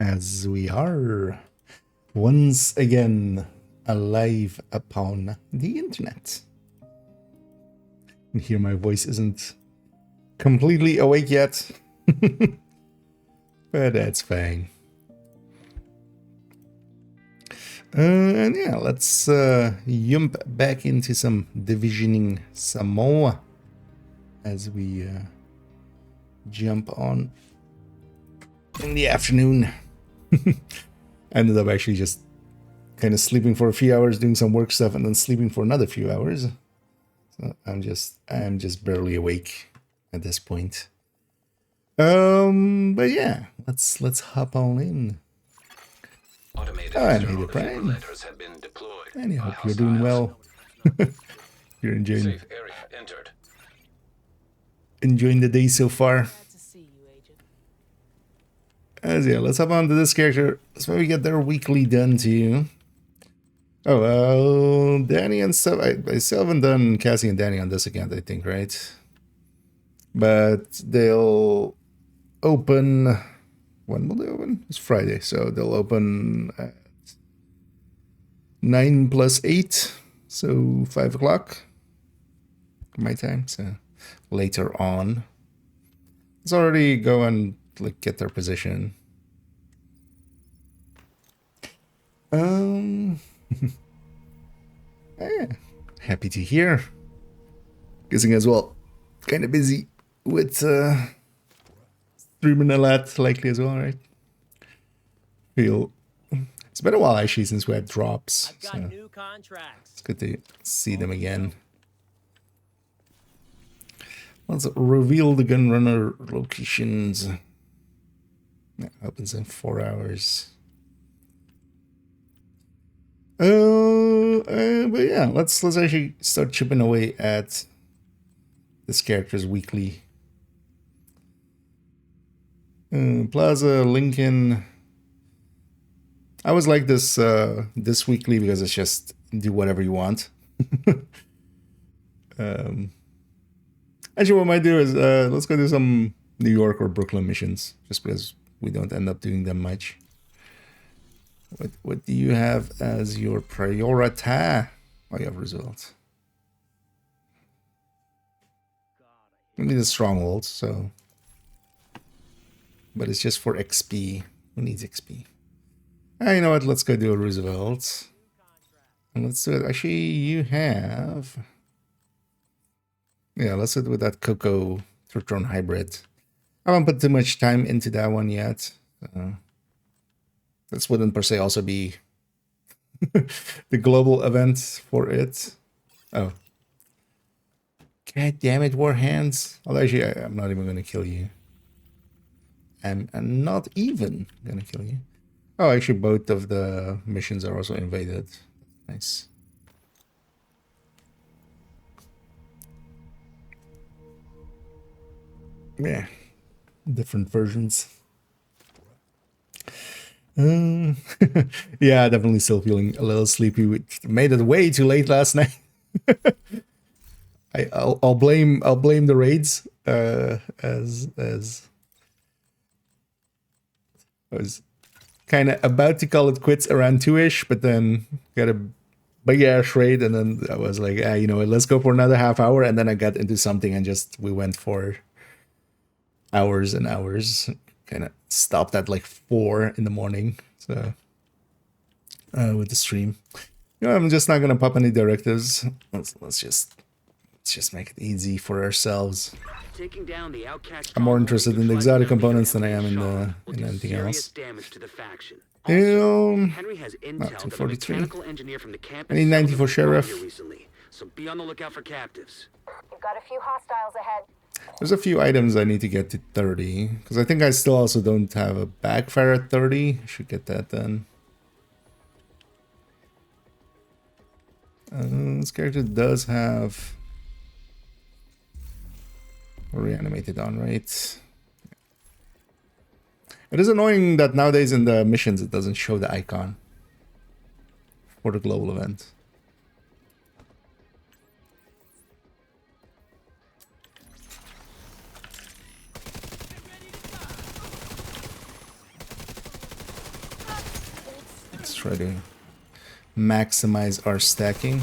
as we are once again alive upon the internet. And here my voice isn't completely awake yet, but that's fine. And yeah, let's jump back into some divisioning some more as we jump on in the afternoon. Ended up actually just kind of sleeping for a few hours, doing some work stuff, and then sleeping for another few hours. So I'm just barely awake at this point. But yeah, let's hop on in. I made it, Brian. And I hope you're doing well. You're enjoying the day so far. As yeah, let's hop on to this character. That's why we get their weekly done too. Oh, well, Danny and stuff. I still haven't done Cassie and Danny on this account, I think, right? But they'll open. When will they open? It's Friday, so they'll open at 9 plus 8, so 5 o'clock my time. So later on, let's already go and like get their position. Yeah, happy to hear. Guessing as well, kind of busy with streaming a lot, likely as well, right? It's been a while actually since we had drops. I've got new contracts. It's good to see them again. Let's reveal the gunrunner locations. That opens in 4 hours. But yeah, let's actually start chipping away at this character's weekly. Plaza, Lincoln. I always like this this weekly because it's just do whatever you want. Actually, what I might do is let's go do some New York or Brooklyn missions, just because we don't end up doing them much. What do you have as your priority? Oh, you have Roosevelt. We need a stronghold, so. But it's just for XP. Who needs XP? You know what? Let's go do a Roosevelt. And let's do it. Actually, you have. Yeah, let's do it with that Coco Turtron hybrid. I haven't put too much time into that one yet. This wouldn't per se also be the global event for it. Oh. God damn it, War Hands. Although actually, I'm not even going to kill you. I'm not even going to kill you. Oh, actually, both of the missions are also invaded. Nice. Yeah. Different versions. Yeah, definitely still feeling a little sleepy. We made it way too late last night. I'll blame the raids as I was kind of about to call it quits around 2-ish, but then got a big ass raid, and then I was like, you know what, let's go for another half hour, and then I got into something and we went for hours and hours. Kind of stopped at like 4 in the morning, so with the stream. You know, I'm just not gonna pop any directives. Let's just make it easy for ourselves. I'm more interested in the exotic components than I am in anything else. Not 243. I need 90 for sheriff. So be on the lookout for captives. You've got a few hostiles ahead. There's a few items I need to get to 30, because I think I still also don't have a backfire at 30. I should get that then. This character does have reanimated on, right? It is annoying that nowadays in the missions it doesn't show the icon for the global event. try to maximize our stacking.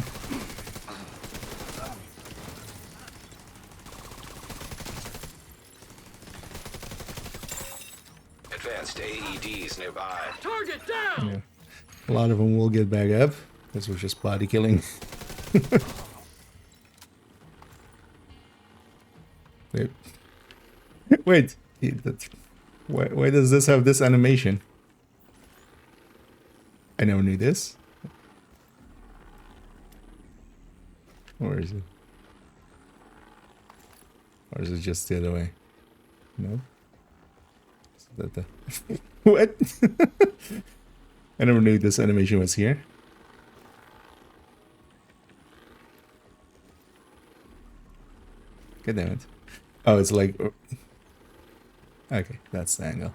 Advanced AEDs nearby. Target down! Yeah. A lot of them will get back up. This was just body killing. Wait, why does this have this animation? I never knew this. Or is it? Or is it just the other way? No? Is that the... What? I never knew this animation was here. God damn it. Oh, it's like... Okay, that's the angle.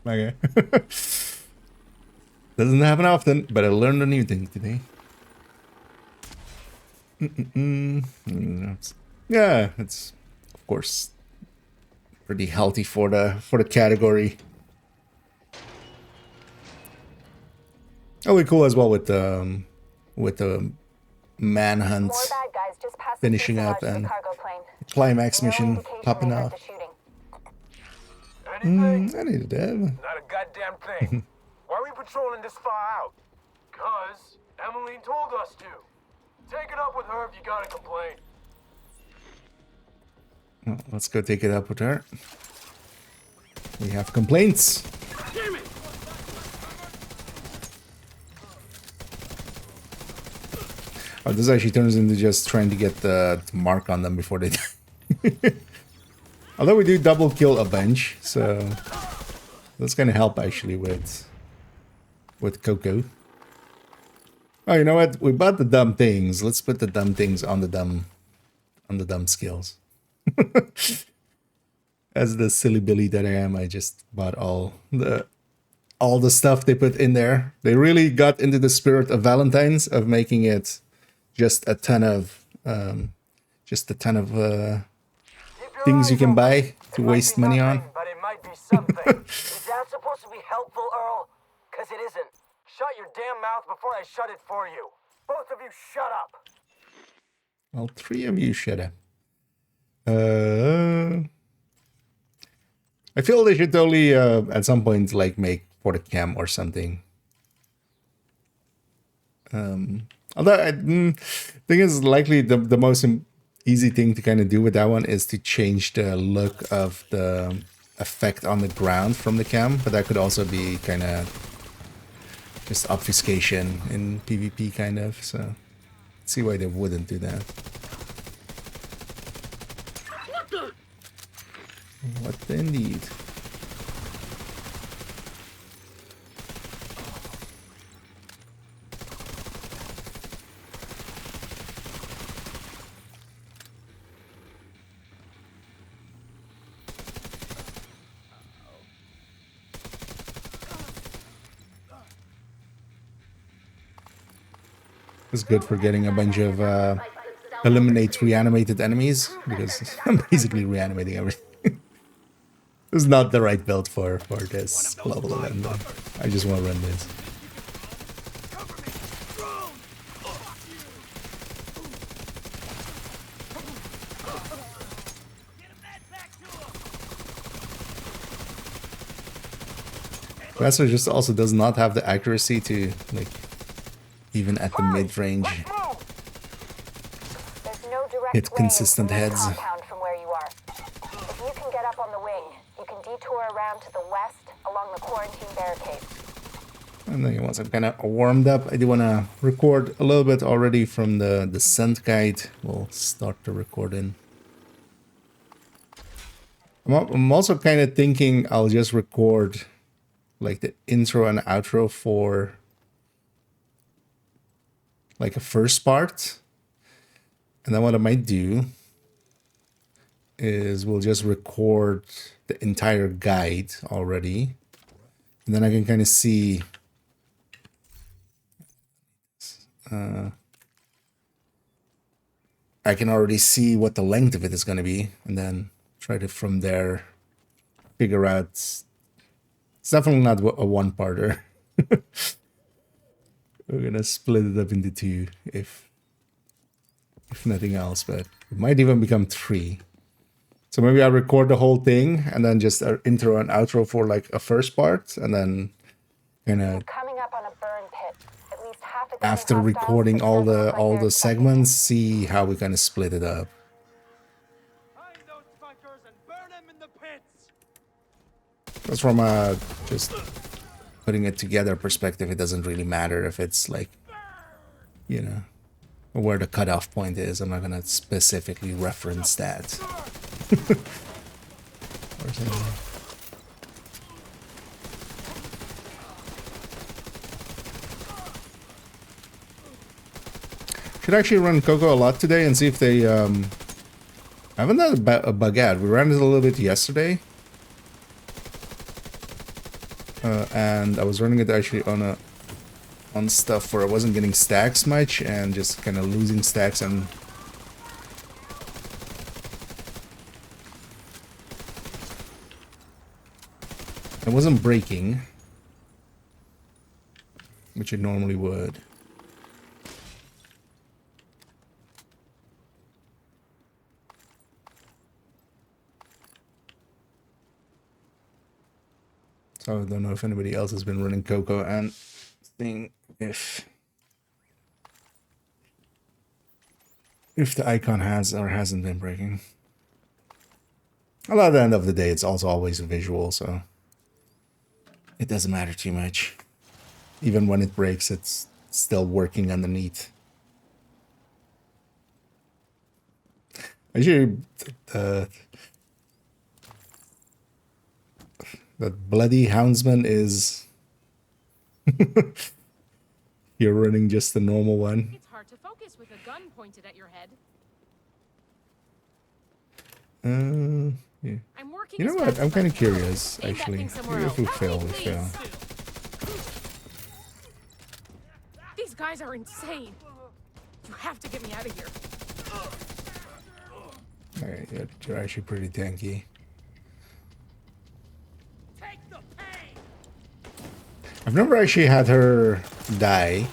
Okay. Doesn't happen often, but I learned a new thing today. Yeah, it's of course pretty healthy for the category. Oh, we cool as well with the manhunt finishing up and climax mission popping off. I needed that. Not a goddamn thing. Why are we patrolling this far out? Cause Emmeline told us to. Take it up with her if you got a complaint. Well, let's go take it up with her. We have complaints. Damn it! Oh, this actually turns into just trying to get the mark on them before they die. Although we do double kill a bunch, so that's gonna help actually with Coco. Oh, you know what? We bought the dumb things. Let's put the dumb things on the dumb skills. As the silly Billy that I am, I just bought all the stuff they put in there. They really got into the spirit of Valentine's of making it just a ton of things you can buy to waste money on. But it might be something. Is that supposed to be helpful, Earl? Cause it isn't. Shut your damn mouth before I shut it for you. Both of you shut up. Well, three of you shut up. I feel they should totally at some point like make Portacam or something. Although I think it's likely the most easy thing to kind of do with that one is to change the look of the effect on the ground from the cam, but that could also be kind of just obfuscation in PvP kind of, so let's see why they wouldn't do that. What the indeed? It's good for getting a bunch of eliminate reanimated enemies, because I'm basically reanimating everything. This is not the right build for this global event, though. I just want to run this. Professor just also does not have the accuracy to, like, even at the mid-range, hit consistent heads. From where you are. If you can get up on the wing, you can detour around to the west along the quarantine barricade. And then once I'm kind of warmed up, I do want to record a little bit already from the descent guide. We'll start the recording. I'm also kind of thinking I'll just record like the intro and outro for like a first part. And then what I might do is we'll just record the entire guide already. And then I can kind of see I can already see what the length of it is going to be, and then try to from there figure out It's definitely not a one-parter. We're gonna split it up into two, if nothing else, but it might even become three. So maybe I record the whole thing and then just an intro and outro for like a first part, and then kind of Coming up on a burn pit. At least half a dozen after hostiles, recording but all doesn't the look like they're segments, see how we kind of split it up. Find those fuckers and burn them in the pits. Because from a just putting it together perspective, it doesn't really matter if it's like, you know, where the cutoff point is. I'm not gonna specifically reference that. Or something. Should actually run Coco a lot today and see if they I haven't had a baguette. We ran it a little bit yesterday. And I was running it actually on stuff where I wasn't getting stacks much and just kind of losing stacks, and it wasn't breaking, which it normally would. So I don't know if anybody else has been running Coco and seeing if the icon has or hasn't been breaking. Although at the end of the day, it's also always a visual, so it doesn't matter too much. Even when it breaks, it's still working underneath. Actually, that bloody houndsman is... You're running just the normal one. It's hard to focus with a gun pointed at your head. Yeah. I'm working. You know as what? fast I'm as kind I of can. curious, Aim that actually. thing somewhere If we else. fail, Help we me, fail. please. These guys are insane. You have to get me out of here. Alright, yeah, you're actually pretty tanky. Take the pain. I've never actually had her die.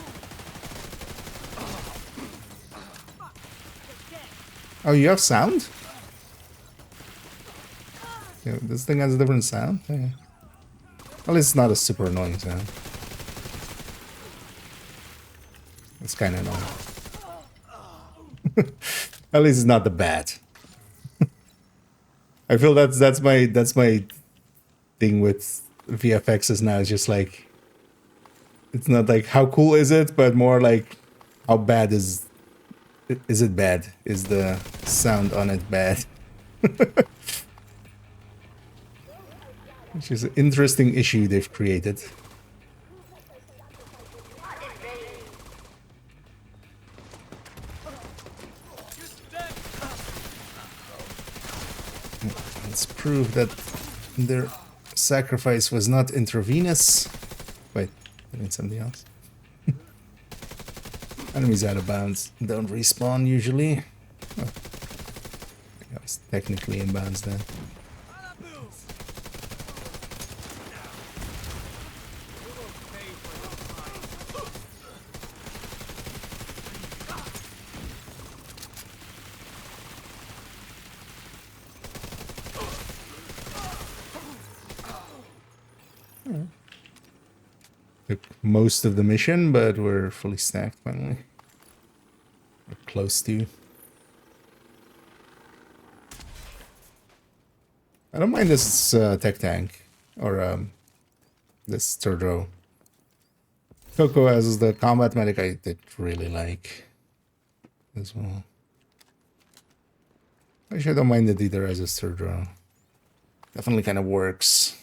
Oh, you have sound? Yeah, this thing has a different sound? Yeah. Well, it's not a super annoying sound. It's kind of annoying. At least it's not the bat. I feel that's my thing with VFXs now. It's just like, it's not like how cool is it, but more like how bad is it bad? Is the sound on it bad? Which is an interesting issue they've created. Let's prove that their sacrifice was not intravenous. Wait, I mean something else. Enemies out of bounds don't respawn usually. Oh, I was technically in bounds then. Took most of the mission, but we're fully stacked finally. We're close to. I don't mind this tech tank, or this third row. Coco as the combat medic I did really like as well. Actually, I don't mind it either as a third row. Definitely kind of works.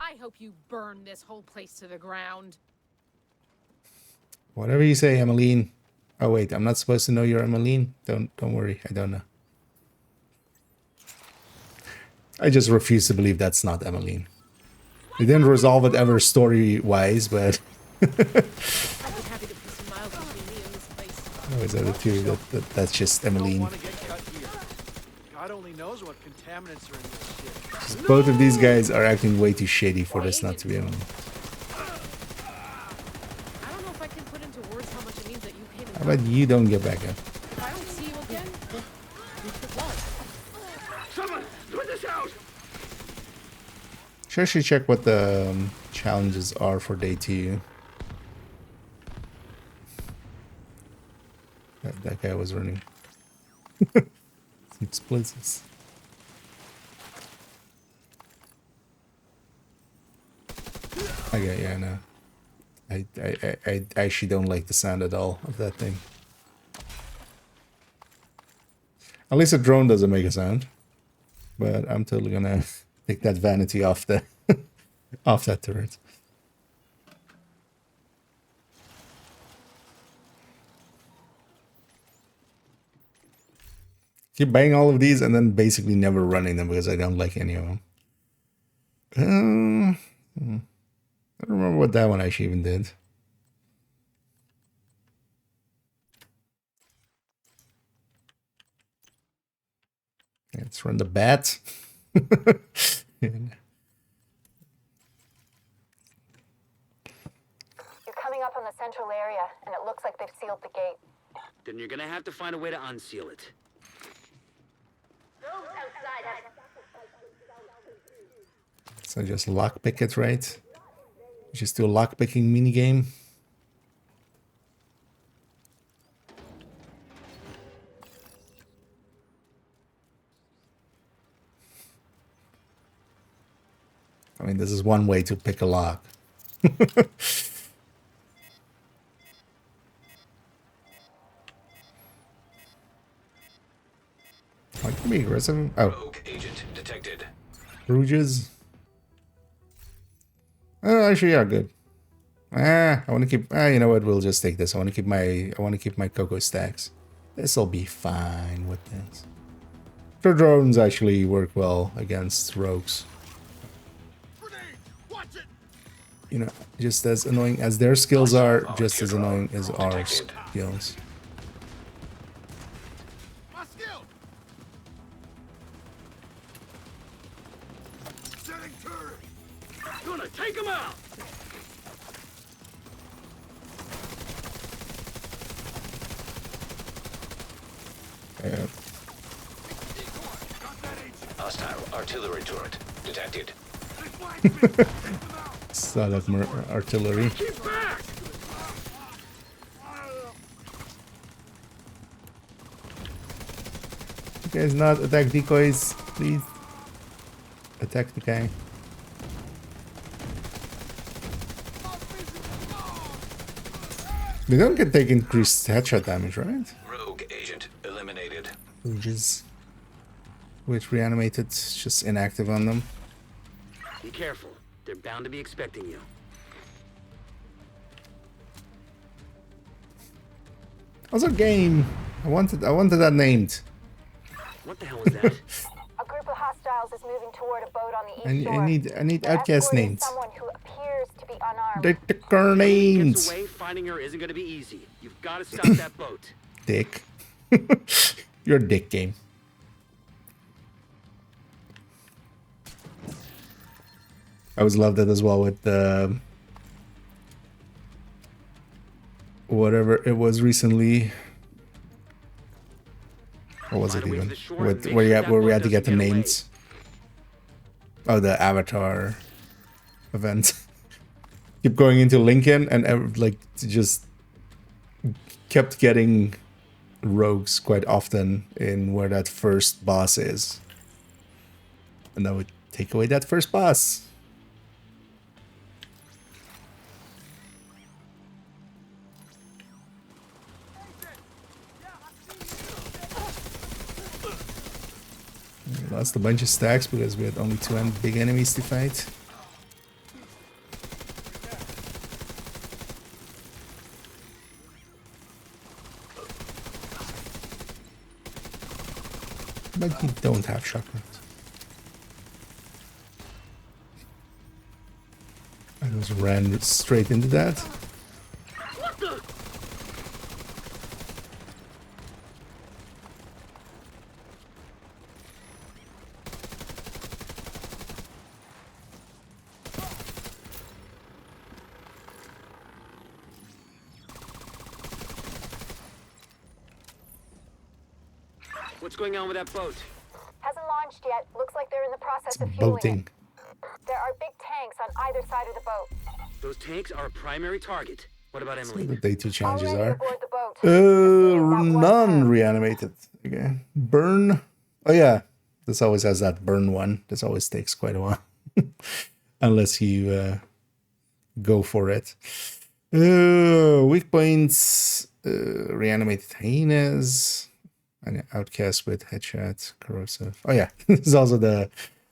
I hope you burn this whole place to the ground. Whatever you say, Emmeline. Oh wait, I'm not supposed to know you're Emmeline. Don't worry, I don't know. I just refuse to believe that's not Emmeline. They didn't resolve it ever story-wise, but I'd be happy to put some miles between me and this place. Oh, is that a theory that's just Emmeline? Want to get cut here. God only knows what contaminants are in this shit. Both of these guys are acting way too shady for this not to be on. I don't know if I can put into words how much it means that you came and How about you don't get back up? if I don't see you again, you could love. Someone, put this out! Should actually check what the challenges are for day 2. That guy was running. Some explosives. Okay, yeah, no. I actually don't like the sound at all of that thing. At least a drone doesn't make a sound. But I'm totally gonna take that vanity off the off that turret. Keep buying all of these and then basically never running them because I don't like any of them. I don't remember what that one actually even did. Let's run the bat. You're coming up on the central area, and it looks like they've sealed the gate. Then you're gonna have to find a way to unseal it. So just lockpick it, right? Just do a lockpicking minigame. I mean, this is one way to pick a lock. Why can be aggressive? Oh, Rogue agent detected. Rouges. Oh, actually, yeah, good. I want to keep. You know what? We'll just take this. I want to keep my cocoa stacks. This'll be fine with this. The drones actually work well against rogues. You know, just as annoying as their skills are, just as annoying as our skills. Gonna take him out! Yeah. Hostile artillery turret detected. Side of artillery. Keep back! You guys not attack decoys, please. Attack the guy. They don't get take increased headshot damage, right? Rogue agent eliminated. Rouges. Which reanimated, just inactive on them. Be careful. They're bound to be expecting you. Also, game. I wanted that named. What the hell is that? A group of hostiles is moving toward a boat on the east shore. I need They're outcast escorting names. someone who appears to be unarmed. They're ticker names. Gets away, finding her isn't gonna be easy. You've got to stop that boat. Dick. You're a dick game. I always loved it as well with the whatever it was recently. What was it Find a way to even? the shore With and where make you sure had, where that we boat had to get the doesn't get away. names. Oh, the Avatar event. Keep going into Lincoln and like just kept getting rogues quite often in where that first boss is. And that would take away that first boss. We lost a bunch of stacks because we had only two big enemies to fight. But you don't have shotguns. I just ran straight into that. What the? What's going on with that boat? Hasn't launched yet. Looks like they're in the process It's of fueling boating. it. There are big tanks on either side of the boat. Those tanks are a primary target. What about What Emily? the day 2 challenges Already are. aboard the boat. Assuming that was her. Non-reanimated. Okay. Burn. Oh yeah. This always has that burn one. This always takes quite a while. Unless you go for it. Weak points. Reanimated hyenas. An outcast with headshot. Corrosive. Oh yeah. This is also the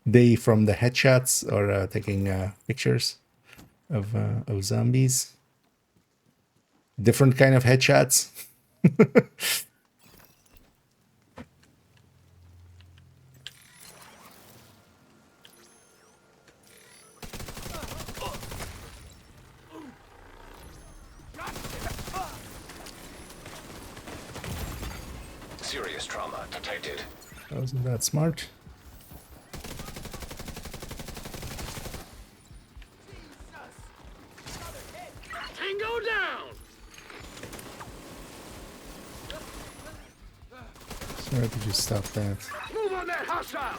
day from the headshots or taking pictures of zombies. Different kind of headshots. Serious trauma detected. Wasn't that smart? Tango down! Sorry, could you stop that? Move on that hostile!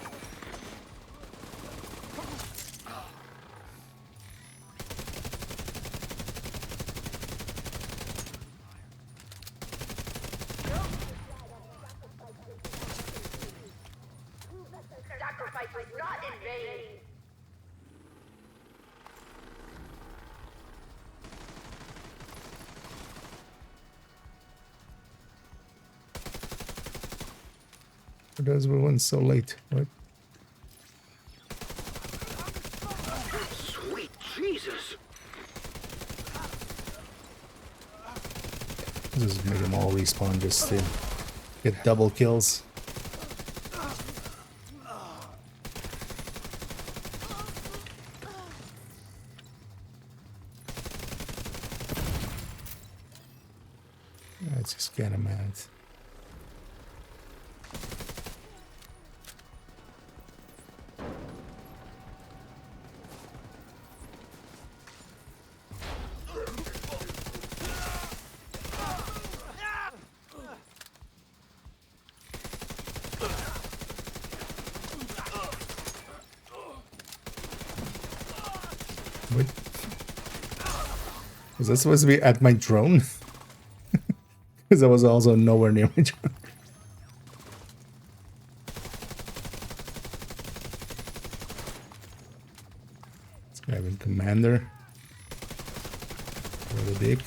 Sacrifice was not in vain. For those who went so late. What? Sweet Jesus! Just make them all respawn just to get double kills. Let's just get him out. What? Was that supposed to be at my drone? Because I was also nowhere near my drone. Let's grab a commander. Really big.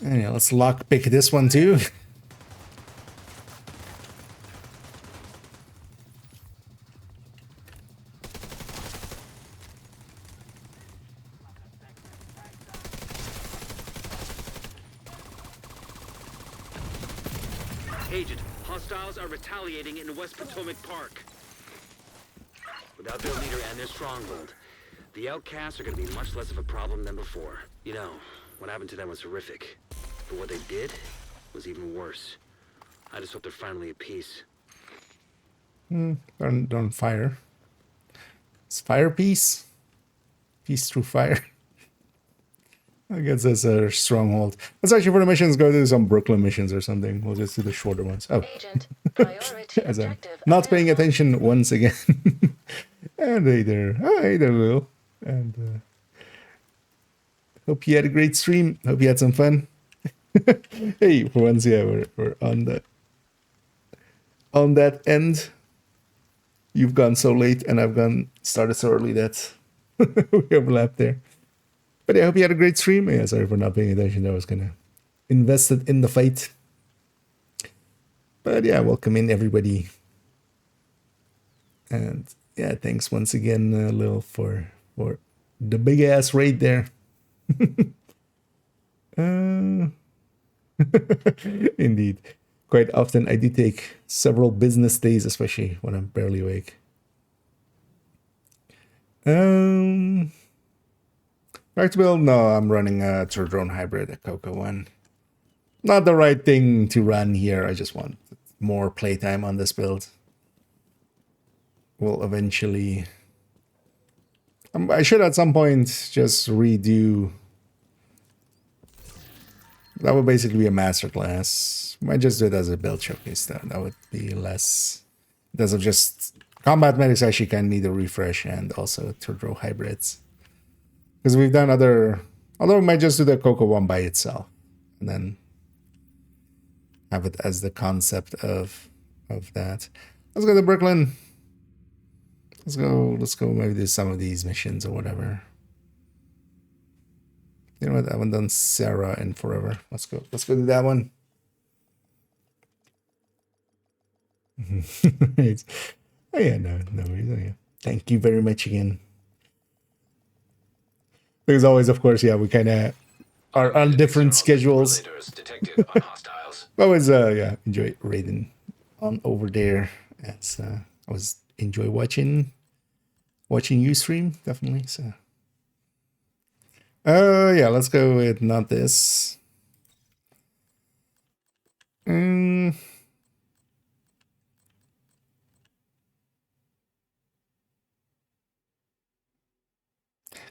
And yeah, let's lockpick this one too. Agent, hostiles are retaliating in West Potomac Park. Without their leader and their stronghold, the outcasts are going to be much less of a problem than before. You know, what happened to them was horrific. But what they did was even worse. I just hope they're finally at peace. Don't fire. It's fire peace. Peace through fire. I guess that's a stronghold. Let's actually for the missions go do some Brooklyn missions or something. We'll just do the shorter ones. Oh, Agent, priority as I'm objective not paying available. attention once again. And hey there, Will. And hope you had a great stream. Hope you had some fun. Hey, for once, yeah, we're on that end. You've gone so late, and I've started so early that we overlapped there. But yeah, I hope you had a great stream. Yeah, sorry for not paying attention. I was kind of invested in the fight. But yeah, welcome in everybody. And yeah, thanks once again, Lil, for the big ass raid there. Indeed. Quite often I do take several business days, especially when I'm barely awake. Back to build? No, I'm running a drone hybrid, a Coco one. Not the right thing to run here. I just want more playtime on this build. We'll eventually I should at some point just redo. That would basically be a masterclass. Might just do it as a build showcase though. That would be less. Because of just combat medics actually can need a refresh and also third row hybrids. Because we've done other. Although we might just do the Coco one by itself, and then have it as the concept of that. Let's go to Brooklyn. Let's go maybe do some of these missions or whatever. You know what? I haven't done Sarah in forever. Let's go do that one. Oh yeah, no worries. Oh, yeah. Thank you very much again. Because always, of course, yeah, we kind of are on different schedules. Detected on hostiles. Always, yeah, enjoy raiding on over there. As I always enjoy watching you stream, definitely. So, yeah, let's go with not this.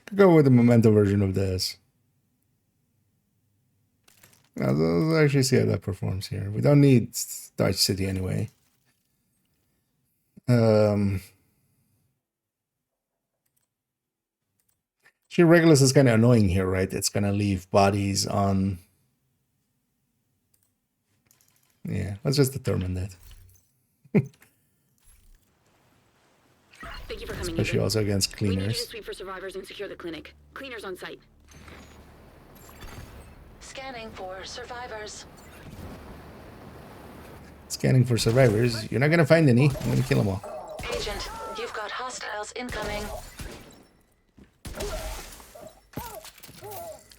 Could go with the Memento version of this. Now, let's actually see how that performs here. We don't need Dodge City anyway. Actually, Regulus is kind of annoying here, right? It's gonna leave bodies on. Yeah, let's just determine that. Thank you for coming. Especially Agent. also against We need you to cleaners. sweep for survivors and secure the clinic. Cleaners on site. Scanning for survivors. Scanning for survivors. You're not gonna find any. I'm gonna kill them all. Agent, you've got hostiles incoming.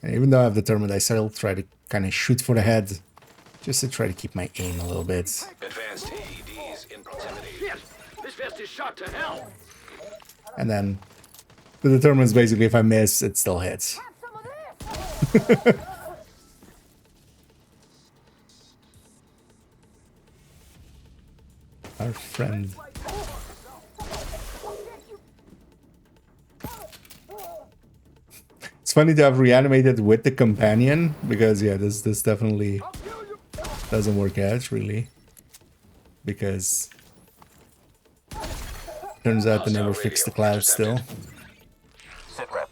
And even though I've determined, I still try to kind of shoot for the head, just to try to keep my aim a little bit. Advanced AEDs in proximity. Shit! This vest is shot to hell! And then the determines basically if I miss, it still hits. Our friend. It's funny to have reanimated with the companion because yeah, this definitely doesn't work out really, because turns out they never fixed the cloud still. Sit rep.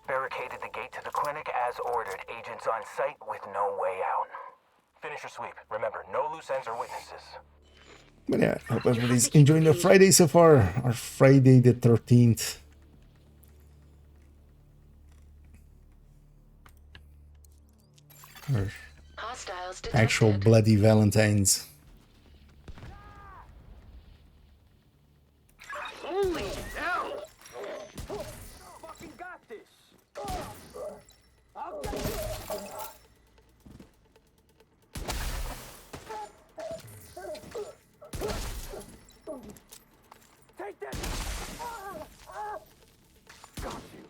Barricaded the gate to the clinic as ordered. Agents on site with no way out. Finish your sweep. Remember, no loose ends or witnesses. But yeah, hope everybody's enjoying their Friday so far. Our Friday the 13th. Or Hostiles detected. actual bloody Valentines. Holy hell! Fucking got this. Take that. Got you.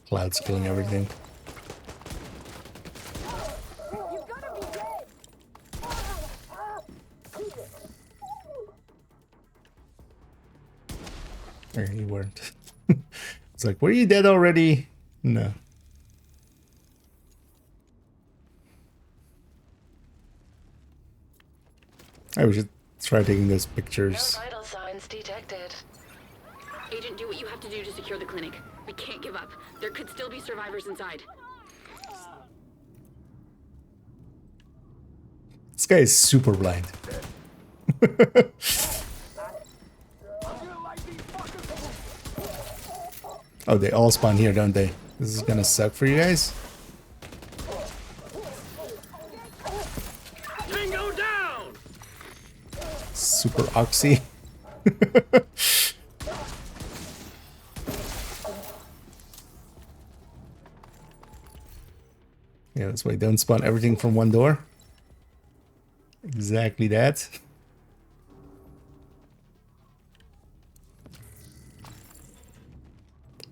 Cloud's killing everything. Or you weren't. It's like, were you dead already? No. I should try taking those No pictures. vital signs detected. Agent, do what you have to do to secure the clinic. We can't give up. There could still be survivors inside. This guy is super blind. Oh, they all spawn here, don't they? This is gonna suck for you guys. Tango down! Super oxy. Yeah, that's why don't spawn everything from one door. Exactly that.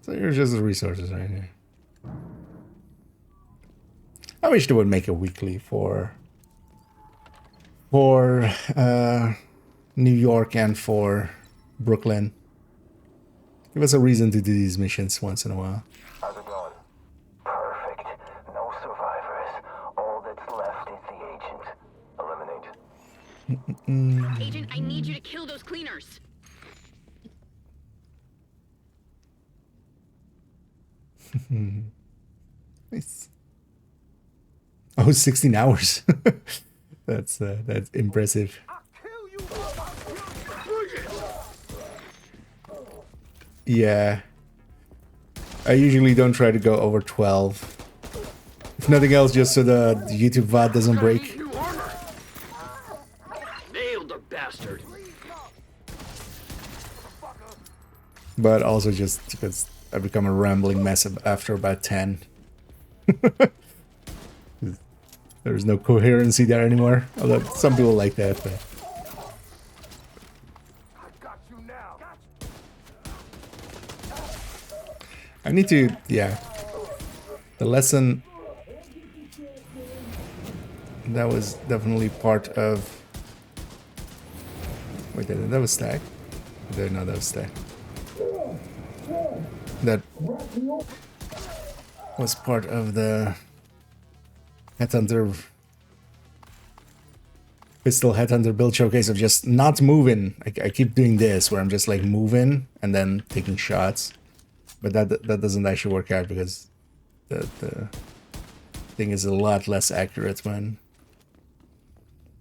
So here's just the resources right here. I wish they would make a weekly for for New York and for Brooklyn. Give us a reason to do these missions once in a while. How's it going? Perfect. No survivors. All that's left is the agent. Eliminate. Agent, I need you to kill those cleaners. Nice. Oh, 16 hours. That's impressive. Yeah. I usually don't try to go over 12. If nothing else, just so the YouTube VOD doesn't break. New armor. Nailed the bastard. But also just because I become a rambling mess after about 10. There's no coherency there anymore. Although some people like that. But. I need to, yeah. The lesson that was definitely part of. Wait, that was stack. No, that was stack. That was part of the Headhunter Pistol Headhunter build showcase of just not moving. I keep doing this where I'm just like moving and then taking shots, but that doesn't actually work out because the thing is a lot less accurate when,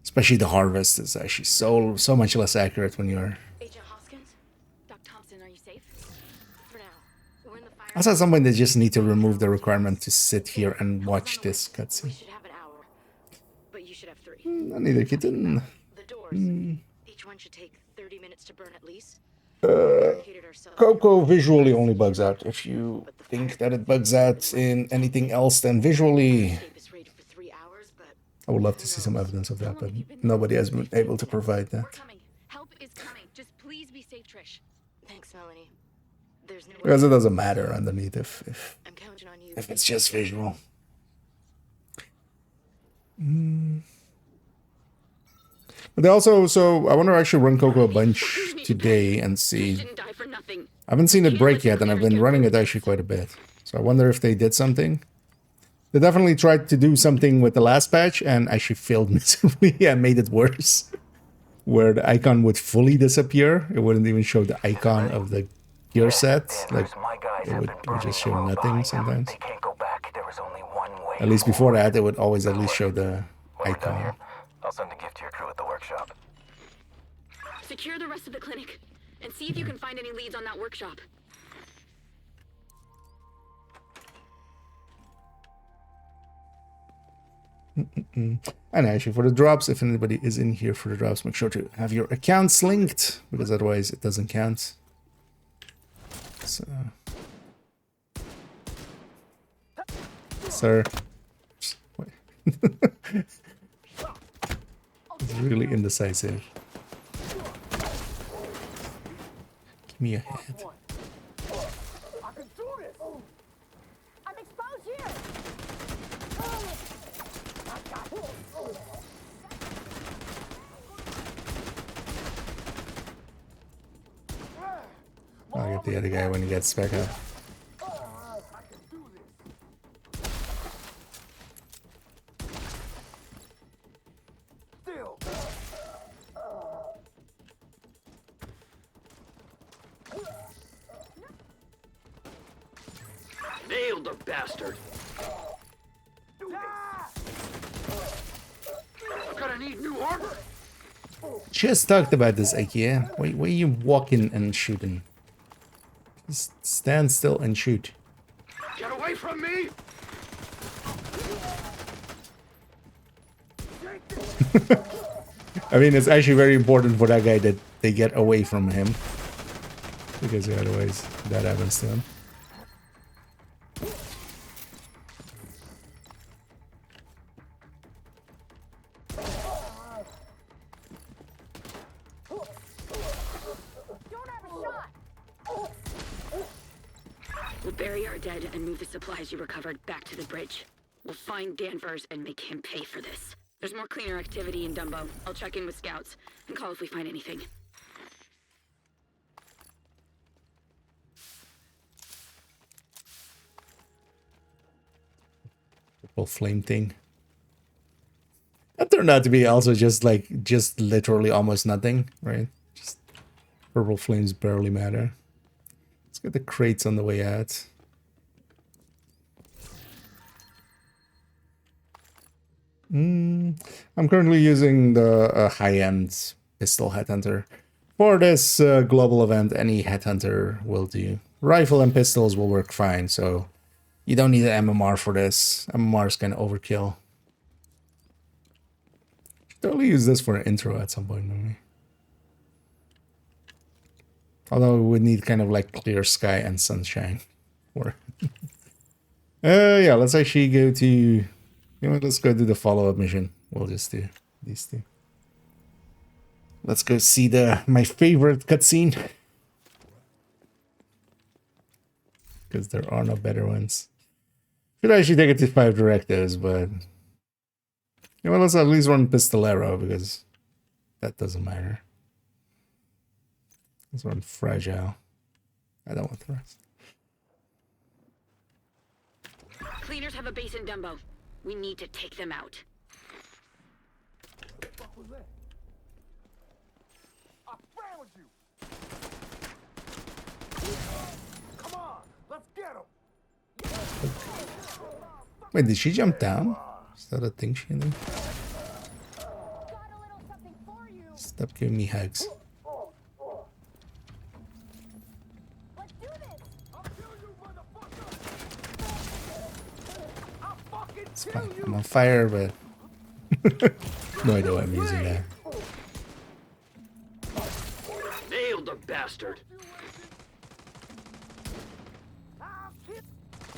especially the harvest is actually so much less accurate when you're. Agent Hoskins? Doc Thompson, are you safe? For now. We're in the fire. I saw someone that just need to remove the requirement to sit here and watch this We cutscene. should have an hour. But you should have 3. Not either kitten. The doors. Each one should take 30 minutes to burn at least. Barricaded ourselves. Coco visually only bugs out. If you think that it bugs out in anything else than visually, Escape is rated for 3 hours, but I would love to see some evidence of that, but nobody has been able to provide that. we're coming. Help is coming. Just please be safe, Trish. Thanks, Melanie. There's no Because it doesn't matter underneath if I'm counting on you. it's just visual. But they also, so I want to actually run Coco a bunch today and see. Didn't die for nothing. I haven't seen it break yet, and I've been running it actually quite a bit. So I wonder if they did something. They definitely tried to do something with the last patch and actually failed miserably and made it worse. Where the icon would fully disappear. It wouldn't even show the icon of the gear set. Like, it would just show nothing sometimes. They can't go back. There was only one way. At least before that, it would always at least show the When we're done here, icon. I'll send a gift to your crew at the workshop. Secure the rest of the clinic and see if you can find any leads on that workshop. And actually, for the drops, if anybody is in here for the drops, make sure to have your accounts linked, because otherwise it doesn't count. So, sir, wait. It's really indecisive. Give me a head. I'm exposed here! I'll get the other guy when he gets back up. Nailed the bastard. I'm gonna need new armor. Just talked about this, IKEA. Why are you walking and shooting? Just stand still and shoot. Get away from me! I mean, it's actually very important for that guy that they get away from him. Because otherwise, that happens to him. Don't have a shot! We'll bury our dead and move the supplies you recovered back to the bridge. We'll find Danvers and make him pay for this. There's more cleaner activity in Dumbo. I'll check in with scouts and call if we find anything. Purple flame thing. That turned out to be also just literally almost nothing, right? Just purple flames barely matter. Let's get the crates on the way out. I'm currently using the high-end pistol headhunter. For this global event, any headhunter will do. Rifle and pistols will work fine, so you don't need an MMR for this. MMR is kind of overkill. Should totally use this for an intro at some point, maybe. Although we would need kind of like clear sky and sunshine. For yeah, let's actually go to... You know what, let's go do the follow-up mission. We'll just do these two. Let's go see my favorite cutscene. Because there are no better ones. Should actually take it to 5 directives, but... Yeah, well, let's at least run Pistolero, because that doesn't matter. Let's run Fragile. I don't want the rest. Cleaners have a base in Dumbo. We need to take them out. I found you. Come on, let's get him. Wait, did she jump down? Is that a thing she can do? Stop giving me hugs. It's fine. I'm on fire, but no idea why I'm using that. Nailed the bastard.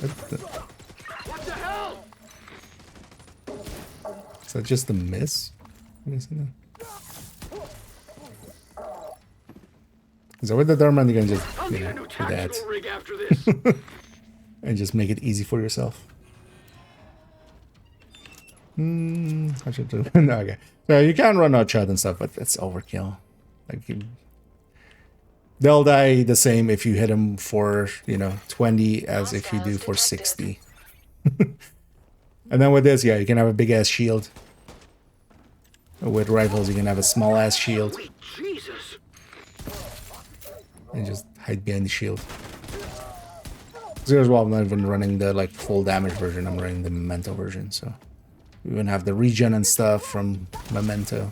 What the hell? Is that just a miss? Is that with the Dharma you can just, you know, do that. Rig after this. And just make it easy for yourself. I should do no, okay. So you can run out shot and stuff, but that's overkill. Like they'll die the same if you hit them for, you know, 20 as if you do for 60. And then with this, yeah, you can have a big ass shield. With rifles, you can have a small ass shield. Jesus. And just hide behind the shield. So as well, I'm not even running the like full damage version. I'm running the Memento version, so we even have the regen and stuff from Memento.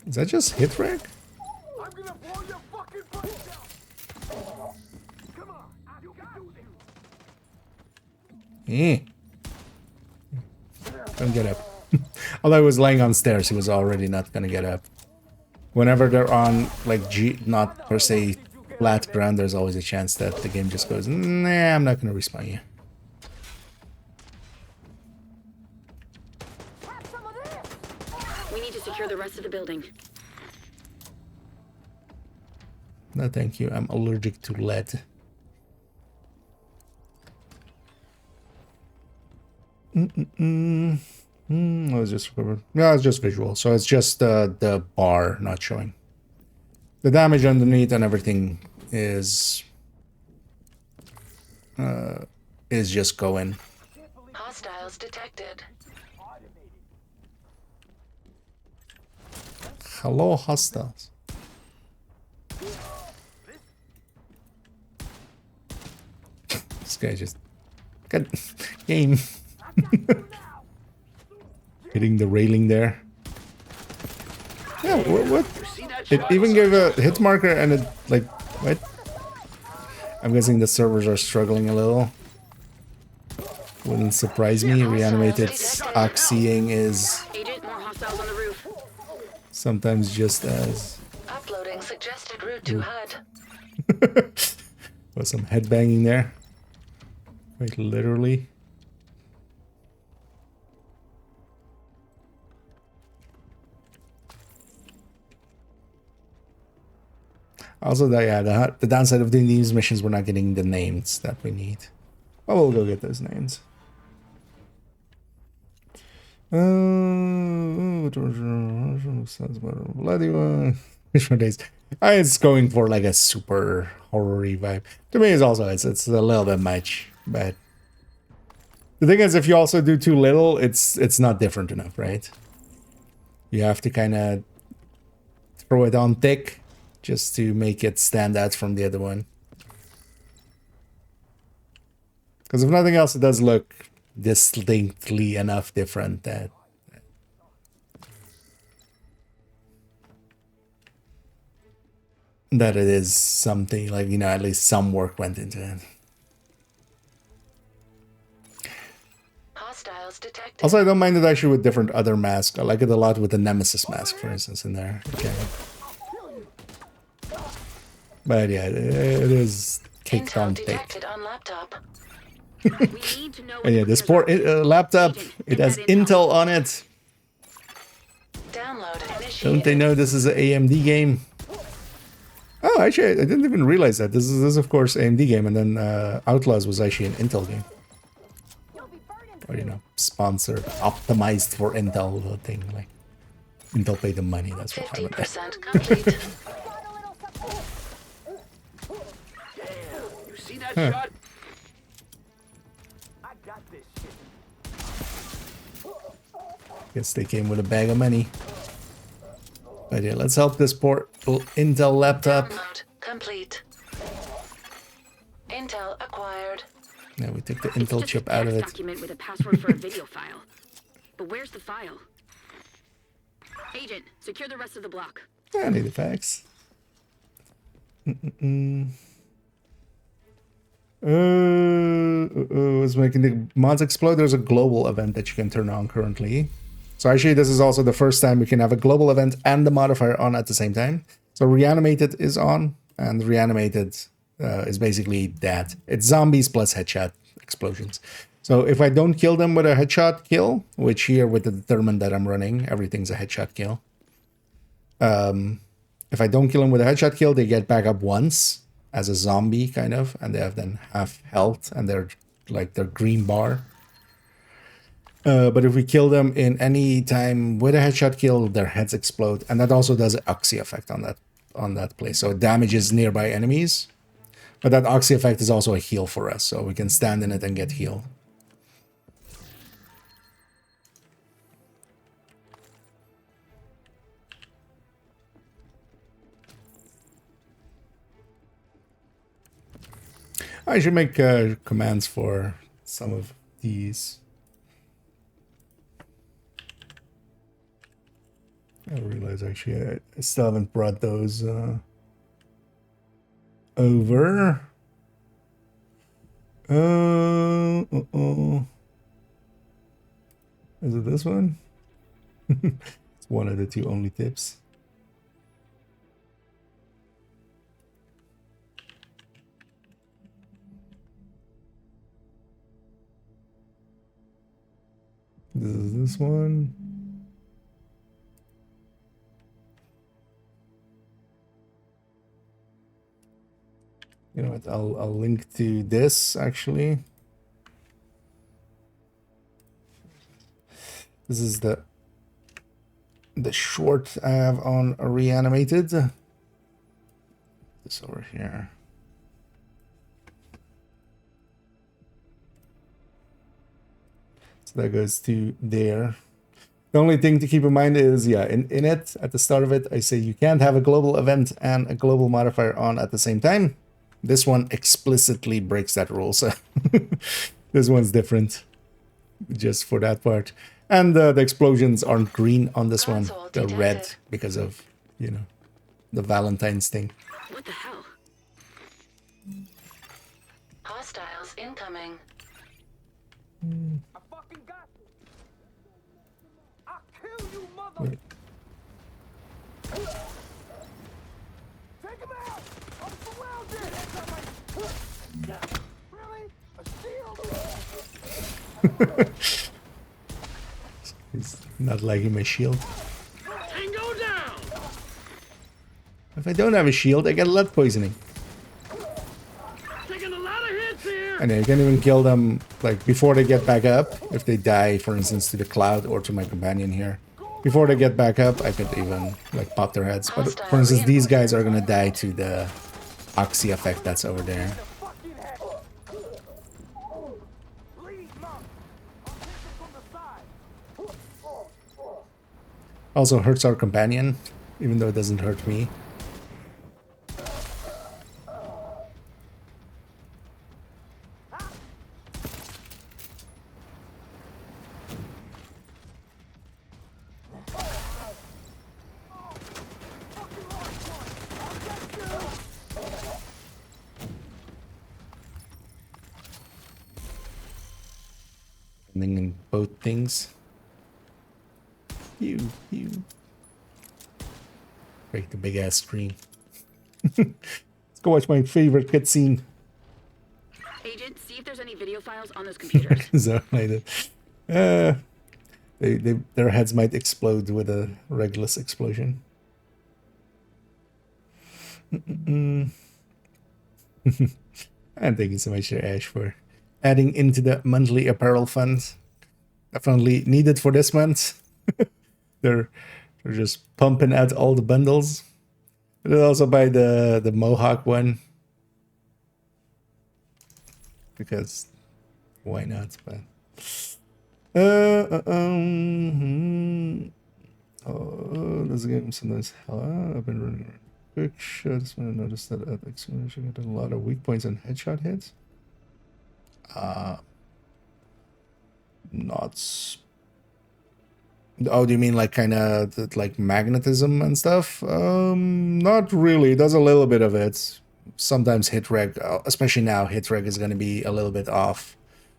Is that just hit rank? I'm gonna blow your fucking brains out. Come on, you can do this. Don't get up. Although he was laying on stairs, he was already not gonna get up. Whenever they're on like not per se flat ground, there's always a chance that the game just goes, nah, I'm not gonna respawn you. We need to secure the rest of the building. No, thank you. I'm allergic to lead. I was just recovered. No, it's just visual. So it's just the bar not showing. The damage underneath and everything is just going. Hostiles detected. Hello, hostiles. This guy just got game. Hitting the railing there. Yeah, what? It even gave a hit marker and it, like, what? I'm guessing the servers are struggling a little. Wouldn't surprise me. Reanimated oxying is Agent, more hostiles on the roof. sometimes just as... Uploading suggested route to HUD. Was some headbanging there. Quite literally. Also, the downside of doing these missions, we're not getting the names that we need. Oh, we'll go get those names. Bloody one. Which one days? It's going for like a super horror-y vibe. To me, it's also it's a little bit much, but the thing is, if you also do too little, it's not different enough, right? You have to kind of throw it on thick just to make it stand out from the other one. Because if nothing else, it does look distinctly enough different that it is something like, you know, at least some work went into it. Hostiles detected. Also, I don't mind it actually with different other masks. I like it a lot with the Nemesis mask, for instance, in there. Okay. But yeah, it is caked on thick. Detected on laptop. We need to know And yeah, this poor laptop, it has Intel on it. Download initiated. Don't they know this is an AMD game? Oh, actually, I didn't even realize that. This is of course, AMD game, and then Outlaws was actually an Intel game. Or, you know, sponsored, optimized for Intel thing. Like, Intel paid the money, that's what happened. 50% complete. You see that shot? I got this shit. Guess they came with a bag of money. But yeah, let's help this poor Intel laptop. Download complete. Intel acquired. Yeah, we took the It's Intel just chip a out of text it. document with a password for a video file. But where's the file? Agent, secure the rest of the block. I need the facts. Was making the mods explode. There's a global event that you can turn on currently. So actually, this is also the first time we can have a global event and the modifier on at the same time. So Reanimated is on, and Reanimated is basically that. It's zombies plus headshot explosions. So if I don't kill them with a headshot kill, which here with the determined that I'm running, everything's a headshot kill. If I don't kill them with a headshot kill, they get back up once as a zombie kind of, and they have then half health, and they're like their green bar. But if we kill them in any time with a headshot kill, their heads explode, and that also does an oxy effect on that place. So it damages nearby enemies, but that oxy effect is also a heal for us, so we can stand in it and get healed. I should make commands for some of these. I realize actually I still haven't brought those over. Is it this one? It's one of the two only tips. This is this one. You know what? I'll link to this actually. This is the short I have on Reanimated. This over here. So that goes to there. The only thing to keep in mind is, yeah, in it, at the start of it, I say you can't have a global event and a global modifier on at the same time. This one explicitly breaks that rule, so this one's different just for that part. And the explosions aren't green on this one. They're red because of, you know, the Valentine's thing. What the hell? Hostiles incoming. I fucking got you. I'll kill you, mother. Wait. Take him out. I'm surrounded. Really? A shield? He's not liking my shield. Tango down! If I don't have a shield, I get lead poisoning. Taking a lot of hits here! And you can even kill them like before they get back up. If they die, for instance, to the cloud or to my companion here. Before they get back up, I could even like pop their heads. But for instance, these guys are gonna die to the oxy effect that's over there. Also hurts our companion, even though it doesn't hurt me. In both things. You. Break the big ass screen. Let's go watch my favorite cutscene. Agent, see if there's any video files on those computers. So their heads might explode with a Regulus explosion. And thank you so much there, Ash, for adding into the monthly apparel fund. Definitely needed for this month. they're just pumping out all the bundles. And also buy the Mohawk one. Because why not? But this game sometimes I've been running around quick shots when I noticed that at explanation I had a lot of weak points and headshot hits. Not. Oh, do you mean like kind of like magnetism and stuff? Not really. It does a little bit of it. Sometimes hit reg, especially now, hit reg is going to be a little bit off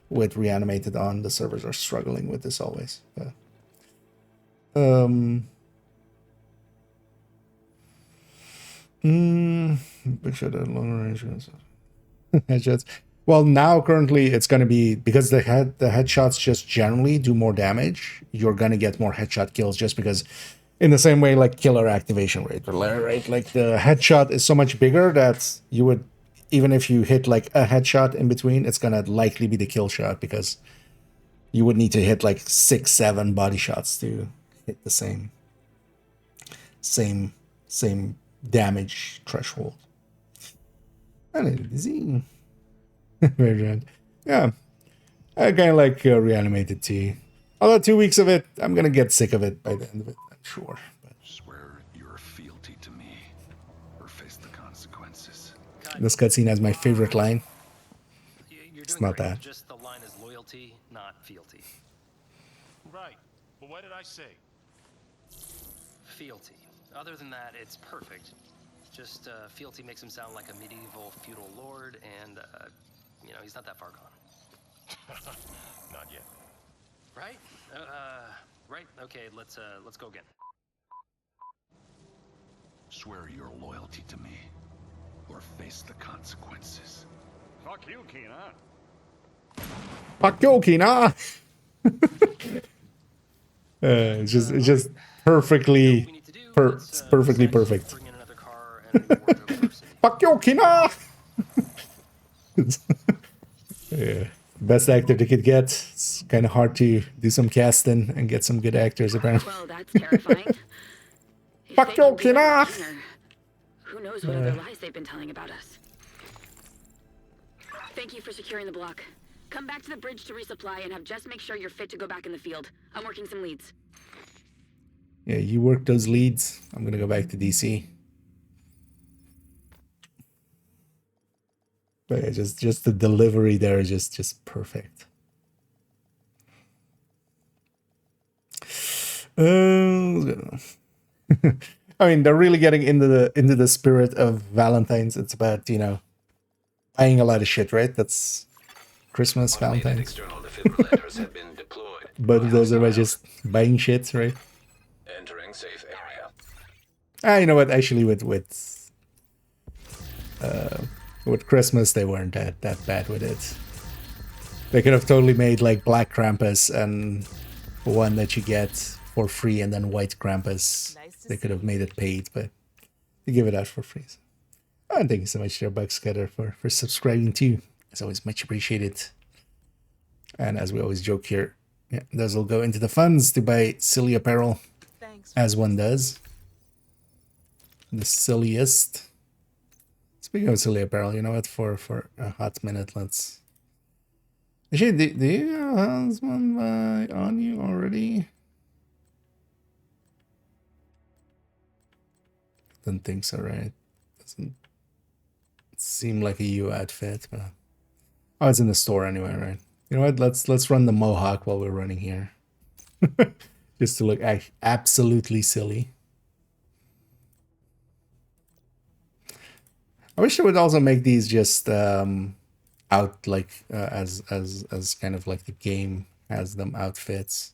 with reanimated on. The servers are struggling with this always. But, big shot at long range headshots. Well, now currently it's going to be, because the headshots just generally do more damage, you're going to get more headshot kills just because in the same way like killer activation rate, right? Like the headshot is so much bigger that you would, even if you hit like a headshot in between, it's going to likely be the kill shot because you would need to hit like 6-7 body shots to hit the same damage threshold. And easy. Very good. Yeah, I kind of like reanimated tea. Although 2 weeks of it, I'm gonna get sick of it by the end of it, I'm sure. But swear your fealty to me, or face the consequences. This cutscene has my favorite line. It's not that. Just the line is loyalty, not fealty. Right. But what did I say? Fealty. Other than that, it's perfect. Just fealty makes him sound like a medieval feudal lord, and you know, he's not that far gone. Not yet. Right? Right. Okay, let's go again. Swear your loyalty to me, or face the consequences. Fuck you, Kina. Fuck you, Kina. It's just perfectly, perfectly perfect. Fuck you, Kina. Yeah, best actor they could get. It's kind of hard to do some casting and get some good actors apparently. Well, that's terrifying. Fuck you, Kina. Who knows what other lies they've been telling about us. Thank you for securing the block. Come back to the bridge to resupply and have Jess make sure you're fit to go back in the field. I'm working some leads. Yeah, you work those leads. I'm gonna go back to DC. But yeah, just the delivery there is just perfect. I mean, they're really getting into the spirit of Valentine's. It's about, you know, buying a lot of shit, right? That's Christmas, Valentine's. External defibrillators have been deployed. Both of those are about just buying shit, right? Entering safe area. You know what? Actually, with Christmas, they weren't that bad with it. They could have totally made like Black Krampus and one that you get for free, and then White Krampus. They could have made it paid, but you give it out for free. And thank you so much, there, Bugscutter, for subscribing too. It's always much appreciated. And as we always joke here, yeah, those will go into the funds to buy silly apparel, as one does. The silliest. Speaking of silly apparel, you know what? For a hot minute, let's. Actually, do you have one on you already? Don't think so, right? Doesn't seem like a you outfit, but oh, it's in the store anyway, right? You know what? Let's run the mohawk while we're running here, just to look absolutely silly. I wish they would also make these just out like as kind of like the game has them outfits,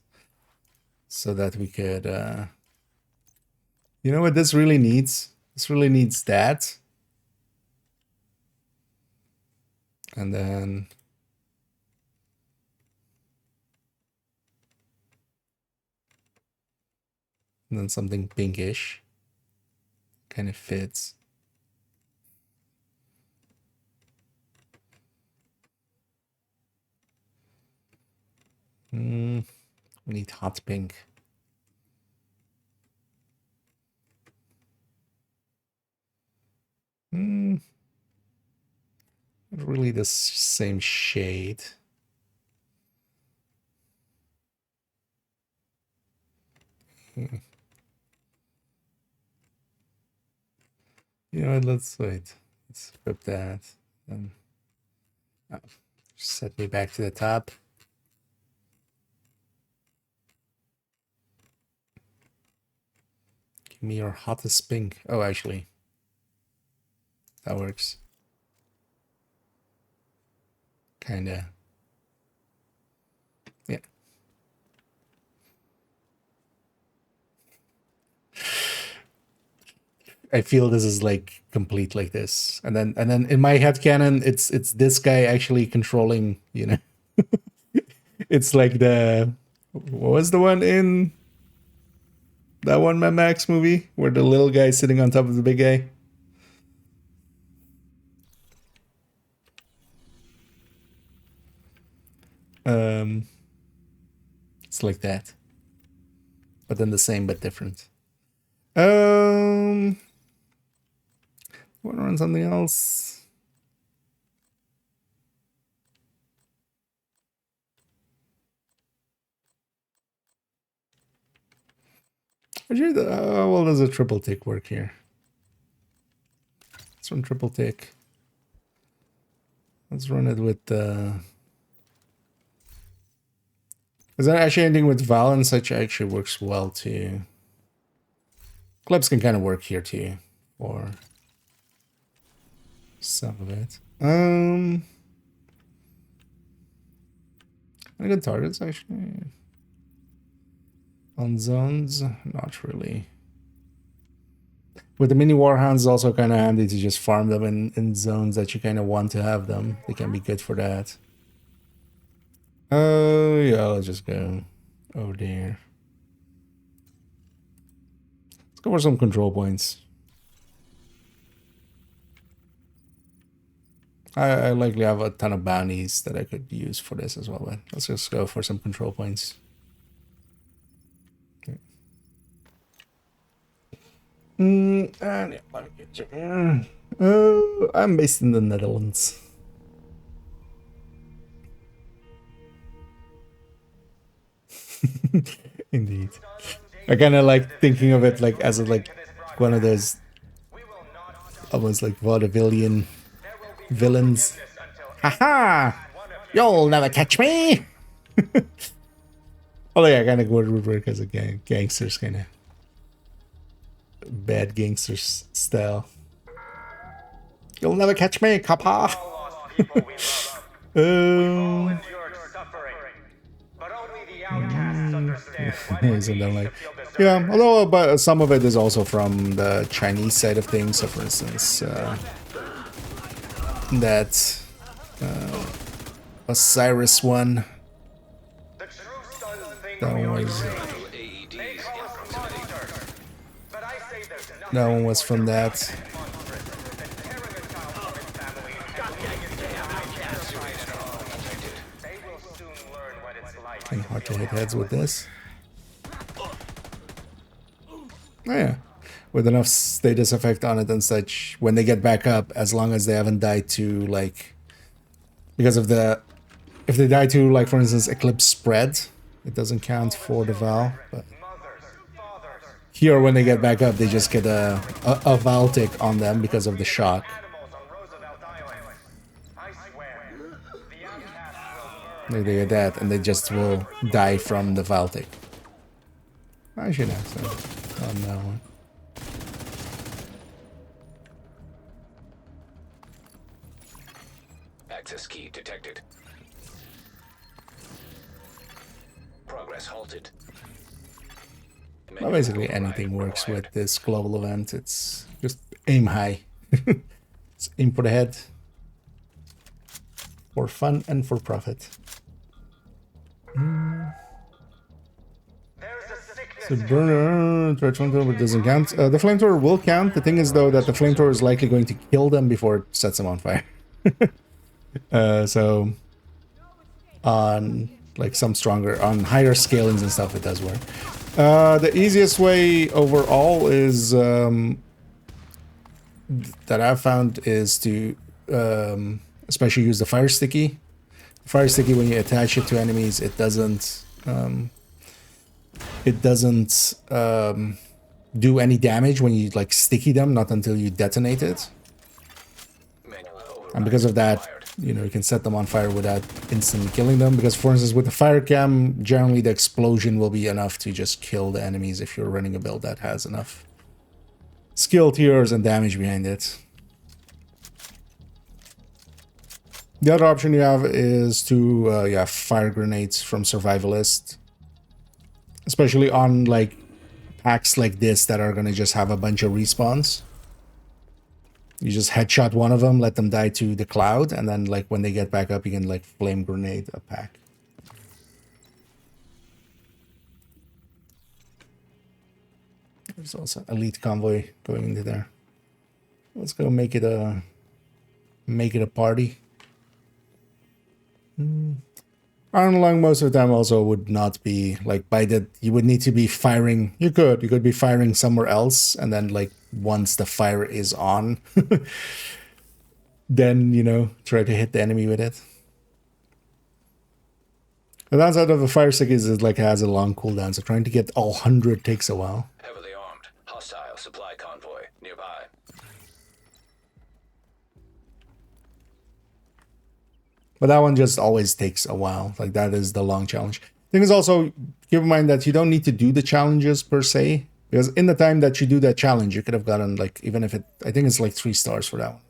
so that we could. You know what this really needs? This really needs that. And then something pinkish kind of fits. We need hot pink. Not really the same shade. You know what, let's wait. Let's flip that. Set me back to the top. Give me your hottest pink. Oh, actually. That works. Kinda. Yeah. I feel this is like complete like this. And then in my headcanon, it's this guy actually controlling, you know. It's like the what was the one in that one Mad Max movie where the little guy sitting on top of the big guy? It's like that, but then the same but different. Want to run something else? Actually, well, there's a triple tick work here. Let's run triple tick. Let's run it with is that actually anything with Val and such actually works well too. Clips can kind of work here too, or some of it. Any good targets actually? On zones? Not really. With the mini warhounds, it's also kind of handy to just farm them in zones that you kind of want to have them. They can be good for that. Oh, yeah, let's just go. Oh, dear. Let's go for some control points. I likely have a ton of bounties that I could use for this as well, but let's just go for some control points. Okay. And yeah, let me get you here. I'm based in the Netherlands. Indeed. I kind of like thinking of it like as a, like one of those almost like vaudevillian villains. Haha! You'll never catch me! Oh yeah, kind of would work as a gangsters kind of bad gangsters style. You'll never catch me, kappa! Yeah, although but some of it is also from the Chinese side of things. So for instance, that Osiris one, that one was from that. Kind of hard to hit heads with this. Oh yeah, with enough status effect on it and such, when they get back up, as long as they haven't died to like, because of the, if they die to like for instance Eclipse Spread, it doesn't count for the Val. But here, when they get back up, they just get a Val tick on them because of the shock. Like they get that, and they just will die from the Val tick. I should have some on that one. Access key detected. Progress halted. Well, basically anything works with this global event. It's just aim high. It's aim for the head. For fun and for profit. So burner, flamethrower doesn't count. The flamethrower will count. The thing is though that the flamethrower is likely going to kill them before it sets them on fire. So on like some stronger, on higher scalings and stuff, it does work. The easiest way overall is that I've found is to especially use the fire sticky. Fire sticky, when you attach it to enemies, it doesn't do any damage when you like sticky them, not until you detonate it. And because of that, you know, you can set them on fire without instantly killing them. Because for instance, with the fire cam, generally the explosion will be enough to just kill the enemies if you're running a build that has enough skill tiers and damage behind it. The other option you have is to fire grenades from Survivalist, especially on like packs like this that are gonna just have a bunch of respawns. You just headshot one of them, let them die to the cloud, and then like when they get back up, you can like flame grenade a pack. There's also elite convoy going into there. Let's go make it a party. Iron Lung most of the time also would not be like by that. You would need to be firing. You could be firing somewhere else, and then like once the fire is on, then you know try to hit the enemy with it. The downside of a fire stick is it like has a long cooldown, so trying to get all 100 takes a while. Heavily armed. Hostile supply convoy nearby. But that one just always takes a while. Like that is the long challenge. Thing is also, keep in mind that you don't need to do the challenges per se. Because in the time that you do that challenge, you could have gotten like, even if it, I think it's like 3 stars for that one,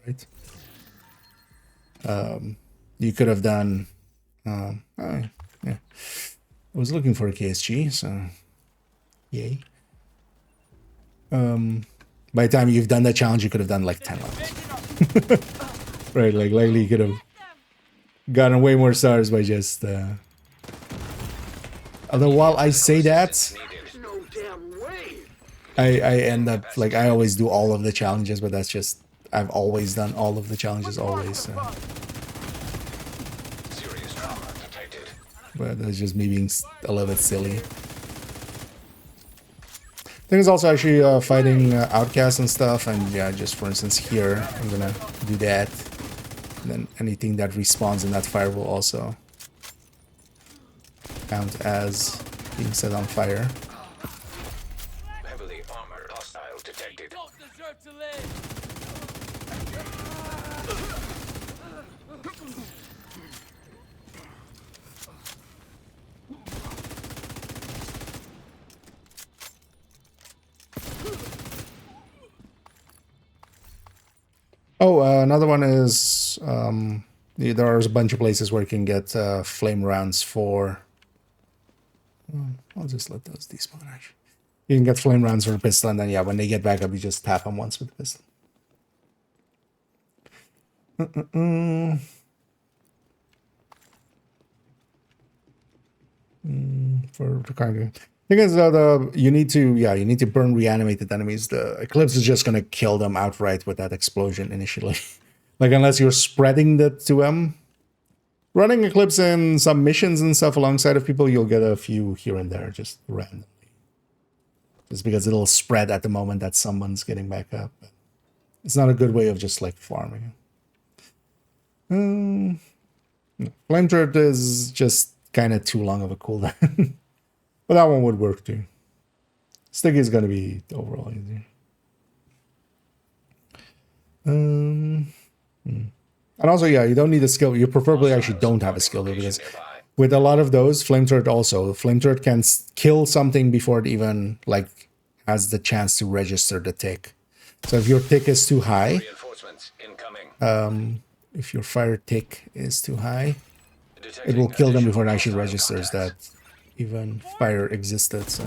right? You could have done, yeah. I was looking for a KSG, so yay. By the time you've done that challenge, you could have done like 10 levels. Right, like likely you could have gotten way more stars by just although while I say that, I end up like I always do all of the challenges, but that's just I've always done all of the challenges always, so. But that's just me being a little bit silly. Thing is also actually fighting outcasts and stuff, and yeah, just for instance here I'm gonna do that. And then anything that respawns in that fire will also count as being set on fire. Heavily armored hostile detected. Don't deserve to live. Oh, another one is there's a bunch of places where you can get flame rounds for. I'll just let those despawn actually. You can get flame rounds for the pistol, and then yeah, when they get back up, you just tap them once with the pistol. For the kind of thing is that you need to burn reanimated enemies. The Eclipse is just gonna kill them outright with that explosion initially. Like unless you're spreading that to them, running Eclipse in some missions and stuff alongside of people, you'll get a few here and there, just randomly. Just because it'll spread at the moment that someone's getting back up. But it's not a good way of just like farming. Flame Turret is just kind of too long of a cooldown. But that one would work too. Sticky is going to be overall easier. And also, yeah, you don't need a skill. You preferably actually don't have a skill though, because with a lot of those, Flame Turret also, Flame Turret can kill something before it even like has the chance to register the tick. So if your tick is too high, if your fire tick is too high, it will kill them before it actually registers that even fire existed. So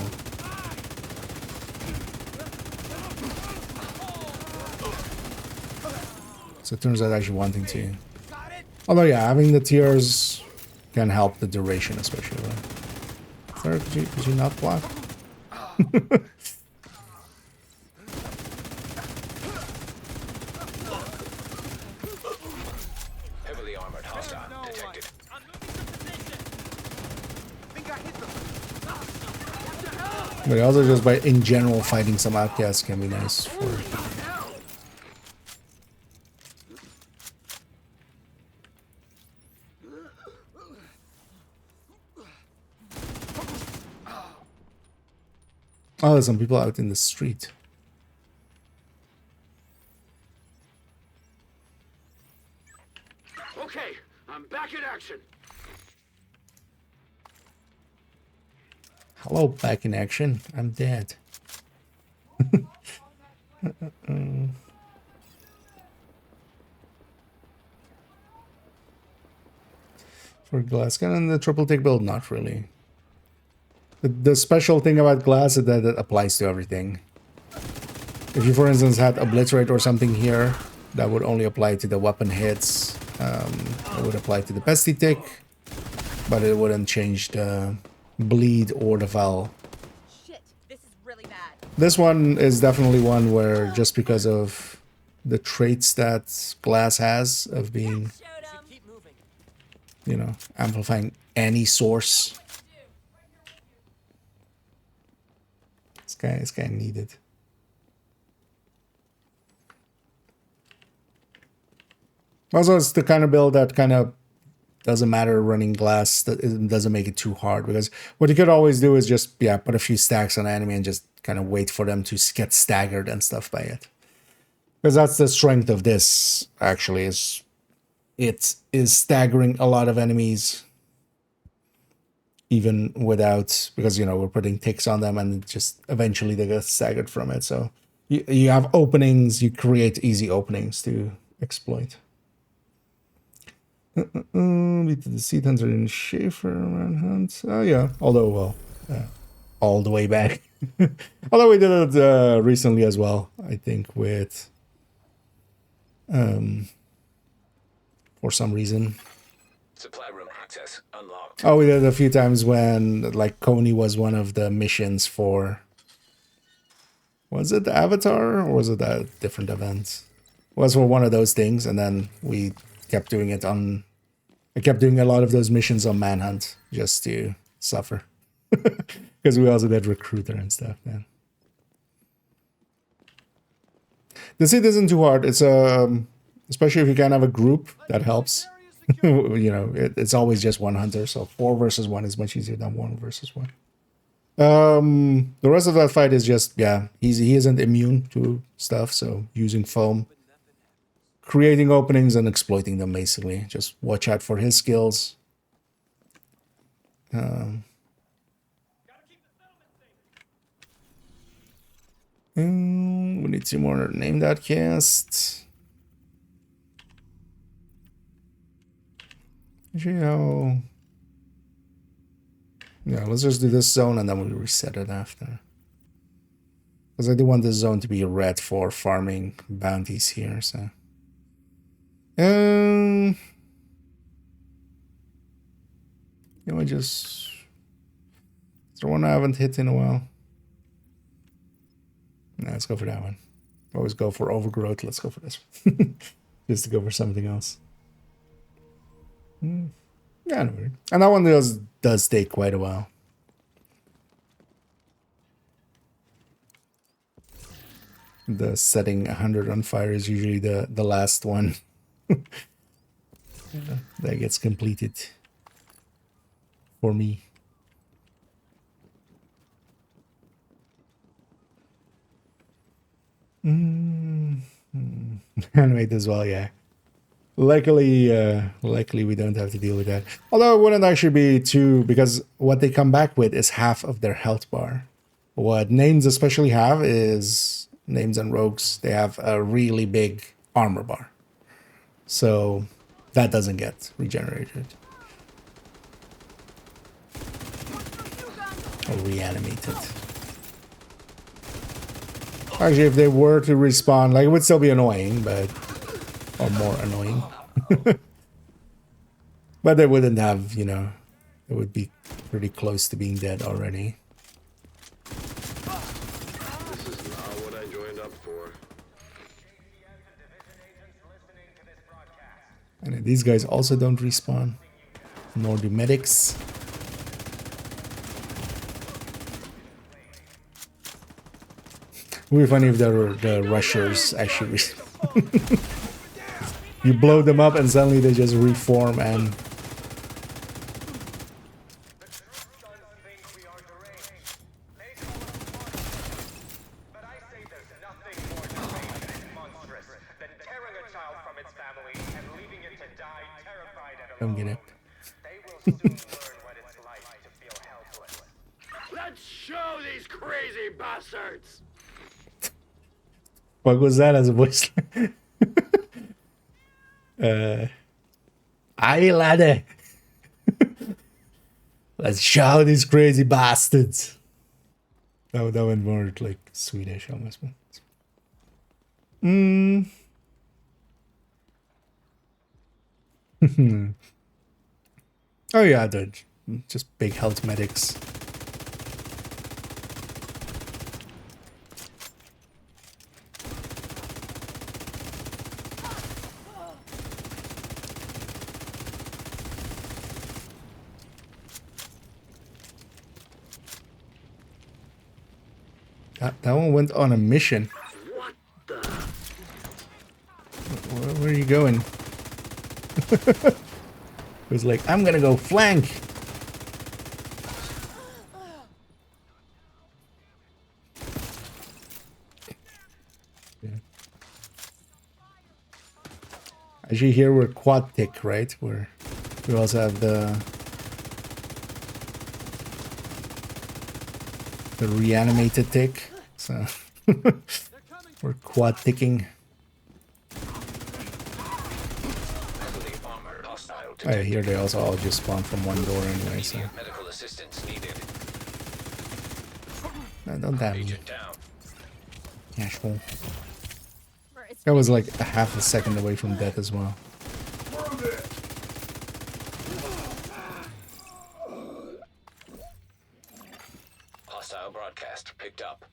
it turns out actually wanting to. Although yeah, having the tiers can help the duration especially. Right? Sir, could you not block? Heavily armored hostile detected. But also just by in general fighting some outcasts can be nice for. Oh, there's some people out in the street. Okay, I'm back in action. Hello, back in action. I'm dead. For glass cannon, the triple tick build, not really. The special thing about glass is that it applies to everything. If you, for instance, had obliterate or something here, that would only apply to the weapon hits. It would apply to the pesty tick, but it wouldn't change the bleed or the val. Shit, this is really bad. This one is definitely one where just because of the traits that glass has of being, you know, amplifying any source. This guy needed. Also, it's the kind of build that kind of doesn't matter running glass. That it doesn't make it too hard, because what you could always do is just, yeah, put a few stacks on the enemy and just kind of wait for them to get staggered and stuff by it. Because that's the strength of this, actually, is it is staggering a lot of enemies even without, because, you know, we're putting ticks on them and just eventually they get staggered from it. So you have openings, you create easy openings to exploit. Beat the Seed Hunter in Schaefer Manhunt. Oh yeah, although, well, all the way back. Although we did it recently as well, I think, with for some reason. Supply room access unlocked. Oh, we did it a few times when, like, Coney was one of the missions for... Was it the Avatar, or was it a different event? It was for one of those things, and then we kept doing it on... I kept doing a lot of those missions on Manhunt, just to suffer. Because we also did Recruiter and stuff, man. The seed isn't too hard. It's especially if you can have a group, that helps. You know, it's always just one hunter, so 4 versus 1 is much easier than 1 versus 1. The rest of that fight is just, yeah, he isn't immune to stuff, so using foam, creating openings and exploiting them, basically. Just watch out for his skills. We need 2 more name that cast. Actually, yeah, let's just do this zone and then we'll reset it after. Because I do want this zone to be red for farming bounties here, so. You know, is there one I haven't hit in a while? Nah, let's go for that one. Always go for overgrowth. Let's go for this one. Just to go for something else. Yeah, no worries. And that one does take quite a while. The setting 100 on fire is usually the last one that gets completed for me. Animate as well, yeah. Luckily we don't have to deal with that. Although it wouldn't actually be too, because what they come back with is half of their health bar. What names especially have is names and rogues. They have a really big armor bar, so that doesn't get regenerated or reanimated. Actually, if they were to respawn, like, it would still be annoying, but or more annoying. But they wouldn't have, you know, it would be pretty close to being dead already. This is not what I joined up for. And these guys also don't respawn, nor do medics. It would be funny if the rushers actually you blow them up and suddenly they just reform and don't get it. Let's show these crazy bastards. What was that as a voice? Aye, laddie. Let's show these crazy bastards. That went more like Swedish almost. Oh yeah, they're just big health medics. That one went on a mission. What the? Where are you going? It was like, I'm gonna go flank. Yeah. Actually, here we're quad tick, right? We also have the reanimated tick. So we're quad ticking. Oh yeah, here they also all just spawn from one door anyway, so. Medical assistance needed. No, don't damn me. Asshole. Where it's That was like a half a second away from death as well. Hostile broadcast picked up.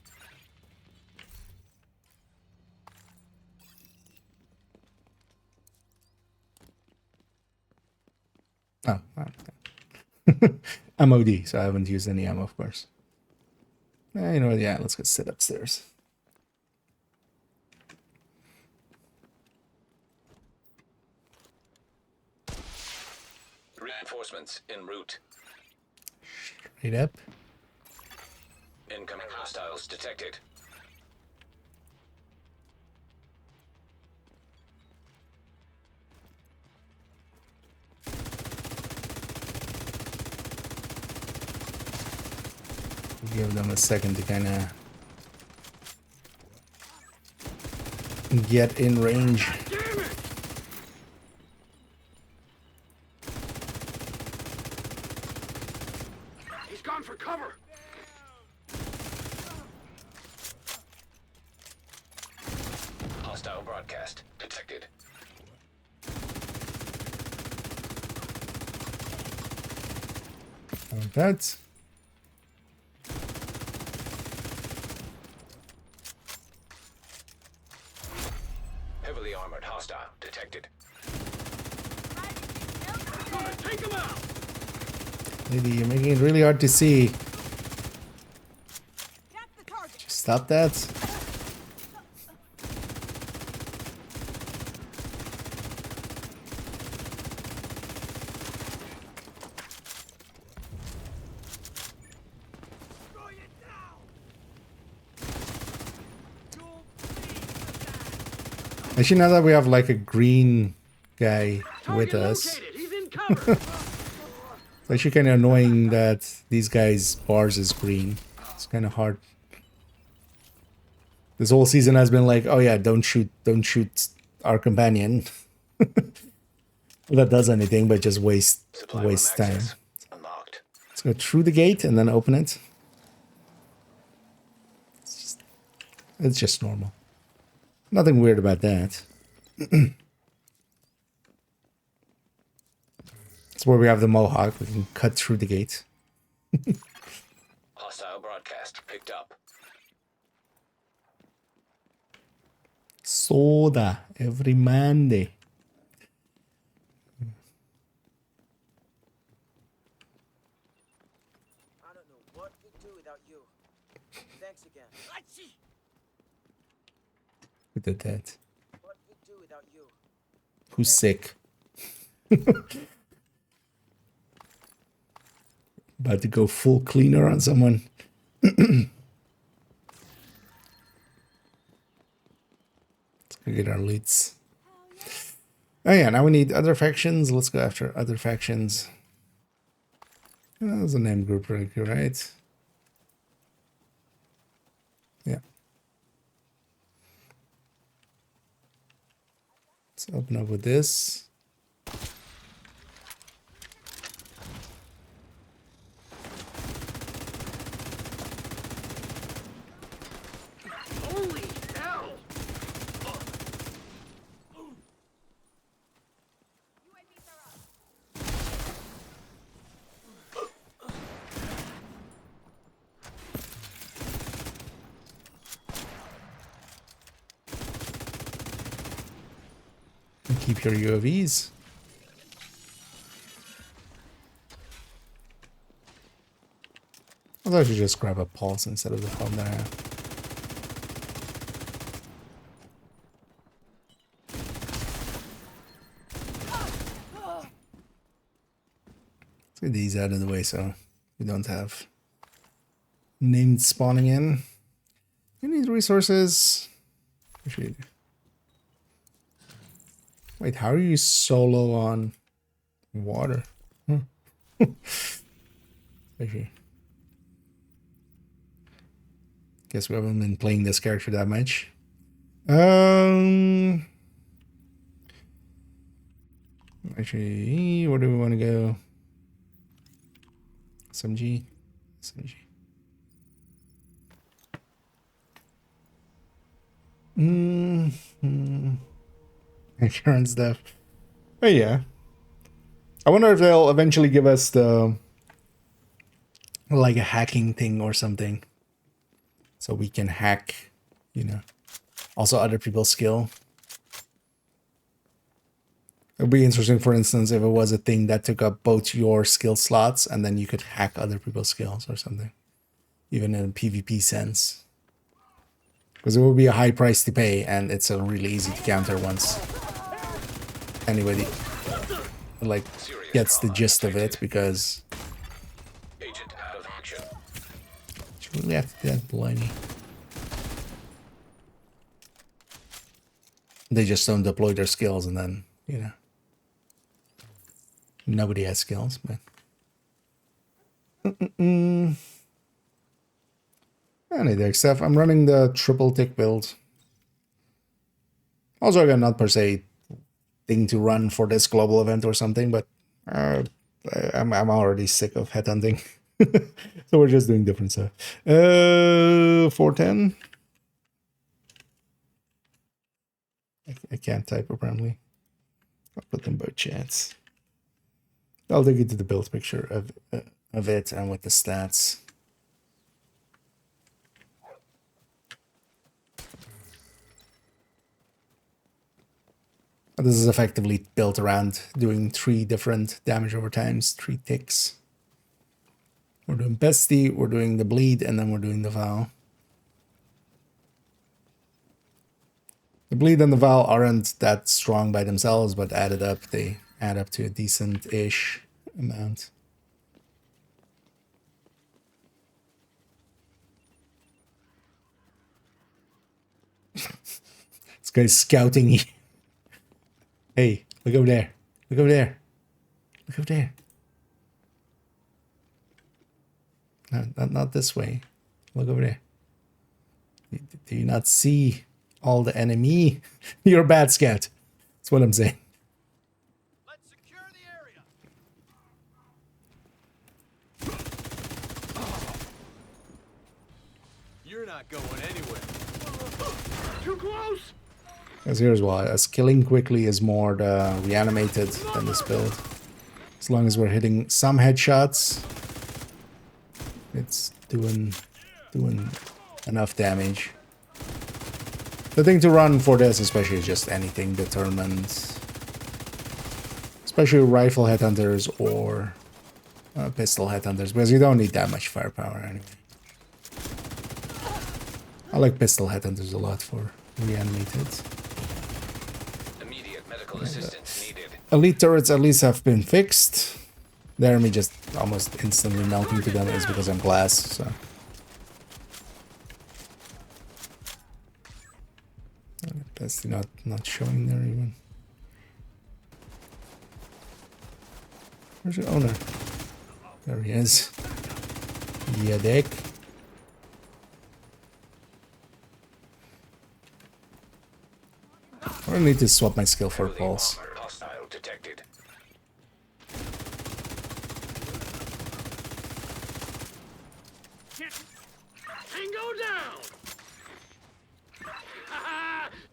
Oh, MOD, so I haven't used any ammo, of course. You know what, yeah, let's go sit upstairs. Reinforcements en route. Straight up. Incoming hostiles detected. Give them a second to kind of get in range. He's gone for cover. Hostile broadcast detected. Like that. Heavily armored hostile detected. Take him out. Lady, you're making it really hard to see. Just stop that. Actually, now that we have like a green guy with us, it's actually kind of annoying that these guys' bars is green. It's kind of hard. This whole season has been like, oh yeah, don't shoot our companion. That does anything but just waste time. Let's go through the gate and then open it. It's just normal. Nothing weird about that. It's where we have the mohawk. We can cut through the gate. Hostile broadcast picked up. Soda every Monday. I don't know what we'd do without you. Thanks again. Who did that? What we'd do without you. Who's sick? About to go full cleaner on someone. Let's go get our leads. Oh yeah, now we need other factions. Let's go after other factions. Oh, there's a name group right here, right? Yeah. Let's open up with this. Holy hell! And keep your UAVs. Although I should just grab a pulse instead of the phone that I have. Let's get these out of the way so we don't have named spawning in. You need resources. Actually, wait, how are you solo on water? Actually, guess we haven't been playing this character that much. Actually, where do we want to go? SMG. Insurance stuff. Oh yeah. I wonder if they'll eventually give us the like a hacking thing or something. So we can hack, you know, also other people's skill. It would be interesting, for instance, if it was a thing that took up both your skill slots and then you could hack other people's skills or something. Even in a PvP sense. Because it would be a high price to pay and it's a really easy to counter once anybody like gets the gist of it, because Agent out of action. you really have to do that blindly. They just don't deploy their skills and then, you know, nobody has skills, but any other stuff. I'm running the triple tick build. Also, I got not per se thing to run for this global event or something, but I'm already sick of headhunting. So we're just doing different stuff. 410. I can't type apparently. I'll put them both chats. I'll take you to the build picture of it and with the stats. This is effectively built around doing 3 different damage over times, 3 ticks. We're doing Bestie, we're doing the Bleed, and then we're doing the Vow. The Bleed and the Vow aren't that strong by themselves, but added up, they add up to a decent-ish amount. This guy's scouting me. Hey, look over there. Look over there. Look over there. No, not this way. Look over there. Do you not see all the enemy? You're a bad scout. That's what I'm saying. Let's secure the area. You're not going anywhere. Too close! Because here's why. As killing quickly is more reanimated than this build. As long as we're hitting some headshots, it's doing enough damage. The thing to run for this especially is just anything determined. Especially rifle headhunters or pistol headhunters, because you don't need that much firepower anyway. I like pistol headhunters a lot for reanimated. Immediate medical assistance needed. Elite turrets at least have been fixed. The enemy just almost instantly melting to them is because I'm glass, so. That's not showing there even. Where's your owner? There he is. Yeah, dick. I need to swap my skill for a pulse. Hostile detected. Tango down!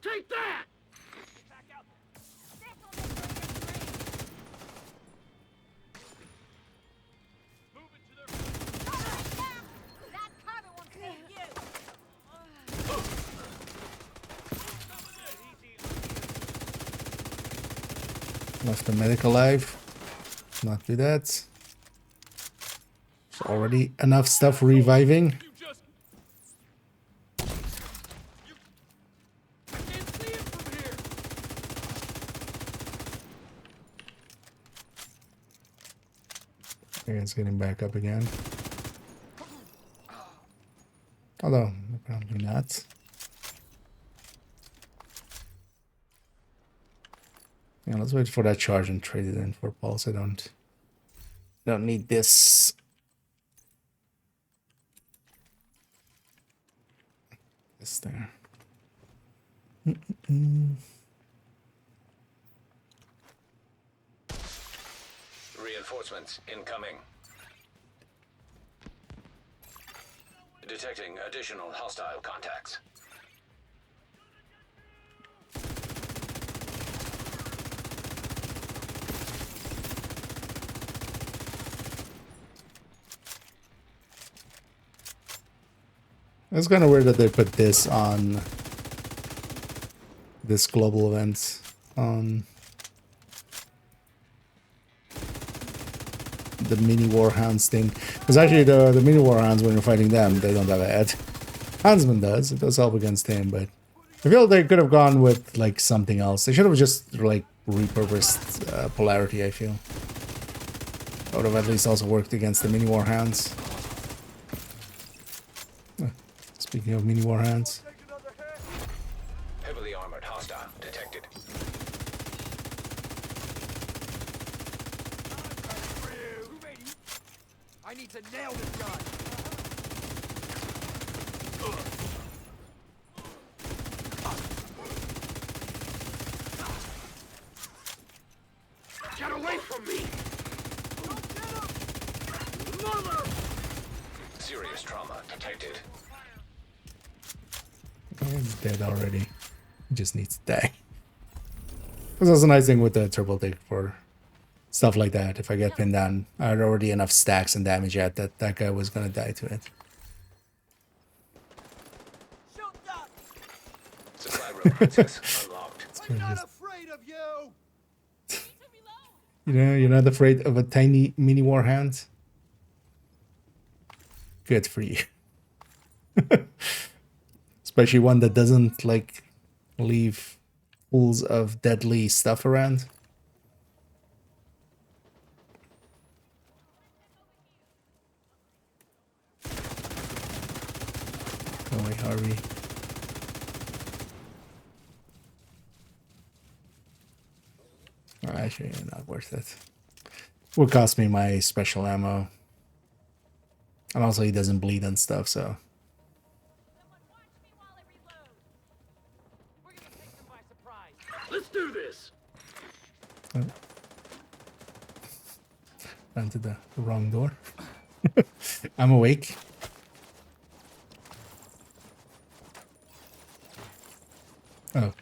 Take that! Left the medic alive. Not do that. There's already enough stuff reviving. Okay, it's getting back up again. Although, apparently not. Yeah, let's wait for that charge and trade it in for pulse. I don't need this. This there. Reinforcements incoming. Detecting additional hostile contacts. It's kind of weird that they put this on this global event on the mini warhounds thing. Because actually the mini warhounds, when you're fighting them, they don't have a head. Huntsman does. It does help against him, but I feel they could have gone with like something else. They should have just like repurposed polarity, I feel. That would have at least also worked against the mini warhounds. Speaking of mini warhounds. Heavily armored hostile detected. I need to nail this guy. Get away from me! Mother! Serious trauma detected. He's dead already. He just needs to die. This is a nice thing with the turbo tick for stuff like that. If I get pinned down, I had already enough stacks and damage yet that that guy was gonna die to it. Supply room access unlocked. I'm not afraid of you. You know, you're not afraid of a tiny mini war hand? Good for you. Especially one that doesn't, like, leave pools of deadly stuff around. Oh wait, Harvey. Oh, actually, not worth it. Would cost me my special ammo. And also he doesn't bleed and stuff, so. Let's do this. Oh. Ran to the wrong door. I'm awake. Oh.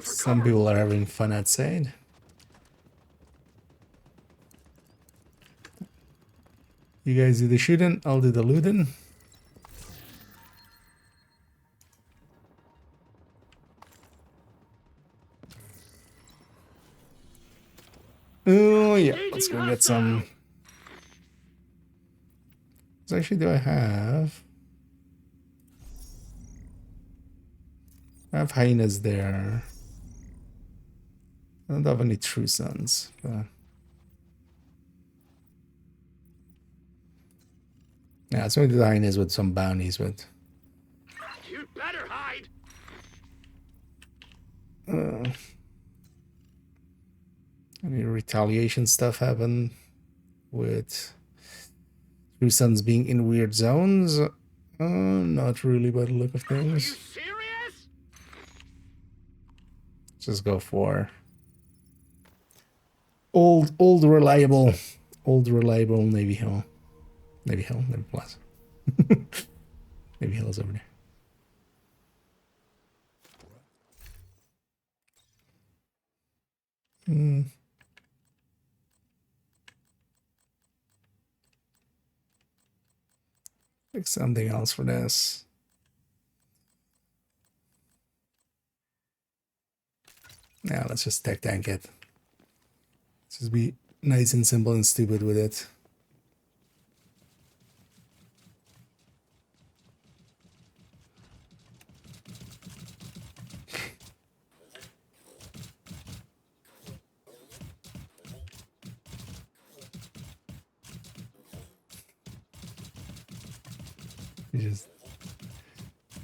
Some people are having fun outside. You guys do the shooting, I'll do the looting. Oh yeah, let's go get some. What actually do I have? I have hyenas there. I don't have any true sons, but yeah, it's going to do the hyenas with some bounties, but You'd better hide. any retaliation stuff happen with true sons being in weird zones? Not really by the look of things. Serious? Just go for old reliable Navy Hill. Navy Plus. Navy Hill is over there. Pick something else for this. Now let's just tech tank it. Let's just be nice and simple and stupid with it.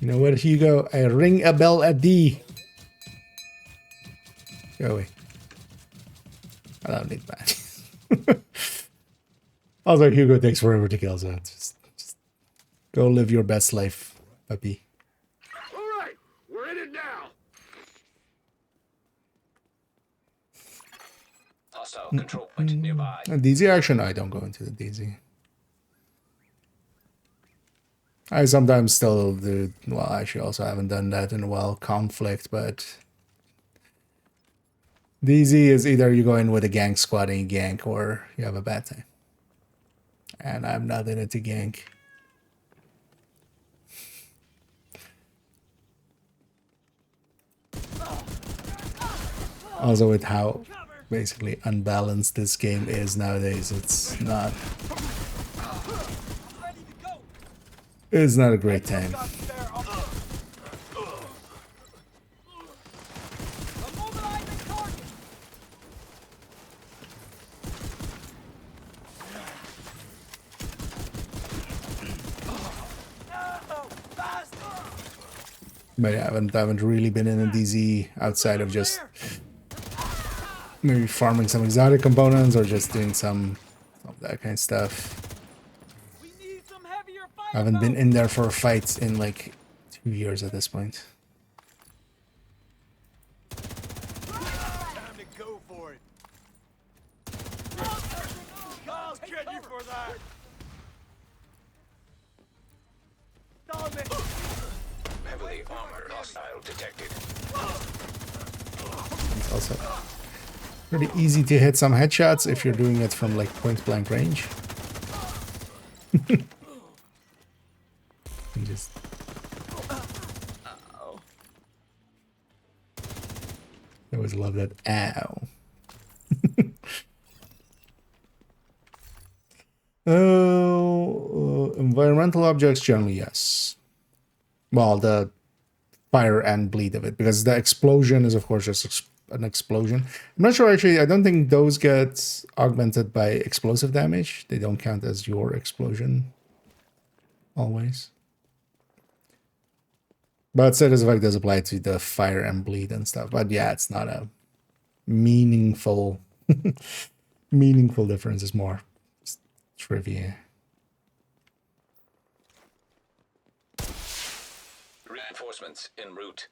You know what, Hugo? I ring a bell at thee. Go away. I don't need that. Also, Hugo takes forever to kill, so just go live your best life, puppy. All right, we're in it now. Hostile control point nearby. DZ action? No, I don't go into the DZ. I sometimes still do, well, actually also haven't done that in a while, conflict, but DZ is either you go in with a gank squad and you gank, or you have a bad time. And I'm not in it to gank. Also with how basically unbalanced this game is nowadays, it's not a great time. But yeah, I haven't really been in a DZ outside of just maybe farming some exotic components or just doing some of that kind of stuff. I haven't been in there for fights in like 2 years at this point. Time to go for it. I'll get you for that. Heavily armored hostile detected. It's also pretty easy to hit some headshots if you're doing it from like point blank range. You just I always love that. Ow. Environmental objects generally, yes. Well, the fire and bleed of it, because the explosion is of course just an explosion. I'm not sure actually. I don't think those get augmented by explosive damage. They don't count as your explosion always. But status effect does apply to the fire and bleed and stuff. But yeah, it's not a meaningful meaningful difference. It's more trivia. Reinforcements en route.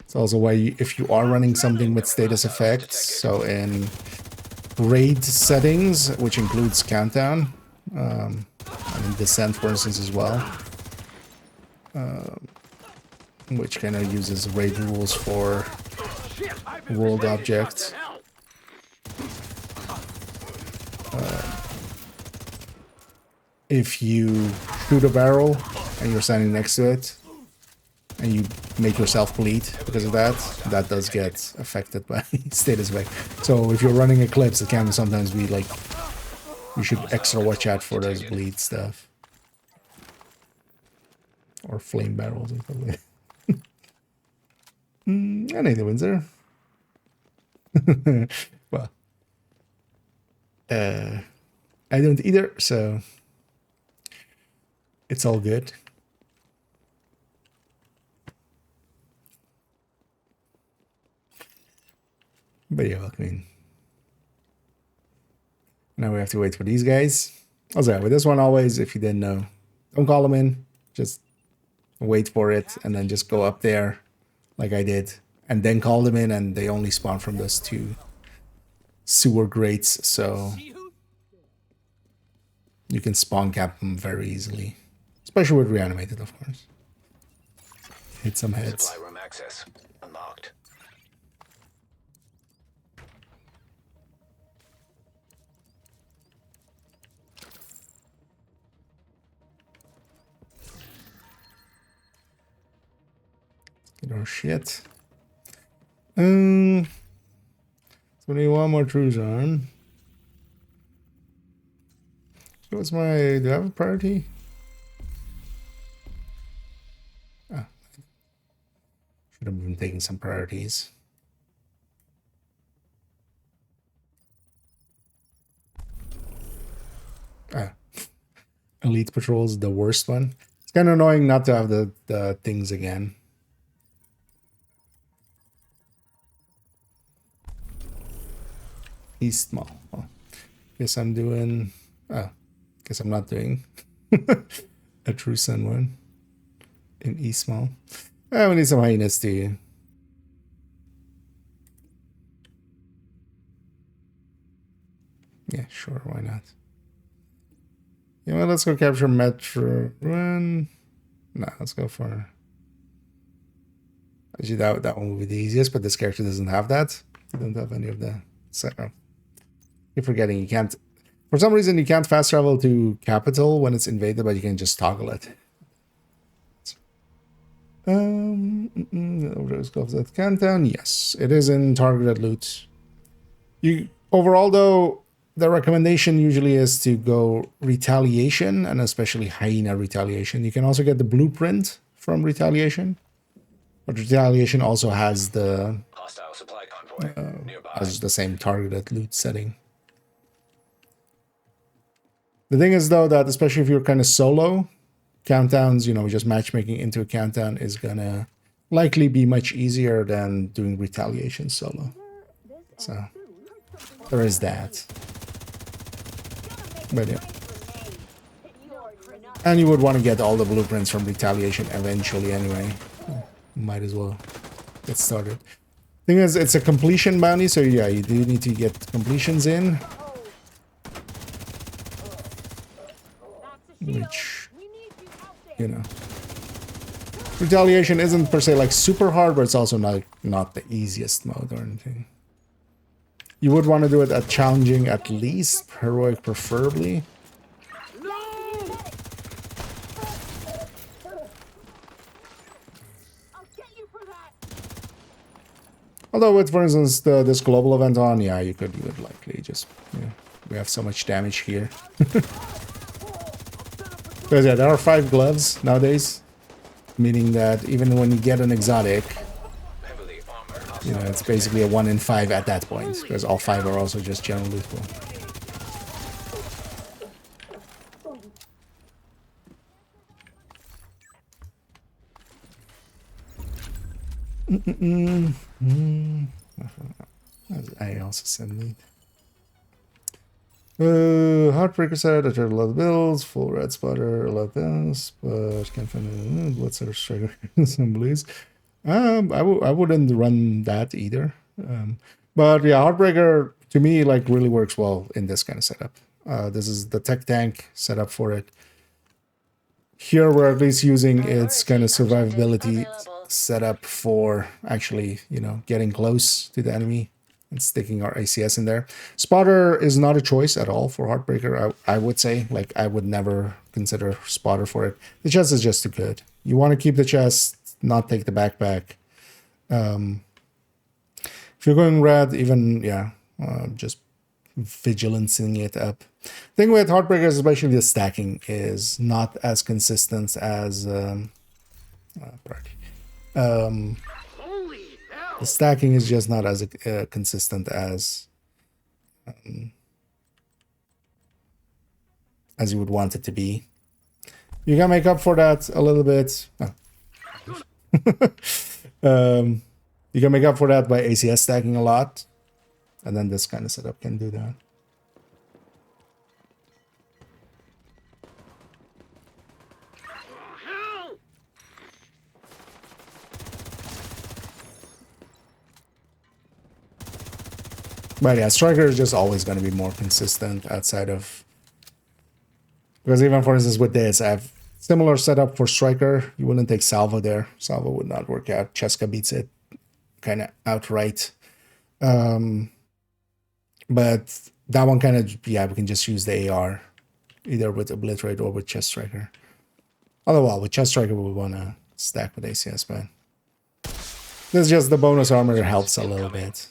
It's also why if you are running something with status effects, so in raid settings, which includes countdown, and in descent for instance as well, which kind of uses raid rules for world objects. If you shoot a barrel and you're standing next to it, and you make yourself bleed because of that, that does get affected by status effect. So if you're running Eclipse, it can sometimes be like, you should extra watch out for those bleed stuff. Or flame barrels or something. I need the Windsor. Well, I don't either, so it's all good. But yeah, I mean, now we have to wait for these guys. Also, with this one, always, if you didn't know, don't call them in. Just wait for it and then just go up there like I did. And then call them in, and they only spawn from those 2 sewer grates. So you can spawn cap them very easily. Especially with reanimated, of course. Hit some heads. Supply room access unlocked. Get our shit. 21 more trues on. So what's my... Do I have a priority? Ah. Should have been taking some priorities. Ah. Elite Patrol is the worst one. It's kind of annoying not to have the things again. East Mall. Oh, guess I'm doing... Oh, guess I'm not doing a True Sun one in East Mall. Oh, we need some hyenas too. Yeah, sure, why not? You know what, let's go capture Metro Run. No, let's go for... Actually, that one would be the easiest, but this character doesn't have that. You don't have any of the... So, you're forgetting you can't... For some reason, you can't fast travel to Capital when it's invaded, but you can just toggle it. Overdose gloves at Countdown. Yes, it is in targeted loot. Overall, though, the recommendation usually is to go Retaliation, and especially Hyena Retaliation. You can also get the blueprint from Retaliation, but Retaliation also has the Hostile supply convoy nearby. Has the same targeted loot setting. The thing is, though, that especially if you're kind of solo, countdowns, you know, just matchmaking into a countdown is gonna likely be much easier than doing Retaliation solo. So there is that. But yeah. And you would want to get all the blueprints from Retaliation eventually anyway. Might as well get started. Thing is, it's a completion bounty, so yeah, you do need to get completions in. Which, you know, Retaliation isn't per se like super hard, but it's also not the easiest mode or anything. You would want to do it at challenging at least, heroic preferably. Although with, for instance, this global event on, yeah, you could likely just, yeah, we have so much damage here. Because yeah, there are 5 gloves nowadays, meaning that even when you get an exotic, you know, it's basically a 1 in 5 at that point, because all 5 are also just general lethal. I also said need. Heartbreaker said I tried a lot of bills, full red spotter, a lot of this, but can't find a blood center striker some blues. I wouldn't run that either. But yeah, Heartbreaker to me like really works well in this kind of setup. This is the tech tank setup for it. Here we're at least using its kind of survivability setup for actually, you know, getting close to the enemy and sticking our ACS in there. Spotter is not a choice at all for Heartbreaker, I would say. Like, I would never consider Spotter for it. The chest is just too good. You want to keep the chest, not take the backpack. If you're going red, even, yeah, just vigilancing it up. Thing with Heartbreakers, especially the stacking, is not as consistent as the stacking is just not as consistent as you would want it to be. You can make up for that a little bit. You can make up for that by ACS stacking a lot, and then this kind of setup can do that. But yeah, Striker is just always going to be more consistent outside of... Because even, for instance, with this, I have similar setup for Striker. You wouldn't take Salvo there. Salvo would not work out. Cheska beats it kind of outright. But that one kind of, yeah, we can just use the AR. Either with Obliterate or with Chest Striker. Although, well, with Chest Striker, we would want to stack with ACS, but... This is just the bonus armor that helps a little bit.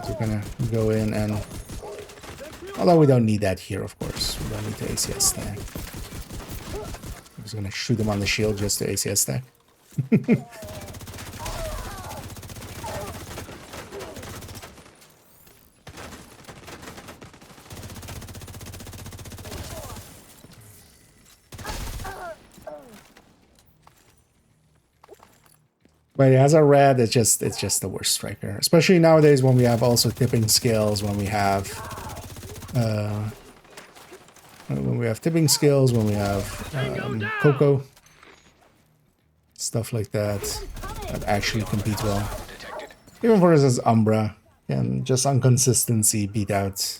We're gonna go in and, although we don't need that here, of course, we don't need the ACS stack. I'm just gonna shoot them on the shield just to ACS stack. But yeah, as a red, it's just the worst striker. Especially nowadays when we have also tipping skills, when we have tipping skills, when we have Coco, stuff like that actually compete well. Even for instance, Umbra can just on consistency beat out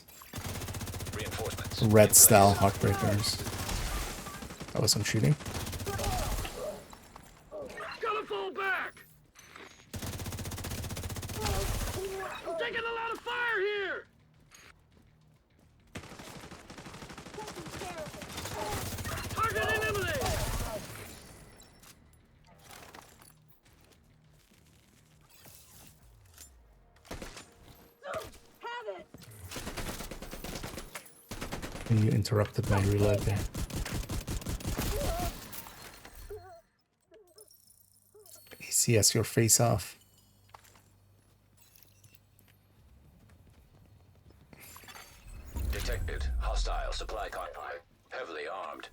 red style Heartbreakers. That was some shooting. You interrupted my reload there. ACS your face off. Detected. Hostile supply convoy. Heavily armed.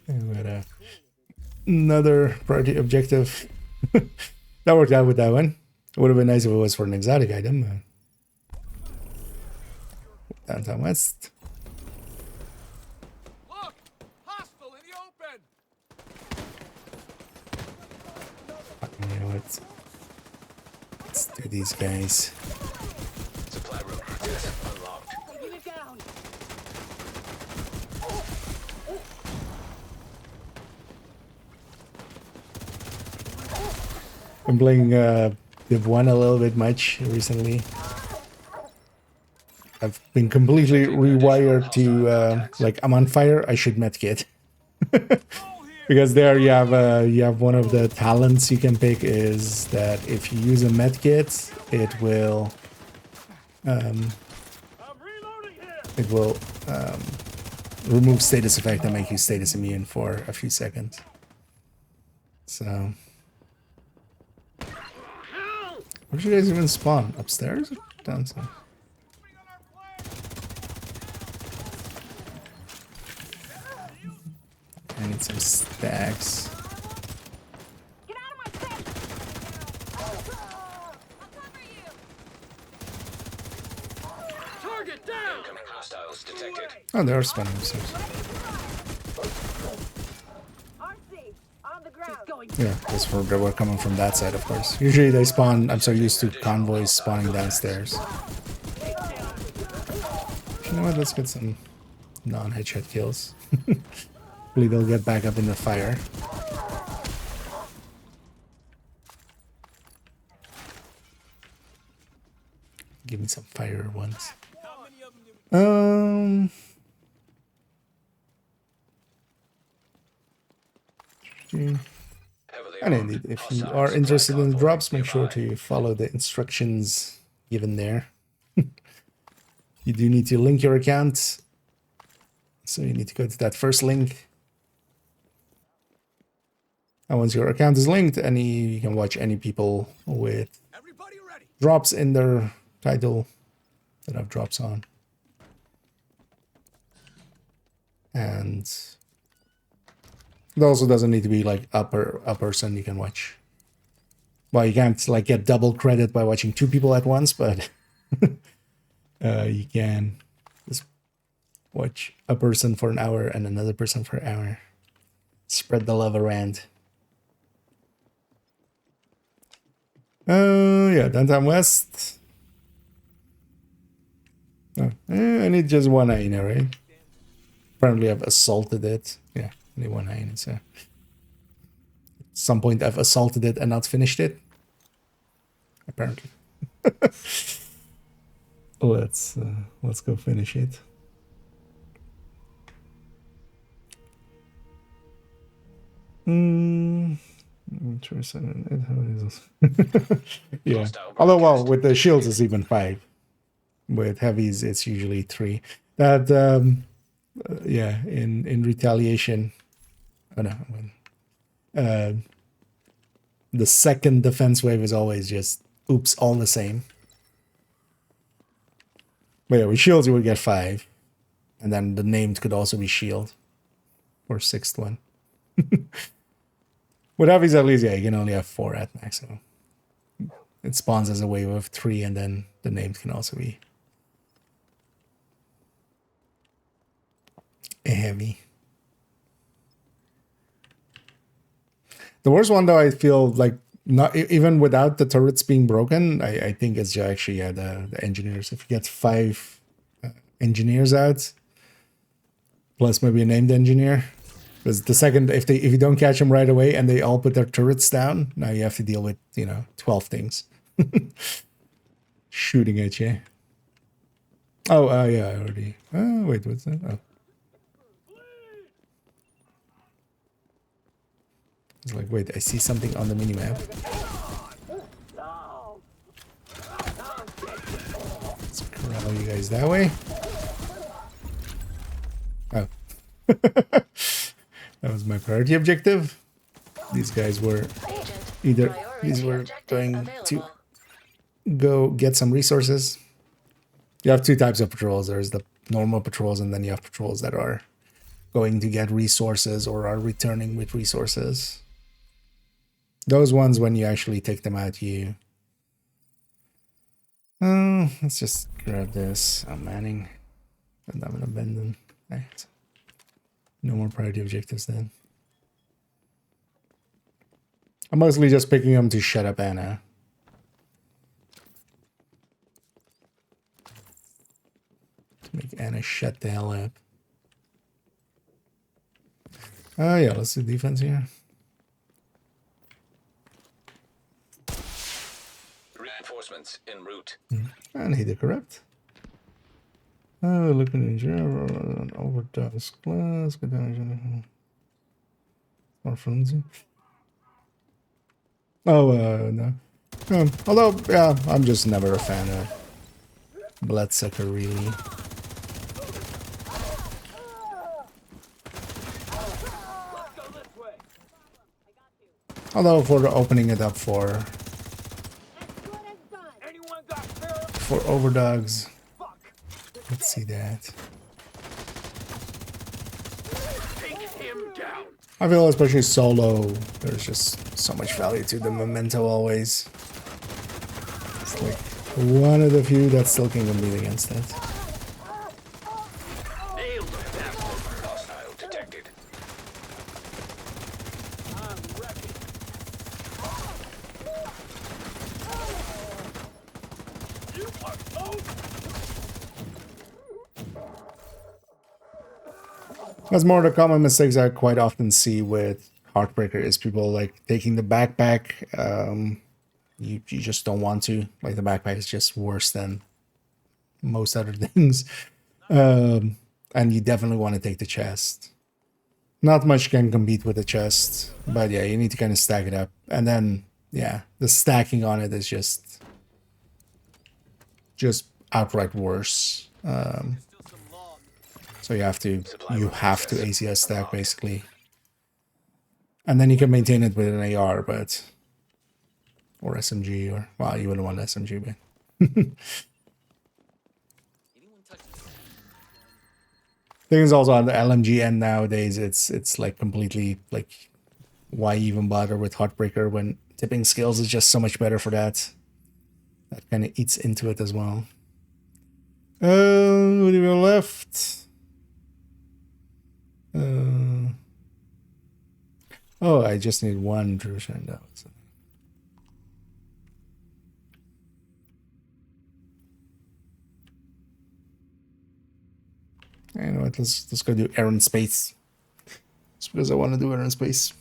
We had another priority objective. That worked out with that one. It would have been nice if it was for an exotic item. Downtown West. You know what? Let's do these guys. Supply room. Yes, unlocked. Keep it down. I'm playing Div 1 a little bit much recently. I've been completely rewired to like I'm on fire, I should medkit. Because there you have one of the talents you can pick is that if you use a medkit, it will remove status effect and make you status immune for a few seconds. So where should you guys even spawn? Upstairs or downstairs? I need some stacks. Get out of my sight! Target down! Incoming hostiles detected. Oh, they are spawning upstairs. RC, on the ground. Yeah, that's for they were coming from that side, of course. Usually they spawn. I'm so used to convoys spawning downstairs. You know what? Let's get some non-headshot kills. Hopefully they'll get back up in the fire. Give me some fire ones. And indeed, if you are interested in the drops, make sure to follow the instructions given there. You do need to link your account. So you need to go to that first link. And once your account is linked, you can watch any people with drops in their title that have drops on. And it also doesn't need to be like a person you can watch. Well, you can't like get double credit by watching two people at once, but you can just watch a person for an hour and another person for an hour. Spread the love around. Yeah, downtown west. Oh, I need just one hyena, right? Apparently I've assaulted it. Yeah, only one hyena, so. At some point I've assaulted it and not finished it. Apparently. Let's go finish it. Yeah. Although, well, with the shields it's even 5. With heavies it's usually 3. That yeah, in retaliation. Oh no, the second defense wave is always just oops, all the same. But yeah, with shields you would get 5. And then the named could also be shield. Or 6th one. With heavies at least, yeah, you can only have 4 at maximum. It spawns as a wave of 3 and then the named can also be a heavy. The worst one though, I feel like not even without the turrets being broken, I think it's actually the engineers. If you get 5 engineers out, plus maybe a named engineer, because the second if you don't catch them right away and they all put their turrets down, now you have to deal with 12 things shooting at you. Oh, yeah, I already. Oh, wait, what's that? Oh. It's like, wait, I see something on the minimap. Let's corral you guys that way. Oh. That was my priority objective. These guys were going to go get some resources. You have 2 types of patrols. There's the normal patrols, and then you have patrols that are going to get resources or are returning with resources. Those ones, when you actually take them out, you... Oh, let's just grab this. I'm manning. And I'm gonna bend them. Right. No more priority objectives then. I'm mostly just picking them to shut up Anna. To make Anna shut the hell up. Oh yeah, let's do defense here. Reinforcements en route. And he did correct. Looking in general, overdose class, good damage. More frenzy. Oh, no. Although, yeah, I'm just never a fan of Bloodsucker, really. Although, for opening it up for overdogs, let's see that. I feel especially solo, there's just so much value to the memento always. It's like one of the few that still can compete against it. Hostile detected. That's more the common mistakes I quite often see with Heartbreaker is people like taking the backpack. You just don't want to. Like the backpack is just worse than most other things. And you definitely want to take the chest. Not much can compete with the chest, but yeah, you need to kind of stack it up. And then, yeah, the stacking on it is just outright worse. So you have to ACS stack basically. And then you can maintain it with an AR, but or SMG, or well, you wouldn't want SMG, but thing is also on the LMG end nowadays, it's like completely like, why even bother with Heartbreaker when tipping skills is just so much better for that. That kind of eats into it as well. What do we have left? Oh, I just need one tradition. That was it. You know what? Let's go do Errant Space. Just because I want to do Errant Space.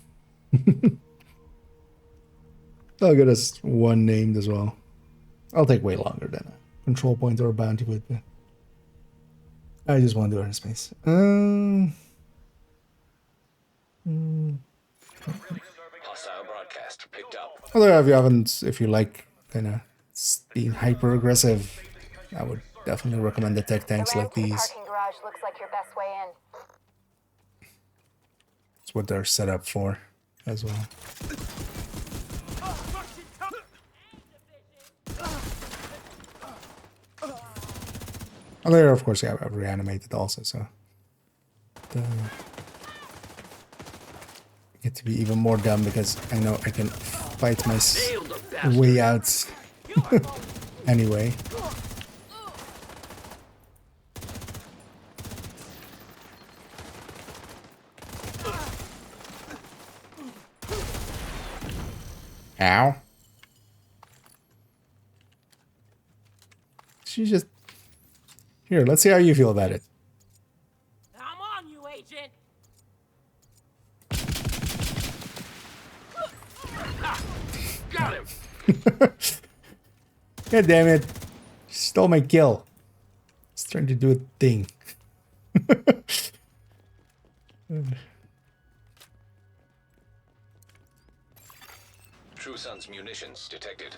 I'll get us one named as well. I'll take way longer than a control point or a bounty would, but I just want to do Errant Space. Hostile broadcast picked up. Although if you like kind of being hyper aggressive, I would definitely recommend the tech tanks like these. Parking garage looks like your best way in. It's what they're set up for as well. And there, of course, yeah, I've reanimated also, so get to be even more dumb because I know I can fight my way out anyway. Ow. She just... Here, let's see how you feel about it. I'm on you, Agent. Got him. God damn it. She stole my kill. It's trying to do a thing. True Sun's munitions detected.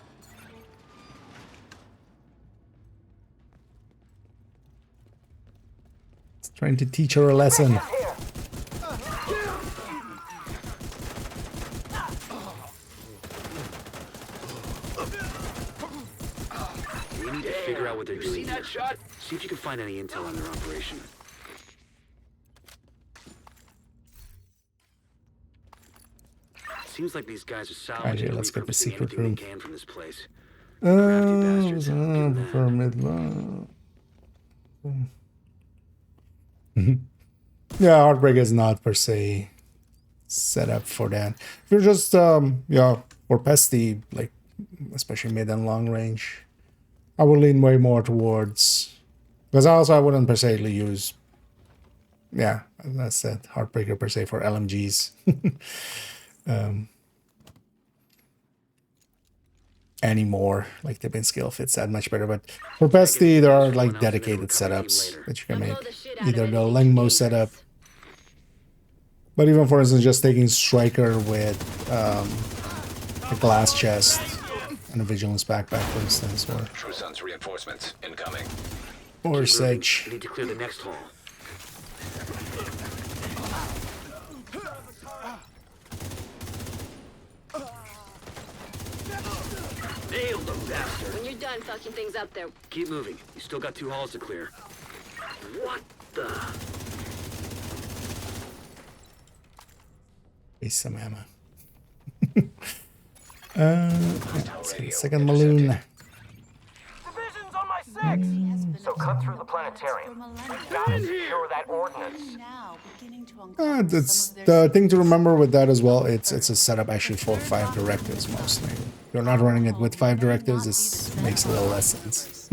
It's trying to teach her a lesson. We need to figure out what they're doing. See that shot? See if you can find any intel on their operation. Seems like these guys are salvaging and let's get the repurposing secret anything room. they can from this place. Crafty bastards. For mid-low. Yeah, Heartbreak is not per se set up for that. If you're just yeah, for pesty, like especially mid and long range, I would lean way more towards, because I wouldn't per se use, yeah, as I said, Heartbreaker per se for LMGs. anymore. Like the bin skill fits that much better. But for Pesty, there are like dedicated setups that you can make. Either the Lengmo setup, but even for instance, just taking Striker with a glass chest and a Vigilance backpack, for instance, or True Sun's reinforcements incoming. or Sedge. We need to clear the next hall. Nailed them, bastard. When you're done fucking things up there. Keep moving. You still got 2 halls to clear. What the? Waste some ammo. Let's get a second balloon. Division's on my 6! So cut through the planetarium. We've got to secure that ordnance. That's the thing to remember with that as well. It's a setup actually for 5 directives mostly. If you're not running it with 5 directives, this makes a little less sense.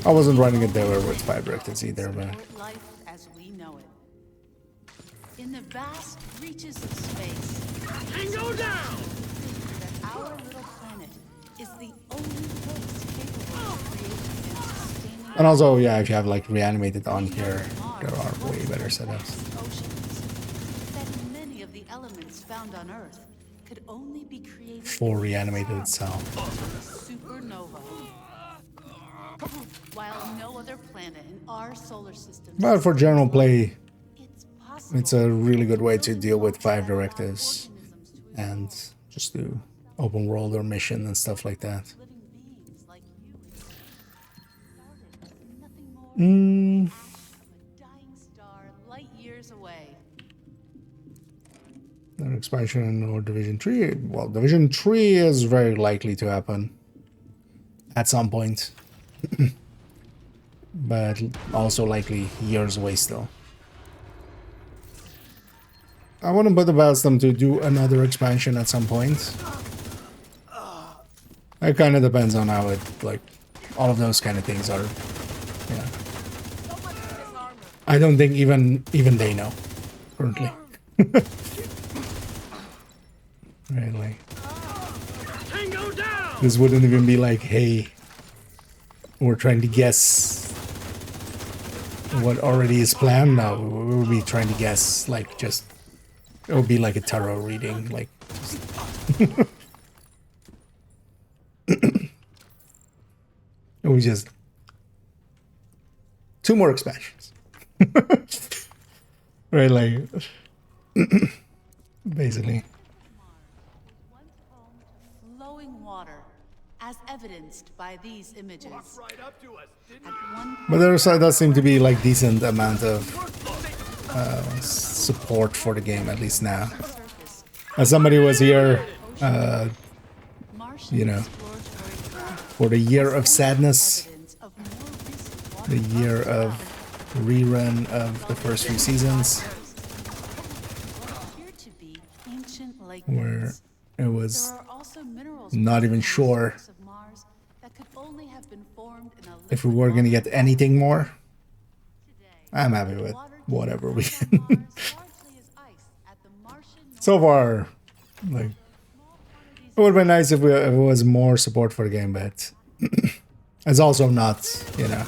I wasn't running it there with 5 directives either, but life as we know it. In the vast reaches of space, Tango down! that our little planet is the only place capable of creating and sustaining and also yeah, if you have like reanimated on here, there are way better setups. oceans. That many of the elements found on Earth could only be created For reanimated itself. supernova. While no other planet in our solar system, But for general play, it's a really good way to deal with 5 directives and just do open world or mission and stuff like that. dying star light years away. An expansion or Division 3. Well, Division 3 is very likely to happen at some point. But also likely years away still. I wouldn't put it past them to do another expansion at some point. It kind of depends on how it, like, all of those kind of things are. Yeah. I don't think even they know currently. Really. This wouldn't even be like, hey, we're trying to guess what already is planned. No, we will be trying to guess, like, just it would be like a tarot reading, like just it was just 2 more expansions. Right, like basically. Flowing water, as evidenced by these images. But there does seem to be like decent amount of support for the game, at least now. As somebody was here, you know, for the year of sadness, the year of rerun of the first few seasons, where it was not even sure if we were going to get anything more. I'm happy with whatever we can. So far, like, it would have been nice if it was more support for the game, but it's also not, you know,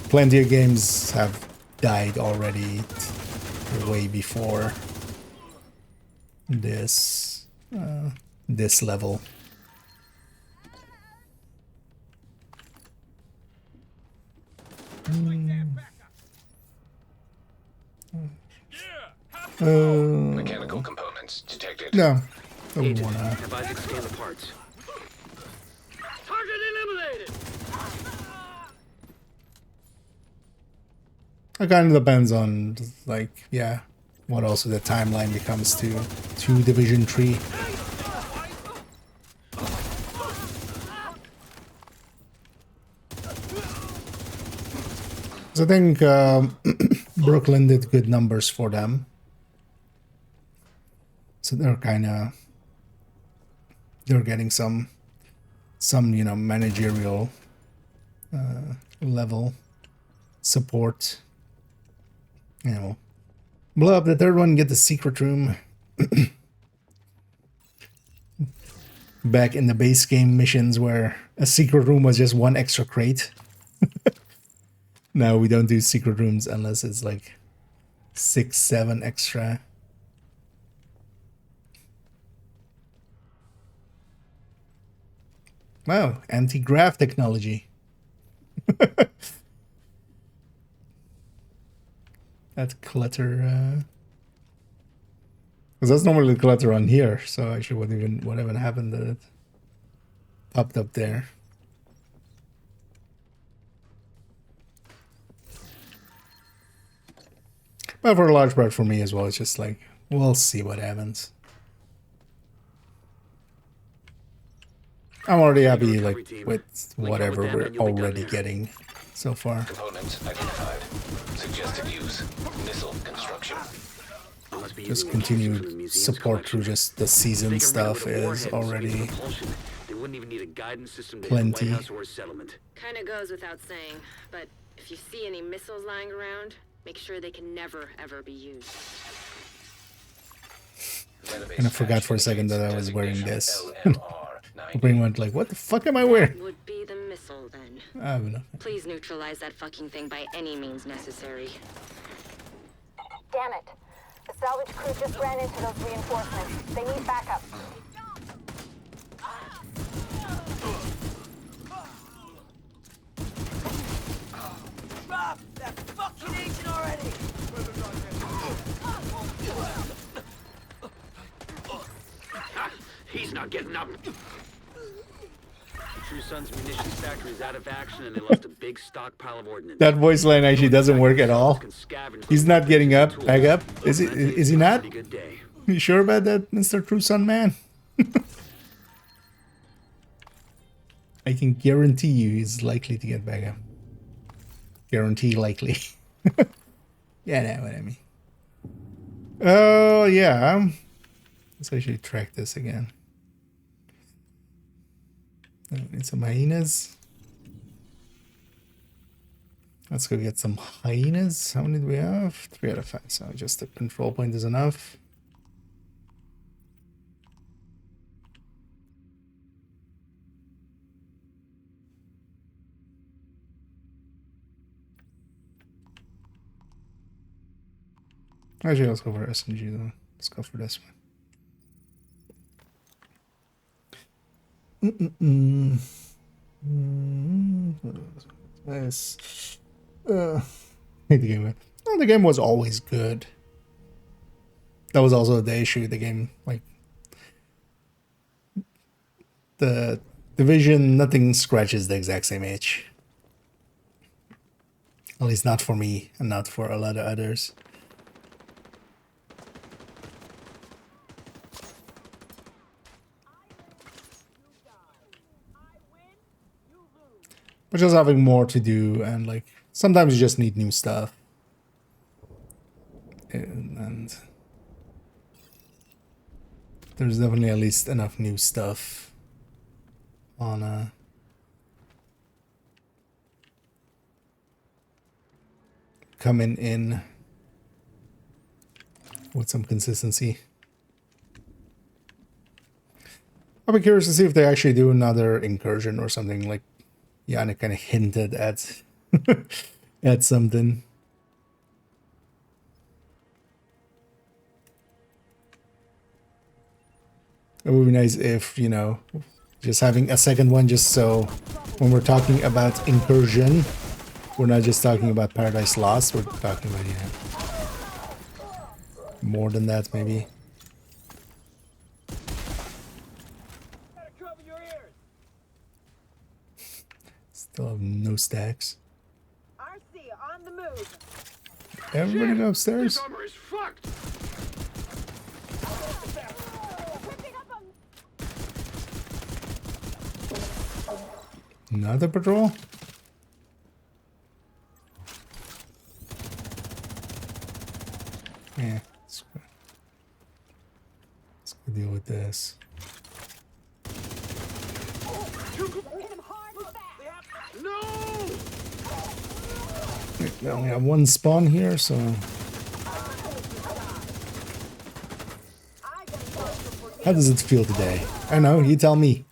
plenty of games have died already way before this this level. Mechanical components detected. No, I wouldn't Agent, wanna. have Isaac scan the parts. Target eliminated! It kind of depends on, like, yeah, what also the timeline becomes to Division 3. So I think Brooklyn did good numbers for them. So they're getting some you know, managerial level support. You know, blow up the 3rd one, get the secret room. back in the base game missions where a secret room was just one extra crate. Now we don't do secret rooms unless it's like 6, 7 extra. Wow, anti-grav technology. That clutter, because that's normally the clutter on here, so actually what even happened that it popped up there. But for a large part for me as well, it's just like, we'll see what happens. I'm already happy like with whatever we're already getting so far. Components identified. Suggested use. Missile construction. Just continued support through just the season stuff is already They wouldn't even need a guidance system to plenty. hit the White House or a settlement. Kinda goes without saying, but if you see any missiles lying around, make sure they can never, ever be used. And I forgot for a second that I was wearing this. My brain went like, what the fuck am I wearing? Would be the missile then. I have enough. Please neutralize that fucking thing by any means necessary. Damn it. The salvage crew just ran into those reinforcements. They need backup. Drop that fucking agent already! He's not getting up. True Sun's munitions factory is out of action, and they left a big stockpile of ordnance. That voice line actually doesn't work at all. He's not getting up, back up. Is he not? You sure about that, Mr. True Sun Man? I can guarantee you he's likely to get back up. Guarantee likely. Yeah, know what I mean. Oh, yeah. Let's actually track this again. Need some hyenas. Let's go get some hyenas. How many do we have? 3 out of 5. So just the control point is enough. Actually, let's go for SMG though. Let's go for this one. Nice. Hate the game. Oh, the game was always good. That was also the issue. The game, like the Division, nothing scratches the exact same itch. At least not for me, and not for a lot of others. But just having more to do, and like sometimes you just need new stuff. And there's definitely at least enough new stuff on coming in with some consistency. I'll be curious to see if they actually do another incursion or something. Like Yannick kind of hinted at at something. It would be nice if, you know, just having a second one, just so when we're talking about incursion, we're not just talking about Paradise Lost, we're talking about, you know, more than that maybe. Still have no stacks. RC on the move. Everybody go upstairs. This armor is fucked. Another patrol? Yeah, let's go deal with this. We only have one spawn here, so How does it feel today? I know, you tell me.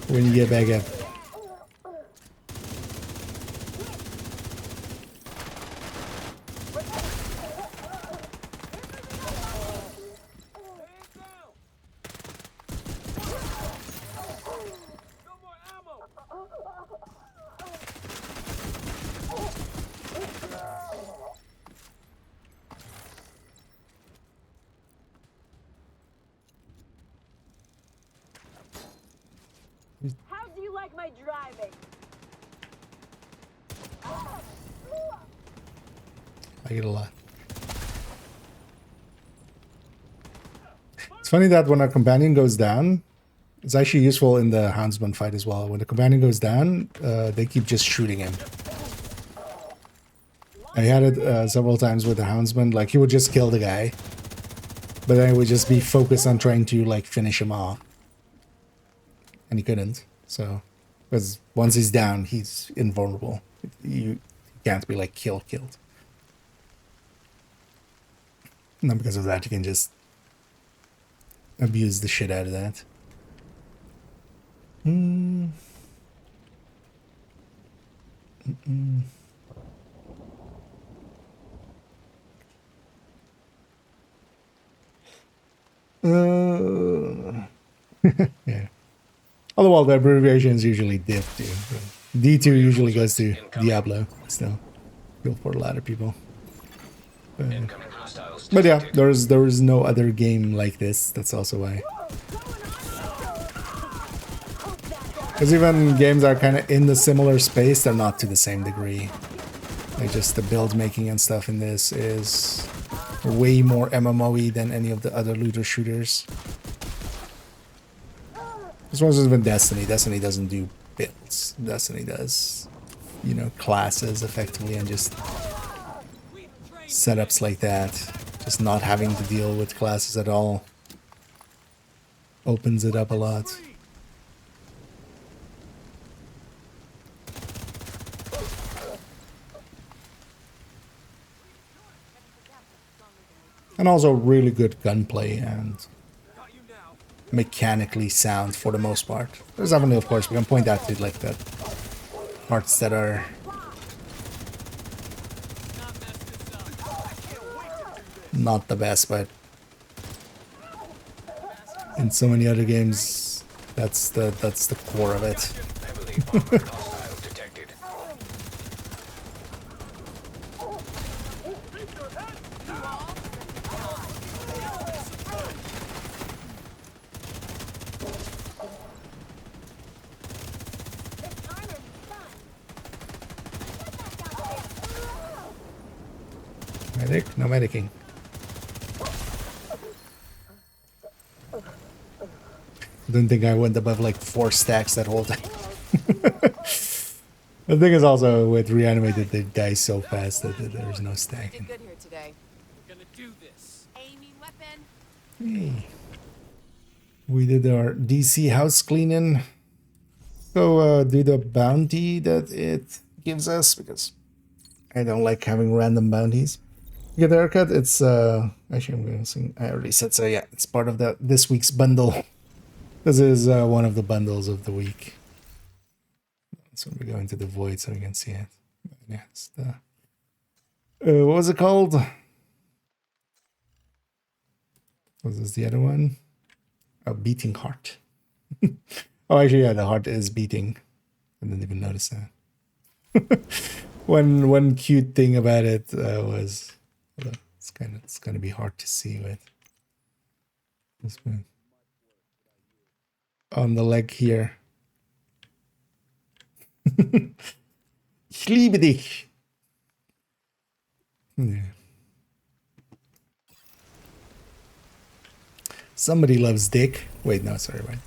When you get back up. How do you like my driving? I get a lot. It's funny that when a companion goes down, it's actually useful in the Houndsman fight as well. When the companion goes down, they keep just shooting him. I had it several times with the Houndsman, like he would just kill the guy, but then he would just be focused on trying to like finish him off. And he couldn't, so, because once he's down, he's invulnerable. You can't be like killed. Not because of that, you can just abuse the shit out of that. Yeah. Otherwise, the abbreviation is usually div too. D2 usually goes to Diablo, still. Feel for a lot of people. But yeah, there is no other game like this. That's also why. Because even games that are kind of in the similar space, they're not to the same degree. Like just the build making and stuff in this is way more MMO-y than any of the other looter shooters. This one's even Destiny. Destiny doesn't do builds. Destiny does, you know, classes effectively and just setups like that. Just not having to deal with classes at all opens it up a lot. And also really good gunplay and mechanically sound for the most part. There's definitely, of course, we can point out to like the parts that are not the best, but in so many other games, that's the core of it. Medic? No medicing. Didn't think I went above like 4 stacks that whole time. The thing is also with reanimated, they die so fast that there's no stacking. Good here today. We're gonna do this. Aiming weapon. Hey. We did our DC house cleaning. Go do the bounty that it gives us because I don't like having random bounties. Get the haircut. It's actually I'm gonna sing. I already said so. Yeah, it's part of this week's bundle. This is one of the bundles of the week. So we go into the void so you can see it. Yeah, it's the what was it called? Was this the other one? A beating heart. Oh, actually, yeah, the heart is beating. I didn't even notice that. One cute thing about it was it's gonna be hard to see with this one on the leg here. Ich liebe dich. Yeah. Somebody loves dick. Wait, no, sorry, right.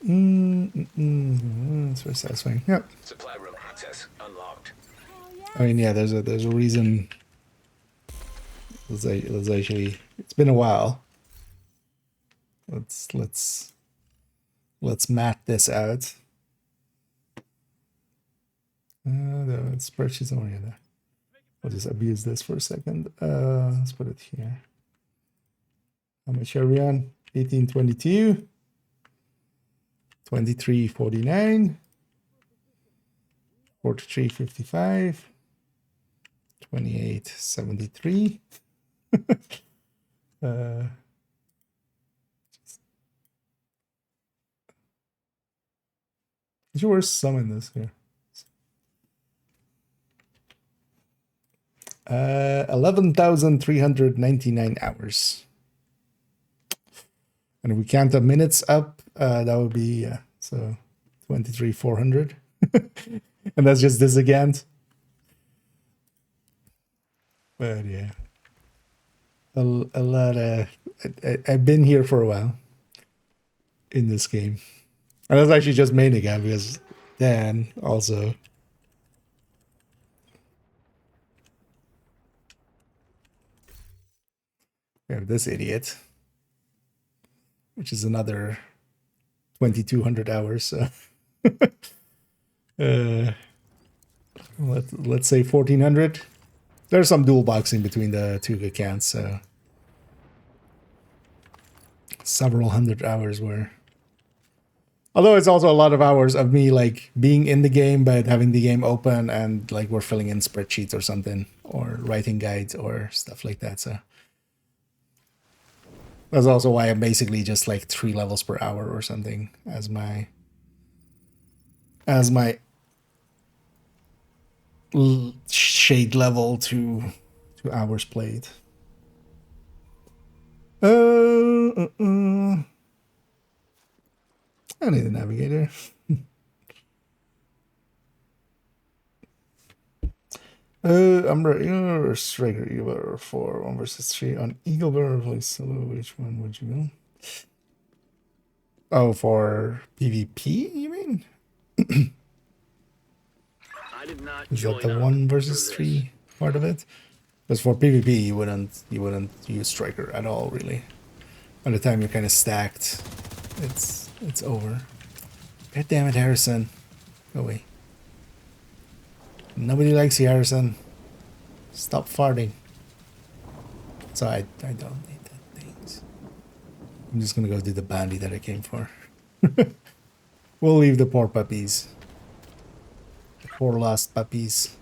It's very satisfying. Yep. Supply room access unlocked. I mean, yeah, there's a reason. Let's actually. It's been a while. Let's map this out. The spreadsheet's already there. I'll just abuse this for a second. Let's put it here. How much are we on? 1822, 2349, 4355, 2873. There were some in this here. 11,399 hours. And if we count the minutes up, that would be, so 23,400. And that's just this again. But yeah. A lot of... I've been here for a while in this game. And that's actually just main again because Dan also... We have this idiot, which is another 2,200 hours. So let's say 1,400. There's some dual boxing between the two accounts, so several hundred hours were. Although it's also a lot of hours of me like being in the game but having the game open and like we're filling in spreadsheets or something or writing guides or stuff like that. So that's also why I'm basically just like 3 levels per hour or something as my shade level to hours played. I need a navigator. Umbra or Striker Eagle for 1 versus 3 on Eagle Bear place solo. Which one would you go? Oh, for PvP, you mean? I did not Is that the 1 versus 3 part of it? Because for PvP, you wouldn't use Striker at all, really. By the time you're kind of stacked, it's over. God damn it, Harrison! Go away. Nobody likes you, Harrison. Stop farting. So I don't need that things. I'm just gonna go do the bounty that I came for. We'll leave the poor puppies. The poor lost puppies.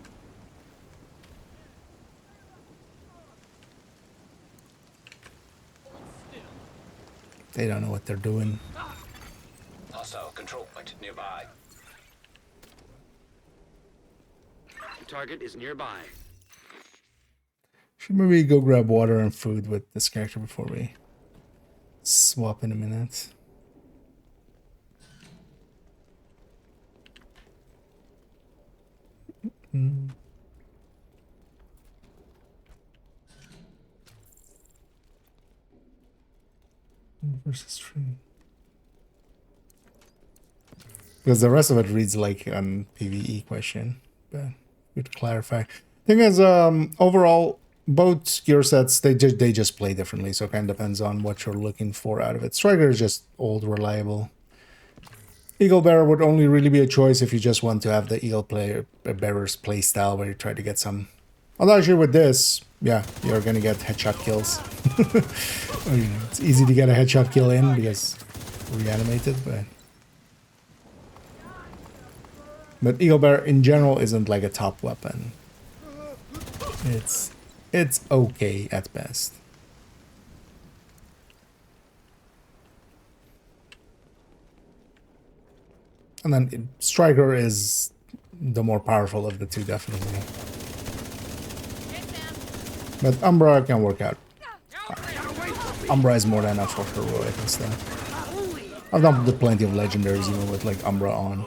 They don't know what they're doing. Hostile control point nearby. The target is nearby. Should maybe go grab water and food with this character before we swap in a minute. Versus 3. Because the rest of it reads like an PvE question, but good to clarify. Thing is, overall, both gear sets they just play differently, so it kind of depends on what you're looking for out of it. Striker is just old, reliable. Eagle Bearer would only really be a choice if you just want to have the Eagle Bearer's play style where you try to get some. Although actually with this, yeah, you're gonna get headshot kills. It's easy to get a headshot kill in because reanimated, but Eagle Bearer in general isn't like a top weapon. It's okay at best. And then Striker is the more powerful of the two, definitely. But Umbra can work out. Umbra is more than enough for heroic and stuff. I've done plenty of legendaries even with like Umbra on.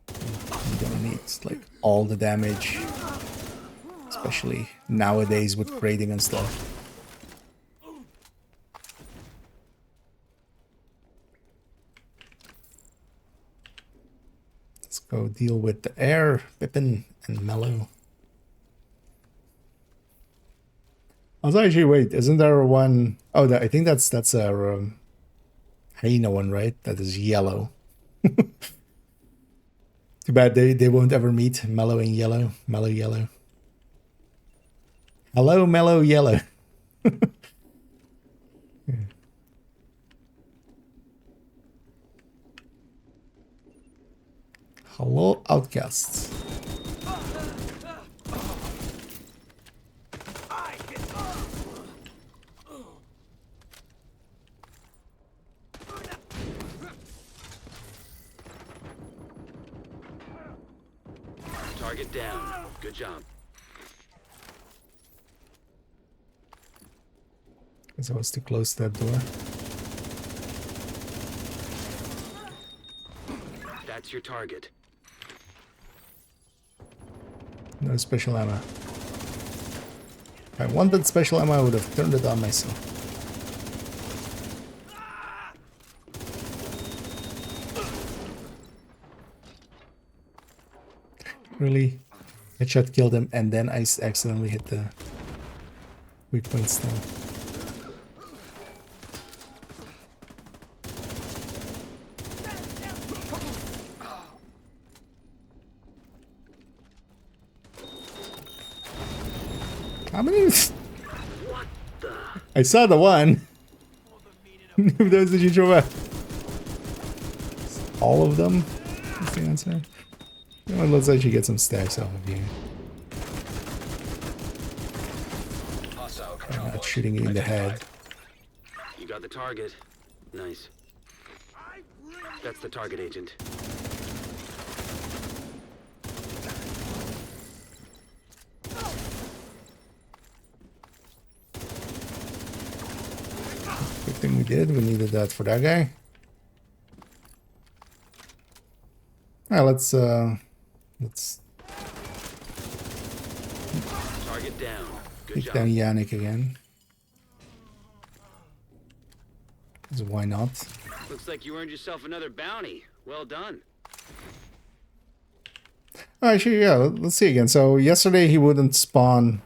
You don't need like all the damage, especially nowadays with grading and stuff. Let's go deal with the air, Pippin, and Mellow. Also, actually, wait, isn't there one? Oh, I think that's a hyena one, right? That is yellow. Too bad they won't ever meet. Mellow and yellow. Mellow yellow. Hello, mellow yellow. Hello, outcasts. Target down. Good job. Guess I was too close to that door. That's your target. No special ammo. If I wanted special ammo, I would have turned it on myself. Really? Headshot killed him, and then I accidentally hit the weak point still. How many? What the? I saw the one. If those did you throw out? All of them? That's the answer. Well, let's actually get some stacks off of you. I'm not shooting you in the head. You got the target. Nice. That's the target, Agent. Good thing we did. We needed that for that guy. Alright, let's Target down. Good take job. down Yannick again. 'Cause why not? Looks like you earned yourself another bounty. Well done. Actually, yeah, let's see again. So yesterday he wouldn't spawn.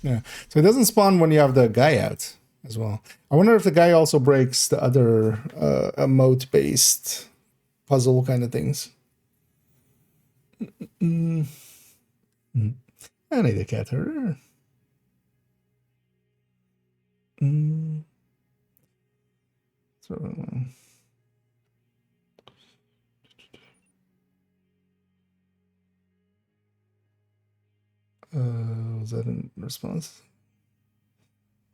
Yeah, so it doesn't spawn when you have the guy out as well. I wonder if the guy also breaks the other emote-based puzzle kind of things. I need a cat herder. So, was that in response?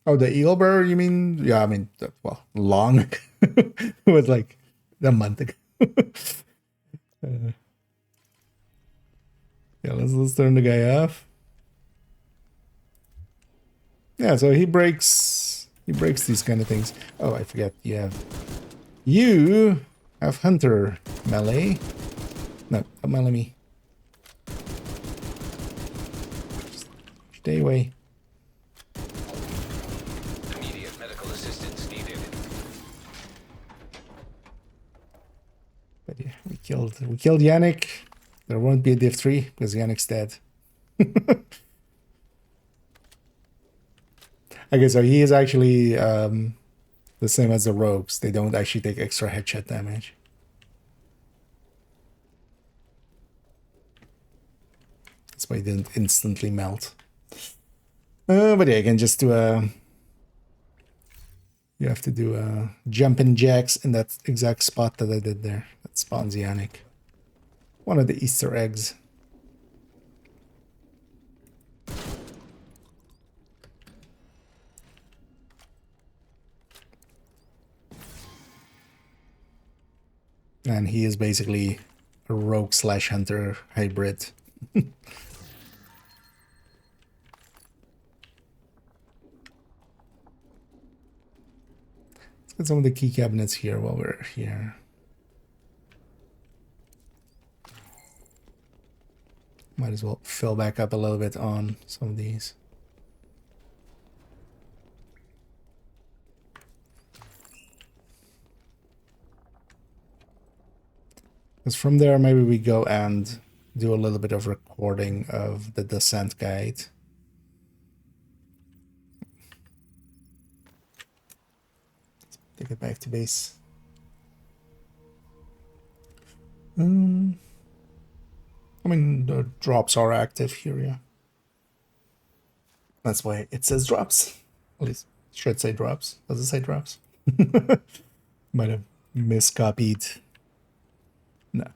Oh, the eagle bearer, you mean? Yeah, I mean, well, long. It was like a month ago. Yeah, let's turn the guy off. Yeah, so he breaks these kind of things. Oh, I forget. You have hunter melee. No, don't melee me. Stay away. Immediate medical assistance needed. But yeah, we killed Yannick. There won't be a div 3 because Yannick's dead. Okay, so he is actually the same as the rogues. They don't actually take extra headshot damage. That's why he didn't instantly melt. But yeah, again, just do you have to do jumping jacks in that exact spot that I did there. That spawns Yannick. One of the Easter eggs. And he is basically a rogue / hunter hybrid. Let's get some of the key cabinets here while we're here. Might as well fill back up a little bit on some of these. Because from there, maybe we go and do a little bit of recording of the descent guide. Let's take it back to base. I mean, the drops are active here, yeah. That's why it says drops. At least it should say drops. Does it say drops? Might have miscopied. No.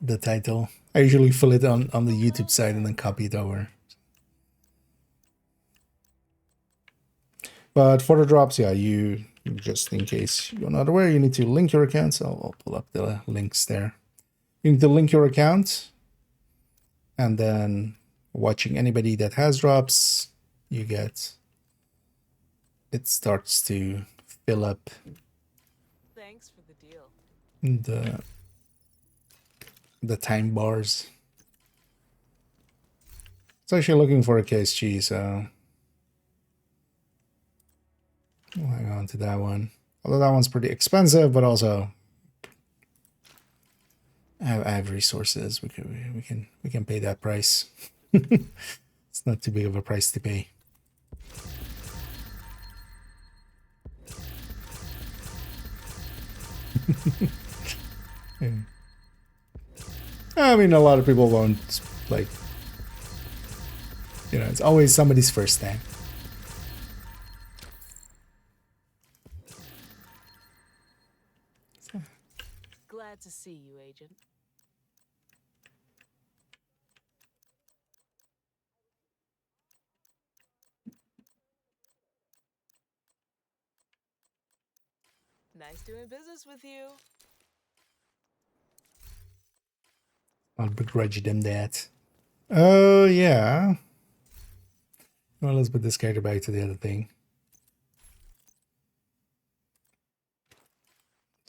The title. I usually fill it on the YouTube side and then copy it over. But for the drops, yeah, you just in case you're not aware, you need to link your account. So I'll pull up the links there. You need to link your account, and then watching anybody that has drops, you get it starts to fill up. Thanks for the deal. The time bars. It's actually looking for a KSG, so we'll hang on to that one. Although that one's pretty expensive, but also I have resources. We can pay that price. It's not too big of a price to pay. Yeah. I mean, a lot of people won't, like, you know, it's always somebody's first time. Glad to see you, Agent. Nice doing business with you. I'll begrudge them that. Oh, yeah. Well, let's put this character back to the other thing.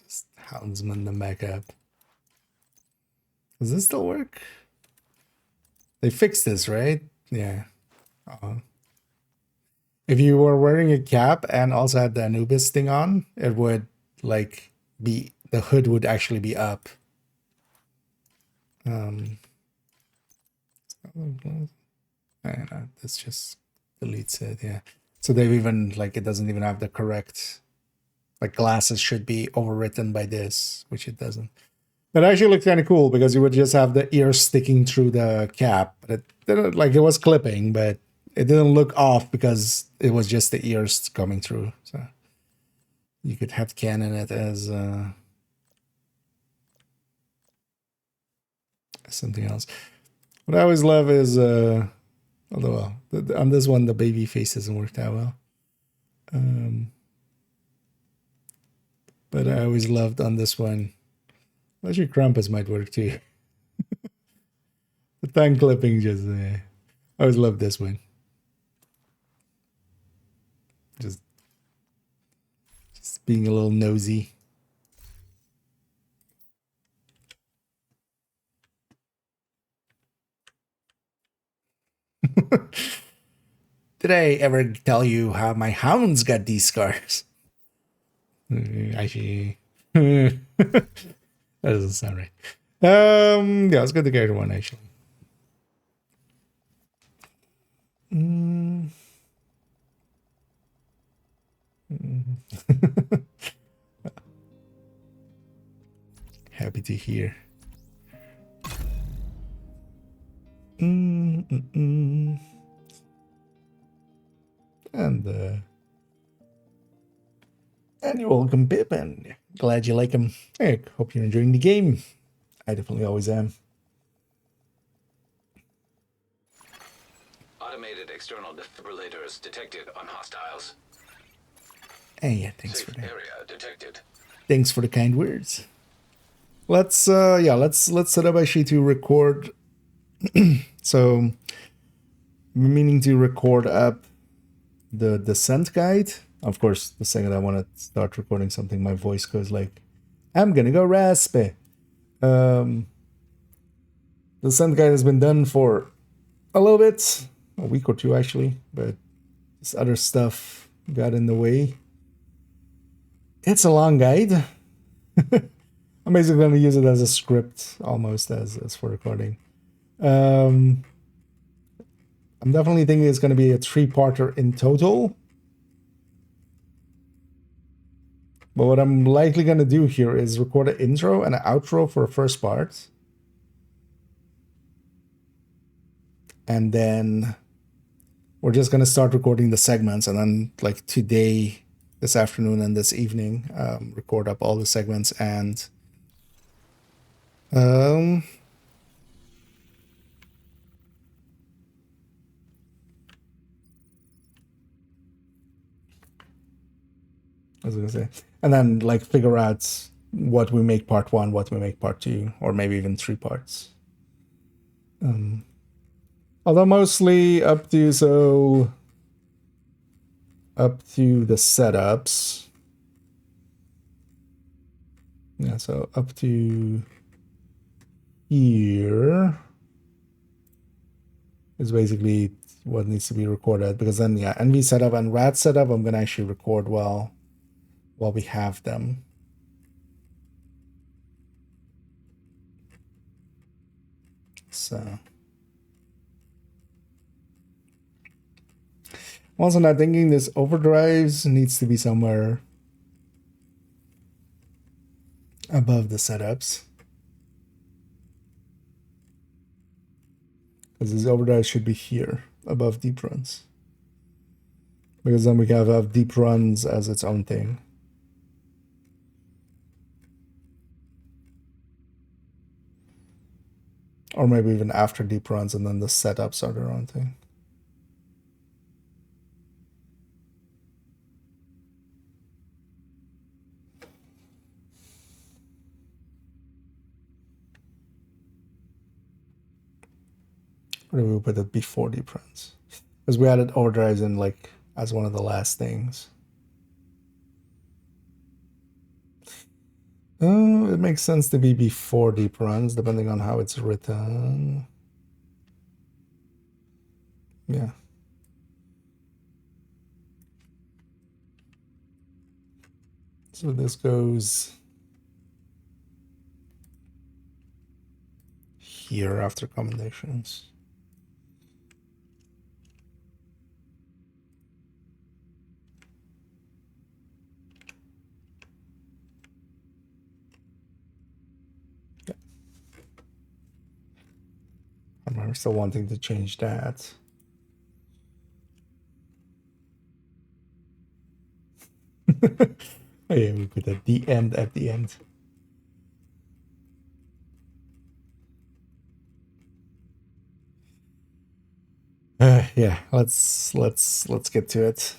Just houndsman them back up. Does this still work? They fixed this, right? Yeah. If you were wearing a cap and also had the Anubis thing on, it would, like, be... the hood would actually be up. I don't know, this just deletes it, yeah. So they've even, like, it doesn't even have the correct, like, glasses should be overwritten by this, which it doesn't. But it actually looked kind of cool because you would just have the ears sticking through the cap. But it didn't, like, it was clipping, but it didn't look off because it was just the ears coming through. So you could headcanon it as something else. What I always love is, although on this one the baby face doesn't work that well. But I always loved on this one. Actually, Krampus might work too. The tongue clipping just, I always loved this one. Just being a little nosy. Did I ever tell you how my hounds got these scars? Actually, that doesn't sound right. Yeah, let's get the character one actually. Happy to hear. And you're welcome, Pip, and glad you like him. Hey, hope you're enjoying the game. I definitely always am. Automated external defibrillators detected on hostiles. Hey, yeah, thanks Safe for that. Area detected. Thanks for the kind words. Let's set up actually to record. So I'm meaning to record up the descent guide. Of course, the second I want to start recording something, my voice goes like, I'm gonna go raspy. The descent guide has been done for a little bit, a week or two actually, but this other stuff got in the way. It's a long guide. I'm basically going to use it as a script, almost as for recording. I'm definitely thinking it's going to be a 3-parter in total. But what I'm likely going to do here is record an intro and an outro for the first part. And then we're just going to start recording the segments. And then like today, this afternoon and this evening, record up all the segments and I was gonna say, and then like figure out what we make part 1, what we make part 2, or maybe even 3 parts. Although mostly up to the setups. Yeah, so up to here is basically what needs to be recorded, because then yeah, NV setup and RAD setup I'm gonna actually record while we have them. So I'm also not thinking this overdrives needs to be somewhere above the setups, because this overdrive should be here above deep runs, because then we can have deep runs as its own thing. Or maybe even after deep runs, and then the setups are their own thing. Or maybe we put it before deep runs, because we added overdrives in like as one of the last things. It makes sense to be before deep runs, depending on how it's written. Yeah. So this goes here after commendations. Yeah. I'm still wanting to change that. Oh yeah, we put at the end at the end. Yeah, let's get to it.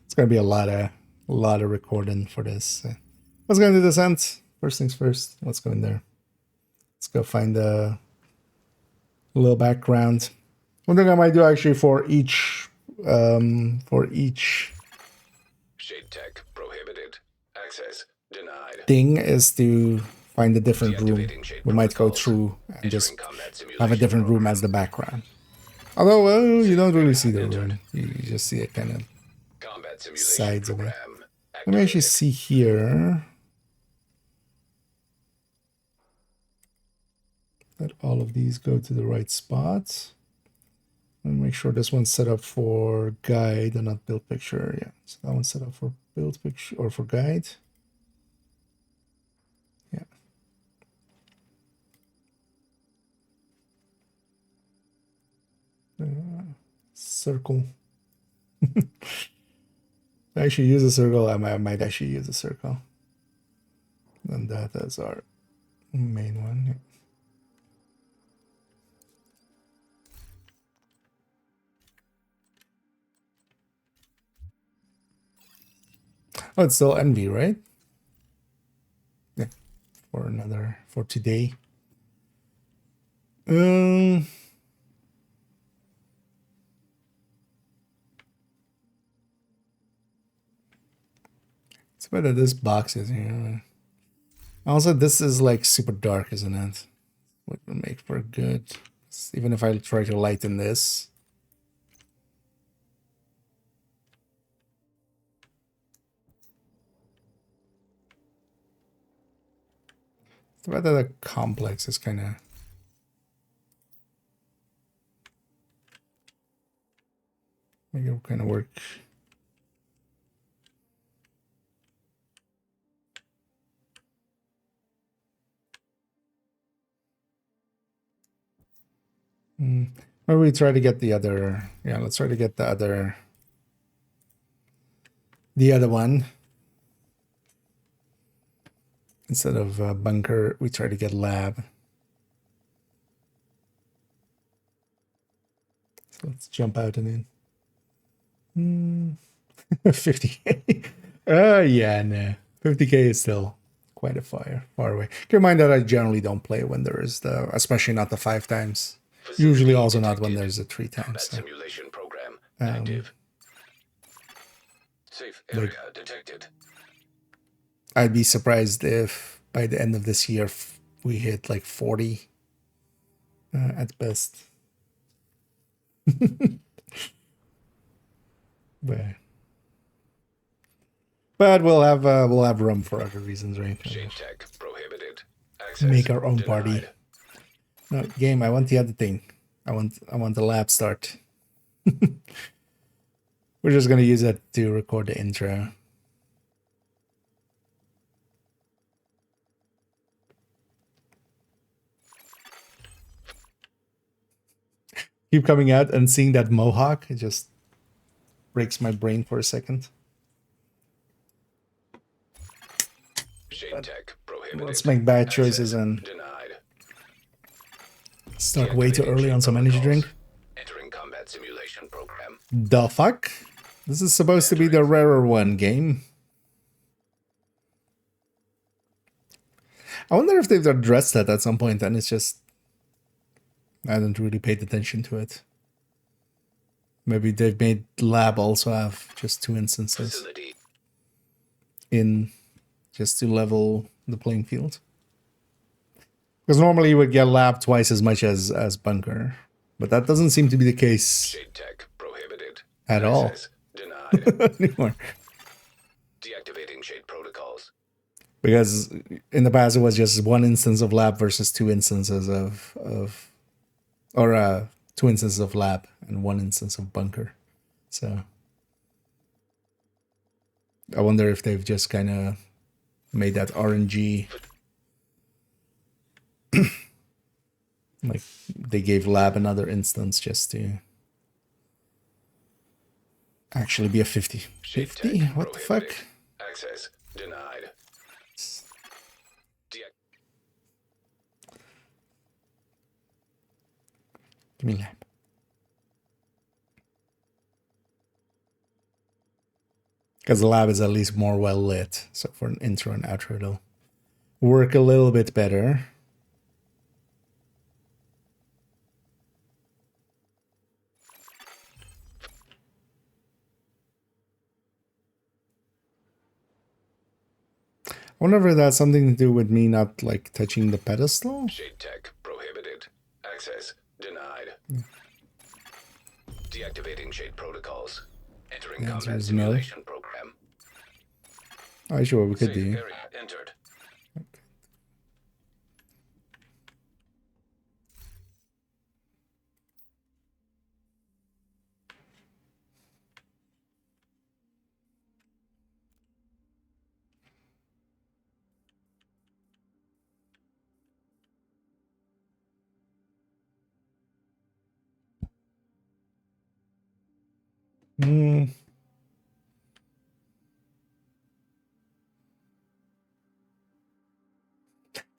It's gonna be a lot of recording for this. Let's go into the descent. First things first. Let's go in there. Let's go find a little background. One thing I might do actually for each Shade tech prohibited. Access denied. thing is to find a different room. We might go through and just have a different room as the background. Although, well, you don't really see the room. You just see it kind of sides of it. Let me actually see here that all of these go to the right spots. And make sure this one's set up for guide and not build picture. Yeah, so that one's set up for build picture or for guide. Yeah. Circle. I actually use a circle. I might actually use a circle. And that is our main one. Yeah. Oh, it's still envy, right? Yeah. For today. It's better this box is here. Also, this is like super dark, isn't it? What would make for good? Even if I try to lighten this. It's better that the complex is kind of make it kind of work. Or we try to get the other. Yeah, let's try to get the other one. Instead of bunker, we try to get lab. So let's jump out and in. 50k. Yeah, no. 50k is still quite a far away. Keep in mind that I generally don't play when there is especially not the 5 times. Usually also not when there's a 3 times. So. Simulation program active. Safe area detected. I'd be surprised if by the end of this year we hit like 40 at best. But we'll have room for other reasons, right? Shade tech prohibited. Access make our own party. No game. I want the other thing. I want the lab start. We're just gonna use it to record the intro. Keep coming out and seeing that mohawk. It just breaks my brain for a second. Let's make bad choices and start way too early on some energy drink. Entering combat simulation program. The fuck? This is supposed to be the rarer one game. I wonder if they've addressed that at some point and it's just I haven't really paid attention to it. Maybe they've made lab also have just 2 instances in just to level the playing field. Because normally you would get lab twice as much as bunker, but that doesn't seem to be the case Shade tech prohibited. at all Denied. anymore. Deactivating shade protocols. Because in the past it was just 1 instance of lab versus 2 instances of 2 instances of lab and 1 instance of bunker. So I wonder if they've just kind of made that RNG. Like they gave lab another instance just to actually be a 50. 50? What the fuck? Access denied. Give me lab. Because the lab is at least more well lit. So for an intro and outro, it'll work a little bit better. I wonder if that's something to do with me not like touching the pedestal. Shade tech prohibited. Access denied. Deactivating shade protocols. Entering combat simulation program. Oh, sure, we could do. Area entered. And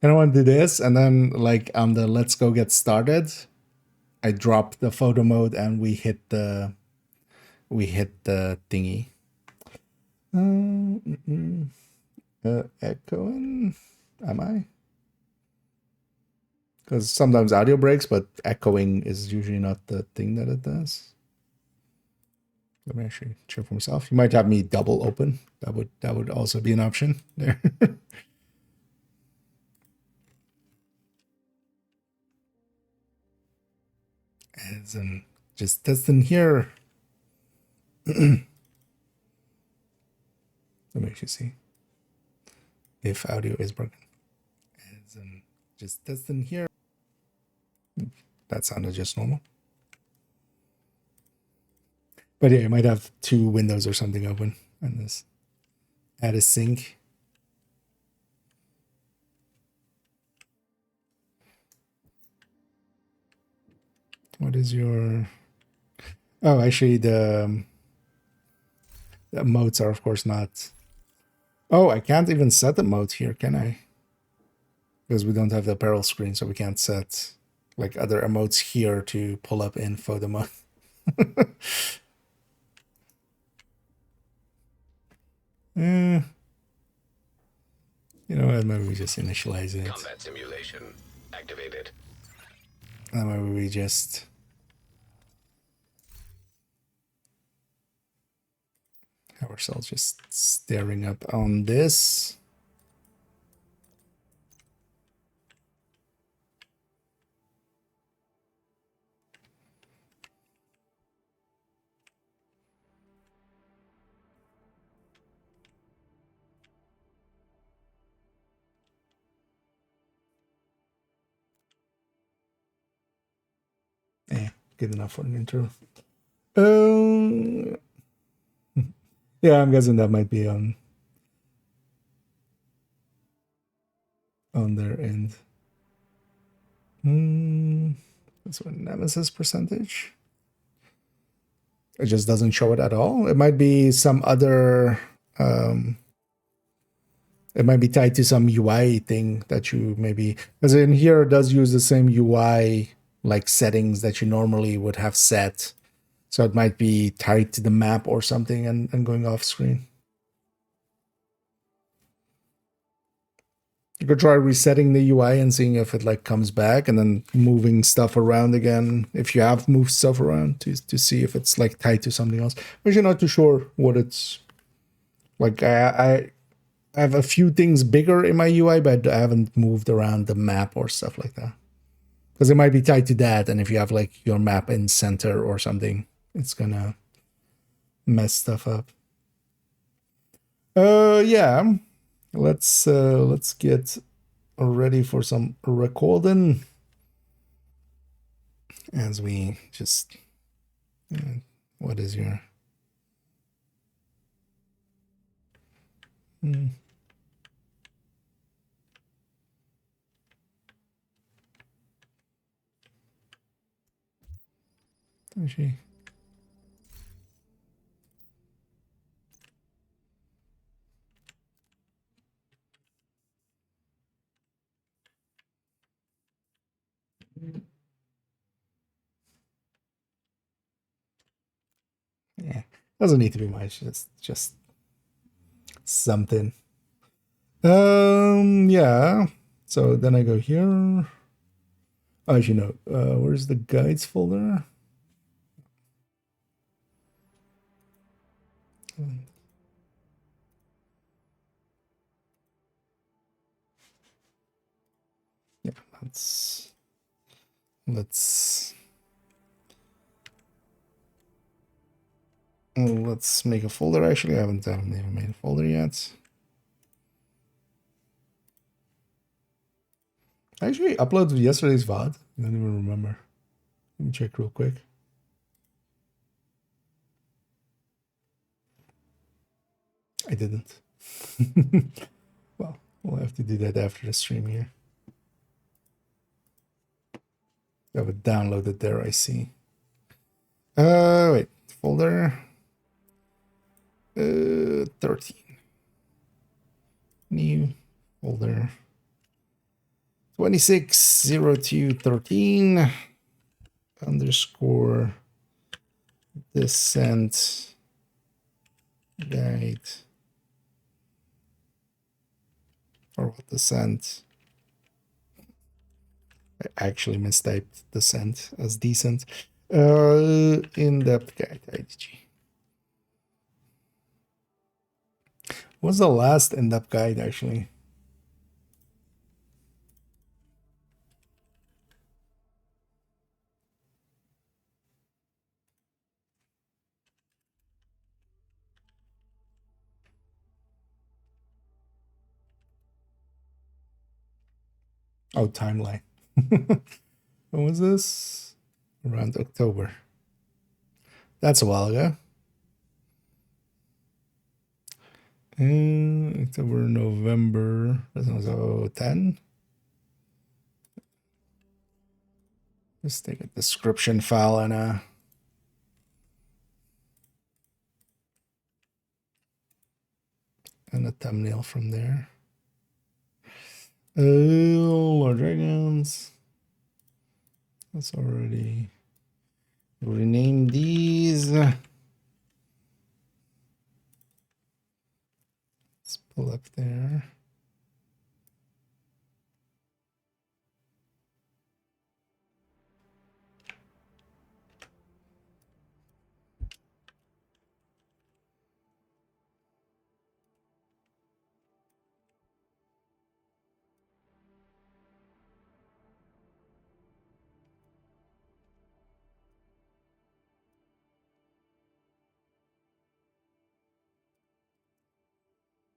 I want to do this, and then like on the let's go get started, I drop the photo mode and we hit the thingy. Echoing? Am I? Because sometimes audio breaks, but echoing is usually not the thing that it does. Let me actually check for myself. You might have me double open. That would also be an option there. As in just testing here. Let me actually see if audio is broken. As in just testing here. That sounded just normal. But yeah, you might have 2 windows or something open and this add a sync. What is your... Oh, actually, the modes are, of course, not... Oh, I can't even set the mode here, can I? Because we don't have the apparel screen, so we can't set like other emotes here to pull up info the mode. You know what, maybe we just initialize it. Combat simulation activated. And maybe we just... have ourselves just staring up on this. Good enough for an intro. Yeah, I'm guessing that might be on their end. That's what Nemesis percentage. It just doesn't show it at all. It might be some other. It might be tied to some UI thing that you maybe, because in here it does use the same UI like settings that you normally would have set. So it might be tied to the map or something and going off screen. You could try resetting the UI and seeing if it like comes back, and then moving stuff around again. If you have moved stuff around to see if it's like tied to something else. But you're not too sure what it's like. I have a few things bigger in my UI, but I haven't moved around the map or stuff like that. Because it might be tied to that, and if you have like your map in center or something, it's gonna mess stuff up. Yeah. Let's get ready for some recording as we just what is your Actually, yeah, doesn't need to be much. It's just something. Yeah. So then I go here. Oh, as you know, where's the guides folder? Yeah, let's make a folder. Actually, I haven't even made a folder yet. I actually uploaded yesterday's VOD. I don't even remember. Let me check real quick. I didn't. Well, we'll have to do that after the stream here. I have it downloaded there, I see. Wait, folder 13. New folder 260213 underscore descent guide, or what, descent. I actually mistyped descent as decent. In-depth guide IDG. What's the last in-depth guide actually? Oh, timeline. When was this? Around October. That's a while ago. October, November. That was 10. Just take a description file and a thumbnail from there. Lord Dragons. Let's already rename these. Let's pull up there.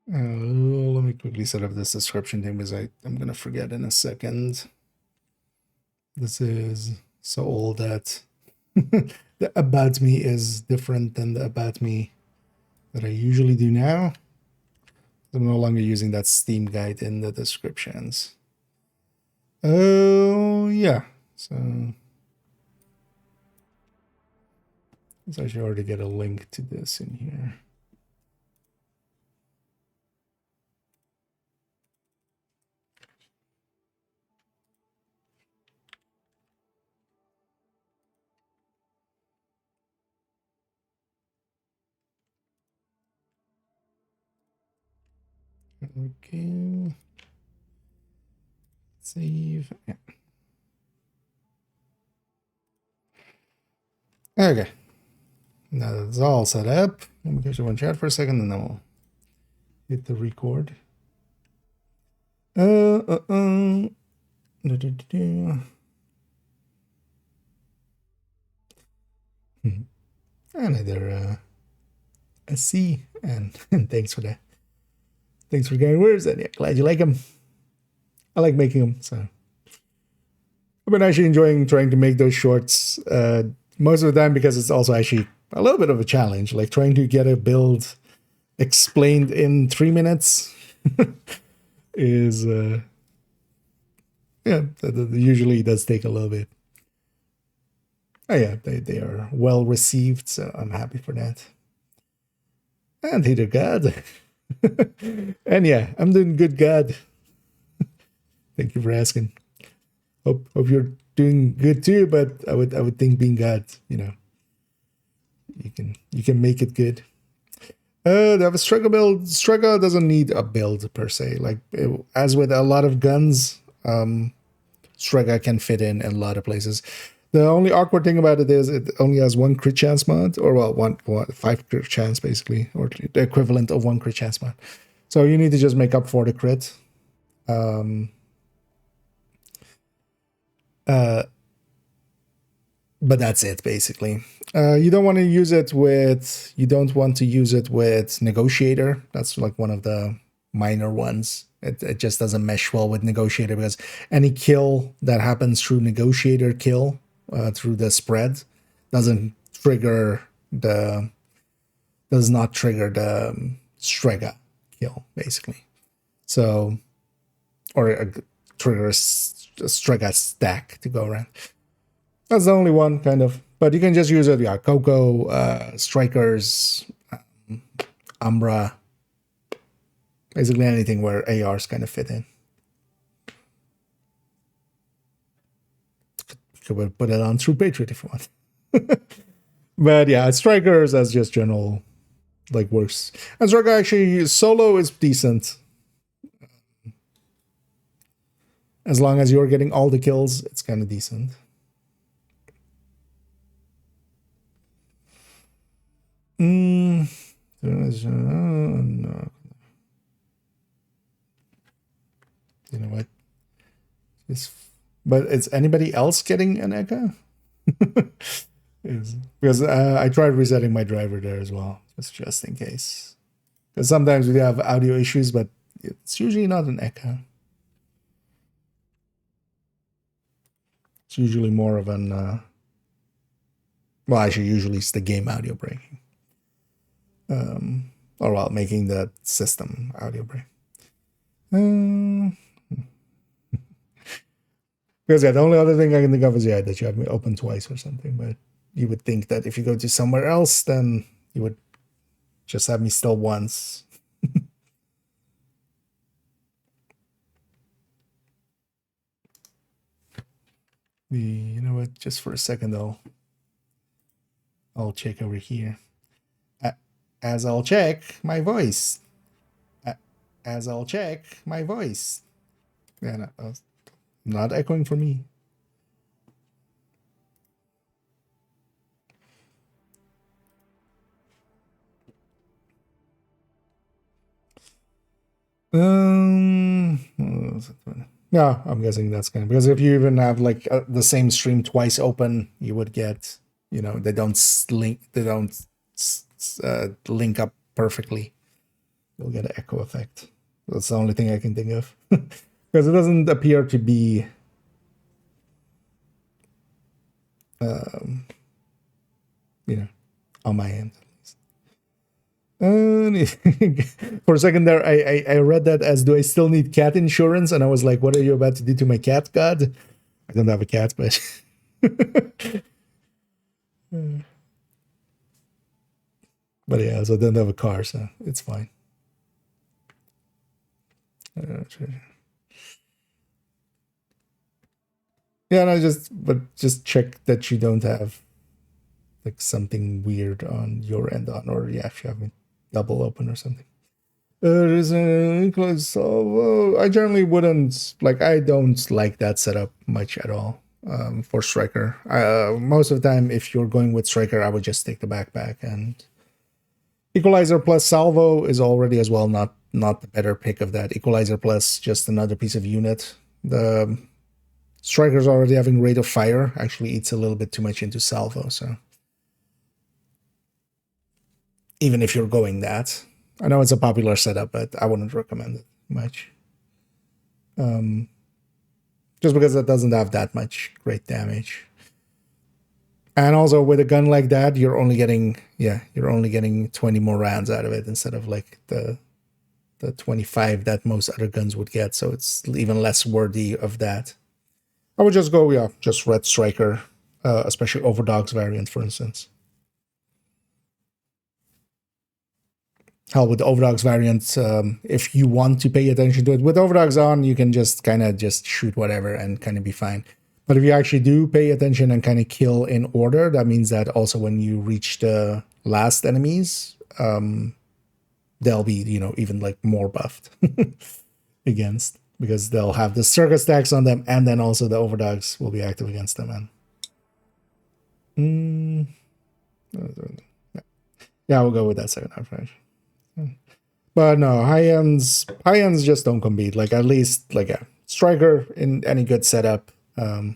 Let me quickly set up this description thing because I'm going to forget in a second. This is so old that the about me is different than the about me that I usually do now. I'm no longer using that Steam guide in the descriptions. Oh, yeah. So I should already get a link to this in here. Okay. Save. Yeah. Okay. Now that's all set up. Let me catch you on chat for a second and then we'll hit the record. Another a C and thanks for that. Thanks for getting words and yeah, glad you like them. I like making them, so I've been actually enjoying trying to make those shorts most of the time because it's also actually a little bit of a challenge, like trying to get a build explained in 3 minutes is yeah, that usually does take a little bit. Oh yeah, they are well received, so I'm happy for that. And Hater God. And yeah, I'm doing good, God. Thank you for asking. Hope you're doing good too, but I would think being God, you know, you can make it good. They have a Strega build. Strega doesn't need a build per se. Like as with a lot of guns, Strega can fit in a lot of places. The only awkward thing about it is it only has 1 crit chance mod, or well, 5 crit chance basically, or the equivalent of 1 crit chance mod. So you need to just make up for the crit. But that's it basically. You don't want to use it with. You don't want to use it with Negotiator. That's like one of the minor ones. It just doesn't mesh well with Negotiator because any kill that happens through Negotiator kill through the spread does not trigger the Strega kill basically. So or trigger a Strega stack to go around. That's the only one kind of, but you can just use it. Yeah, Coco, Strikers, Umbra. Basically anything where ARs kind of fit in. You could put it on through Patriot if you want. But yeah, Strikers as just general, like works. And Striker actually, solo is decent. As long as you're getting all the kills, it's kind of decent. No. You know what? But is anybody else getting an echo? Because I tried resetting my driver there as well, just in case. Because sometimes we have audio issues, but it's usually not an echo. It's usually more of an... well, actually, usually it's the game audio breaking. Or well, making the system audio break. Because yeah, the only other thing I can think of is that you have me open twice or something. But you would think that if you go to somewhere else, then you would just have me still once. You know what? Just for a second, I'll check over here. As I'll check my voice. As I'll check my voice. Yeah, no, not echoing for me. Yeah, I'm guessing that's kind of because if you even have like the same stream twice open, you would get, you know, they don't link up perfectly. You'll get an echo effect. That's the only thing I can think of because it doesn't appear to be you know, on my end. For a second there, I read that as, do I still need cat insurance? And I was like, what are you about to do to my cat, God? I don't have a cat, but... But yeah, so I don't have a car, so it's fine. Yeah, no, just check that you don't have like something weird on your end or yeah, if you have it double open or something. There's an close salvo. I generally wouldn't like. I don't like that setup much at all for Striker. Most of the time, if you're going with Striker, I would just take the backpack, and Equalizer plus Salvo is already as well not the better pick of that. Equalizer plus just another piece of unit. The Striker's already having rate of fire. Actually eats a little bit too much into Salvo, so even if you're going that. I know it's a popular setup, but I wouldn't recommend it much. Just because it doesn't have that much great damage. And also with a gun like that, you're only getting 20 more rounds out of it instead of like the 25 that most other guns would get. So it's even less worthy of that. I would just go, just Red Striker, especially Overdog's variant, for instance. Hell, with the Overdog's variant, if you want to pay attention to it, with Overdog's on, you can just kind of just shoot whatever and kind of be fine. But if you actually do pay attention and kind of kill in order, that means that also when you reach the last enemies, they'll be, even like more buffed against, because they'll have the circus stacks on them, and then also the Overdogs will be active against them. And yeah, we'll go with that second half. But no, high ends just don't compete. Like at least like a Striker in any good setup. But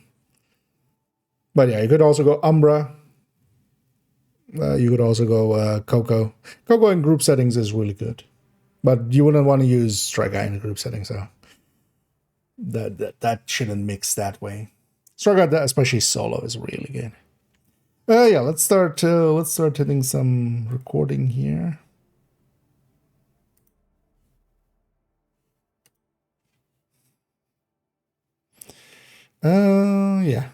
yeah, you could also go Umbra. You could also go Coco. Coco in group settings is really good, but you wouldn't want to use Striker in group settings, so that shouldn't mix that way. Striker, especially solo, is really good. Yeah, let's start hitting some recording here. Yeah.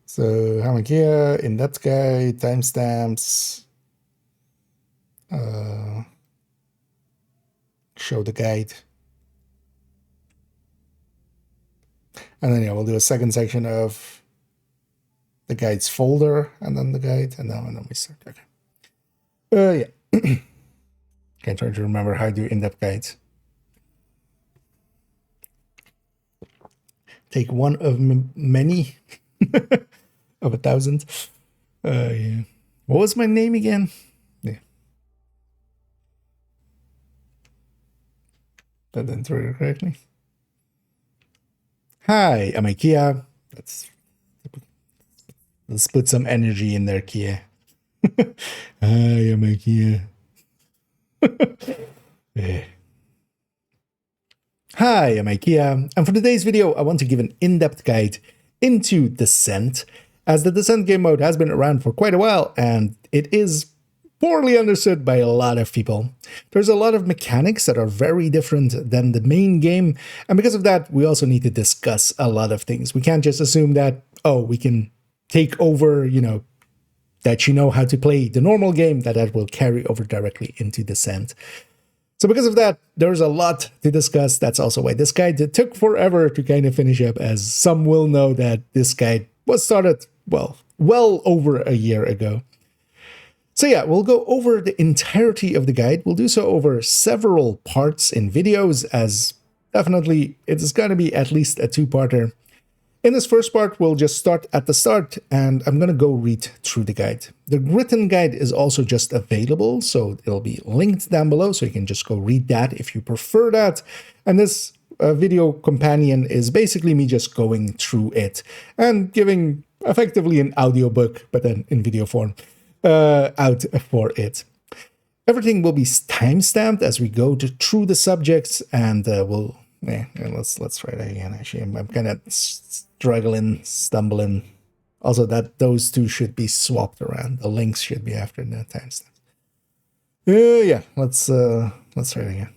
So Hamakia, in-depth guide, timestamps, show the guide. And then yeah, we'll do a second section of the guides folder, and then the guide, and then we start. Okay. Yeah. Can't try to remember how to do in-depth guides. Take one of many of 1,000. Yeah. What was my name again? Yeah. That didn't read it correctly. Hi, I'm Ikea. Let's put some energy in there, Kia. Hi, I'm Ikea. Yeah. Hi, I'm Ikea, and for today's video, I want to give an in-depth guide into Descent, as the Descent game mode has been around for quite a while, and it is poorly understood by a lot of people. There's a lot of mechanics that are very different than the main game, and because of that, we also need to discuss a lot of things. We can't just assume that, oh, we can take over, that you know how to play the normal game, that will carry over directly into Descent. So because of that, there's a lot to discuss. That's also why this guide took forever to kind of finish up, as some will know that this guide was started, well over a year ago. So yeah, we'll go over the entirety of the guide. We'll do so over several parts in videos, as definitely it's going to be at least a two-parter. In this first part, we'll just start at the start, and I'm going to go read through the guide. The written guide is also just available, so it'll be linked down below, so you can just go read that if you prefer that. And this video companion is basically me just going through it and giving effectively an audiobook, but then in video form, out for it. Everything will be timestamped as we go through the subjects, and let's try that again. Actually, I'm kind of stumbling. Also, that those two should be swapped around. The links should be after the timestamp. Yeah, let's try it again.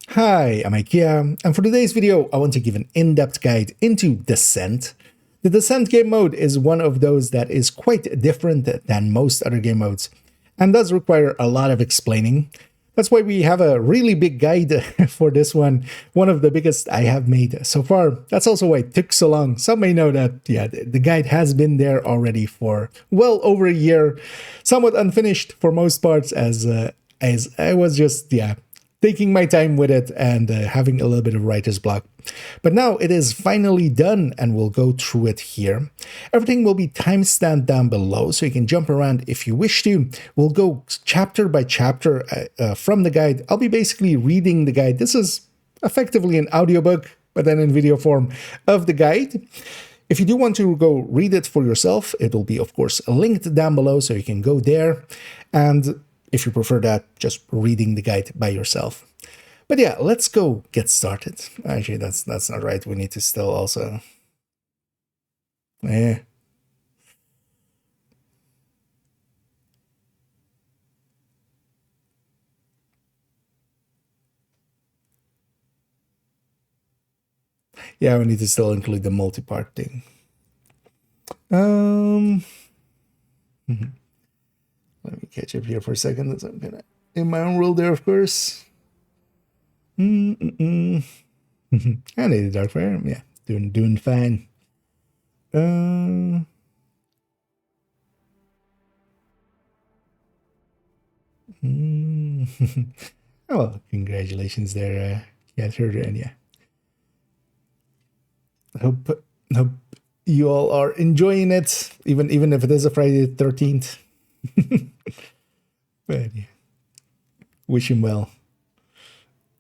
Hi, I'm IKEA, and for today's video, I want to give an in-depth guide into Descent. The Descent game mode is one of those that is quite different than most other game modes, and does require a lot of explaining. That's why we have a really big guide for this one of the biggest I have made so far. That's also why it took so long. Some may know that, yeah, the guide has been there already for well over a year, somewhat unfinished for most parts, as I was just, taking my time with it and having a little bit of writer's block. But now it is finally done, and we'll go through it here. Everything will be timestamped down below, so you can jump around if you wish to. We'll go chapter by chapter from the guide. I'll be basically reading the guide. This is effectively an audiobook, but then in video form of the guide. If you do want to go read it for yourself, it will be, of course, linked down below, so you can go there. And if you prefer that, just reading the guide by yourself. But yeah, let's go get started. Actually, that's not right. We need to still also... But yeah, we need to still include the multi-part thing. Let me catch up here for a second, as I'm gonna in my own world there, of course. I need a dark fire. Yeah, doing fine. Oh, well, congratulations there, and yeah. Hope you all are enjoying it, even if it is a Friday the 13th. But yeah, wish him well.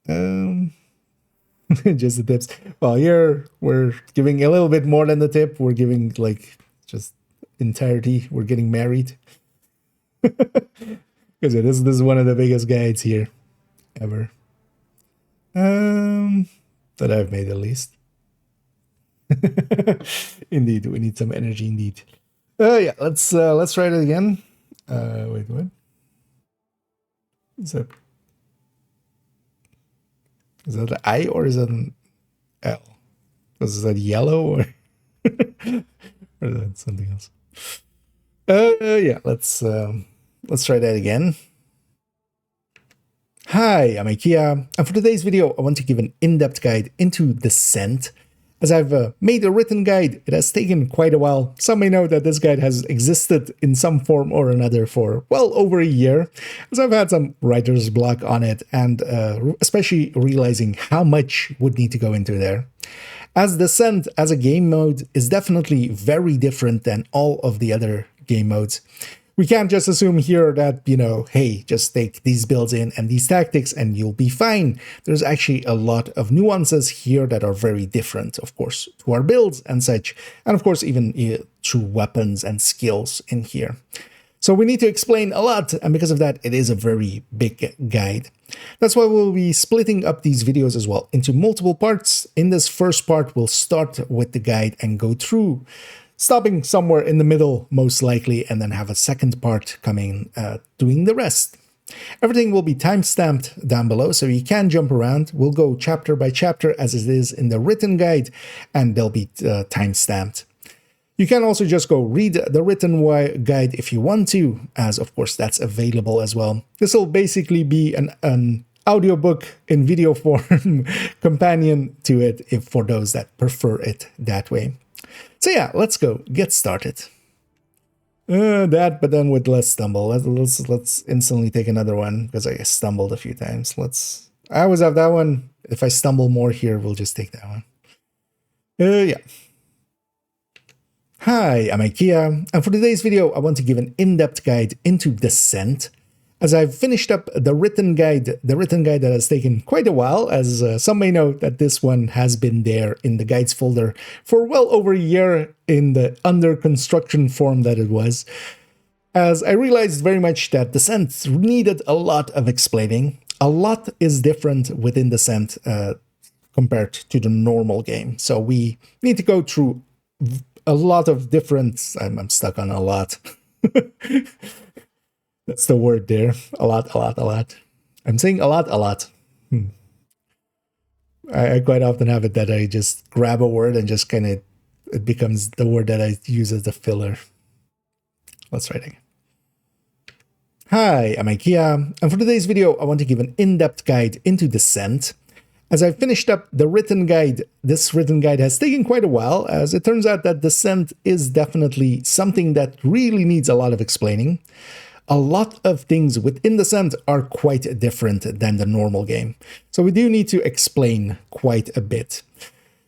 Just the tips. Well, here we're giving a little bit more than the tip. We're giving like just entirety. We're getting married. Because this is one of the biggest guides here ever. That I've made, at least. Indeed, we need some energy indeed. Yeah, let's try it again. Wait, what? Is that an I or is that an L? Is that yellow or is that something else? Yeah, let's try that again. Hi, I'm IKEA, and for today's video, I want to give an in-depth guide into Descent. As I've made a written guide, it has taken quite a while. Some may know that this guide has existed in some form or another for well over a year, as I've had some writer's block on it, and especially realizing how much would need to go into there. As Descent as a game mode is definitely very different than all of the other game modes. We can't just assume here that, hey, just take these builds in and these tactics and you'll be fine. There's actually a lot of nuances here that are very different, of course, to our builds and such. And of course, even through weapons and skills in here. So we need to explain a lot, and because of that, it is a very big guide. That's why we'll be splitting up these videos as well into multiple parts. In this first part, we'll start with the guide and go through stopping somewhere in the middle, most likely, and then have a second part coming, doing the rest. Everything will be timestamped down below, so you can jump around. We'll go chapter by chapter as it is in the written guide, and they'll be timestamped. You can also just go read the written guide if you want to, as of course that's available as well. This will basically be an audiobook in video form companion to it if for those that prefer it that way. So yeah, let's go get started. But then with less stumble. Let's instantly take another one because I stumbled a few times. I always have that one. If I stumble more here, we'll just take that one. Yeah. Hi, I'm IKEA, and for today's video, I want to give an in-depth guide into Descent. As I've finished up the written guide that has taken quite a while, as some may know that this one has been there in the guides folder for well over a year in the under construction form that it was, as I realized very much that Descent needed a lot of explaining. A lot is different within Descent compared to the normal game, so we need to go through a lot of different... I'm stuck on a lot. That's the word there. A lot. I'm saying a lot. I quite often have it that I just grab a word and just kind of... it becomes the word that I use as the filler. Let's try it again. Hi, I'm IKEA, and for today's video, I want to give an in-depth guide into Descent. As I've finished up the written guide, this written guide has taken quite a while, as it turns out that Descent is definitely something that really needs a lot of explaining. A lot of things within Descent are quite different than the normal game, so we do need to explain quite a bit.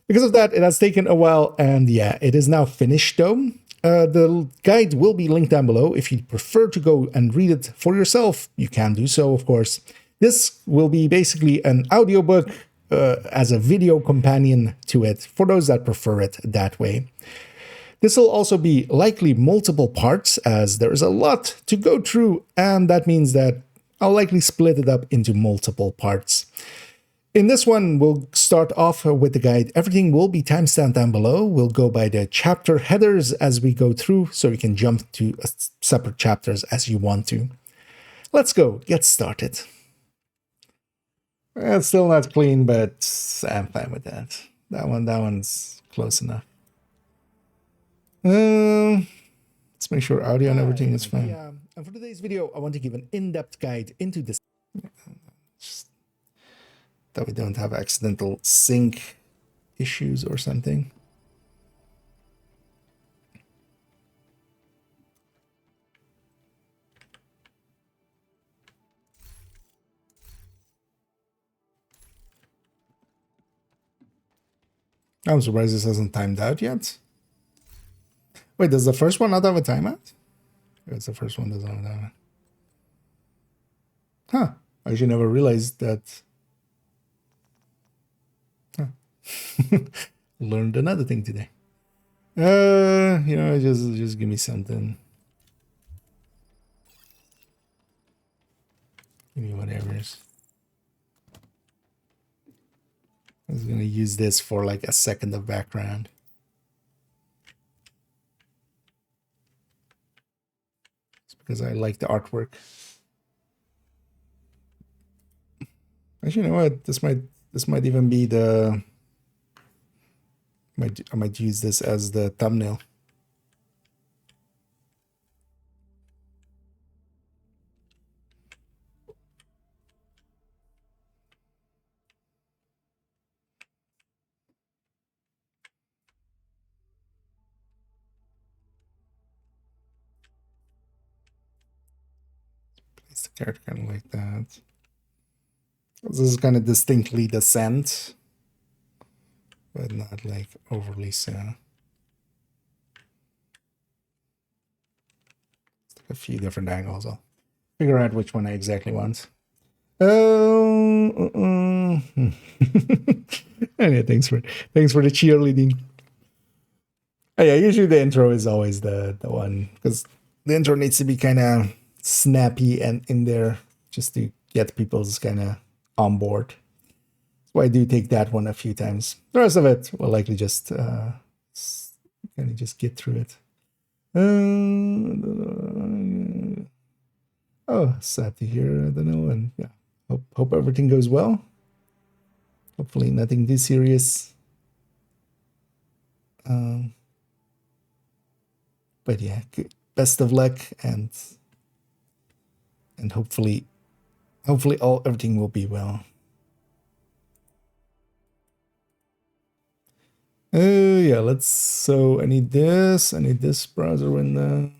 Because of that, it has taken a while, and yeah, it is now finished though. The guide will be linked down below. If you prefer to go and read it for yourself, you can do so, of course. This will be basically an audiobook as a video companion to it, for those that prefer it that way. This will also be likely multiple parts, as there is a lot to go through, and that means that I'll likely split it up into multiple parts. In this one, we'll start off with the guide. Everything will be timestamped down below. We'll go by the chapter headers as we go through, so you can jump to separate chapters as you want to. Let's go get started. It's still not clean, but I'm fine with that. That one's close enough. Let's make sure audio and everything is fine. And for today's video, I want to give an in-depth guide into this. Just that we don't have accidental sync issues or something. I'm surprised this hasn't timed out yet. Wait, does the first one not have a timeout? It's the first one doesn't have a timeout. Huh. I actually never realized that. Huh. Learned another thing today. Just give me something. Give me whatever's. I was going to use this for like a second of background. It's because I like the artwork. Actually, you know what? This might even be the... I might use this as the thumbnail. Place the character kind of like that. This is kind of distinctly Descent, but not like overly so. A few different angles. I'll figure out which one I exactly want. Anyway, thanks for the cheerleading. Oh, yeah, usually the intro is always the one, because the intro needs to be kind of snappy and in there just to get people's kind of on board. So I do take that one a few times. The rest of it will likely just Can you just get through it? Oh, sad to hear. I don't know. And yeah, hope everything goes well. Hopefully nothing too serious. But yeah, best of luck, and hopefully everything will be well. Yeah, so I need this browser window.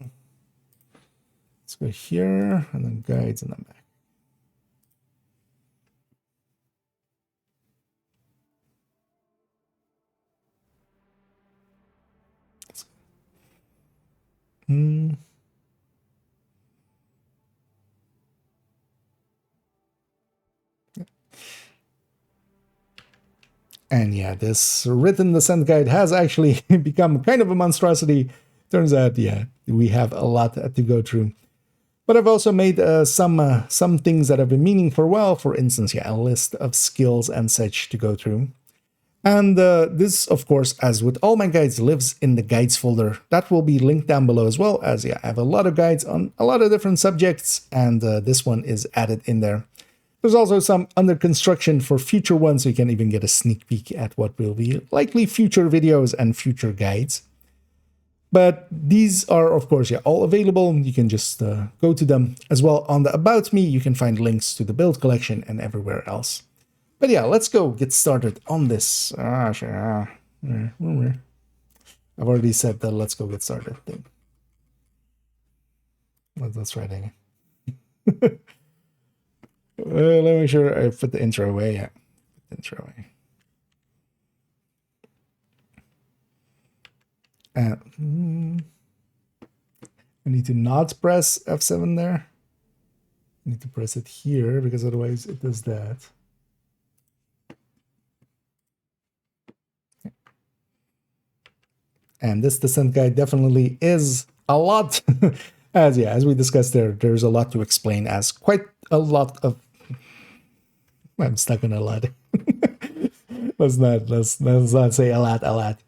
Let's go here, and then guides, and then back. And yeah, this written descent guide has actually become kind of a monstrosity. Turns out, yeah, we have a lot to go through. But I've also made some things that have been meaning for a while. For instance, yeah, a list of skills and such to go through. And this, of course, as with all my guides, lives in the guides folder. That will be linked down below, as well as, yeah, I have a lot of guides on a lot of different subjects, and this one is added in there. There's also some under construction for future ones, so you can even get a sneak peek at what will be likely future videos and future guides. But these are, of course, yeah, all available. You can just go to them. As well, on the About Me, you can find links to the build collection and everywhere else. But yeah, let's go get started on this. I've already said the let's go get started thing. Let's try it again. Let me make sure I put the intro away. Yeah, put the intro away. And I need to not press F7 there. I need to press it here, because otherwise it does that. And this descent guide definitely is a lot. As we discussed there's a lot to explain, as quite a lot of... I'm stuck on a lot. let's not say a lot.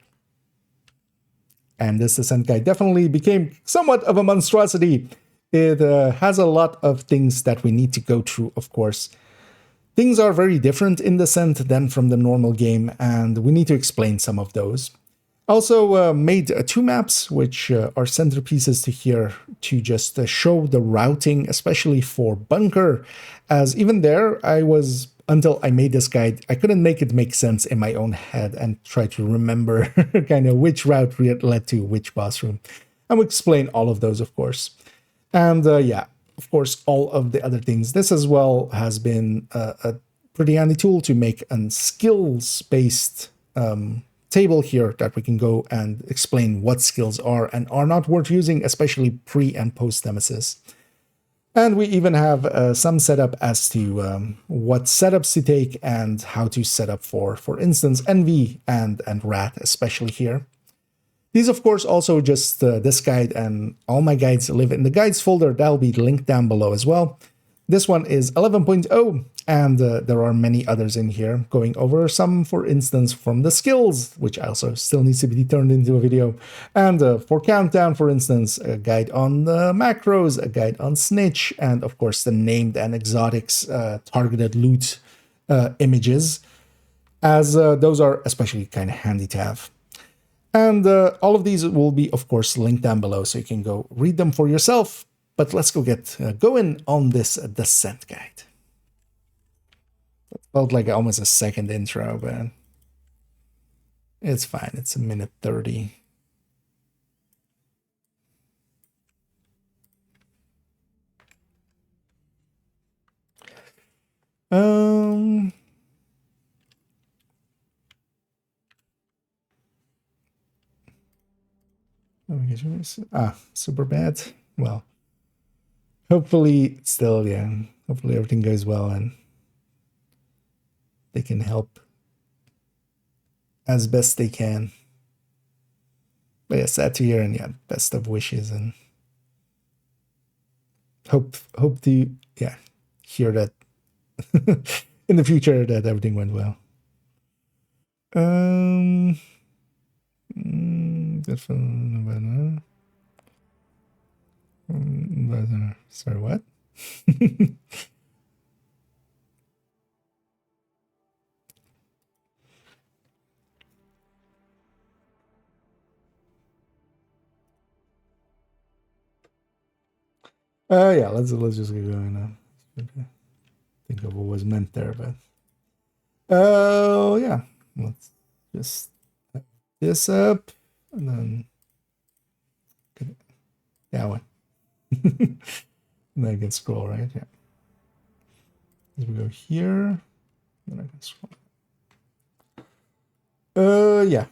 And this descent guide definitely became somewhat of a monstrosity. It has a lot of things that we need to go through, of course. Things are very different in Descent than from the normal game, and we need to explain some of those. Also made 2 maps, which are centerpieces to here, to just show the routing, especially for bunker, as even there, until I made this guide, I couldn't make it make sense in my own head and try to remember kind of which route led to which boss room. And we'll explain all of those, of course. And yeah, of course, all of the other things. This as well has been a pretty handy tool to make a skills-based table here that we can go and explain what skills are and are not worth using, especially pre and post Nemesis. And we even have some setup as to what setups to take and how to set up for instance, NV and RAT, especially here. These, of course, also just this guide, and all my guides live in the guides folder. That'll be linked down below as well. This one is 11.0, and there are many others in here, going over some, for instance, from the skills, which also still needs to be turned into a video. And for Countdown, for instance, a guide on the macros, a guide on Snitch, and of course the named and exotics targeted loot images, as those are especially kind of handy to have. And all of these will be, of course, linked down below, so you can go read them for yourself. But let's go get going on this descent guide. It felt like almost a second intro, but it's fine. It's 1:30. Super bad. Well, hopefully still, yeah. Hopefully everything goes well and they can help as best they can. But yeah, sad to hear, and yeah, best of wishes, and hope to hear that in the future that everything went well. Sorry, what? Yeah, let's just get going now. Think of what was meant there, but yeah, let's just have this up and then get that one. And then I can scroll, right? Yeah. As we go here, then I can scroll. Yeah.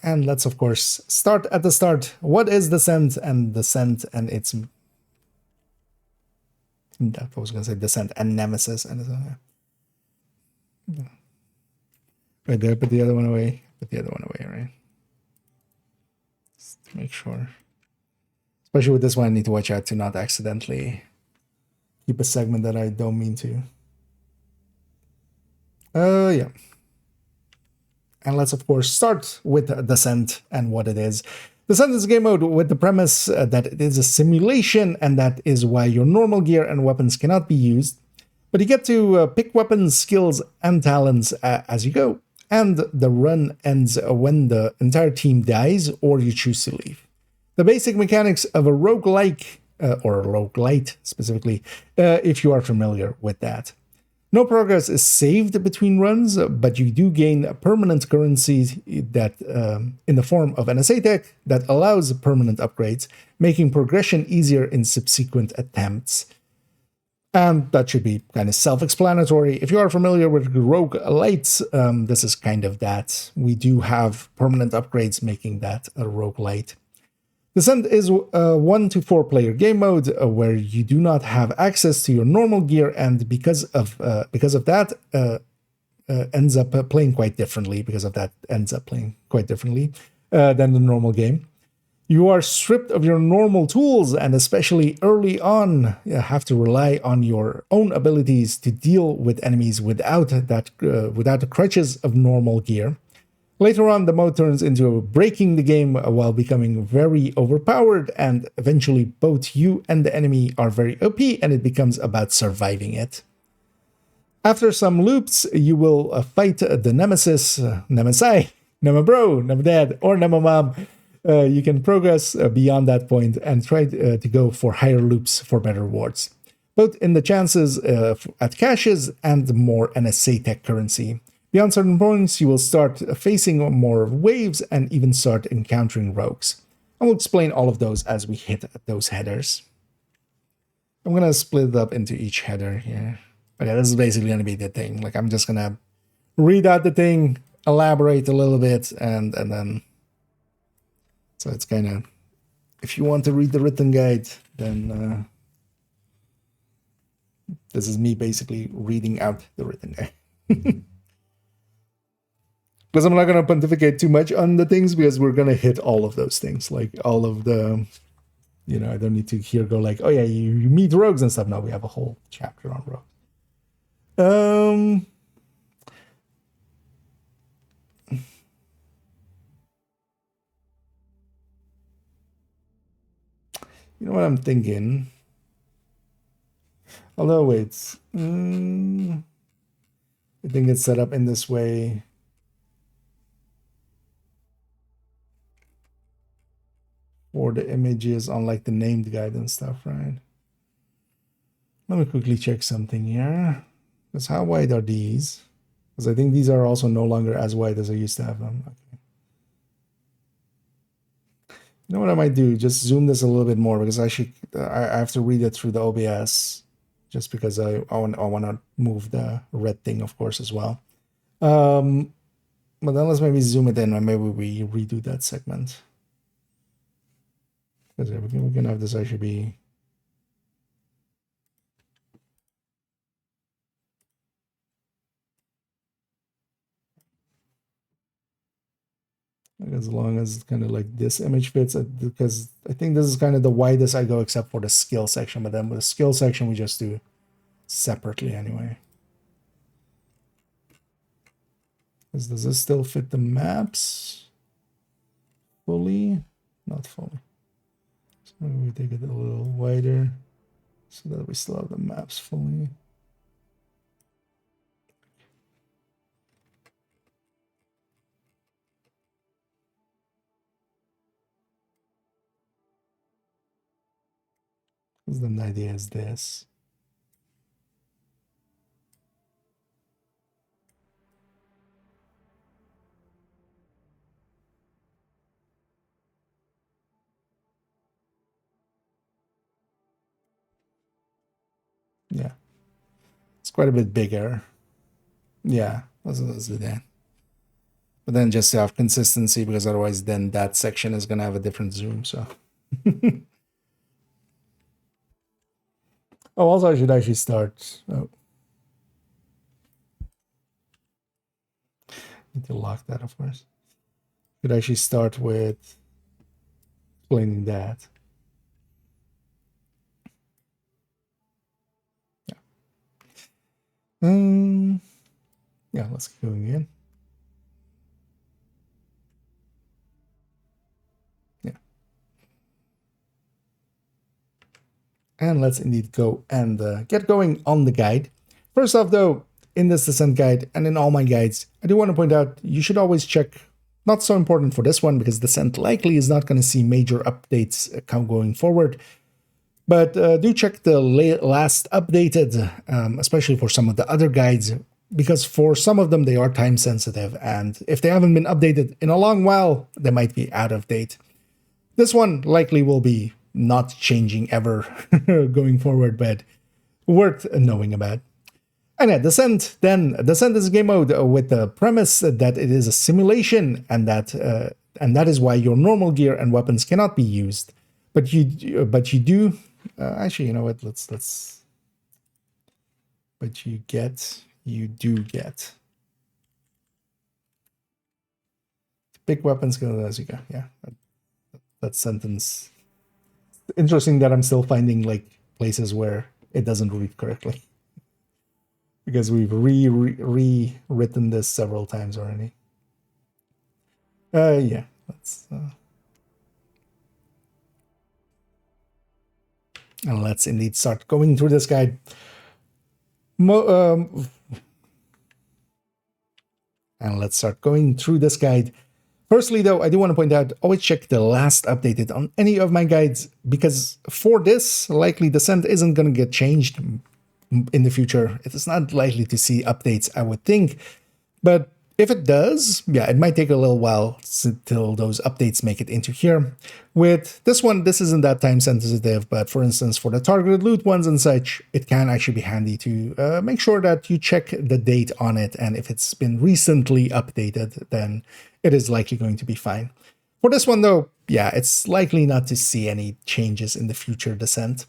And let's of course start at the start. What is Descent? And Descent and its, I was gonna say Descent and Nemesis, and right there. Put the other one away. Put the other one away, right? Just to make sure. Especially with this one, I need to watch out to not accidentally keep a segment that I don't mean to. Yeah. And let's, of course, start with Descent and what it is. Descent is a game mode with the premise that it is a simulation, and that is why your normal gear and weapons cannot be used. But you get to pick weapons, skills, and talents as you go. And the run ends when the entire team dies or you choose to leave. The basic mechanics of a roguelike, or a roguelite specifically, if you are familiar with that. No progress is saved between runs, but you do gain permanent currency that, in the form of NSA tech that allows permanent upgrades, making progression easier in subsequent attempts. And that should be kind of self-explanatory. If you are familiar with roguelites, this is kind of that. We do have permanent upgrades, making that a roguelite. Descent is a 1 to 4 player game mode where you do not have access to your normal gear, and because of that ends up playing quite differently. Than the normal game. You are stripped of your normal tools, and especially early on, you have to rely on your own abilities to deal with enemies without the crutches of normal gear. Later on, the mode turns into breaking the game while becoming very overpowered, and eventually both you and the enemy are very OP, and it becomes about surviving it. After some loops, you will fight the Nemesis, Nemesi, Nemabro, Nemadad, or Nemamam. You can progress beyond that point and try to go for higher loops for better rewards, both in the chances at caches and more NSA tech currency. Beyond certain points, you will start facing more waves and even start encountering rogues. I will explain all of those as we hit those headers. I'm going to split it up into each header here. But yeah, this is basically going to be the thing. Like, I'm just going to read out the thing, elaborate a little bit, and then... So it's kind of... If you want to read the written guide, then... this is me basically reading out the written guide. Because I'm not going to pontificate too much on the things, because we're going to hit all of those things. Like, all of the... You know, I don't need to here go like, oh yeah, you meet rogues and stuff. No, we have a whole chapter on rogues. You know what I'm thinking? Although, wait. I think it's set up in this way. For the images on like the named guide and stuff, right? Let me quickly check something here. Because how wide are these? Because I think these are also no longer as wide as I used to have them. Okay. You know what I might do? Just zoom this a little bit more, because I have to read it through the OBS, just because I want to move the red thing, of course, as well. But then let's maybe zoom it in, and maybe we redo that segment. Because we can have this actually be... As long as kind of like this image fits, because I think this is kind of the widest I go, except for the skill section. But then with the skill section, we just do separately anyway. Does this still fit the maps? fully, not fully. So we take it a little wider so that we still have the maps fully. Because then the idea is this. Yeah. It's quite a bit bigger. Yeah, let's do that. But then just to have consistency, because otherwise then that section is going to have a different zoom, so. Oh, also I should actually start. Oh. Need to lock that, of course. Should actually start with explaining that. Yeah. Yeah, let's keep going again. Yeah. And let's indeed go and get going on the guide. First off, though, in this descent guide and in all my guides, I do want to point out you should always check, not so important for this one because descent likely is not going to see major updates going forward, but do check the last updated, especially for some of the other guides, because for some of them they are time sensitive, and if they haven't been updated in a long while, they might be out of date. This one likely will be not changing ever going forward, but worth knowing about. And yeah, Descent is a game mode with the premise that it is a simulation, and that is why your normal gear and weapons cannot be used. But you do. Actually, you know what? Let's. But you do get. Pick weapons as you go. Yeah, that sentence. Interesting that I'm still finding like places where it doesn't read correctly. Because we've rewritten this several times already. Yeah, let's and let's indeed start going through this guide. And let's start going through this guide. Firstly, though, I do want to point out, always check the last updated on any of my guides, because for this, likely Descent isn't going to get changed in the future. It is not likely to see updates, I would think. But if it does, yeah, it might take a little while till those updates make it into here. With this one, this isn't that time sensitive, but for instance, for the targeted loot ones and such, it can actually be handy to make sure that you check the date on it, and if it's been recently updated, then it is likely going to be fine. For this one though, yeah, it's likely not to see any changes in the future Descent.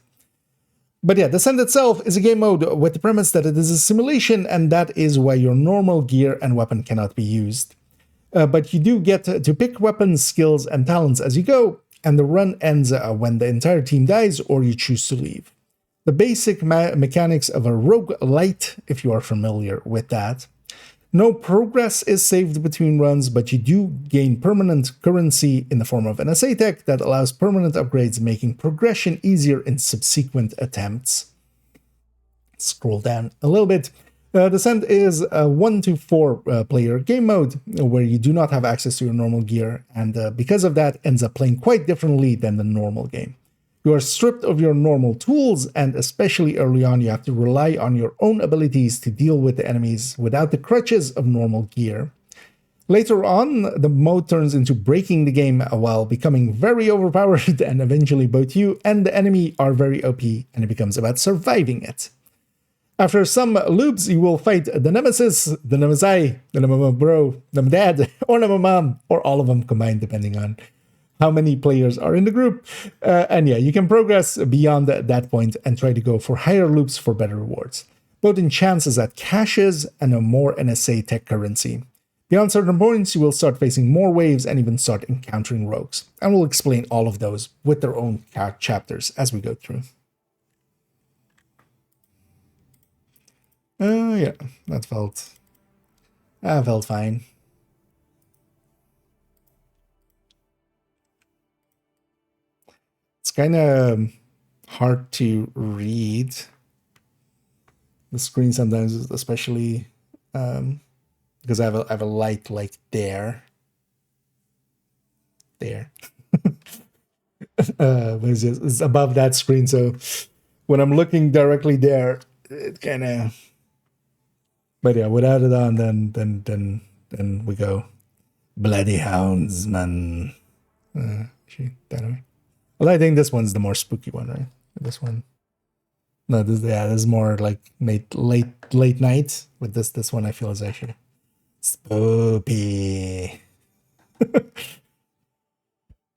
But yeah, Descent itself is a game mode with the premise that it is a simulation, and that is why your normal gear and weapon cannot be used. But you do get to pick weapons, skills, and talents as you go, and the run ends when the entire team dies or you choose to leave. The basic mechanics of a roguelite, if you are familiar with that. No progress is saved between runs, but you do gain permanent currency in the form of NSA tech that allows permanent upgrades, making progression easier in subsequent attempts. Scroll down a little bit. Descent is a 1 to 4 player game mode where you do not have access to your normal gear, and because of that ends up playing quite differently than the normal game. You are stripped of your normal tools, and especially early on you have to rely on your own abilities to deal with the enemies without the crutches of normal gear. Later on, the mode turns into breaking the game while becoming very overpowered, and eventually both you and the enemy are very OP, and it becomes about surviving it. After some loops, you will fight the Nemesis, the Nemesi, the Nemabro, the Dad, or Nemamam, or all of them combined depending on how many players are in the group. And yeah, you can progress beyond that point and try to go for higher loops for better rewards, both in chances at caches and a more NSA tech currency. Beyond certain points, you will start facing more waves and even start encountering rogues. And we'll explain all of those with their own chapters as we go through. Yeah, that felt fine. kind of hard to read the screen sometimes, especially because I have a light like there. But it's above that screen, so when I'm looking directly there, it kind of. But yeah, without it on, then we go. Bloody hounds, man. That way. Well, I think this one's the more spooky one, right? This one. No, this is more like late night. With this one, I feel is actually spooky.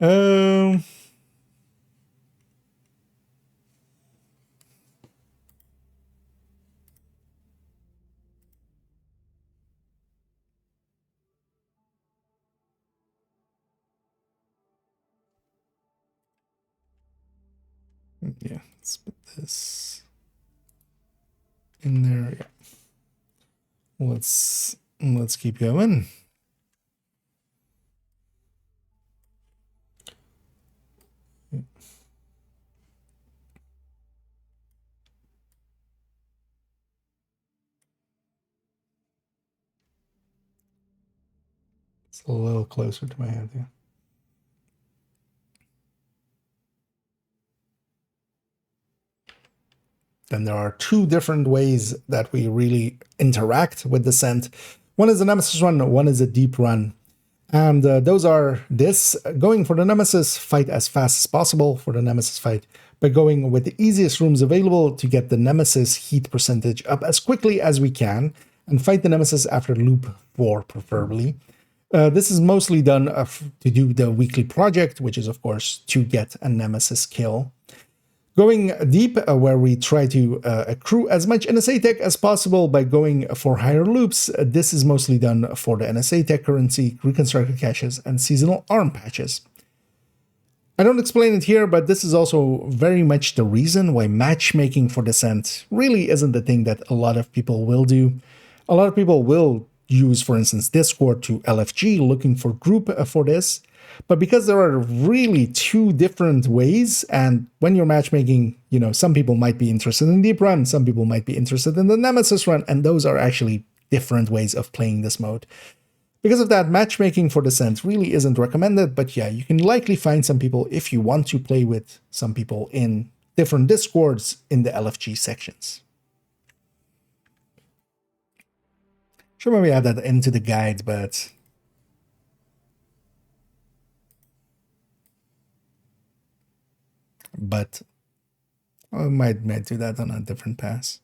um. Yeah, let's put this in there. Yeah. Let's keep going. It's a little closer to my head, yeah. Then there are two different ways that we really interact with the scent. One is a Nemesis run, one is a deep run. And those are this, going for the Nemesis, fight as fast as possible for the Nemesis fight, by going with the easiest rooms available to get the Nemesis heat percentage up as quickly as we can, and fight the Nemesis after loop 4 preferably. This is mostly done to do the weekly project, which is of course to get a Nemesis kill. Going deep, where we try to accrue as much NSA tech as possible by going for higher loops. This is mostly done for the NSA tech currency, reconstructed caches, and seasonal arm patches. I don't explain it here, but this is also very much the reason why matchmaking for Descent really isn't the thing that a lot of people will do. A lot of people will use, for instance, Discord to LFG looking for group for this. But because there are really two different ways, and when you're matchmaking, you know, some people might be interested in Deep Run, some people might be interested in the Nemesis Run, and those are actually different ways of playing this mode. Because of that, matchmaking for Descent really isn't recommended, but yeah, you can likely find some people if you want to play with some people in different Discords in the LFG sections. Should maybe add that into the guide, but I might do that on a different pass.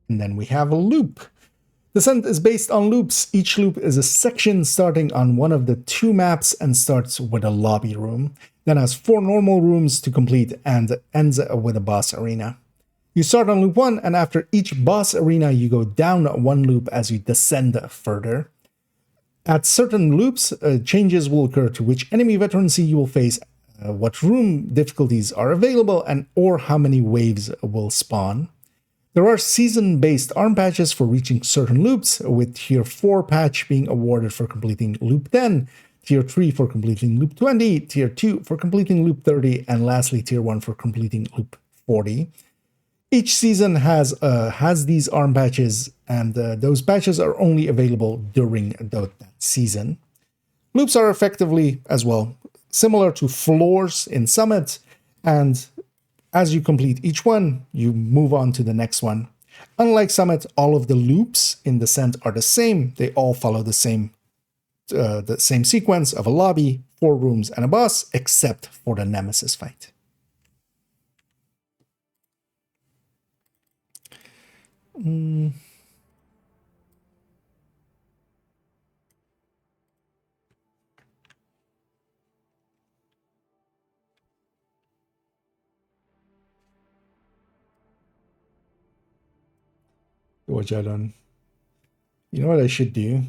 And then we have a loop. Descent is based on loops. Each loop is a section starting on one of the two maps and starts with a lobby room, then has 4 normal rooms to complete and ends with a boss arena. You start on loop 1, and after each boss arena, you go down 1 loop as you descend further. At certain loops, changes will occur to which enemy veterancy you will face, what room difficulties are available, and or how many waves will spawn. There are season-based arm patches for reaching certain loops, with Tier 4 patch being awarded for completing Loop 10, Tier 3 for completing Loop 20, Tier 2 for completing Loop 30, and lastly Tier 1 for completing Loop 40. Each season has these arm patches, and those patches are only available during that season. Loops are effectively, as well, similar to floors in Summit, and as you complete each one, you move on to the next one. Unlike Summit, all of the loops in Descent are the same. They all follow the same sequence of a lobby, 4 rooms, and a boss, except for the Nemesis fight. Watch out on. You know what I should do?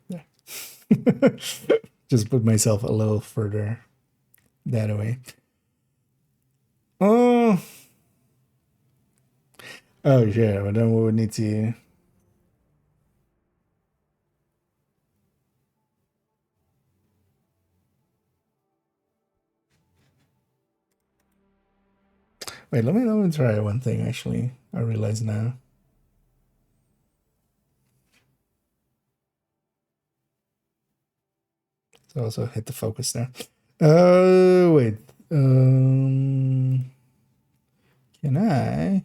Yeah. Just put myself a little further that away. Oh, yeah, but then we would need to. Wait, let me try one thing. Actually, I realize now. So also hit the focus there. Wait. Can I?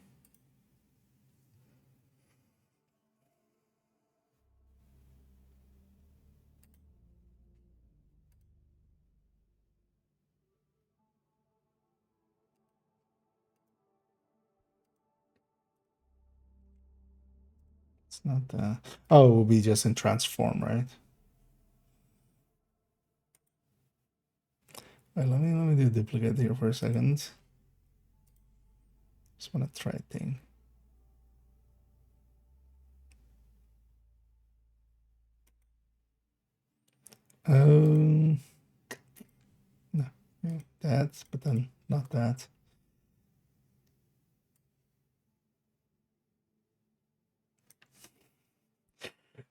It's not that. Oh, it will be just in transform, right? Wait, let me do duplicate here for a second. Just want to try a thing. No, that, but then not that.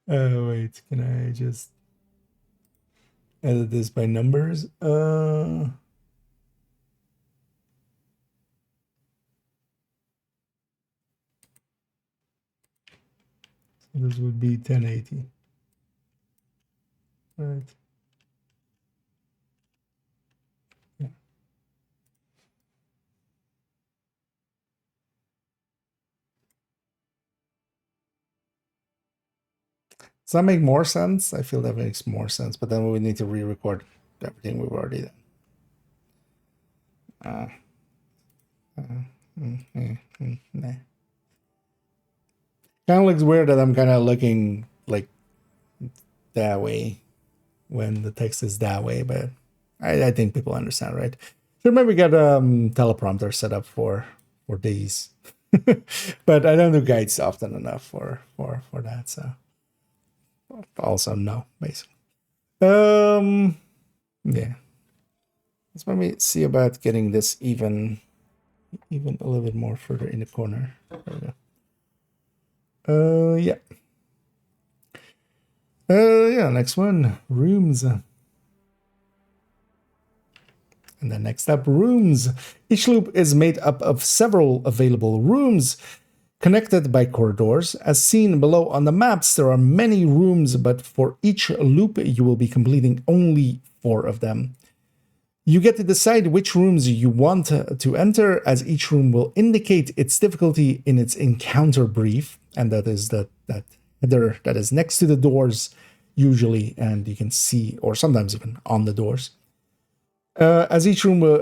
Oh wait, can I just edit this by numbers? So this would be 1080. Right. Yeah. Does that make more sense? I feel that makes more sense, but then we would need to re-record everything we've already done. Nah. Kind of looks weird that I'm kind of looking like that way when the text is that way, but I think people understand, right? So maybe get teleprompter set up for these, but I don't do guides often enough for that. So also no, basically. Yeah. Let's maybe see about getting this even a little bit more further in the corner. There we go. Yeah. Yeah, next one, rooms. And then next up, rooms. Each loop is made up of several available rooms connected by corridors. As seen below on the maps, there are many rooms, but for each loop, you will be completing only 4 of them. You get to decide which rooms you want to enter, as each room will indicate its difficulty in its encounter brief, and that is that header that is next to the doors usually, and you can see, or sometimes even on the doors. As each room will,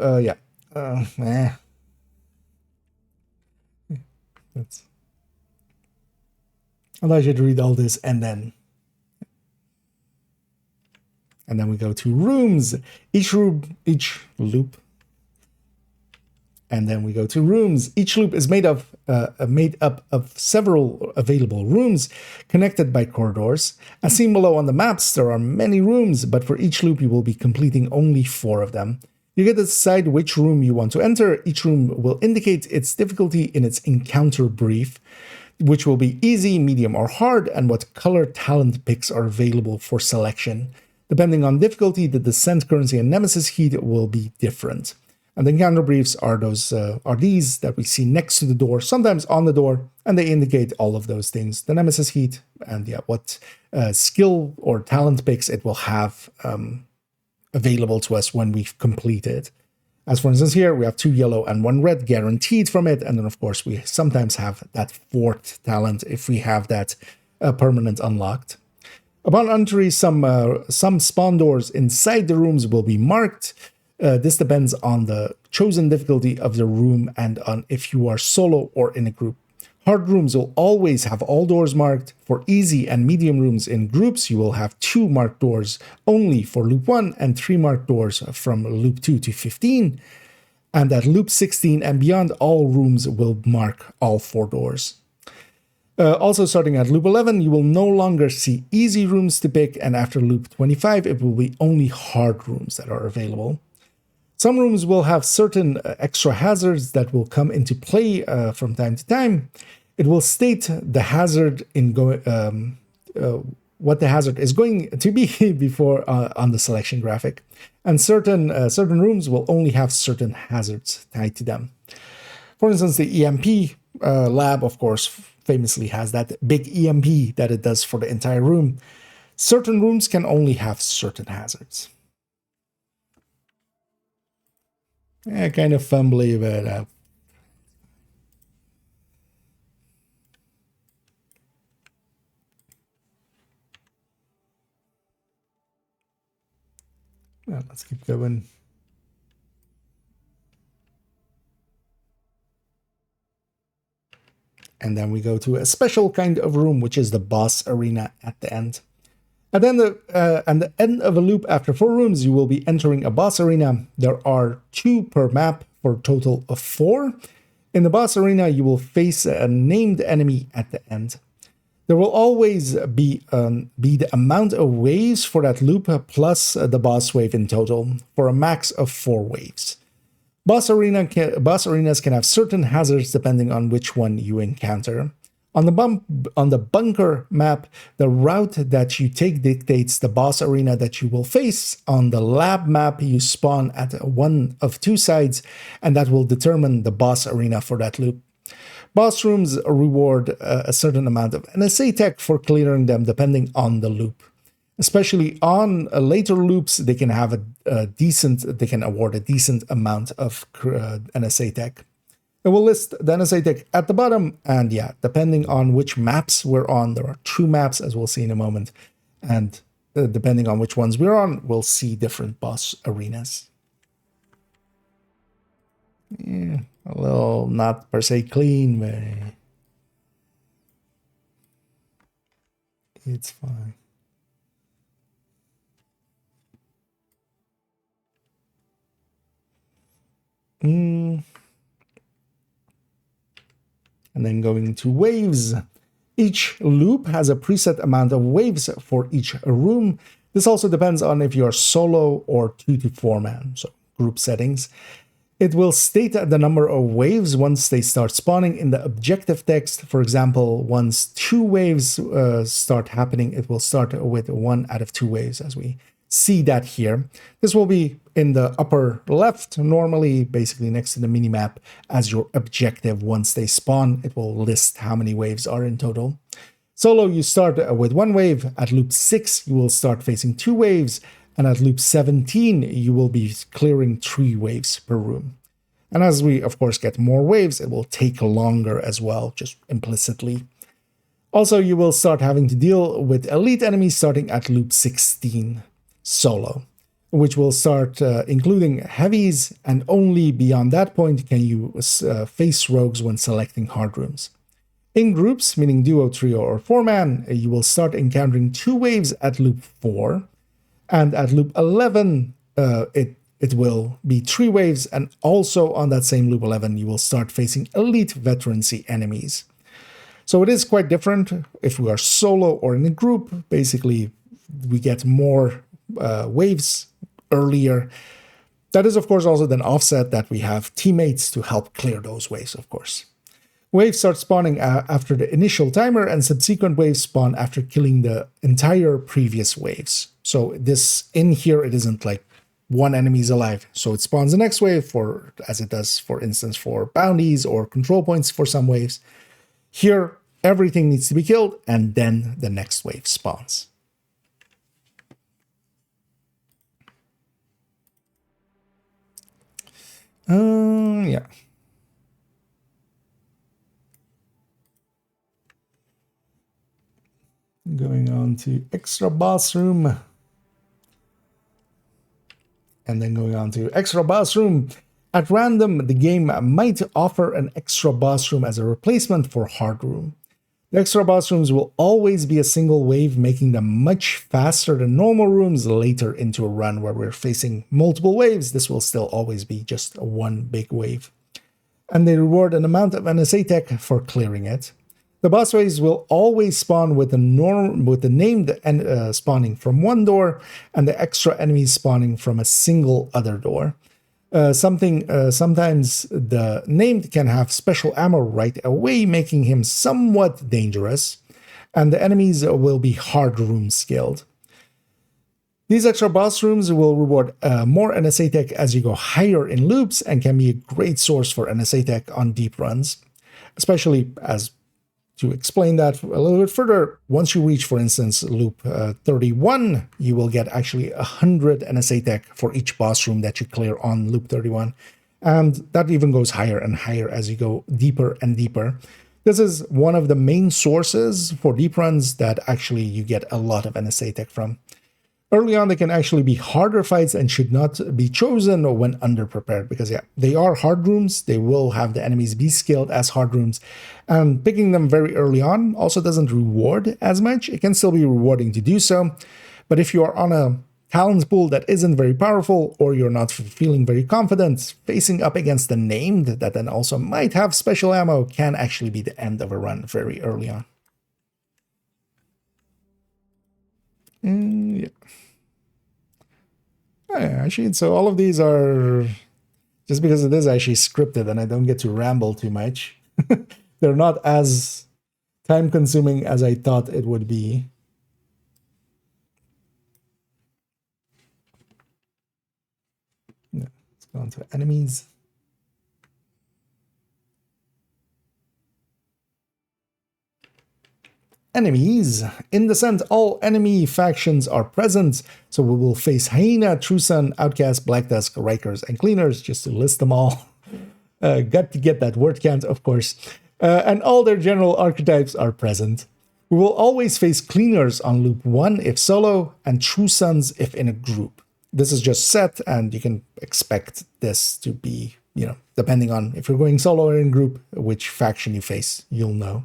That's allows you to read all this, and then we go to rooms. Each loop. And then we go to rooms. Each loop is made up of several available rooms connected by corridors. As seen below on the maps, there are many rooms, but for each loop you will be completing only 4 of them. You get to decide which room you want to enter. Each room will indicate its difficulty in its encounter brief, which will be easy, medium, or hard, and what color talent picks are available for selection. Depending on difficulty, the descent currency and nemesis heat will be different. And the encounter briefs are these that we see next to the door, sometimes on the door, and they indicate all of those things. The nemesis heat and what skill or talent picks it will have available to us when we've completed. As for instance here, we have 2 yellow and 1 red guaranteed from it, and then of course we sometimes have that 4th talent if we have that permanent unlocked. Upon entry, some spawn doors inside the rooms will be marked. This depends on the chosen difficulty of the room and on if you are solo or in a group. Hard rooms will always have all doors marked. For easy and medium rooms in groups, you will have 2 marked doors only for loop 1 and 3 marked doors from loop 2 to 15. And at loop 16 and beyond, all rooms will mark all 4 doors. Also, starting at loop 11, you will no longer see easy rooms to pick, and after loop 25, it will be only hard rooms that are available. Some rooms will have certain extra hazards that will come into play from time to time. It will state the hazard what the hazard is going to be before on the selection graphic, and certain rooms will only have certain hazards tied to them. For instance, the EMP lab, of course, famously has that big EMP that it does for the entire room. Certain rooms can only have certain hazards. Kind of fumbly, but well, let's keep going. And then we go to a special kind of room, which is the boss arena at the end. And then at the end of a loop after 4 rooms, you will be entering a boss arena. There are 2 per map for a total of 4. In the boss arena, you will face a named enemy at the end. There will always be the amount of waves for that loop plus the boss wave in total for a max of 4 waves. Boss arenas can have certain hazards depending on which one you encounter. On the bunker map, the route that you take dictates the boss arena that you will face. On the lab map, you spawn at one of 2 sides, and that will determine the boss arena for that loop. Boss rooms reward a certain amount of NSA tech for clearing them depending on the loop. Especially on later loops, they can have they can award a decent amount of NSA tech. It will list the NSA tech at the bottom, and yeah, depending on which maps we're on, there are 2 maps, as we'll see in a moment, and depending on which ones we're on, we'll see different boss arenas. Yeah, a little not per se clean, but it's fine. And then going to waves. Each loop has a preset amount of waves for each room. This also depends on if you are solo or 2 to 4 man, so group settings. It will state the number of waves once they start spawning in the objective text. For example, once 2 waves start happening, it will start with 1 out of 2 waves, as we see that here. This will be in the upper left, normally basically next to the minimap as your objective. Once they spawn, it will list how many waves are in total. Solo, you start with 1 wave. At loop 6, you will start facing 2 waves. And at loop 17, you will be clearing 3 waves per room. And as we, of course, get more waves, it will take longer as well, just implicitly. Also, you will start having to deal with elite enemies starting at loop 16, solo, which will start including heavies, and only beyond that point can you face rogues when selecting hard rooms. In groups, meaning duo, trio, or 4-man, you will start encountering 2 waves at loop 4. And at loop 11, it will be 3 waves, and also on that same loop 11, you will start facing elite veterancy enemies. So it is quite different if we are solo or in a group. Basically, we get more waves earlier. That is, of course, also then offset that we have teammates to help clear those waves, of course. Waves start spawning after the initial timer, and subsequent waves spawn after killing the entire previous waves. So this in here, it isn't like one enemy is alive. So it spawns the next wave for, as it does, for instance, for bounties or control points for some waves. Here, everything needs to be killed, and then the next wave spawns. Yeah. Going on to extra boss room. And then going on to extra boss room. At random, the game might offer an extra boss room as a replacement for hard room. The extra boss rooms will always be a single wave, making them much faster than normal rooms later into a run where we're facing multiple waves. This will still always be just one big wave. And they reward an amount of NSA tech for clearing it. The boss waves will always spawn with the named spawning from one door, and the extra enemies spawning from a single other door. Sometimes the named can have special ammo right away, making him somewhat dangerous, and the enemies will be hard room skilled. These extra boss rooms will reward more NSA tech as you go higher in loops and can be a great source for NSA tech on deep runs, especially as to explain that a little bit further, once you reach, for instance, loop 31, you will get actually 100 NSA tech for each boss room that you clear on loop 31. And that even goes higher and higher as you go deeper and deeper. This is one of the main sources for deep runs that actually you get a lot of NSA tech from. Early on, they can actually be harder fights and should not be chosen when underprepared because, yeah, they are hard rooms. They will have the enemies be skilled as hard rooms. And picking them very early on also doesn't reward as much. It can still be rewarding to do so. But if you are on a talent pool that isn't very powerful or you're not feeling very confident, facing up against the named that then also might have special ammo can actually be the end of a run very early on. Yeah. Actually, so all of these are, just because it is actually scripted and I don't get to ramble too much, they're not as time consuming as I thought it would be. Yeah, let's go on to enemies. Enemies. In Descent, all enemy factions are present, so we will face Hyena, True Sun, Outcast, Black Tusk, Rikers, and Cleaners, just to list them all. Got to get that word count, of course. And all their general archetypes are present. We will always face Cleaners on loop 1 if solo, and True Suns if in a group. This is just set, and you can expect this to be, depending on if you're going solo or in group, which faction you face, you'll know.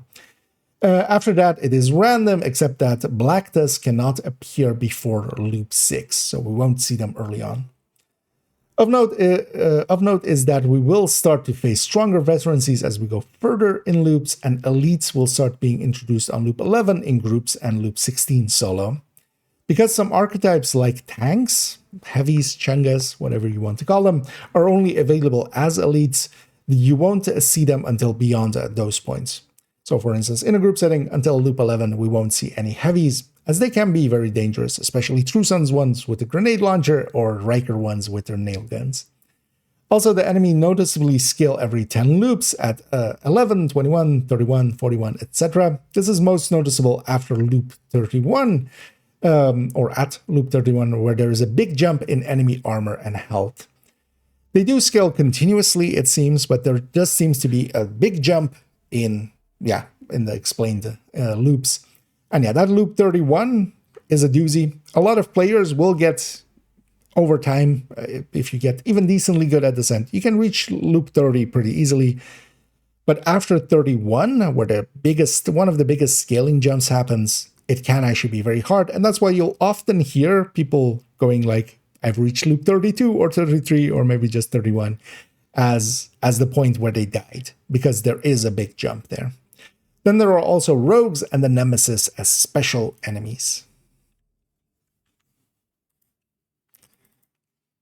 After that, it is random, except that Black Tusk cannot appear before loop 6, so we won't see them early on. Of note is that we will start to face stronger veterancies as we go further in loops, and elites will start being introduced on loop 11 in groups and loop 16 solo. Because some archetypes like tanks, heavies, chungas, whatever you want to call them, are only available as elites, you won't see them until beyond those points. So for instance, in a group setting, until loop 11, we won't see any heavies, as they can be very dangerous, especially True Suns ones with the grenade launcher or Riker ones with their nail guns. Also, the enemy noticeably scale every 10 loops at 11, 21, 31, 41, etc. This is most noticeable after loop 31, or at loop 31, where there is a big jump in enemy armor and health. They do scale continuously, it seems, but there just seems to be a big jump in the explained loops. And yeah, that loop 31 is a doozy. A lot of players will get, over time, if you get even decently good at Descent, you can reach loop 30 pretty easily. But after 31, where one of the biggest scaling jumps happens, it can actually be very hard. And that's why you'll often hear people going like, I've reached loop 32 or 33 or maybe just 31 as the point where they died, because there is a big jump there. Then there are also rogues and the Nemesis as special enemies.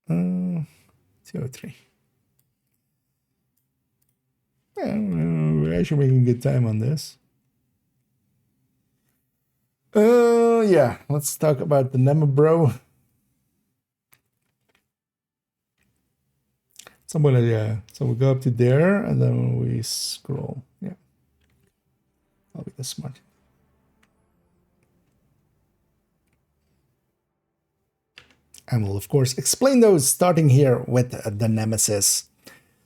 203. Yeah, we're actually making good time on this. Yeah, let's talk about the Nemebro. So we go up to there and then we scroll. Yeah. I'll be this smart. And we'll of course explain those, starting here with the Nemesis.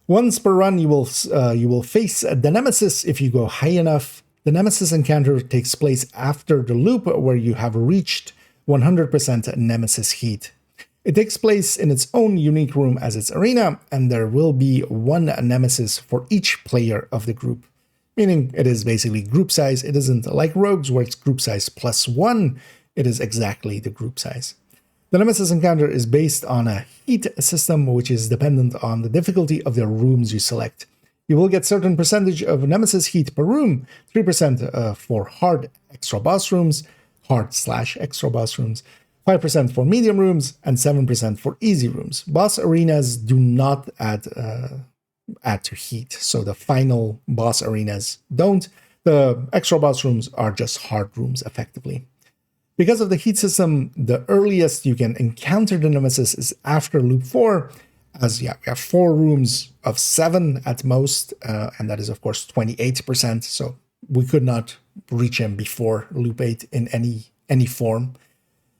Once per run, you will face the Nemesis if you go high enough. The Nemesis encounter takes place after the loop where you have reached 100% Nemesis heat. It takes place in its own unique room as its arena, and there will be one Nemesis for each player of the group. Meaning it is basically group size. It isn't like Rogues where it's group size +1. It is exactly the group size. The Nemesis encounter is based on a heat system, which is dependent on the difficulty of the rooms you select. You will get certain percentage of Nemesis heat per room, 3% for hard/extra boss rooms, 5% for medium rooms, and 7% for easy rooms. Boss arenas do not add to heat, so the final boss arenas don't. The extra boss rooms are just hard rooms, effectively. Because of the heat system, the earliest you can encounter the nemesis is after loop 4, as we have 4 rooms of 7 at most, and that is of course 28%, so we could not reach him before loop 8 in any form.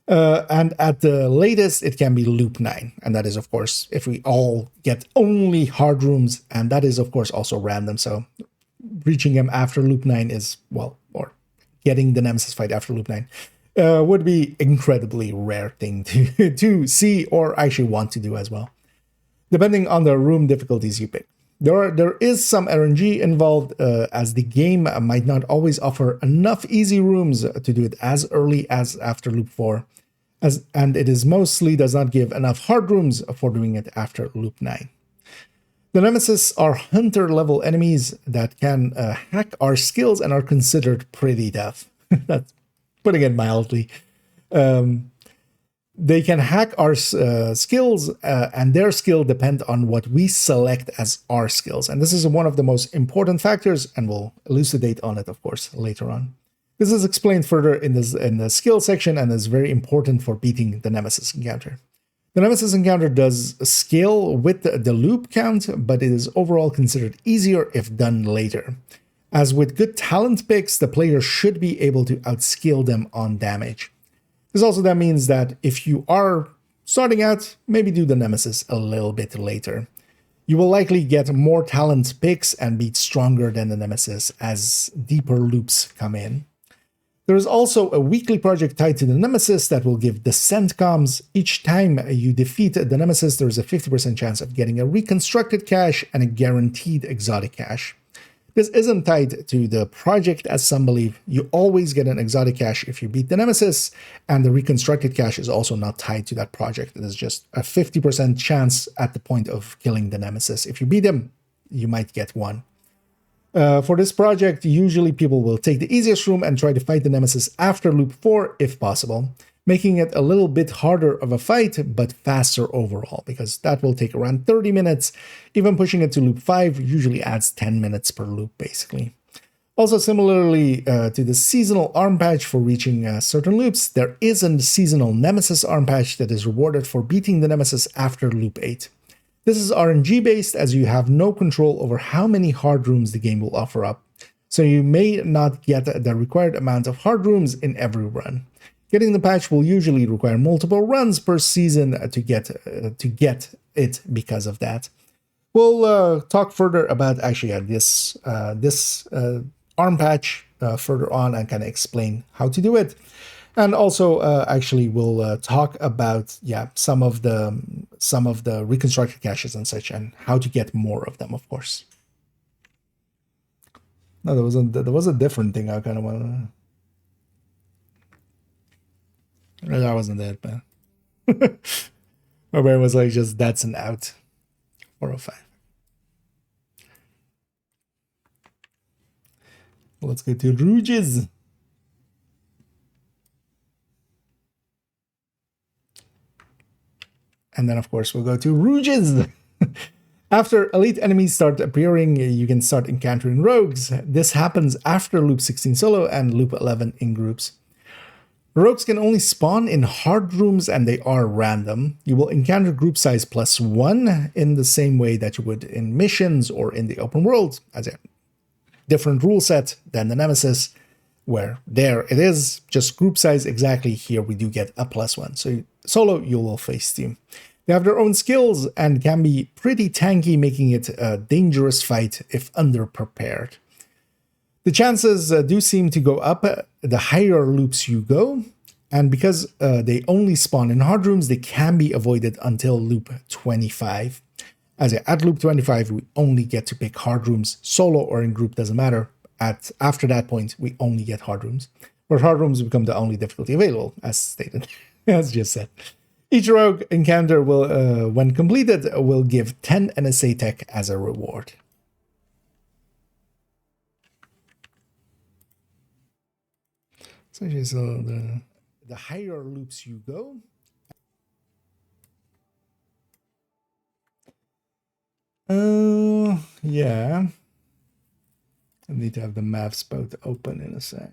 And at the latest, it can be loop 9, and that is of course if we all get only hard rooms, and that is of course also random, so reaching him after loop 9 is, well, or getting the nemesis fight after loop 9 would be incredibly rare thing to see or actually want to do as well, depending on the room difficulties you pick. There is some RNG involved, as the game might not always offer enough easy rooms to do it as early as after loop 4, and it is mostly does not give enough hard rooms for doing it after loop 9. The nemesis are hunter-level enemies that can hack our skills and are considered pretty tough. That's putting it mildly. They can hack our skills, and their skill depend on what we select as our skills. And this is one of the most important factors, and we'll elucidate on it, of course, later on. This is explained further in the skill section and is very important for beating the nemesis encounter. The nemesis encounter does scale with the loop count, but it is overall considered easier if done later. As with good talent picks, the player should be able to outscale them on damage. This also that means that if you are starting out, maybe do the nemesis a little bit later. You will likely get more talent picks and be stronger than the nemesis as deeper loops come in. There is also a weekly project tied to the nemesis that will give descent comms. Each time you defeat the nemesis, there is a 50% chance of getting a reconstructed cache and a guaranteed exotic cache. This isn't tied to the project, as some believe. You always get an exotic cache if you beat the nemesis, and the reconstructed cache is also not tied to that project. It is just a 50% chance at the point of killing the nemesis. If you beat him, you might get one. For this project, usually people will take the easiest room and try to fight the nemesis after loop 4 if possible, making it a little bit harder of a fight but faster overall, because that will take around 30 minutes. Even pushing it to loop 5 usually adds 10 minutes per loop basically. Also, similarly to the seasonal arm patch for reaching certain loops, there is a seasonal nemesis arm patch that is rewarded for beating the nemesis after loop 8. This is RNG based, as you have no control over how many hard rooms the game will offer up, so you may not get the required amount of hard rooms in every run. Getting the patch will usually require multiple runs per season to get it because of that. We'll talk further about actually this arm patch further on and kind of explain how to do it. And also, actually, we'll talk about some of the reconstructed caches and such, and how to get more of them, of course. No, there was a different thing I kind of want to. That wasn't that bad. My brain was like, just that's an out. 405. Let's go to Rouges. And then, of course, we'll go to Rouges. After elite enemies start appearing, you can start encountering rogues. This happens after loop 16 solo and loop 11 in groups. Rogues can only spawn in hard rooms and they are random. You will encounter group size +1 in the same way that you would in missions or in the open world, as a different rule set than the Nemesis, where there it is, just group size exactly. Here we do get a +1. So solo, you will face team. They have their own skills and can be pretty tanky, making it a dangerous fight if underprepared. The chances do seem to go up the higher loops you go, and because they only spawn in hard rooms, they can be avoided until loop 25. As at loop 25, we only get to pick hard rooms, solo or in group, doesn't matter. After that point, we only get hard rooms, where hard rooms become the only difficulty available, as stated, as just said. Each rogue encounter will, when completed, will give 10 NSA tech as a reward. So the higher loops you go. Yeah. I need to have the maps both open in a sec.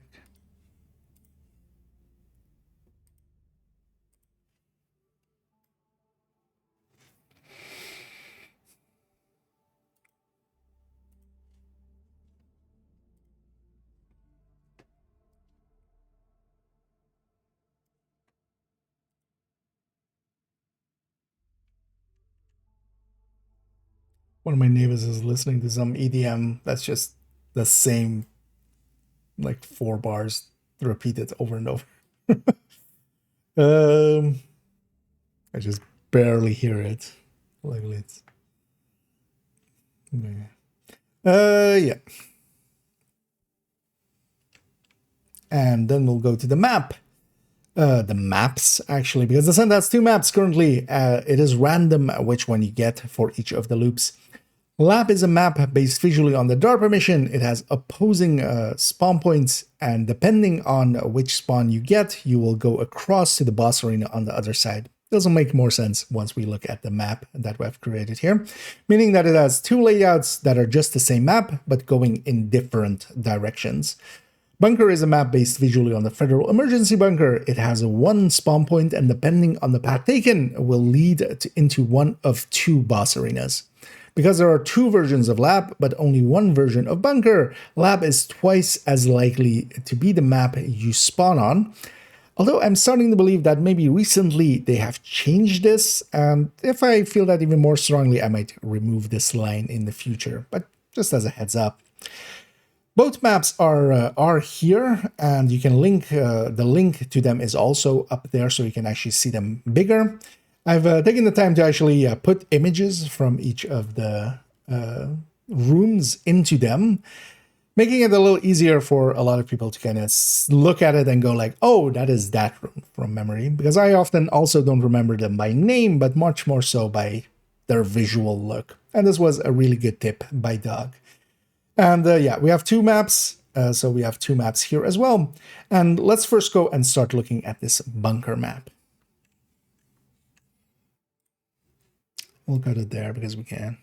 One of my neighbors is listening to some EDM that's just the same, like 4 bars repeated over and over. I just barely hear it. Like it's yeah. And then we'll go to the map. The maps, actually, because the Sun has 2 maps currently. It is random which one you get for each of the loops. Lab is a map based visually on the DARPA mission. It has opposing spawn points, and depending on which spawn you get, you will go across to the boss arena on the other side. Doesn't make more sense once we look at the map that we've created here, meaning that it has 2 layouts that are just the same map, but going in different directions. Bunker is a map based visually on the Federal Emergency Bunker. It has a 1 spawn point, and depending on the path taken, will lead into one of 2 boss arenas. Because there are 2 versions of Lab, but only 1 version of Bunker, Lab is twice as likely to be the map you spawn on. Although I'm starting to believe that maybe recently they have changed this, and if I feel that even more strongly, I might remove this line in the future, but just as a heads up. Both maps are here, and you can link, the link to them is also up there, so you can actually see them bigger. I've taken the time to actually put images from each of the rooms into them, making it a little easier for a lot of people to kind of look at it and go like, oh, that is that room from memory, because I often also don't remember them by name, but much more so by their visual look. And this was a really good tip by Doug. And yeah, we have 2 maps, so we have 2 maps here as well. And let's first go and start looking at this bunker map. We'll go to there because we can.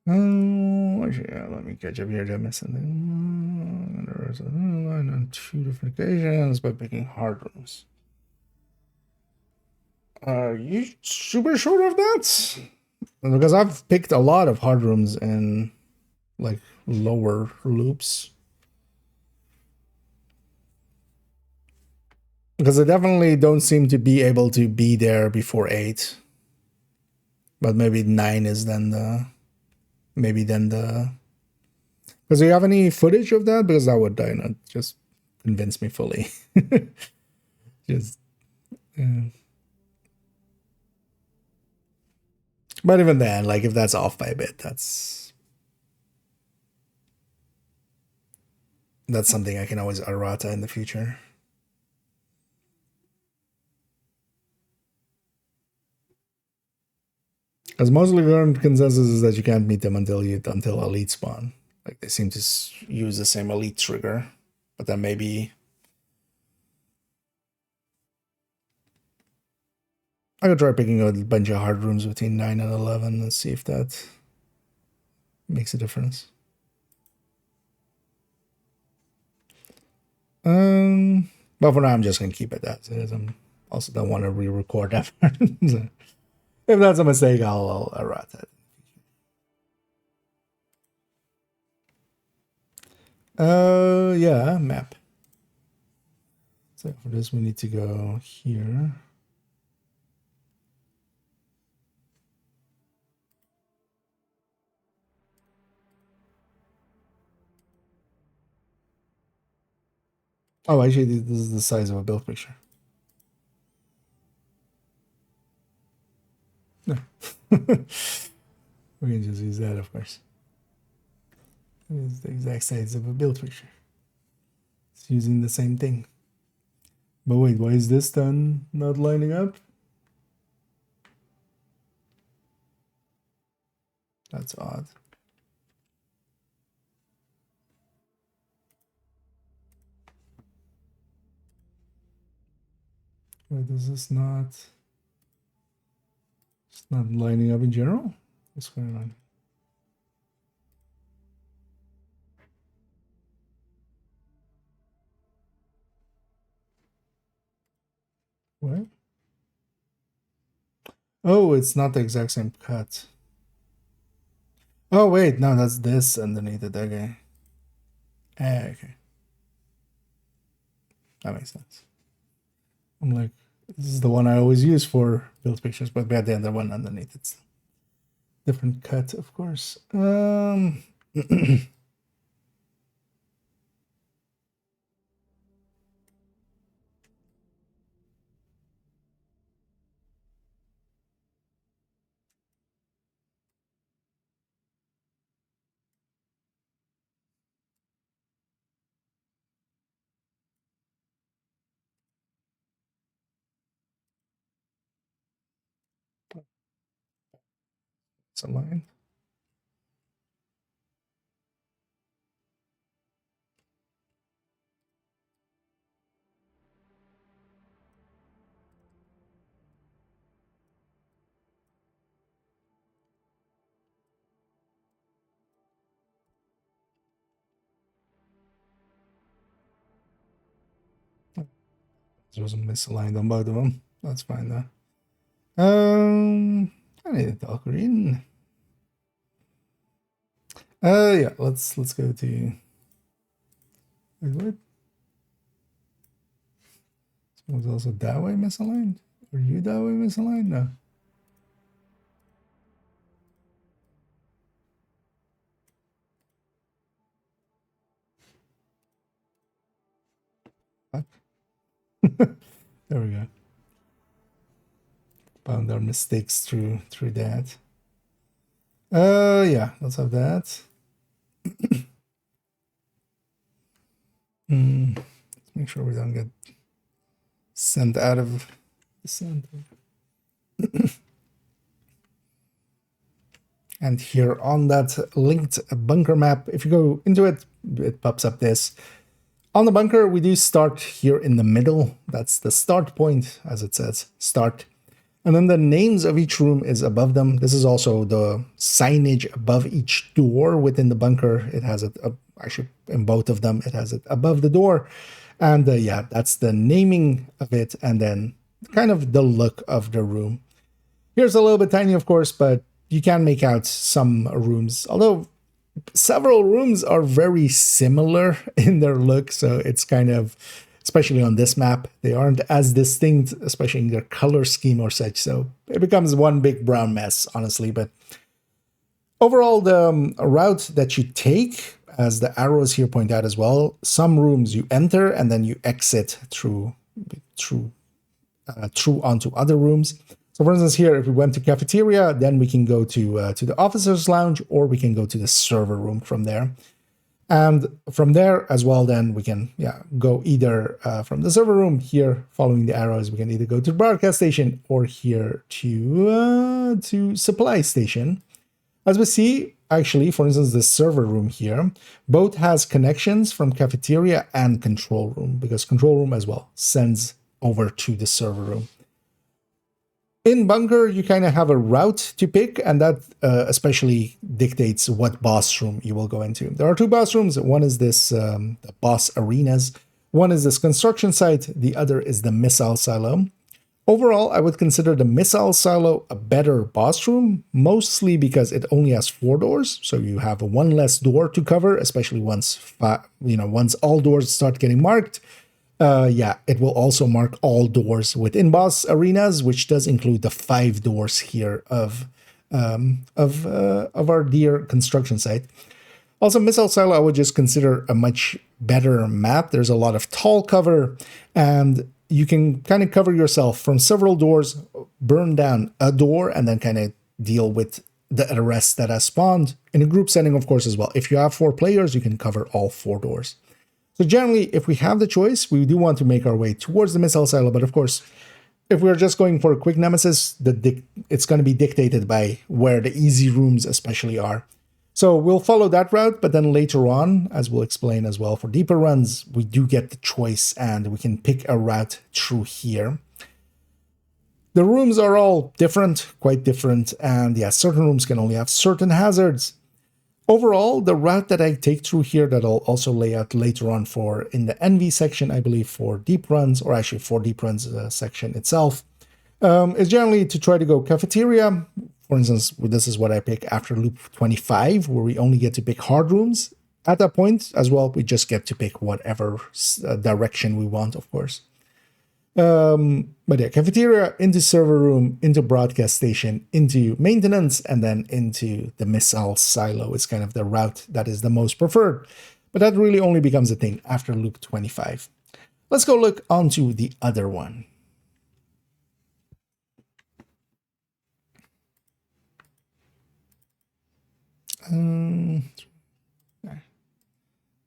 Oh, yeah, let me catch up here. Did I miss something? There was a line on 2 different occasions by picking hard rooms. Are you super sure of that? Because I've picked a lot of hard rooms in like lower loops. Because I definitely don't seem to be able to be there before 8. But maybe 9 is then the... Maybe then the... Because do you have any footage of that? Because that would not just convince me fully. Just... But even then, like, if that's off by a bit, that's something I can always errata in the future. Because mostly current consensus is that you can't meet them until elite spawn. Like, they seem to use the same elite trigger, but then maybe I could try picking a bunch of hard rooms between 9 and 11 and see if that makes a difference. But for now, I'm just gonna keep it as is. I also don't want to re-record that. So if that's a mistake, I'll errata it. Yeah, map. So for this, we need to go here. Oh, actually, this is the size of a build picture. No. We can just use that, of course. It's the exact size of a build picture. It's using the same thing. But wait, why is this then not lining up? That's odd. Why does this not... It's not lining up in general? What's going on? What? Oh, it's not the exact same cut. Oh, wait, no, that's this underneath it. Okay. Okay. That makes sense. I'm like, this is the one I always use for build pictures, but the other one underneath it's different cut, of course. It's a line. There was a misaligned on both of them. That's fine though. I need a dark green. Yeah, let's go to... Wait, what? It was also that way misaligned? Were you that way misaligned? No. There we go. Found our mistakes through that. Yeah, let's have that. Let's make sure we don't get sent out of the center. And here on that linked bunker map, if you go into it, it pops up this. On the bunker, we do start here in the middle. That's the start point, as it says, start. And then the names of each room is above them. This is also the signage above each door within the bunker. It has it, actually in both of them, it has it above the door. And yeah, that's the naming of it. And then kind of the look of the room. Here's a little bit tiny, of course, but you can make out some rooms. Although several rooms are very similar in their look, so it's kind of, especially on this map, they aren't as distinct, especially in their color scheme or such, so it becomes one big brown mess, honestly. But overall, the route that you take, as the arrows here point out as well, some rooms you enter and then you exit through onto other rooms. So for instance, here, if we went to cafeteria, then we can go to the officer's lounge, or we can go to the server room from there. And from there as well, then we can go either from the server room here, following the arrows, we can either go to broadcast station or here to supply station. As we see, actually, for instance, the server room here, both has connections from cafeteria and control room, because control room as well sends over to the server room. In bunker, you kind of have a route to pick, and that especially dictates what boss room you will go into. There are two boss rooms. One is this the boss arenas. One is this construction site. The other is the missile silo. Overall, I would consider the missile silo a better boss room, mostly because it only has 4 doors. So you have one less door to cover, especially once all doors start getting marked. It will also mark all doors within boss arenas, which does include the 5 doors here of our dear construction site. Also, Missile Silo I would just consider a much better map. There's a lot of tall cover, and you can kind of cover yourself from several doors, burn down a door, and then kind of deal with the rest that has spawned. In a group setting, of course, as well. If you have 4 players, you can cover all 4 doors. So generally, if we have the choice, we do want to make our way towards the missile silo. But of course, if we're just going for a quick nemesis, it's going to be dictated by where the easy rooms especially are. So we'll follow that route, but then later on, as we'll explain as well, for deeper runs, we do get the choice and we can pick a route through here. The rooms are all different, quite different, and yeah, certain rooms can only have certain hazards. Overall, the route that I take through here that I'll also lay out later on for in the NV section, I believe for deep runs, or actually for deep runs section itself, is generally to try to go cafeteria. For instance, this is what I pick after loop 25, where we only get to pick hard rooms. At that point as well, we just get to pick whatever direction we want, of course. But yeah, cafeteria, into server room, into broadcast station, into maintenance, and then into the missile silo is kind of the route that is the most preferred. But that really only becomes a thing after loop 25. Let's go look onto the other one.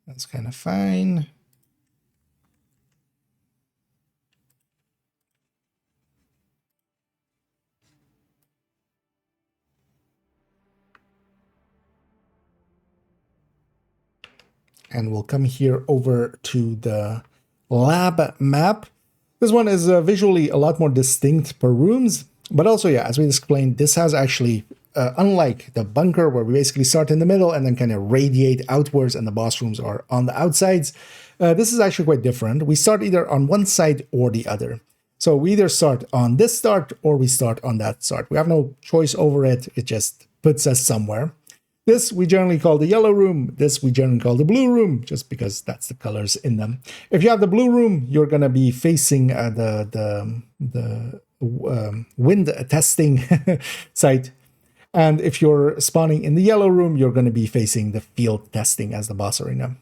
That's kind of fine. And we'll come here over to the lab map. This one is visually a lot more distinct per rooms, but also, yeah, as we explained, this has actually, unlike the bunker where we basically start in the middle and then kind of radiate outwards and the boss rooms are on the outsides, this is actually quite different. We start either on one side or the other. So we either start on this start or we start on that start. We have no choice over it. It just puts us somewhere. This we generally call the yellow room. This we generally call the blue room, just because that's the colors in them. If you have the blue room, you're going to be facing the wind testing site. And if you're spawning in the yellow room, you're going to be facing the field testing as the boss arena.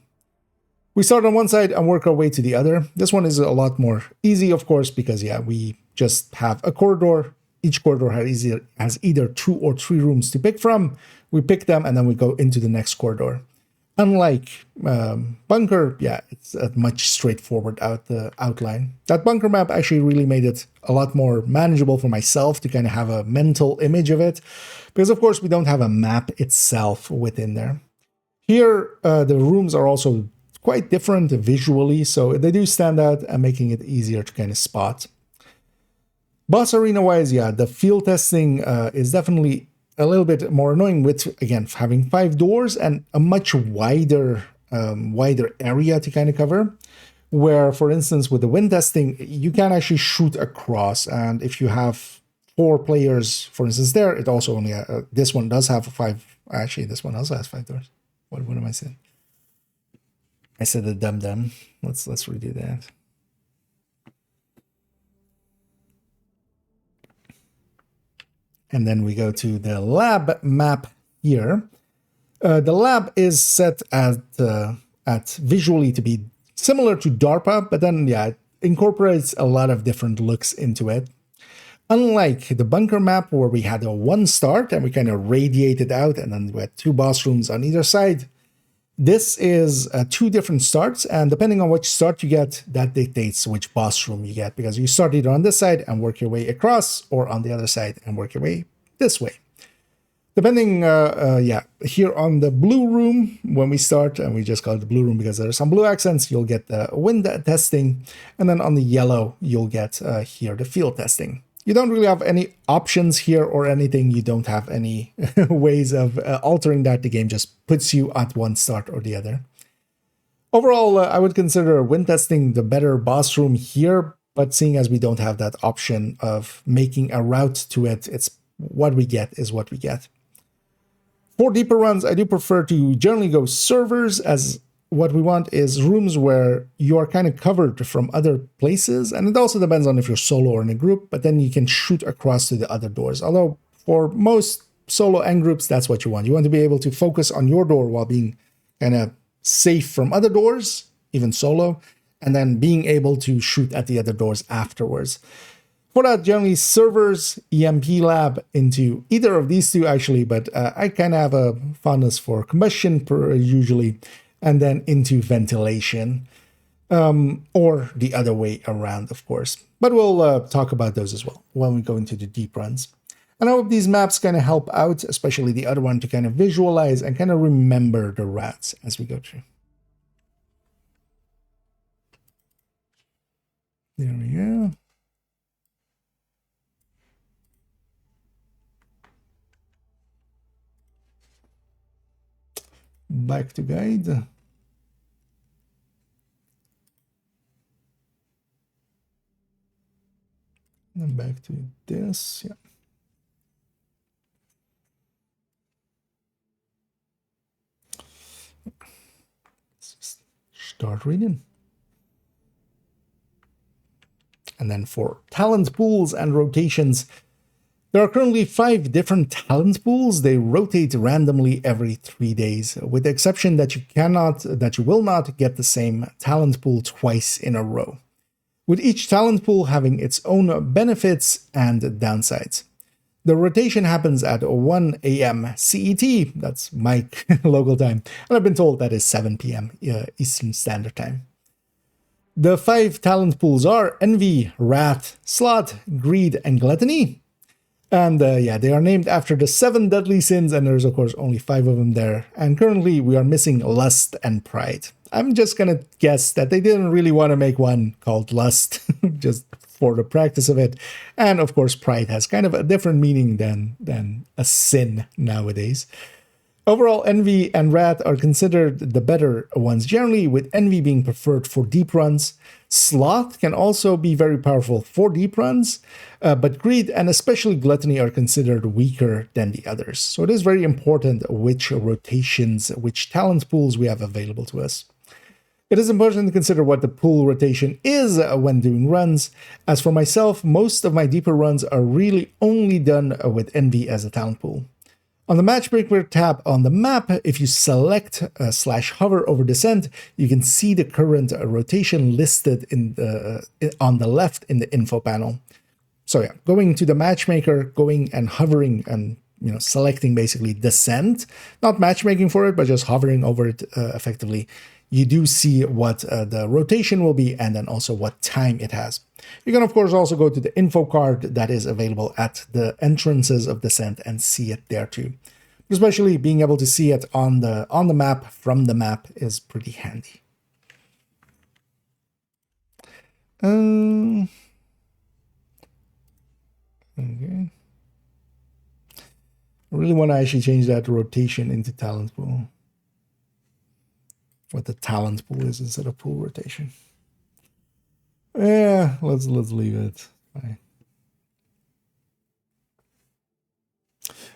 We start on one side and work our way to the other. This one is a lot more easy, of course, because yeah, we just have a corridor. Each corridor has either 2 or 3 rooms to pick from. We pick them and then we go into the next corridor. Unlike bunker, yeah, it's a much straightforward outline. That bunker map actually really made it a lot more manageable for myself to kind of have a mental image of it. Because of course we don't have a map itself within there. Here, the rooms are also quite different visually, so they do stand out and making it easier to kind of spot. Boss arena wise, yeah, the field testing is definitely a little bit more annoying with, again, having 5 doors and a much wider area to kind of cover. Where, for instance, with the wind testing, you can actually shoot across. And if you have 4 players, for instance, there, it also only, this one does have 5, actually, this one also has 5 doors. What am I saying? I said the dum-dum. Let's redo that. And then we go to the lab map here. The lab is set at visually to be similar to DARPA, but then, yeah, it incorporates a lot of different looks into it. Unlike the bunker map where we had a 1 start and we kind of radiated out and then we had 2 boss rooms on either side, this is 2 different starts, and depending on which start you get, that dictates which boss room you get, because you start either on this side and work your way across, or on the other side and work your way this way. Depending, yeah, here on the blue room, when we start, and we just call it the blue room because there are some blue accents, you'll get the wind testing, and then on the yellow, you'll get here the field testing. You don't really have any options here or anything. You don't have any ways of altering that. The game just puts you at one start or the other. Overall, I would consider wind testing the better boss room here, but seeing as we don't have that option of making a route to it, it's what we get is what we get. For deeper runs, I do prefer to generally go servers, as what we want is rooms where you are kind of covered from other places, and it also depends on if you're solo or in a group, but then you can shoot across to the other doors. Although for most solo and groups, that's what you want. You want to be able to focus on your door while being kind of safe from other doors, even solo, and then being able to shoot at the other doors afterwards. For that, generally servers, EMP lab into either of these 2 actually, but I kind of have a fondness for combustion usually, and then into ventilation, or the other way around, of course. But we'll talk about those as well when we go into the deep runs. And I hope these maps kind of help out, especially the other one, to kind of visualize and kind of remember the routes as we go through. There we go. Back to guide. And back to this, yeah. Let's just start reading. And then for talent pools and rotations, there are currently 5 different talent pools. They rotate randomly every 3 days, with the exception that you will not get the same talent pool twice in a row, with each talent pool having its own benefits and downsides. The rotation happens at 1 a.m. CET, that's my local time, and I've been told that is 7 p.m. Eastern Standard Time. The 5 talent pools are Envy, Wrath, Sloth, Greed, and Gluttony. And yeah, they are named after the 7 deadly sins, and there's of course only 5 of them there. And currently we are missing Lust and Pride. I'm just gonna guess that they didn't really want to make one called Lust, just for the practice of it. And of course, Pride has kind of a different meaning than a sin nowadays. Overall, Envy and Wrath are considered the better ones generally, with Envy being preferred for deep runs. Sloth can also be very powerful for deep runs, but Greed and especially Gluttony are considered weaker than the others. So it is very important which rotations, which talent pools we have available to us. It is important to consider what the pool rotation is when doing runs. As for myself, most of my deeper runs are really only done with Envy as a talent pool. On the Matchmaker tab on the map, if you select /hover over Descent, you can see the current rotation listed on the left in the info panel. So yeah, going to the Matchmaker, going and hovering and selecting basically Descent, not matchmaking for it, but just hovering over it effectively, you do see what the rotation will be and then also what time it has. You can of course also go to the info card that is available at the entrances of Descent and see it there too. Especially being able to see it on the map from the map is pretty handy. Okay. I really want to actually change that rotation into talent pool. What the talent pool is instead of pool rotation. Yeah, let's leave it. Bye.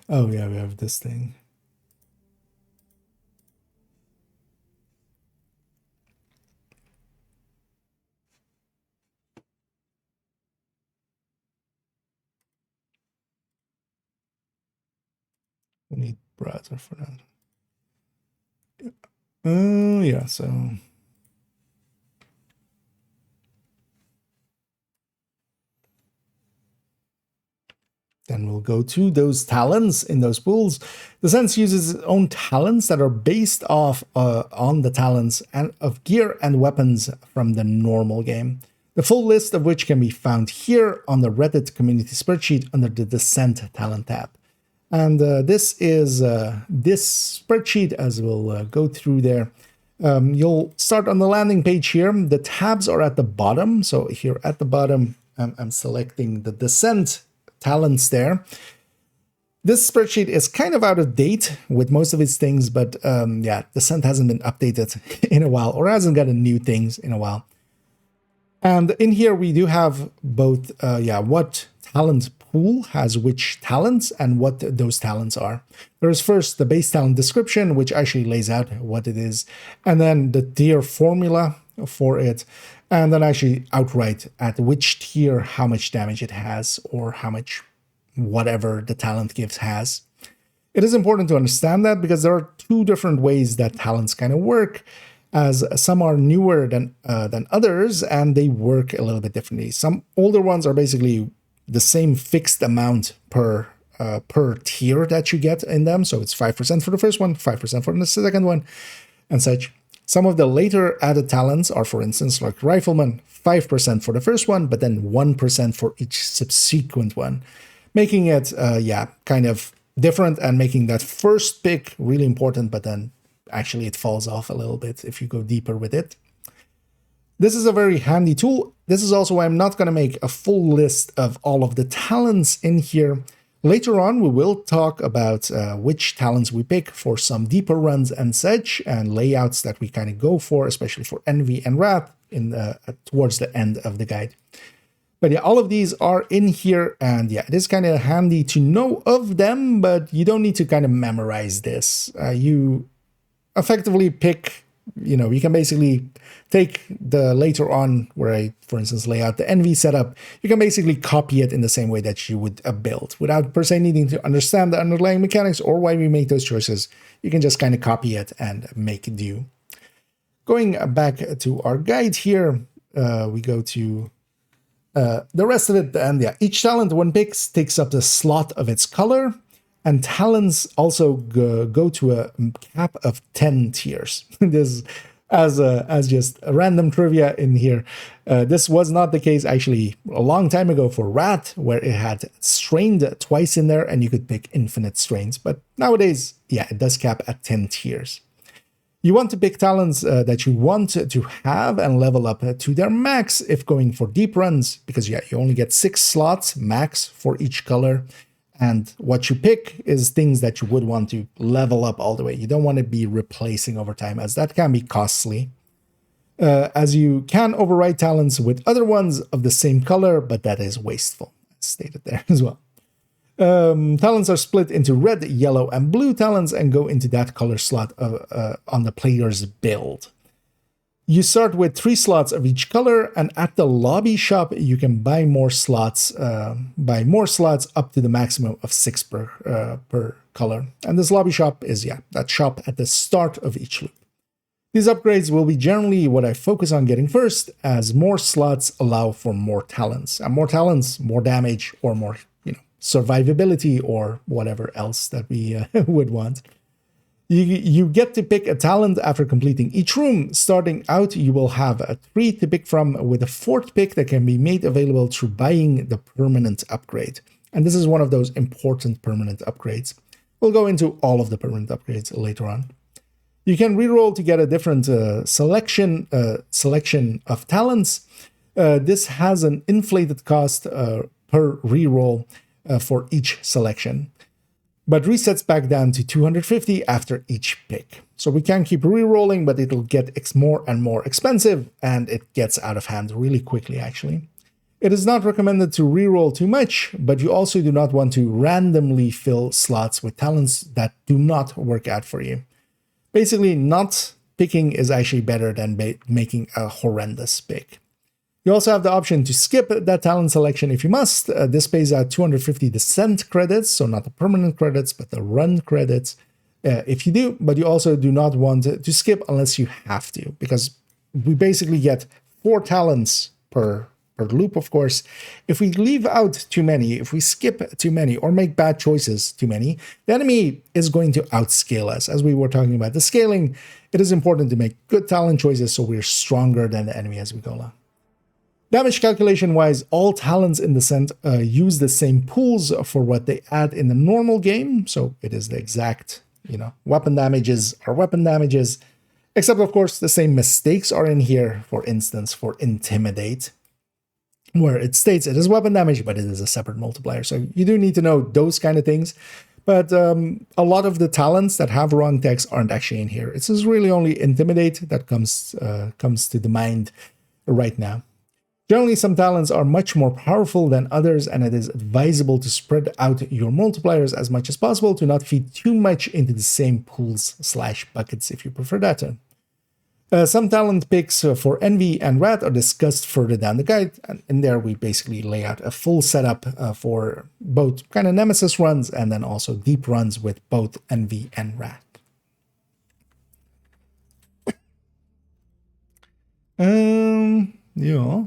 Oh yeah, we have this thing. We need browser for that. Yeah, so then we'll go to those talents in those pools. The Sense uses its own talents that are based off on the talents and of gear and weapons from the normal game. The full list of which can be found here on the Reddit community spreadsheet under the Descent talent tab. And this is this spreadsheet, as we'll go through there. You'll start on the landing page here. The tabs are at the bottom. So here at the bottom, I'm selecting the Descent talents there. This spreadsheet is kind of out of date with most of its things, but yeah, Descent hasn't been updated in a while or hasn't gotten new things in a while. And in here we do have both, what talent pool has which talents and what those talents are. There's first the base talent description, which actually lays out what it is, and then the tier formula for it, and then actually outright at which tier how much damage it has or how much whatever the talent gives has. It is important to understand that because there are 2 different ways that talents kind of work, as some are newer than others and they work a little bit differently. Some older ones are basically the same fixed amount per tier that you get in them. So it's 5% for the first one, 5% for the second one, and such. Some of the later added talents are, for instance, like Rifleman, 5% for the first one, but then 1% for each subsequent one, making it, kind of different and making that first pick really important, but then actually it falls off a little bit if you go deeper with it. This is a very handy tool. This is also why I'm not going to make a full list of all of the talents in here. Later on, we will talk about which talents we pick for some deeper runs and such, and layouts that we kind of go for, especially for Envy and Wrath towards the end of the guide. But yeah, all of these are in here, and yeah, it is kind of handy to know of them, but you don't need to kind of memorize this. You effectively pick, you know, you can basically take the later on where I, for instance, lay out the Envy setup, you can basically copy it in the same way that you would build without per se needing to understand the underlying mechanics or why we make those choices. You can just kind of copy it and make do. Going back to our guide here, we go to the rest of it, and yeah, each talent when picked takes up the slot of its color, and talents also go to a cap of 10 tiers. This as just a random trivia in here. This was not the case actually a long time ago for Rat, where it had strained twice in there and you could pick infinite strains. But nowadays, yeah, it does cap at 10 tiers. You want to pick talents that you want to have and level up to their max if going for deep runs, because yeah, you only get 6 slots max for each color. And what you pick is things that you would want to level up all the way. You don't want to be replacing over time, as that can be costly. As you can override talents with other ones of the same color, but that is wasteful, as stated there as well. Talents are split into red, yellow, and blue talents and go into that color slot on the player's build. You start with 3 slots of each color, and at the lobby shop, you can buy more slots up to the maximum of 6 per color. And this lobby shop is, yeah, that shop at the start of each loop. These upgrades will be generally what I focus on getting first, as more slots allow for more talents. And more talents, more damage, or more, survivability, or whatever else that we would want. You get to pick a talent after completing each room. Starting out, you will have 3 to pick from, with a 4th pick that can be made available through buying the permanent upgrade. And this is one of those important permanent upgrades. We'll go into all of the permanent upgrades later on. You can reroll to get a different selection of talents. This has an inflated cost per reroll for each selection, but resets back down to 250 after each pick. So we can keep re-rolling, but it'll get more and more expensive, and it gets out of hand really quickly, actually. It is not recommended to re-roll too much, but you also do not want to randomly fill slots with talents that do not work out for you. Basically, not picking is actually better than making a horrendous pick. You also have the option to skip that talent selection if you must. This pays out 250 descent credits, so not the permanent credits, but the run credits if you do. But you also do not want to skip unless you have to, because we basically get 4 talents per loop, of course. If we leave out too many, if we skip too many, or make bad choices too many, the enemy is going to outscale us. As we were talking about the scaling, it is important to make good talent choices so we're stronger than the enemy as we go along. Damage calculation-wise, all talents in Descent use the same pools for what they add in the normal game, so it is the exact, weapon damages are weapon damages, except, of course, the same mistakes are in here, for instance, for Intimidate, where it states it is weapon damage, but it is a separate multiplier, so you do need to know those kind of things. But a lot of the talents that have wrong text aren't actually in here. It's just really only Intimidate that comes to the mind right now. Generally, some talents are much more powerful than others, and it is advisable to spread out your multipliers as much as possible to not feed too much into the same pools/buckets if you prefer that term. Some talent picks for Envy and Rat are discussed further down the guide, and in there we basically lay out a full setup for both kind of Nemesis runs and then also deep runs with both Envy and Rat. Yeah.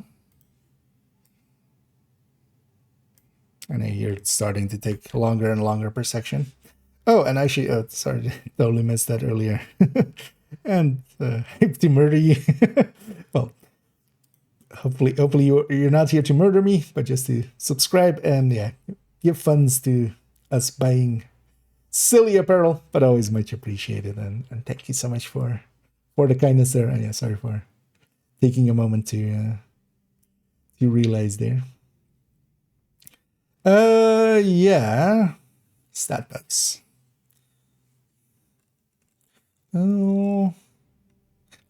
And I hear it's starting to take longer and longer per section. Oh, and actually, sorry, totally missed that earlier. And to murder you. Well, hopefully you're not here to murder me, but just to subscribe and give funds to us buying silly apparel, but always much appreciated. And thank you so much for the kindness there. And sorry for taking a moment to realize there. Yeah. Stat buffs. Oh.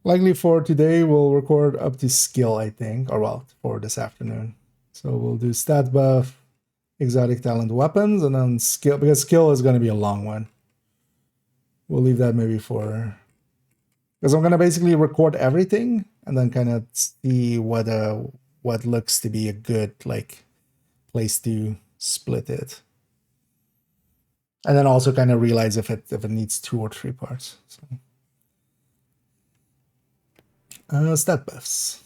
Likely for today, we'll record up to skill, I think. Or well, for this afternoon. So we'll do stat buff, exotic talent weapons, and then skill, because skill is going to be a long one. We'll leave that maybe for... Because I'm going to basically record everything and then kind of see what looks to be a good like place to split it. And then also kind of realize if it needs 2 or 3 parts. So. Stat buffs.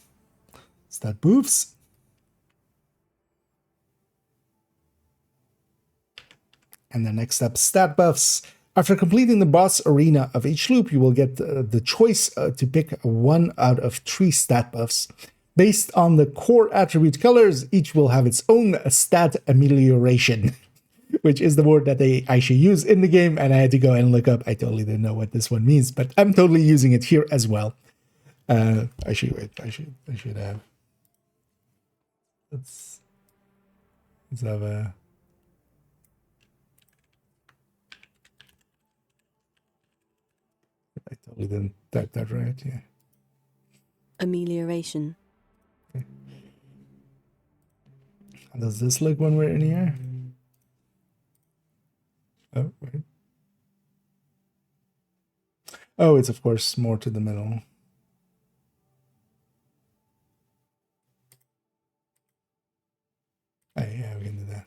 Stat buffs. And the next up, stat buffs. After completing the boss arena of each loop, you will get the choice to pick 1 out of 3 stat buffs. Based on the core attribute colors, each will have its own stat amelioration, which is the word that they actually use in the game, and I had to go and look up. I totally didn't know what this one means, but I'm totally using it here as well. I should have. Let's have a... I totally didn't type that right, yeah. Amelioration. Okay. How does this look when we're in here? Oh, wait. Oh, it's of course more to the middle. Oh, yeah, we can do that.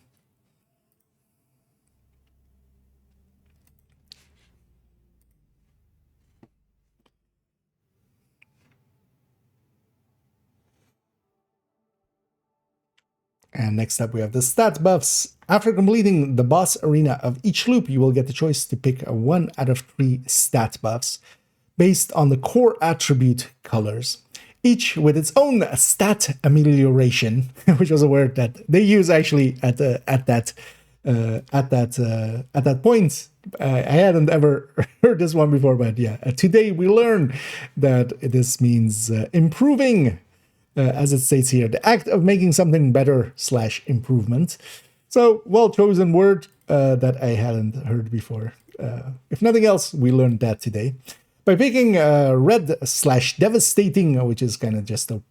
And next up, we have the stat buffs. After completing the boss arena of each loop, you will get the choice to pick 1 out of 3 stat buffs based on the core attribute colors, each with its own stat amelioration, which was a word that they use actually at that point. I hadn't ever heard this one before, but yeah, today we learn that this means improving. As it states here, the act of making something better / improvement. So, well-chosen word that I hadn't heard before. If nothing else, we learned that today. By picking red / devastating, which is kind of just the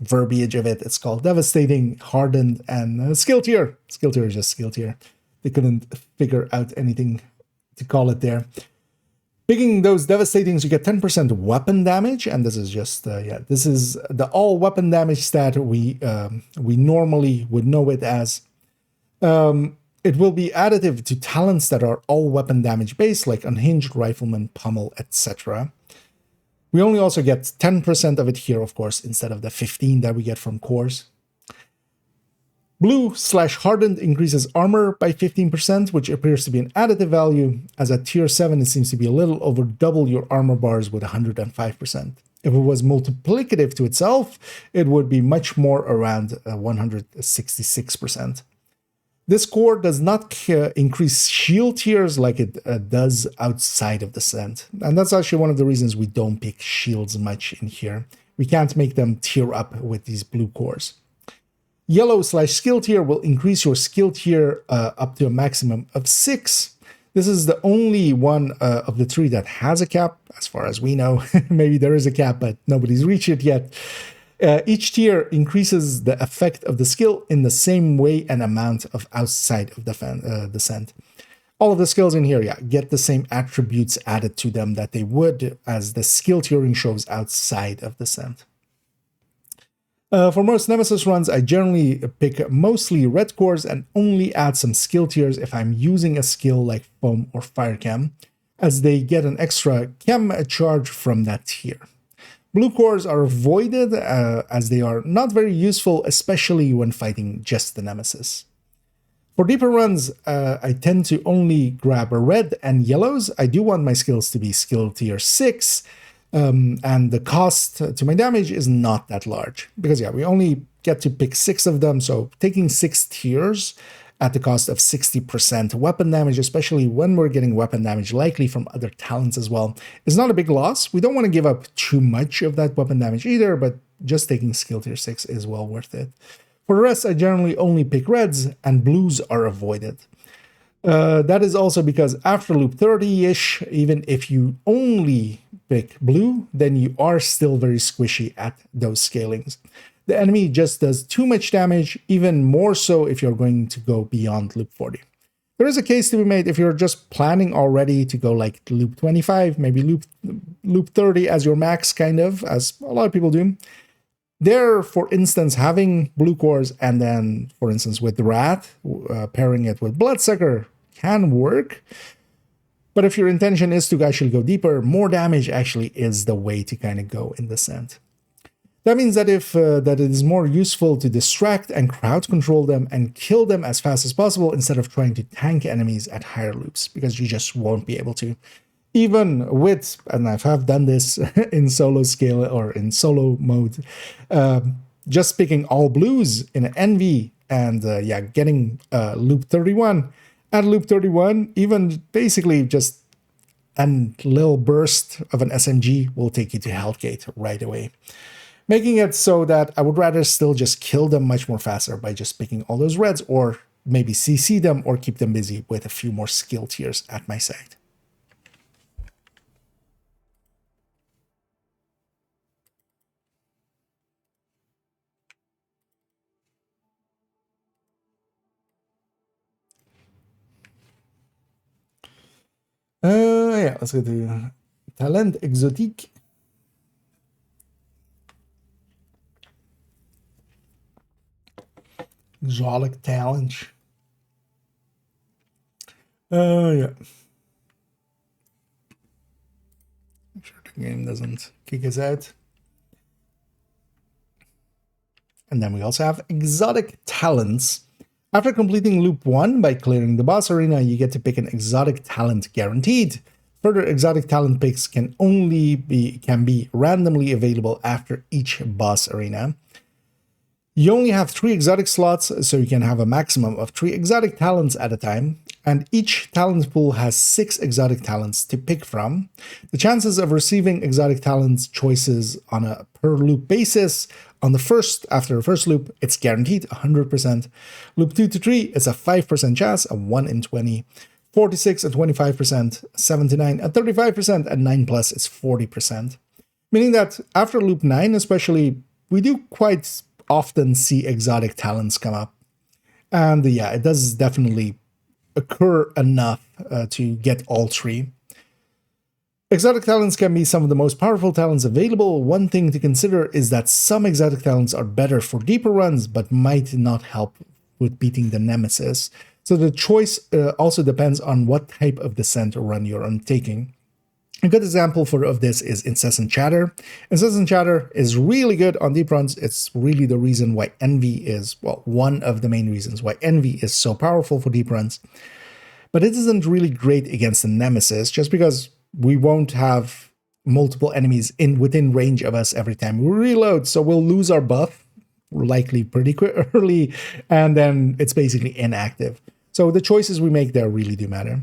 verbiage of it, it's called devastating, hardened, and skill tier. Skill tier is just skill tier. They couldn't figure out anything to call it there. Picking those devastatings, you get 10% weapon damage, and this is just this is the all weapon damage stat we normally would know it as. It will be additive to talents that are all weapon damage based, like Unhinged, Rifleman, Pummel, etc. We only also get 10% of it here, of course, instead of the 15 that we get from cores. Blue / hardened increases armor by 15%, which appears to be an additive value, as at tier 7 it seems to be a little over double your armor bars with 105%. If it was multiplicative to itself, it would be much more around 166%. This core does not increase shield tiers like it does outside of the scent, and that's actually one of the reasons we don't pick shields much in here. We can't make them tier up with these blue cores. Yellow / skill tier will increase your skill tier up to a maximum of 6. This is the only one of the 3 that has a cap, as far as we know. Maybe there is a cap, but nobody's reached it yet. Each tier increases the effect of the skill in the same way and amount of outside of the scent. All of the skills in here, get the same attributes added to them that they would as the skill tiering shows outside of the scent. For most Nemesis runs, I generally pick mostly red cores and only add some skill tiers if I'm using a skill like Foam or Fire Chem, as they get an extra chem charge from that tier. Blue cores are avoided as they are not very useful, especially when fighting just the Nemesis. For deeper runs, I tend to only grab red and yellows. I do want my skills to be skill tier 6, and the cost to my damage is not that large, because we only get to pick 6 of them, so taking 6 tiers at the cost of 60% weapon damage, especially when we're getting weapon damage likely from other talents as well, is not a big loss. We don't want to give up too much of that weapon damage either, but just taking skill tier 6 is well worth it. For the rest, I generally only pick reds, and blues are avoided. That is also because after loop 30-ish, even if you only pick blue, then you are still very squishy at those scalings. The enemy just does too much damage, even more so if you're going to go beyond loop 40. There is a case to be made if you're just planning already to go like loop 25, maybe loop 30 as your max, kind of, as a lot of people do. There, for instance, having blue cores and then, for instance, with Rat, pairing it with Bloodsucker can work. But if your intention is to actually go deeper, more damage actually is the way to kind of go in the scent. That means that that it is more useful to distract and crowd control them and kill them as fast as possible instead of trying to tank enemies at higher loops, because you just won't be able to. Even with, and I have done this in solo scale or in solo mode, just picking all blues in an NV and getting loop 31. At loop 31, even basically just a little burst of an SMG will take you to Hellgate right away. Making it so that I would rather still just kill them much more faster by just picking all those reds, or maybe CC them or keep them busy with a few more skill tiers at my side. Let's go to Talent Exotique. Exotic talent. Yeah. Make sure the game doesn't kick us out. And then we also have exotic talents. After completing loop 1 by clearing the boss arena, you get to pick an exotic talent guaranteed. Further exotic talent picks can be randomly available after each boss arena. You only have 3 exotic slots, so you can have a maximum of 3 exotic talents at a time, and each talent pool has 6 exotic talents to pick from. The chances of receiving exotic talents choices on a per loop basis, after the first loop, it's guaranteed 100%. Loop 2 to 3 is a 5% chance, a 1 in 20. 46 at 25%, 7 to 9 at 35%, and 9 plus is 40%. Meaning that after loop 9 especially, we do quite often see exotic talents come up. And it does definitely occur enough to get all 3. Exotic talents can be some of the most powerful talents available. One thing to consider is that some exotic talents are better for deeper runs, but might not help with beating the nemesis. So the choice also depends on what type of descent run you're undertaking. A good example of this is Incessant Chatter. Incessant Chatter is really good on deep runs. It's really the reason why Envy is, one of the main reasons why Envy is so powerful for deep runs. But it isn't really great against the nemesis, just because we won't have multiple enemies within range of us every time we reload, so we'll lose our buff, likely pretty early, and then it's basically inactive. So the choices we make there really do matter.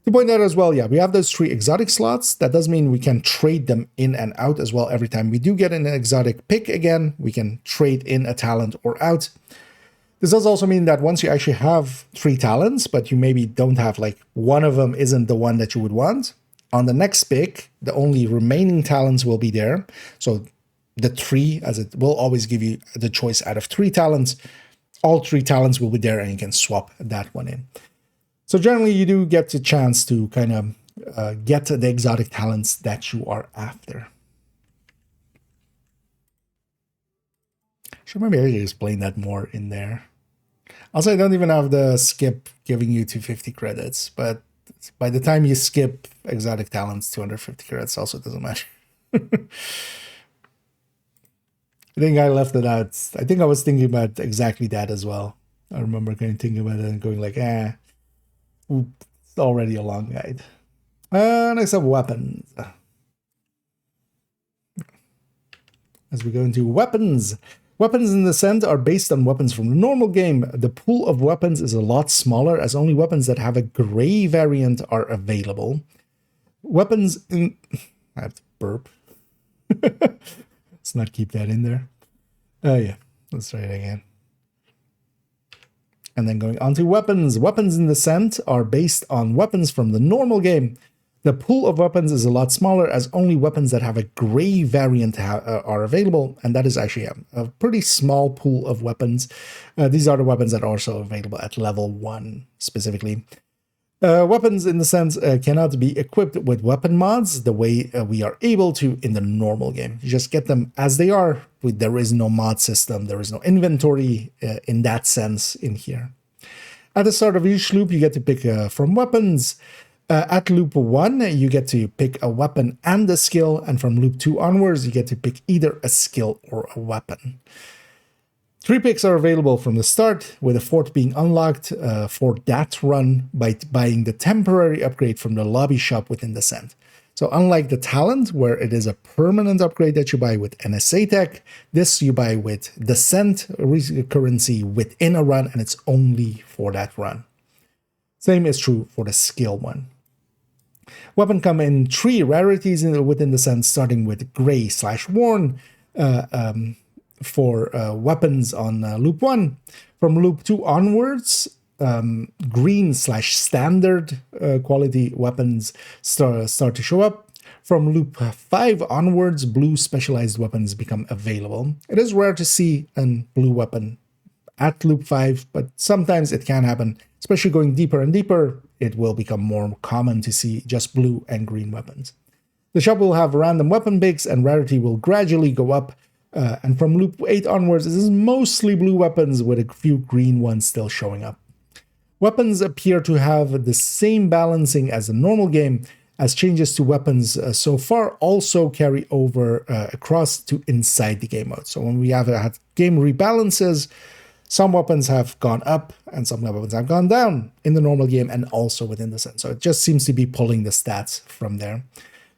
To point out as well, we have those 3 exotic slots. That does mean we can trade them in and out as well. Every time we do get an exotic pick again, we can trade in a talent or out. This does also mean that once you actually have 3 talents, but you maybe don't have, one of them isn't the one that you would want, on the next pick, the only remaining talents will be there. So the 3, as it will always give you the choice out of 3 talents, all 3 talents will be there and you can swap that one in. So generally you do get the chance to kind of get the exotic talents that you are after. Should maybe explain that more in there. Also, I don't even have the skip giving you 250 credits, but by the time you skip exotic talents, 250 credits also doesn't matter. I think I left it out. I think I was thinking about exactly that as well. I remember kind of thinking about it and going like, it's already a long guide. Next up, weapons. As we go into weapons. Weapons in the Ascent are based on weapons from the normal game. The pool of weapons is a lot smaller, as only weapons that have a gray variant are available. Weapons in... I have to burp. Let's not keep that in there. Oh yeah, let's try it again. And then going on to weapons. Weapons in Descent are based on weapons from the normal game. The pool of weapons is a lot smaller as only weapons that have a gray variant are available, and that is actually a pretty small pool of weapons. These are the weapons that are also available at level 1 specifically. Weapons in Descent cannot be equipped with weapon mods the way we are able to in the normal game. You just get them as they are. There is no mod system, there is no inventory in that sense in here. At the start of each loop, you get to pick from weapons. At loop 1, you get to pick a weapon and a skill, and from loop 2 onwards, you get to pick either a skill or a weapon. 3 picks are available from the start, with a 4th being unlocked for that run by buying the temporary upgrade from the lobby shop within Descent. So unlike the talent, where it is a permanent upgrade that you buy with NSA tech, this you buy with Descent currency within a run, and it's only for that run. Same is true for the skill one. Weapon come in 3 rarities within Descent, starting with Gray/Worn for weapons on loop 1. From loop 2 onwards, Green/Standard quality weapons start to show up. From loop 5 onwards, Blue specialized weapons become available. It is rare to see a blue weapon at loop 5, but sometimes it can happen. Especially going deeper and deeper, it will become more common to see just blue and green weapons. The shop will have random weapon picks, and rarity will gradually go up. And from loop 8 onwards, this is mostly blue weapons with a few green ones still showing up. Weapons appear to have the same balancing as the normal game, as changes to weapons so far also carry over across to inside the game mode. So when we have had game rebalances, some weapons have gone up and some weapons have gone down in the normal game and also within Descent. So it just seems to be pulling the stats from there,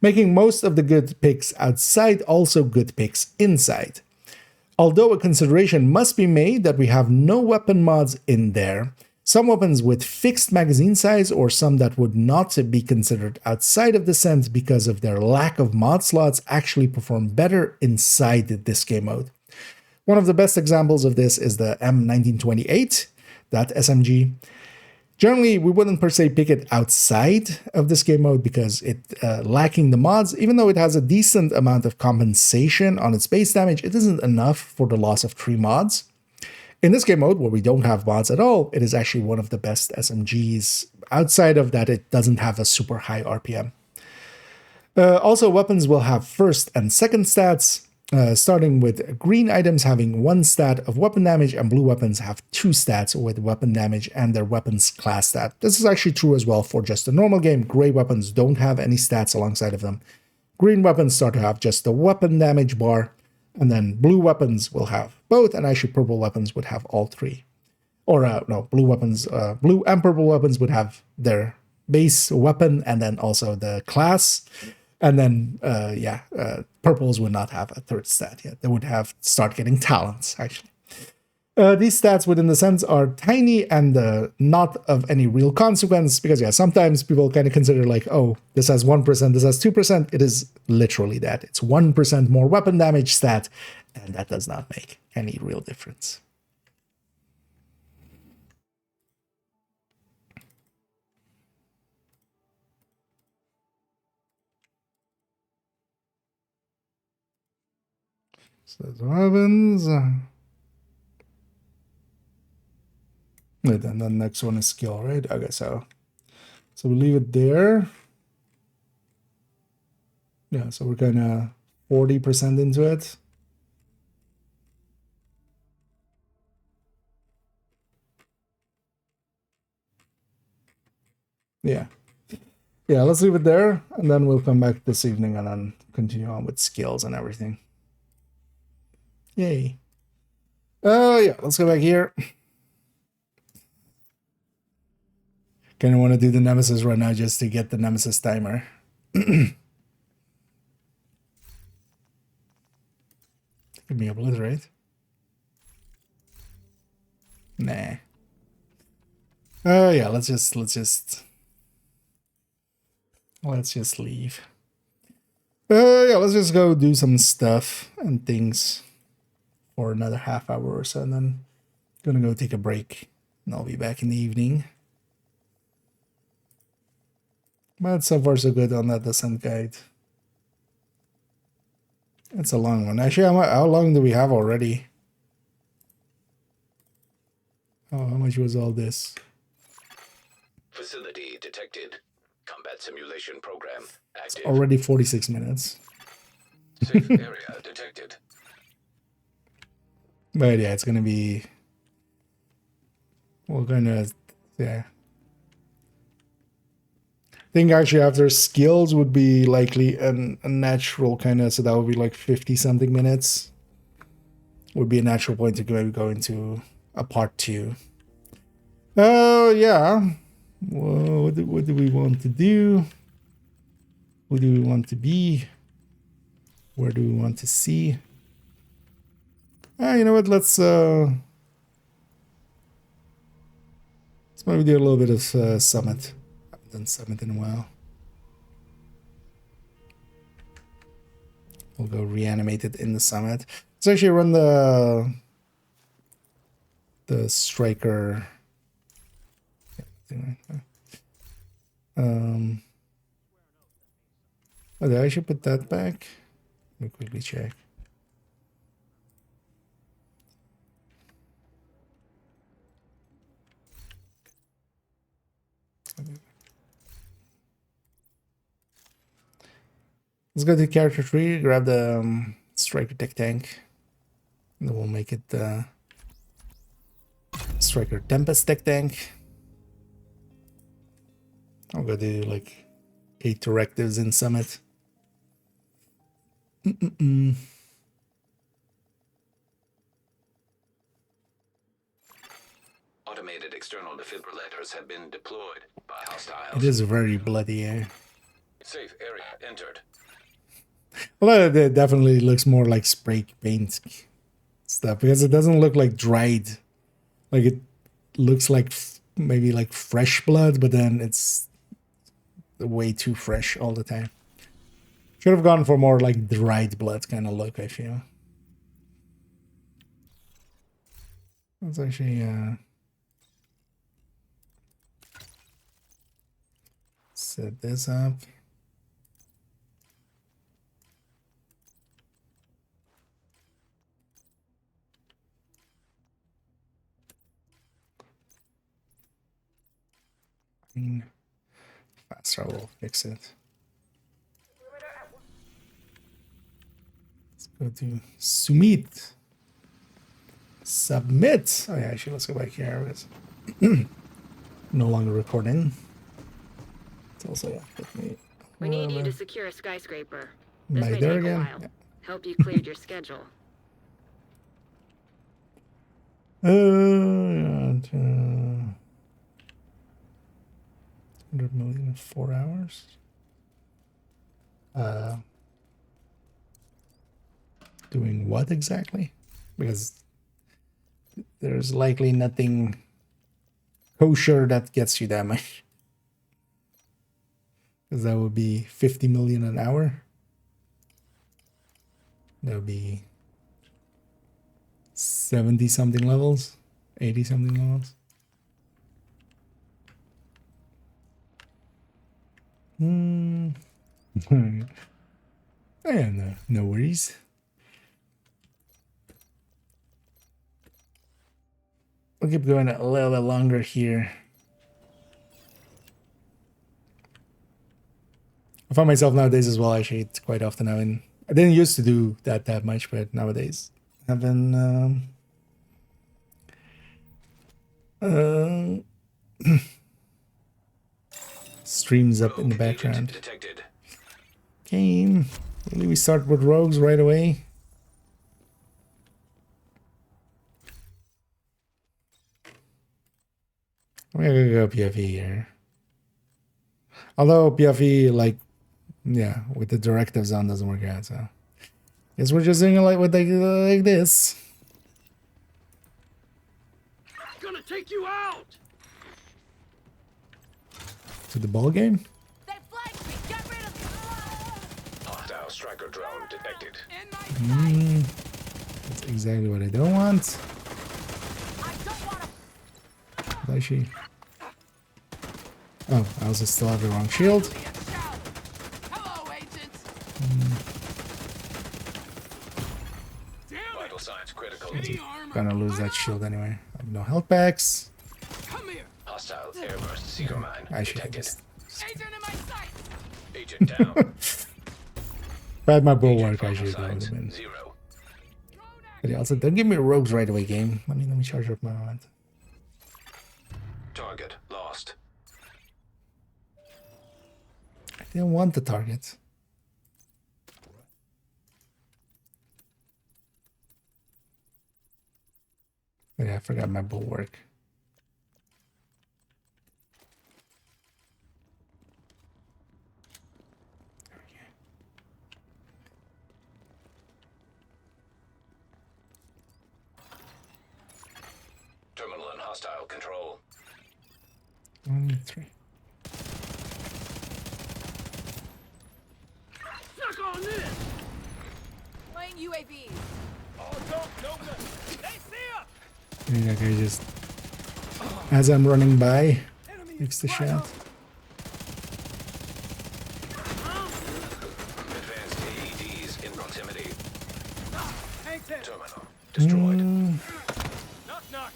making most of the good picks outside also good picks inside. Although a consideration must be made that we have no weapon mods in there, some weapons with fixed magazine size or some that would not be considered outside of Descent because of their lack of mod slots actually perform better inside this game mode. One of the best examples of this is the M1928, that SMG. Generally, we wouldn't per se pick it outside of this game mode because it lacking the mods. Even though it has a decent amount of compensation on its base damage, it isn't enough for the loss of 3 mods. In this game mode, where we don't have mods at all, it is actually one of the best SMGs. Outside of that, it doesn't have a super high RPM. Also, weapons will have first and second stats. Starting with green items having 1 stat of weapon damage, and blue weapons have 2 stats with weapon damage and their weapons class stat. This is actually true as well for just the normal game. Gray weapons don't have any stats alongside of them. Green weapons start to have just the weapon damage bar, and then blue weapons will have both, and actually purple weapons would have all 3. Or no, blue and purple weapons would have their base weapon and then also the class. And then, purples would not have a 3rd stat yet. They would have start getting talents, actually. These stats within the sense are tiny and not of any real consequence because, sometimes people kind of consider like, oh, this has 1%, this has 2%. It is literally that. It's 1% more weapon damage stat, and that does not make any real difference. So that's what happens. And then the next one is skill, right? Okay, so we leave it there. Yeah, so we're kind of 40% into it. Yeah. Yeah, let's leave it there, and then we'll come back this evening and then continue on with skills and everything. Yay. Yeah, let's go back here. Kind of want to do the Nemesis right now just to get the Nemesis timer. Give me obliterate. Nah. Yeah, let's just leave. Yeah, let's just go do some stuff and things for another half hour or so, and then gonna go take a break And I'll be back in the evening. But so far so good on that descent guide. It's a long one. Actually, how long do we have already? Oh, how much was all this? Facility detected. Combat simulation program active. Already 46 minutes. Safe area detected. But yeah, it's gonna be... We're gonna... Yeah. I think actually after skills would be likely a natural kind of... So that would be like 50-something minutes. Would be a natural point to maybe go into a part 2. Yeah. Well, what do we want to do? Who do we want to be? Where do we want to see? You know what? Let's maybe do a little bit of Summit. I haven't done Summit in a while. We'll go reanimate it in the Summit. Let's actually run the Striker. Oh, did I should put that back? Let me quickly check. Let's go to character tree, grab the Striker Tech Tank, and then we'll make it the Striker Tempest Tech Tank. I'll go do like 8 directives in Summit. Automated external defibrillators have been deployed by hostiles. It is very bloody, eh? Safe area entered. Well, it definitely looks more like spray paint stuff because it doesn't look like dried. Like it looks like maybe like fresh blood, but then it's way too fresh all the time. Should have gone for more like dried blood kind of look, I feel. Let's actually set this up. Faster, we'll fix it. Let's go to Submit. Submit. Oh yeah, actually, let's go back here. Because no longer recording. It's also yeah. We need you to secure a skyscraper. Am This I may there take a again? while. Yeah. Hope you cleared your schedule. 100 million in 4 hours. Doing what exactly? Because there's likely nothing kosher that gets you that much. Because that would be 50 million an hour. That would be 70 something levels, 80 something levels. Yeah, no worries. We'll keep going a little bit longer here. I find myself nowadays as well, actually, it's quite often having... I didn't used to do that much, but nowadays having streams up in the background. Game. Really, we start with rogues right away. I'm gonna go PFE here. Although PFE, like, yeah, with the directives on doesn't work out, so guess we're just doing it like with like this. Gonna take you out. To the ball game. Hostile striker drone detected. That's exactly what I don't want. I see. Oh, I also still have the wrong shield. Hello, Agent. Vital signs critical. Gonna lose that shield anyway. I have no health packs. Hostile airburst seeker mine I should detected. just. Agent in my sight. Agent down. If I had my bulwark, I should have been. Zero. But yeah, also, don't give me rogues right away, game. Let me charge up my mind. Target lost. I didn't want the target. But yeah, I forgot my bulwark. Terminal in hostile control. 1, 3. Suck on this. Playing UAV. Oh, no good. They see us. I think that guy just, as I'm running by, takes the shot. Advanced AEDs in proximity. Terminal Destroyed. Knock, knock.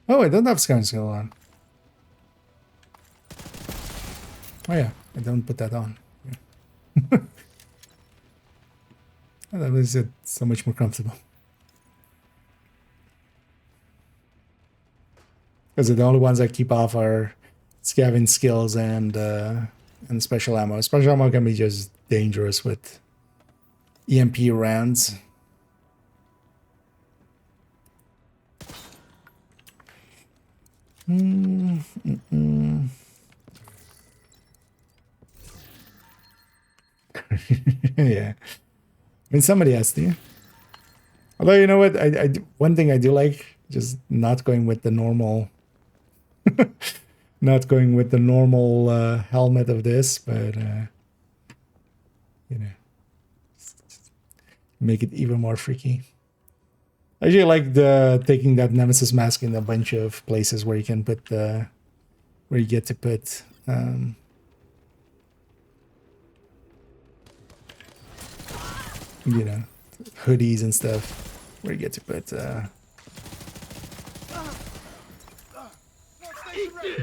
Oh, I don't have scan skill on. Oh yeah, I don't put that on. Yeah. That makes it so much more comfortable. Because the only ones I keep off are scavenge skills and special ammo. Special ammo can be just dangerous with EMP rounds. Yeah. I mean, somebody has to. Although, you know what? One thing I do like, just not going with the normal... not going with the normal helmet of this, but, you know, make it even more freaky. I actually like taking that Nemesis mask in a bunch of places where you can put where you get to put you know, hoodies and stuff, where you get to put that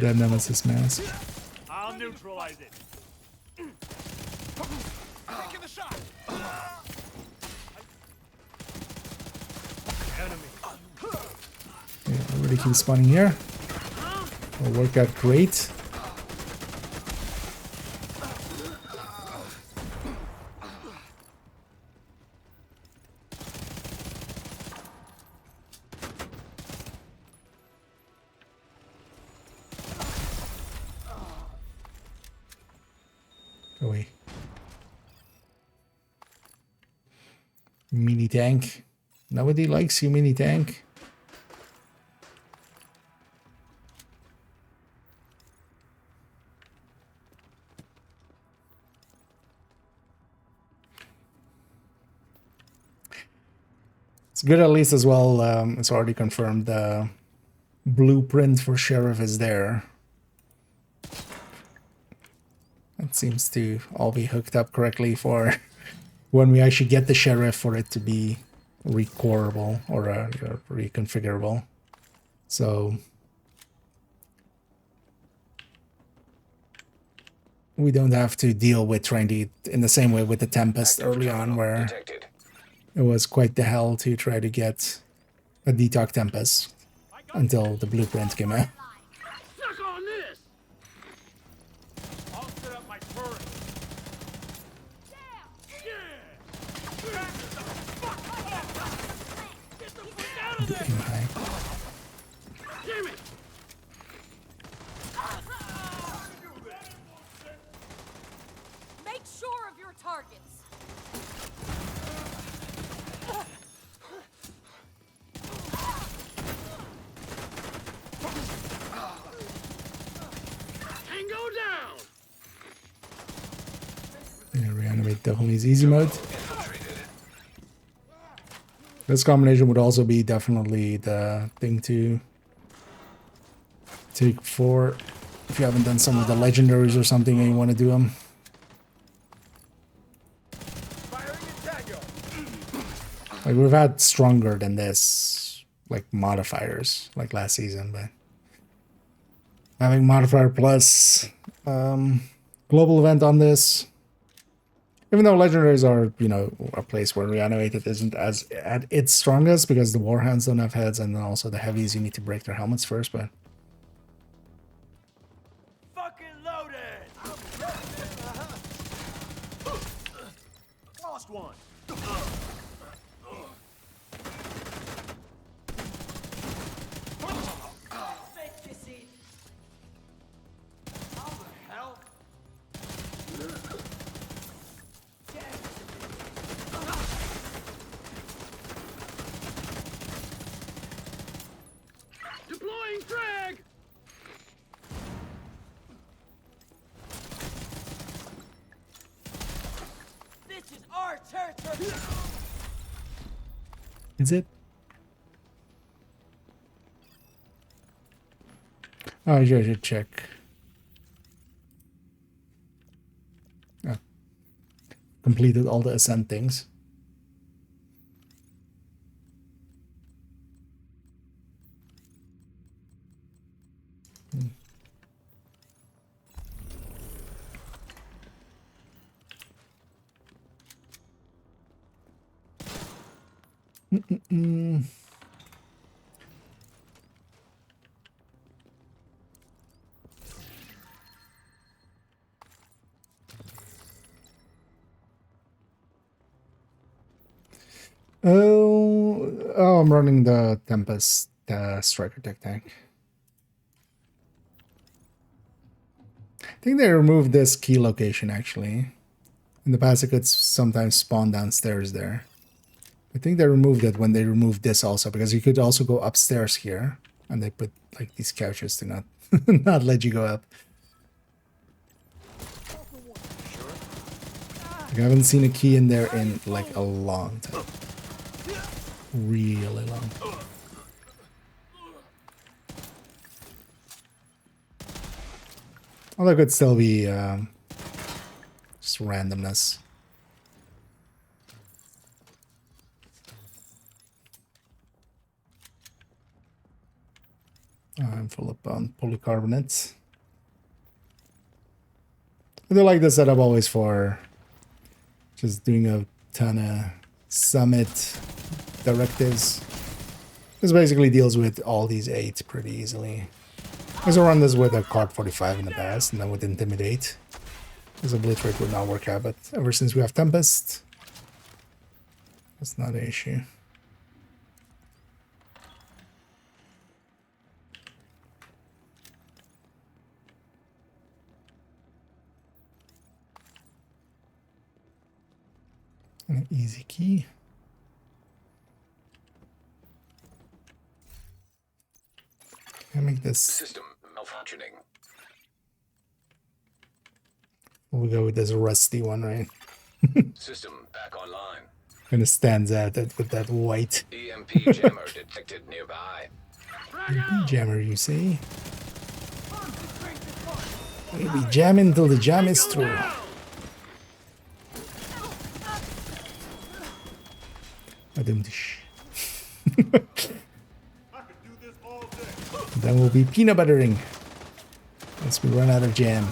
Nemesis mask. I'll neutralize it. Taking the shot. Enemy. Yeah, everybody keeps spawning here. Will work out great. Go away. Mini tank. Nobody likes you, mini tank. It's good at least as well. It's already confirmed the blueprint for Sheriff is there. It seems to all be hooked up correctly for when we actually get the Sheriff, for it to be recorable or reconfigurable. So we don't have to deal with trying to, in the same way with the Tempest early on, where it was quite the hell to try to get a Detox Tempest until the blueprint came out. Suck on this. I'll set up my turret. Aim high. Damn it. Make sure of your targets. definitely is easy mode. This combination would also be definitely the thing to take for if you haven't done some of the legendaries or something and you want to do them. Like we've had stronger than this, like modifiers, like last season, but having modifier plus global event on this, even though legendaries are, you know, a place where reanimated isn't as at its strongest because the warhounds don't have heads, and then also the heavies you need to break their helmets first, but Fucking loaded! Lost one! Deploying frag! This is our territory! is it? Oh, I should check. Oh. Completed all the ascent things. Oh, I'm running the Tempest Striker Tech tank. I think they removed this key location actually. In the past, it could sometimes spawn downstairs there. I think they removed it when they removed this also, because you could also go upstairs here, and they put like these couches to not not let you go up. Like, I haven't seen a key in there in like a long time. Really long. Although it could still be just randomness. I'm full up on polycarbonates. I do like the setup always for just doing a ton of summit directives. This basically deals with all these 8 pretty easily. I used to run this with a Card 45 in the past, and then with Intimidate. Because Obliterate would not work out, but ever since we have Tempest, that's not an issue. An easy key. Can I make this? System malfunctioning. We'll go with this rusty one, right? System back online. Kind of stands out with that white. EMP jammer detected nearby. EMP jammer, you see? We'll be jamming till the jam is through. Then we'll be peanut buttering once we run out of jam.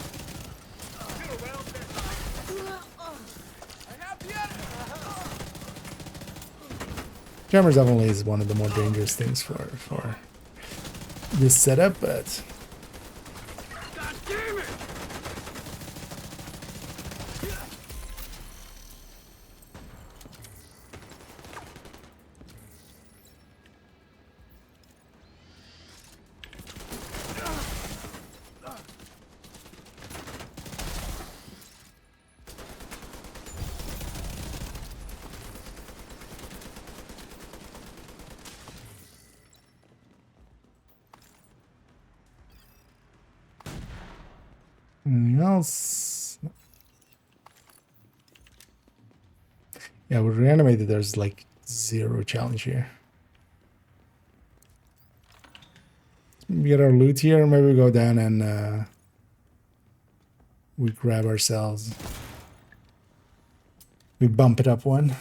Jammers definitely is one of the more dangerous things for this setup, but God damn it! anything else? Yeah, with reanimated, there's like 0 challenge here. We get our loot here. Maybe we go down and we grab ourselves. We bump it up one.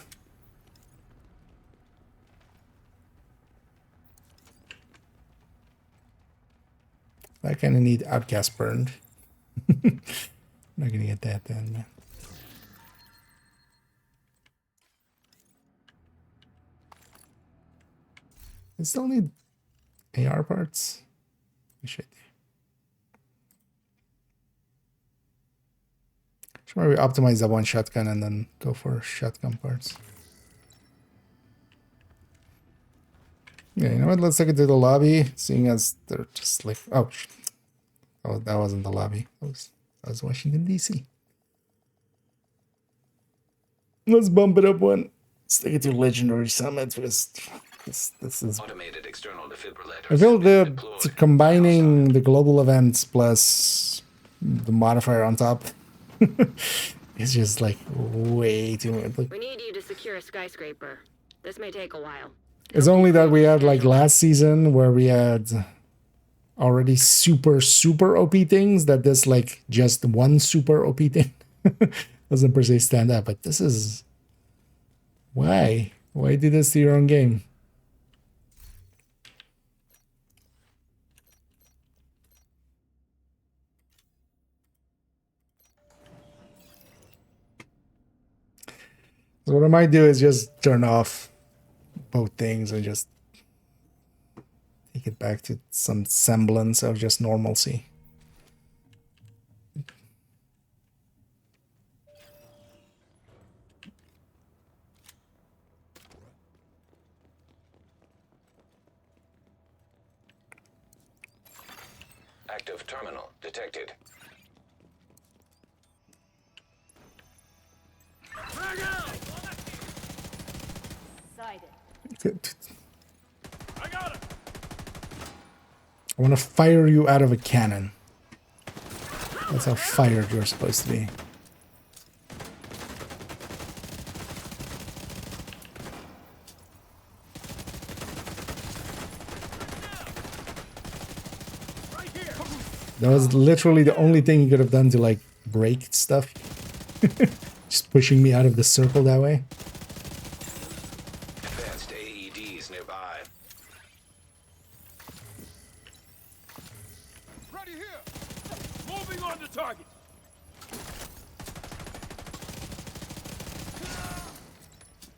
I kind of need outcast burned. Not gonna get that then, man. I still need AR parts. We should. Should maybe optimize that one shotgun and then go for shotgun parts. Yeah, you know what? Let's take it to the lobby, seeing as they're just like, oh, that wasn't the lobby. That was Washington D.C. Let's bump it up one. Let's take it to Legendary Summit because this is. Automated external defibrillators. I feel the combining the global events plus the modifier on top. It's just like way too much. Like, We need you to secure a skyscraper. This may take a while. it's only that we had like last season where we had already super OP things that this like just one super OP thing doesn't per se stand out. But this is why do this to your own game? So what I might do is just turn off both things and just take it back to some semblance of just normalcy. Active terminal detected. I got him. I want to fire you out of a cannon. That's how fired you're supposed to be. That was literally the only thing you could have done to like break stuff. Just pushing me out of the circle that way. Advanced AEDs nearby. Ready here. Moving on to target.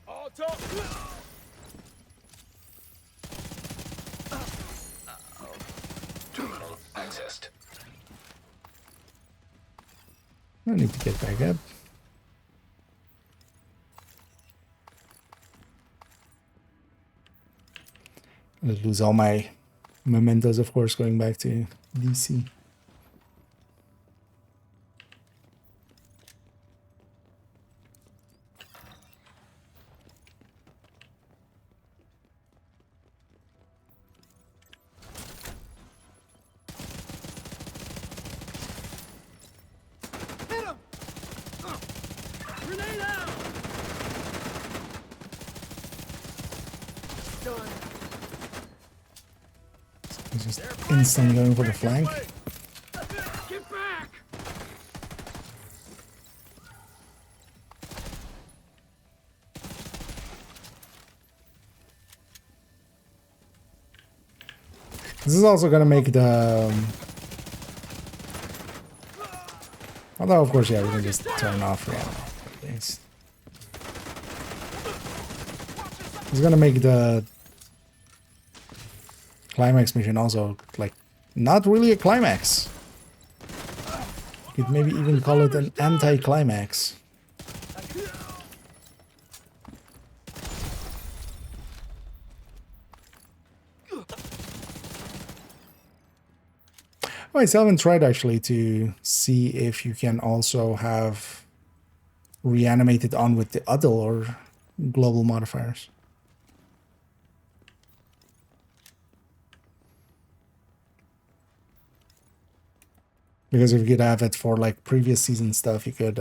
All talk. Terminal accessed. I need to get back up. I lose all my mementos, of course, going back to DC. Hit him. Grenade out. Done. He's just instantly going for the flank. Get back. This is also gonna make the. Although, of course, yeah, we can just turn off things. It's gonna make the climax mission also like not really a climax. You could maybe even call it an anti-climax. Oh, I still haven't tried actually to see if you can also have reanimated on with the other or global modifiers. Because if you could have it for like previous season stuff, you could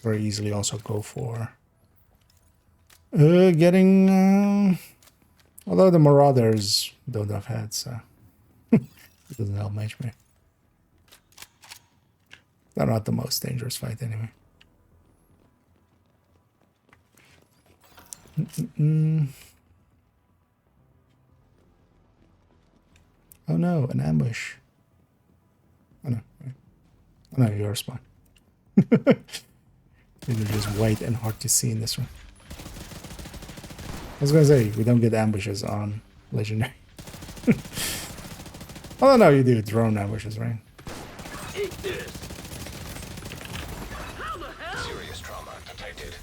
very easily also go for Getting... although the Marauders don't have heads, so... it doesn't help much, man. They're not the most dangerous fight, anyway. Oh no, an ambush. Oh no. Oh no, you're a spawn. These are just white and hard to see in this one. I was gonna say, we don't get ambushes on Legendary. Oh no, you do drone ambushes, right? Eat this. Serious trauma detected.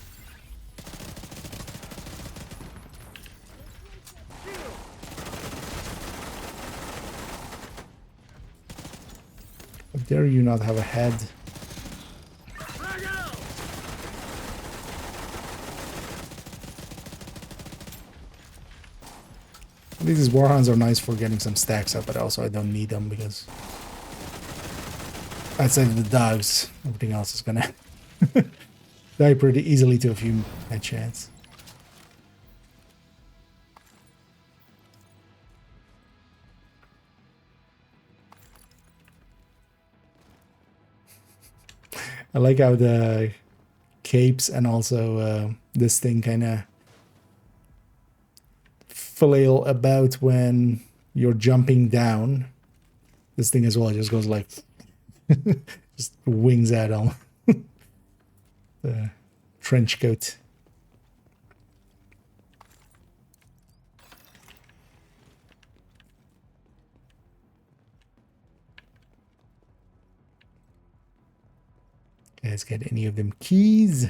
How dare you not have a head? These Warhounds are nice for getting some stacks up, but also I don't need them because outside of the dogs, everything else is gonna die pretty easily to a few headshots. I like how the capes and also this thing kind of flail about when you're jumping down. This thing as well just goes like just wings out on the trench coat. Guys, get any of them keys?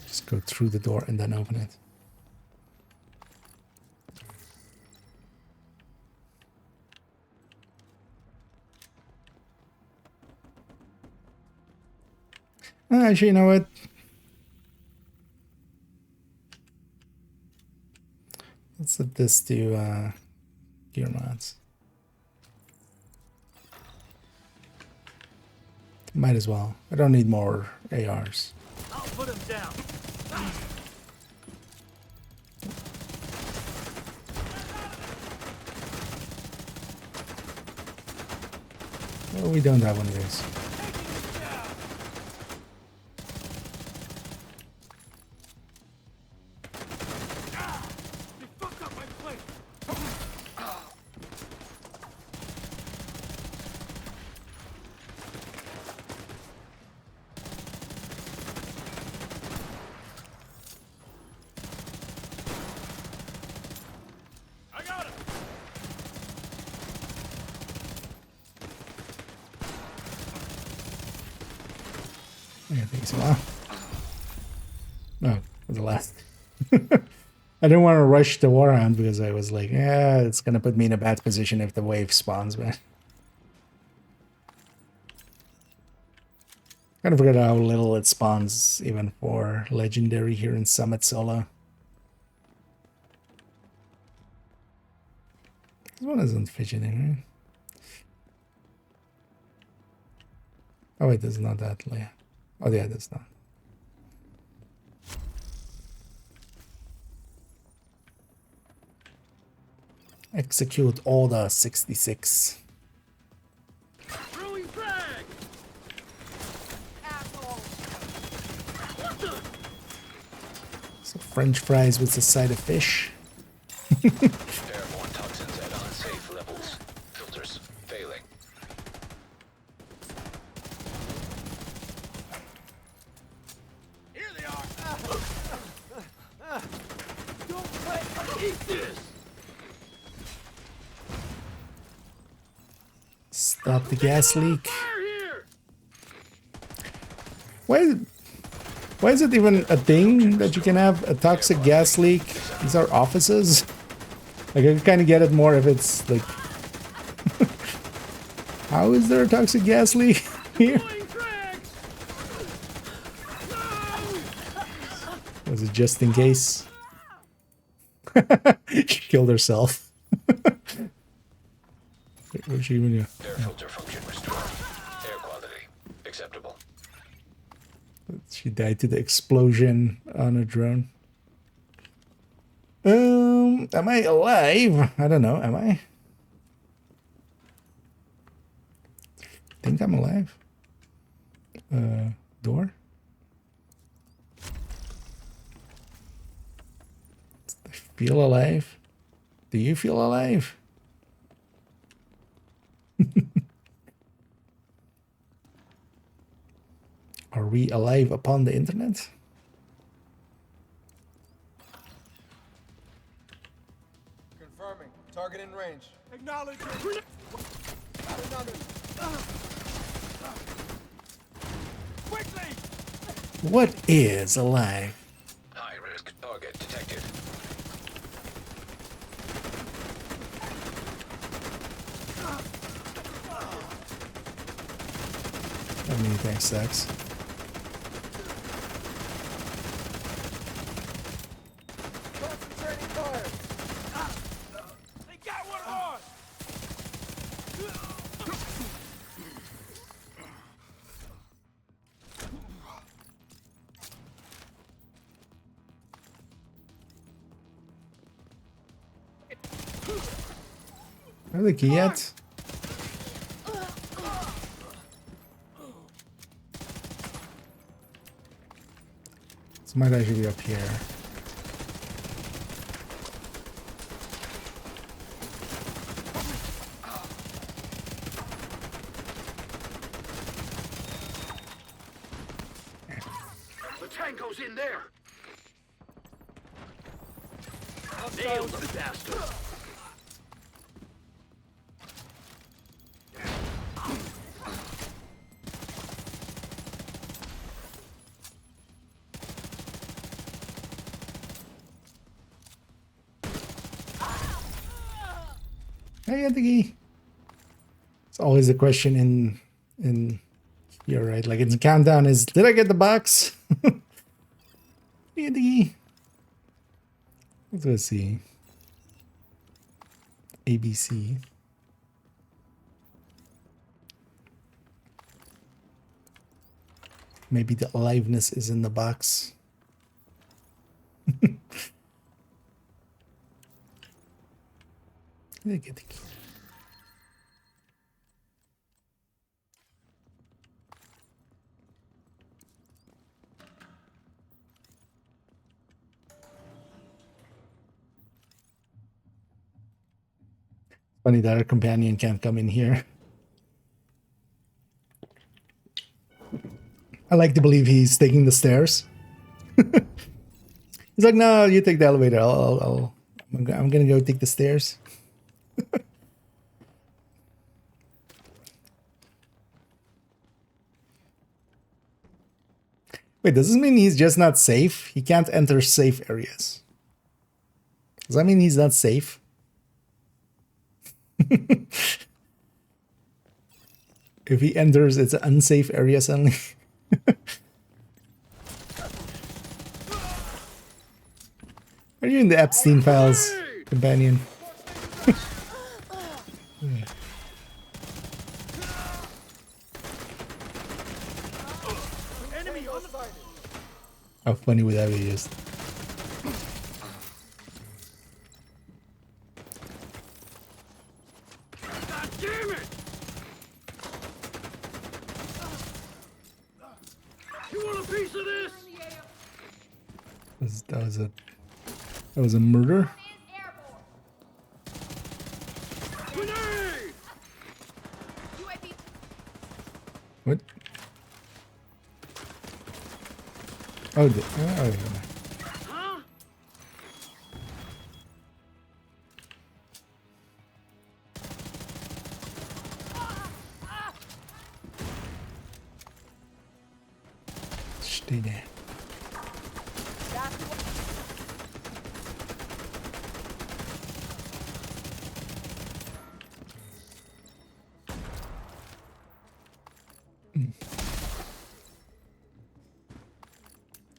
Just go through the door and then open it. Actually, you know what? Let's set this to gear mods. Might as well. I don't need more ARs. I'll put him down. Well, we don't have one of these. I think so. No, for the last. I didn't want to rush the Warhound because I was like, yeah, it's going to put me in a bad position if the wave spawns, man. Kind of forget how little it spawns even for Legendary here in Summit Solo. This one isn't fidgeting, right? Oh wait, this is not that layer. Oh yeah, that's not. Execute order 66. Throwing frag! Asshole! What the? So French fries with a side of fish. Airborne toxins at unsafe levels. Filters failing. Here they are! Don't play! Eat this! Stop the gas leak. Why is it even a thing that you can have a toxic gas leak? These are offices. Like, I kind of get it more if it's like... How is there a toxic gas leak here? Was it just in case? She killed herself. Where'd she even go? Air filter function restored. Air quality acceptable. She died to the explosion on a drone. Am I alive? I don't know. Am I? Think I'm alive. Door. I feel alive. Do you feel alive? Are we alive upon the internet? Confirming. Target in range. Acknowledge it. Another. Quickly! What is alive? High risk target detected. How many things sucks? Concentrating fire. They got one on. Are the key yet? This might actually be up here. The tango's in there. Nailed the bastard. I got the key. It's always a question in here, right? Like in the countdown is, did I get the box? Did I get the key? Let's see. ABC. Maybe the aliveness is in the box. Did I get the key? Funny that our companion can't come in here. I like to believe he's taking the stairs. He's like, no, you take the elevator. I'm gonna go take the stairs. Wait, does this mean he's just not safe? He can't enter safe areas. Does that mean he's not safe? If he enters, it's an unsafe area suddenly. Are you in the Epstein files, companion? How funny would that be? Just God damn it! You want a piece of this? that was a murder. Grenade! What? Oh, yeah. Huh? Stay there.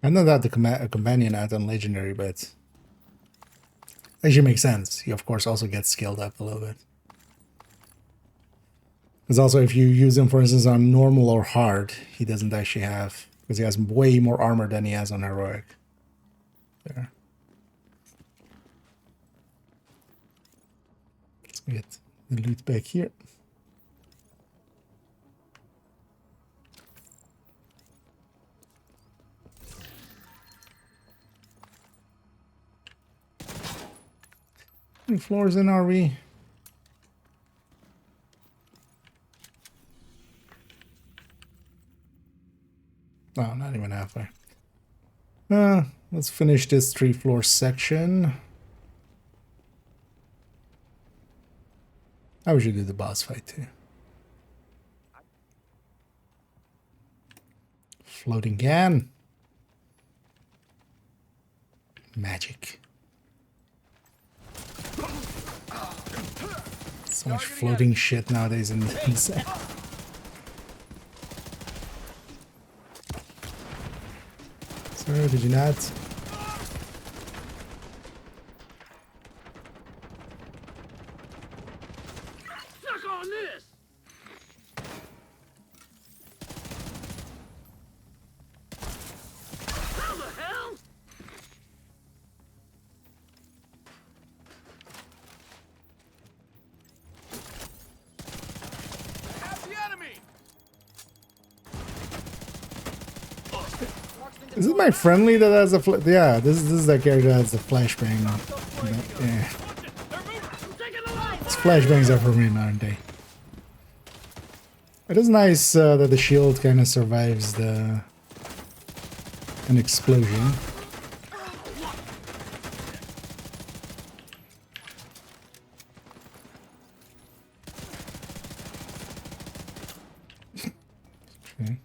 I know that the companion add on legendary, but Actually makes sense. He of course also gets scaled up a little bit. Because also if you use him, for instance, on normal or hard, he doesn't actually have, because he has way more armor than he has on heroic. There. Let's get the loot back here. How many floors in are we? Oh, not even halfway. Let's finish this 3-floor section. I should do the boss fight too. Floating can. Magic. So much floating shit nowadays in the set. Sir, did you not? Suck on this! How the hell? Have the enemy! Is it my friendly that has the yeah, this is that character that has the flashbang. Yeah. These flashbangs are for me, aren't they? It is nice that the shield kind of survives an explosion. Okay.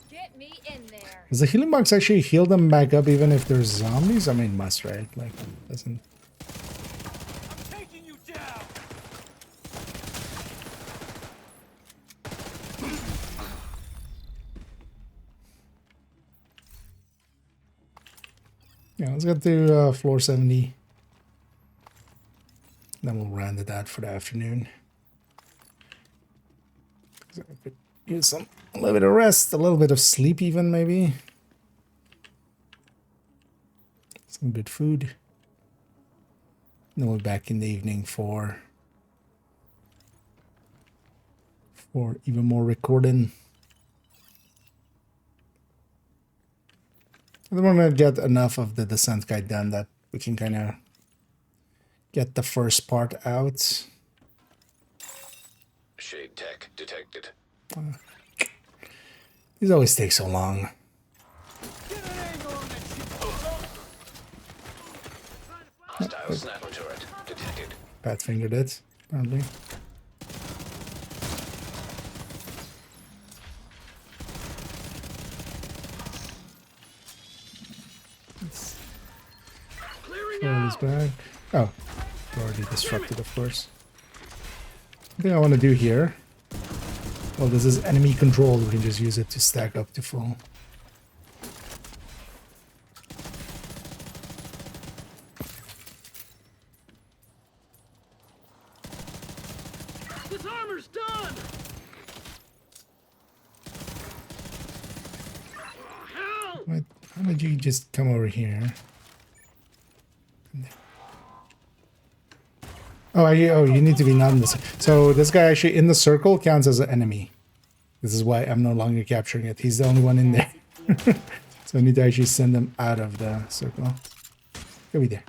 Get me in there. Does the healing box actually heal them back up even if there's zombies? I mean, must, right? Like, doesn't. Taking you down! Yeah, let's get to floor 70. Then we'll round it out for the afternoon. I could use a little bit of rest, a little bit of sleep even, maybe. Some good food. Then we'll be back in the evening for even more recording. I want to get enough of the descent guide done that we can kind of get the first part out. Shade tech detected. These always take so long. Hostile sniper turret detected. Bad fingered it, apparently. Let's throw this back. Oh, already disrupted, of course. I think I want to do here. Well, this is enemy controlled. We can just use it to stack up to full. This armor's done! What? How did you just come over here? Oh, you need to be not in this. So this guy actually in the circle counts as an enemy. This is why I'm no longer capturing it. He's the only one in there. So I need to actually send him out of the circle. Go be there.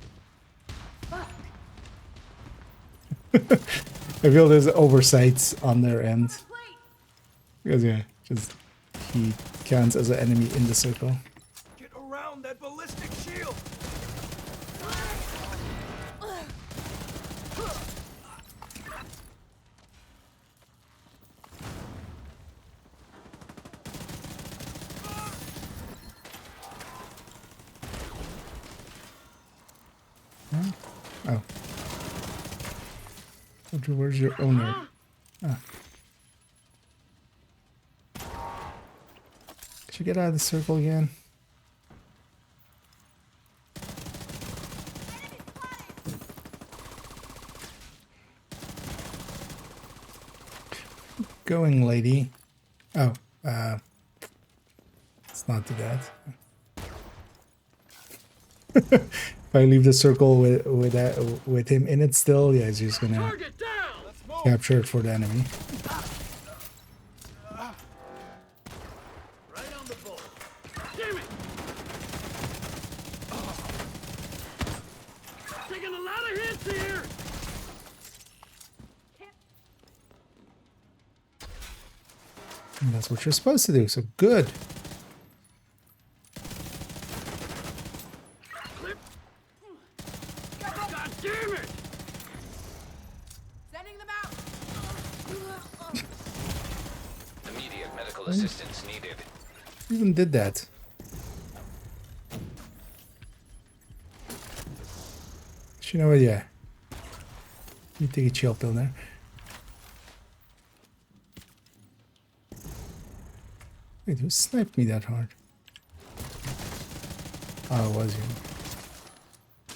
I feel there's oversights on their end. Because yeah, just he counts as an enemy in the circle. Get around that ballistic shield! Oh. Where's your owner? Ah. Could you get out of the circle again? going, lady? Oh, let's not do that. If I leave the circle with him in it still, yeah, he's just gonna capture it for the enemy. Right on the ball. Damn it! Taking a lot of hits here. And that's what you're supposed to do, so good. God damn it! Sending them out. Immediate medical assistance needed. Even did that. You know what? Yeah. You take a chill pill there. Wait, who sniped me that hard? Oh, it was you.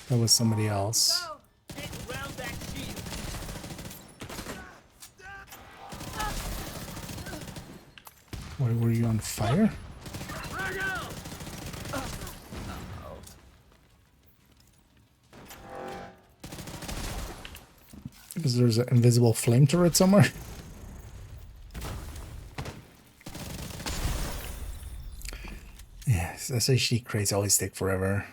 That was somebody else. What, were you on fire? Because there's an invisible flame turret somewhere. Yes, SHD crates always take forever.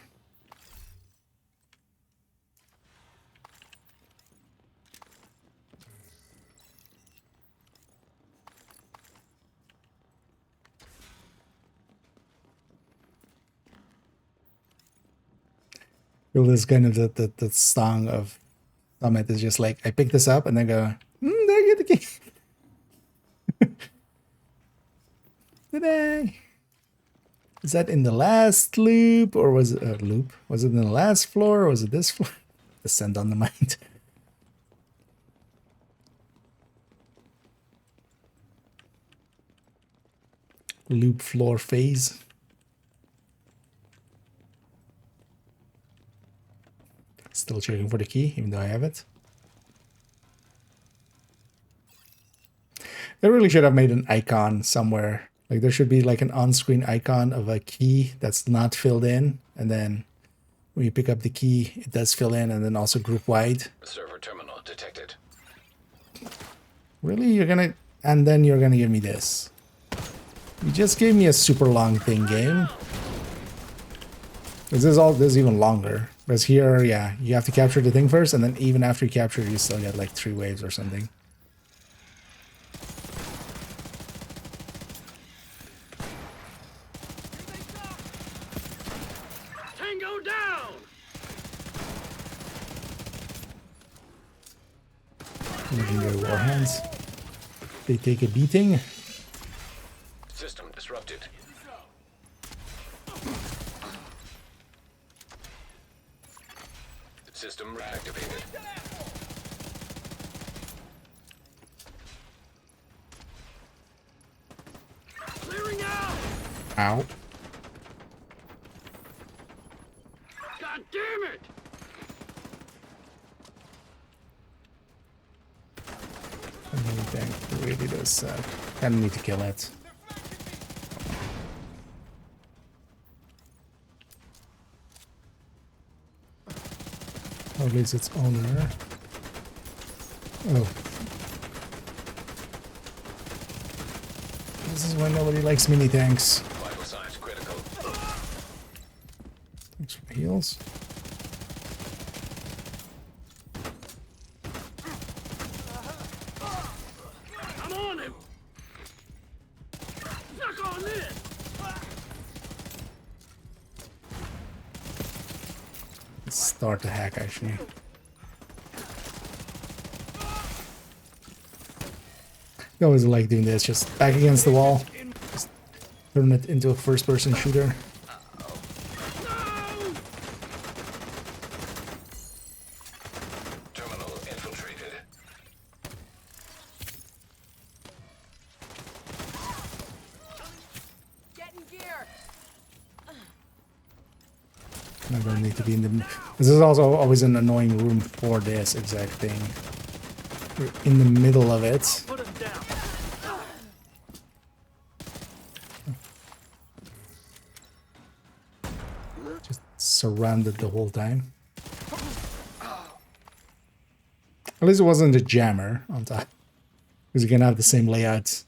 Feel this kind of the song of Summit is just like, I pick this up and then go, there you get the key. Today. Is that in the last loop or was it loop? Was it in the last floor or was it this floor? Descend on the mind. Loop floor phase. Still checking for the key, even though I have it. They really should have made an icon somewhere. Like there should be like an on-screen icon of a key that's not filled in. And then when you pick up the key, it does fill in and then also group wide. Server terminal detected. Really? You're gonna... And then you're gonna give me this. You just gave me a super long thing, game. This is even longer. Because here, yeah, you have to capture the thing first, and then even after you capture it, you still get like 3 waves or something. Tango down. Legendary warhands. They take a beating. System disrupted. System reactivated. Clearing out. Ow. God damn it! It really does suck. Kinda need to kill it. Or at least its owner. Oh. This is why nobody likes mini tanks. Vital signs critical. Thanks for the heals. I'm on him. Suck on this. Let's start the hack actually. I always like doing this, just back against the wall. Just turn it into a first-person shooter. Terminal infiltrated. Get in gear. I don't need to be in the... This is also always an annoying room for this exact thing. You're in the middle of it. Put him down. surrounded the whole time. At least it wasn't a jammer on top. Because you can have the same layouts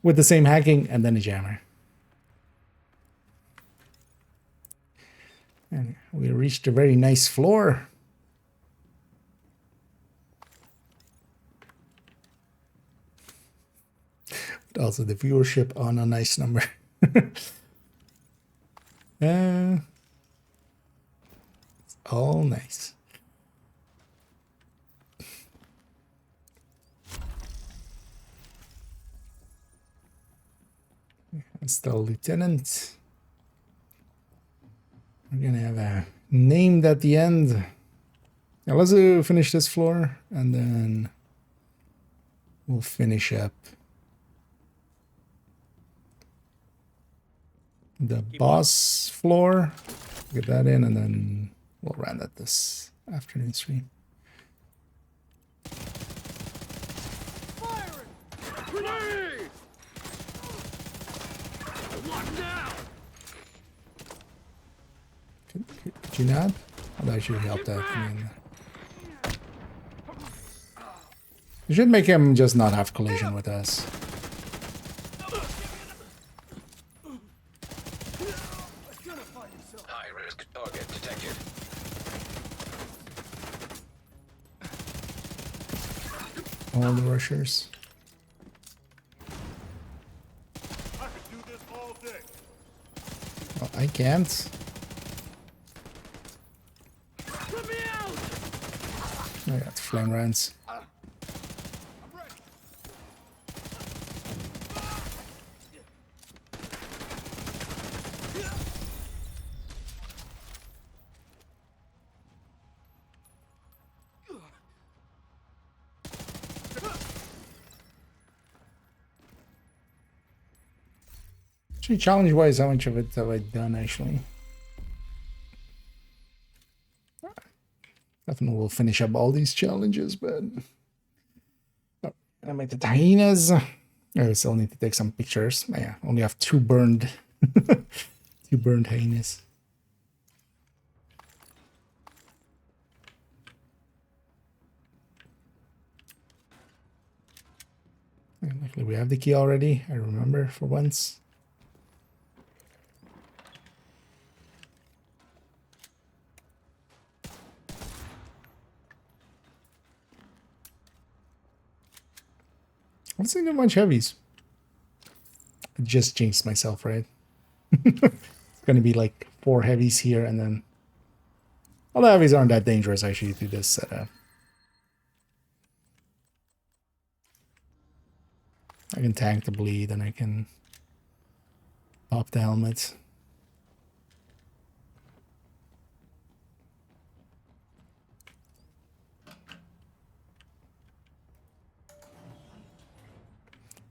with the same hacking and then a jammer. And we reached a very nice floor. But also the viewership on a nice number. It's all nice. Install lieutenant. We're gonna have a named at the end. Now let's finish this floor and then we'll finish up the boss floor. Get that in and then we'll run at this afternoon stream. Grenade! What now? Could you not? I'll actually help that. I mean, you should make him just not have collision with us. High risk target detected. All the rushers. I could do this all day. Well, I can't. Let me out! I got flame rounds. Actually, challenge-wise, how much of it have I done, actually? Definitely will finish up all these challenges, but... Oh, I make the hyenas. I still need to take some pictures. Yeah, only have 2 burned... 2 burned hyenas. And luckily we have the key already, I remember, for once. Let's see a bunch of heavies. I just jinxed myself, right? It's gonna be like 4 heavies here and then... All the heavies aren't that dangerous actually through this setup. I can tank the bleed and I can pop the helmet.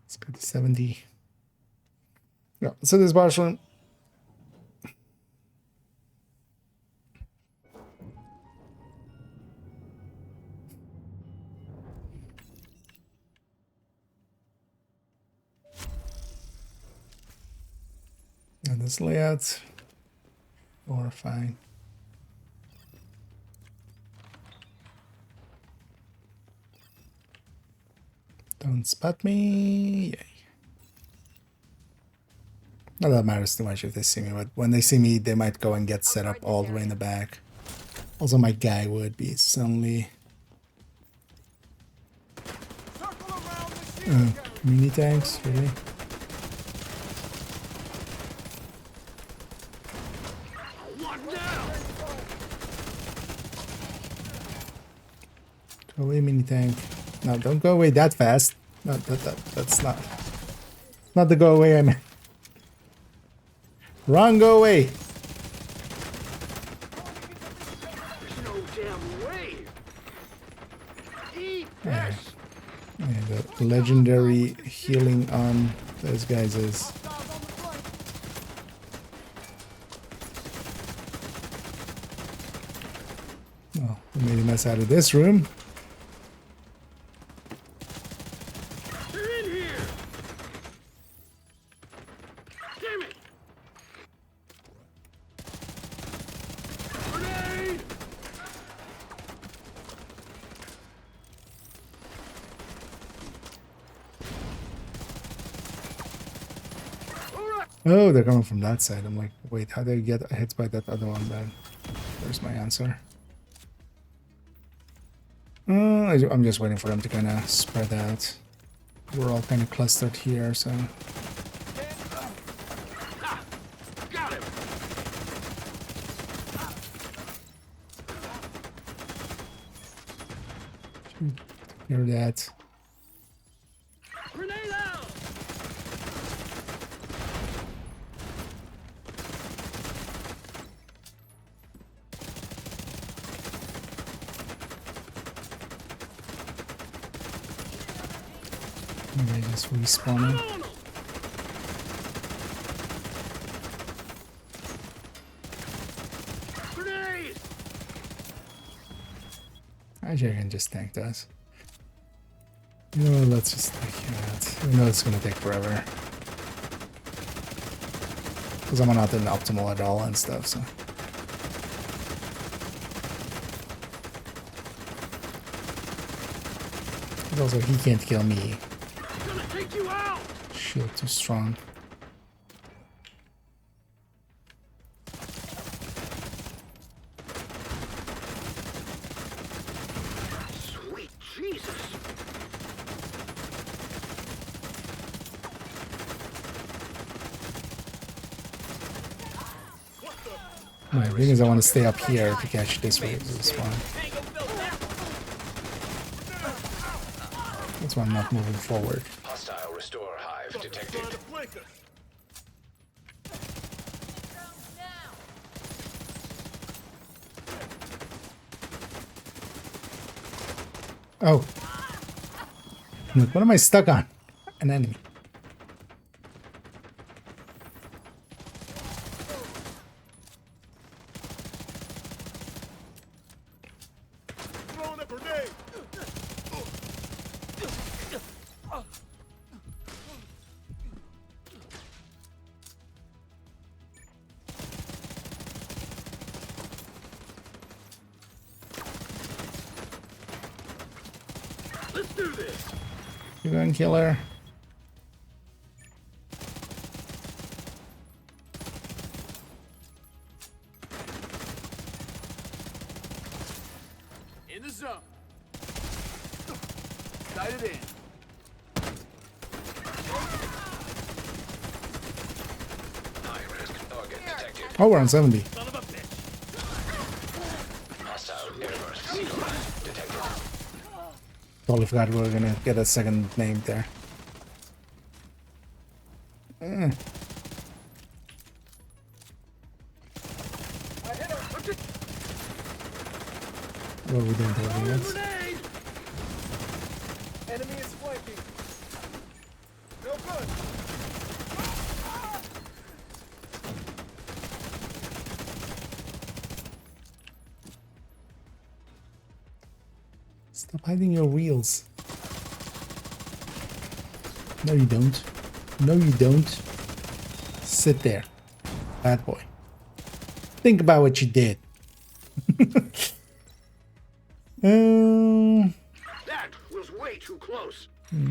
Let's go to 70. Yeah, so this boss room. And this layout, horrifying. Don't spot me. Yay. Not that matters too much if they see me, but when they see me, they might go and get set up all the way in the back. Also, my guy would be suddenly. Mini tanks, really? Go away, mini tank. No, don't go away that fast. No, that's not the go away I meant. Wrong, go away. There's no damn way. Eat Yeah, the legendary healing on those guys is. Well, we made a mess out of this room. They're in here. Damn it. Oh, they're coming from that side. I'm like, wait, how do I get hit by that other one then? There's my answer. I'm just waiting for them to kind of spread out. We're all kind of clustered here, so... Got him. Hear that. Grenade out. Maybe I just respawning. Grenade. Actually, I can just tank those. No, let's just take that. I know it's gonna take forever. Because I'm not in optimal at all and stuff, so. But also, he can't kill me. Gonna take you out. Shield too strong. Sweet Jesus. My thing is I want to stay up here to catch this one. That's why I'm not moving forward. Hostile restore hive detected. Oh. Look, what am I stuck on? An enemy. Throwing a grenade. Let's do this. You going, killer? In the zone. Sighted in. High risk target detected. Oh, we're on 70. Son of a bitch. Hostile airburst sequence detected. Totally forgot we were gonna get a second name there. What are we doing to everyone? Grenade. Enemy is flanking. No good. Stop hiding your wheels. No, you don't. No, you don't. Sit there. Bad boy. Think about what you did. That was way too close. You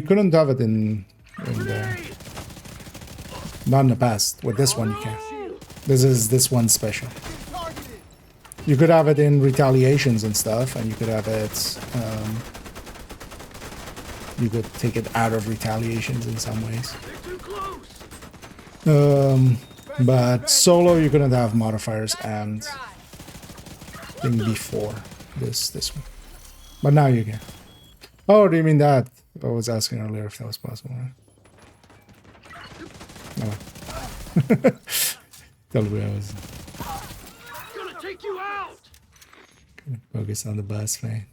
couldn't have it in the... Not in the past. With this one you can. This is this one special. You could have it in retaliations and stuff, and you could have it... you could take it out of retaliations in some ways. But solo you couldn't have modifiers and thing before this one. But now you can. Oh, do you mean that? I was asking earlier if that was possible, right? No. Totally I was Gonna take you out. gonna focus on the bus, man.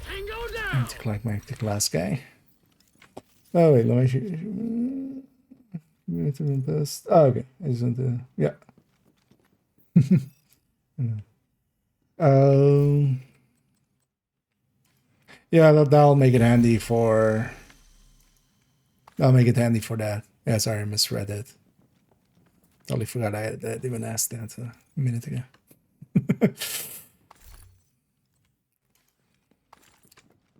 Tango down. To collect the last guy. Oh wait, let me shoot. Oh, okay. I just want to, yeah. Yeah, that'll make it handy for. That'll make it handy for that. Yeah, sorry, I misread it. Totally forgot I had even asked that a minute ago.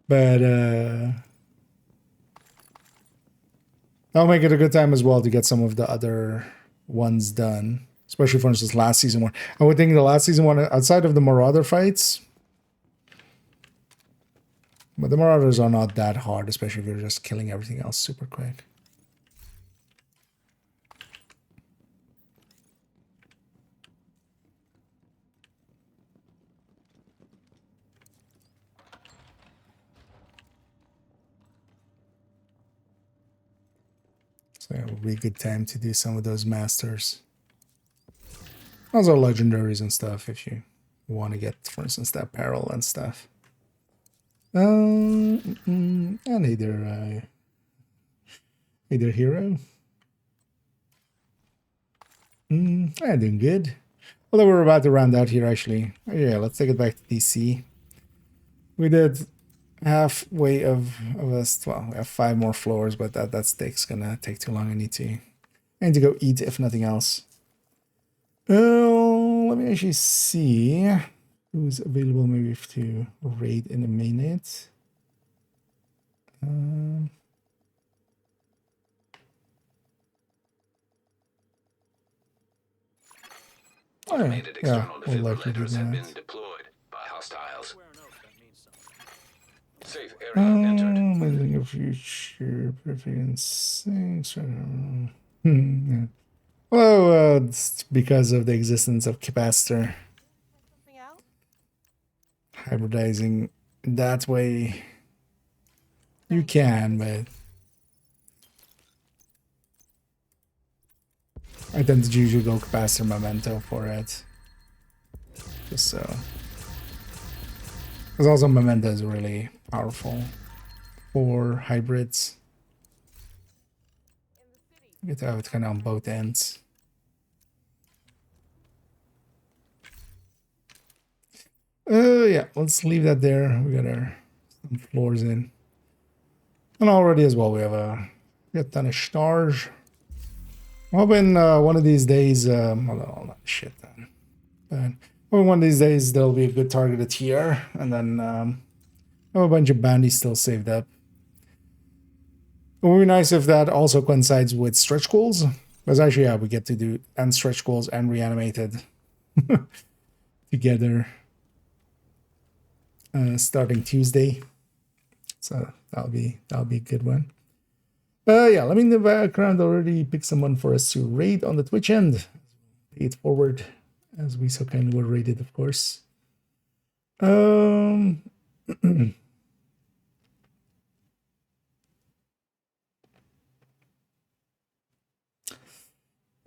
But that'll make it a good time as well to get some of the other ones done. Especially, for instance, last season one. I would think the last season one, outside of the Marauder fights, but the Marauders are not that hard, especially if you're just killing everything else super quick. So it will be a good time to do some of those masters. Also legendaries and stuff if you want to get, for instance, that apparel and stuff. And either hero. I'm doing good. Although we're about to round out here, actually. Oh, yeah, let's take it back to DC. We did halfway of us. Well, we have 5 more floors, but that steak's gonna take too long. I need to go eat, if nothing else. Let me actually see who's available maybe to raid in a minute. Automated external we'll likely do defibrillators have that. been deployed by hostiles. Safe area entered. Amazing your future preference. Well, it's because of the existence of capacitor. Hybridizing that way you can, but I tend to usually go capacitor memento for it. Just so. Because also memento is really powerful for hybrids. You get to have it kind of on both ends. Yeah, let's leave that there. We got our some floors in. And already as well, we have a ton of stars. I'm hoping one of these days, well, no, not shit then. But hoping one of these days there'll be a good targeted here, and then I have a bunch of bounties still saved up. It would be nice if that also coincides with stretch goals, because actually, yeah, we get to do and stretch goals and reanimated together starting Tuesday. So that'll be a good one. Yeah, let me in the background already pick someone for us to raid on the Twitch end. Pay it forward as we so kindly were raided, of course.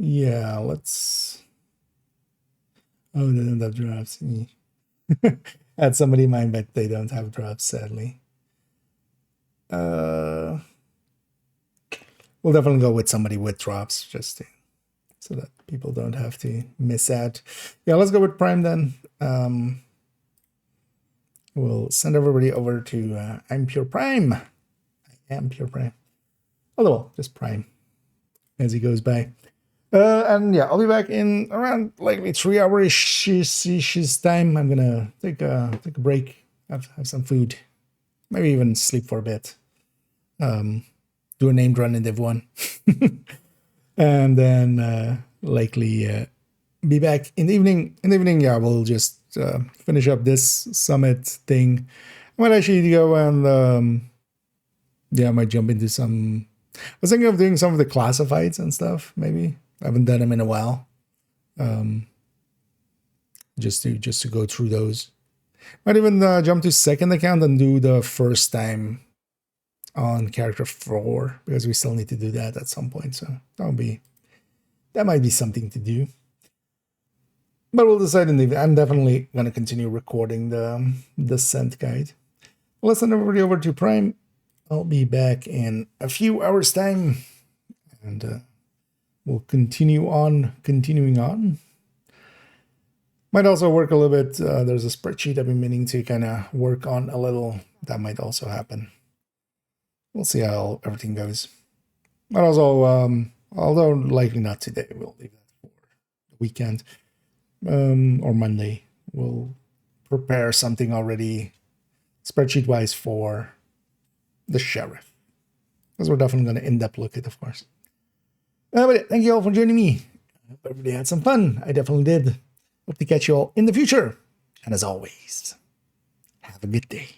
Yeah, let's. Oh, they don't have drops. I had somebody in mind, but they don't have drops, sadly. We'll definitely go with somebody with drops, just so that people don't have to miss out. Yeah, let's go with Prime then. We'll send everybody over to I'm Pure Prime. I am Pure Prime. Although, just Prime as he goes by. And yeah, I'll be back in around likely 3 hours time. I'm gonna take a break, have some food, maybe even sleep for a bit. Do a named run in Div 1. And then likely be back in the evening. In the evening, yeah, we'll just finish up this summit thing. I might actually go and yeah, I might jump into some. I was thinking of doing some of the classifieds and stuff. Maybe I haven't done them in a while. Just to go through those. Might even jump to second account and do the first time on character 4, because we still need to do that at some point. So that might be something to do. But we'll decide in the evening. I'm definitely gonna continue recording the scent guide. Let's send everybody over to Prime. I'll be back in a few hours time, and we'll continuing on. Might also work a little bit. There's a spreadsheet I've been meaning to kind of work on a little. That might also happen. We'll see how everything goes. But also, although likely not today, we'll leave that weekend or Monday. We'll prepare something already spreadsheet-wise for the sheriff. Because we're definitely going to in-depth look at it, of course. But thank you all for joining me. I hope everybody had some fun. I definitely did. Hope to catch you all in the future. And as always, have a good day.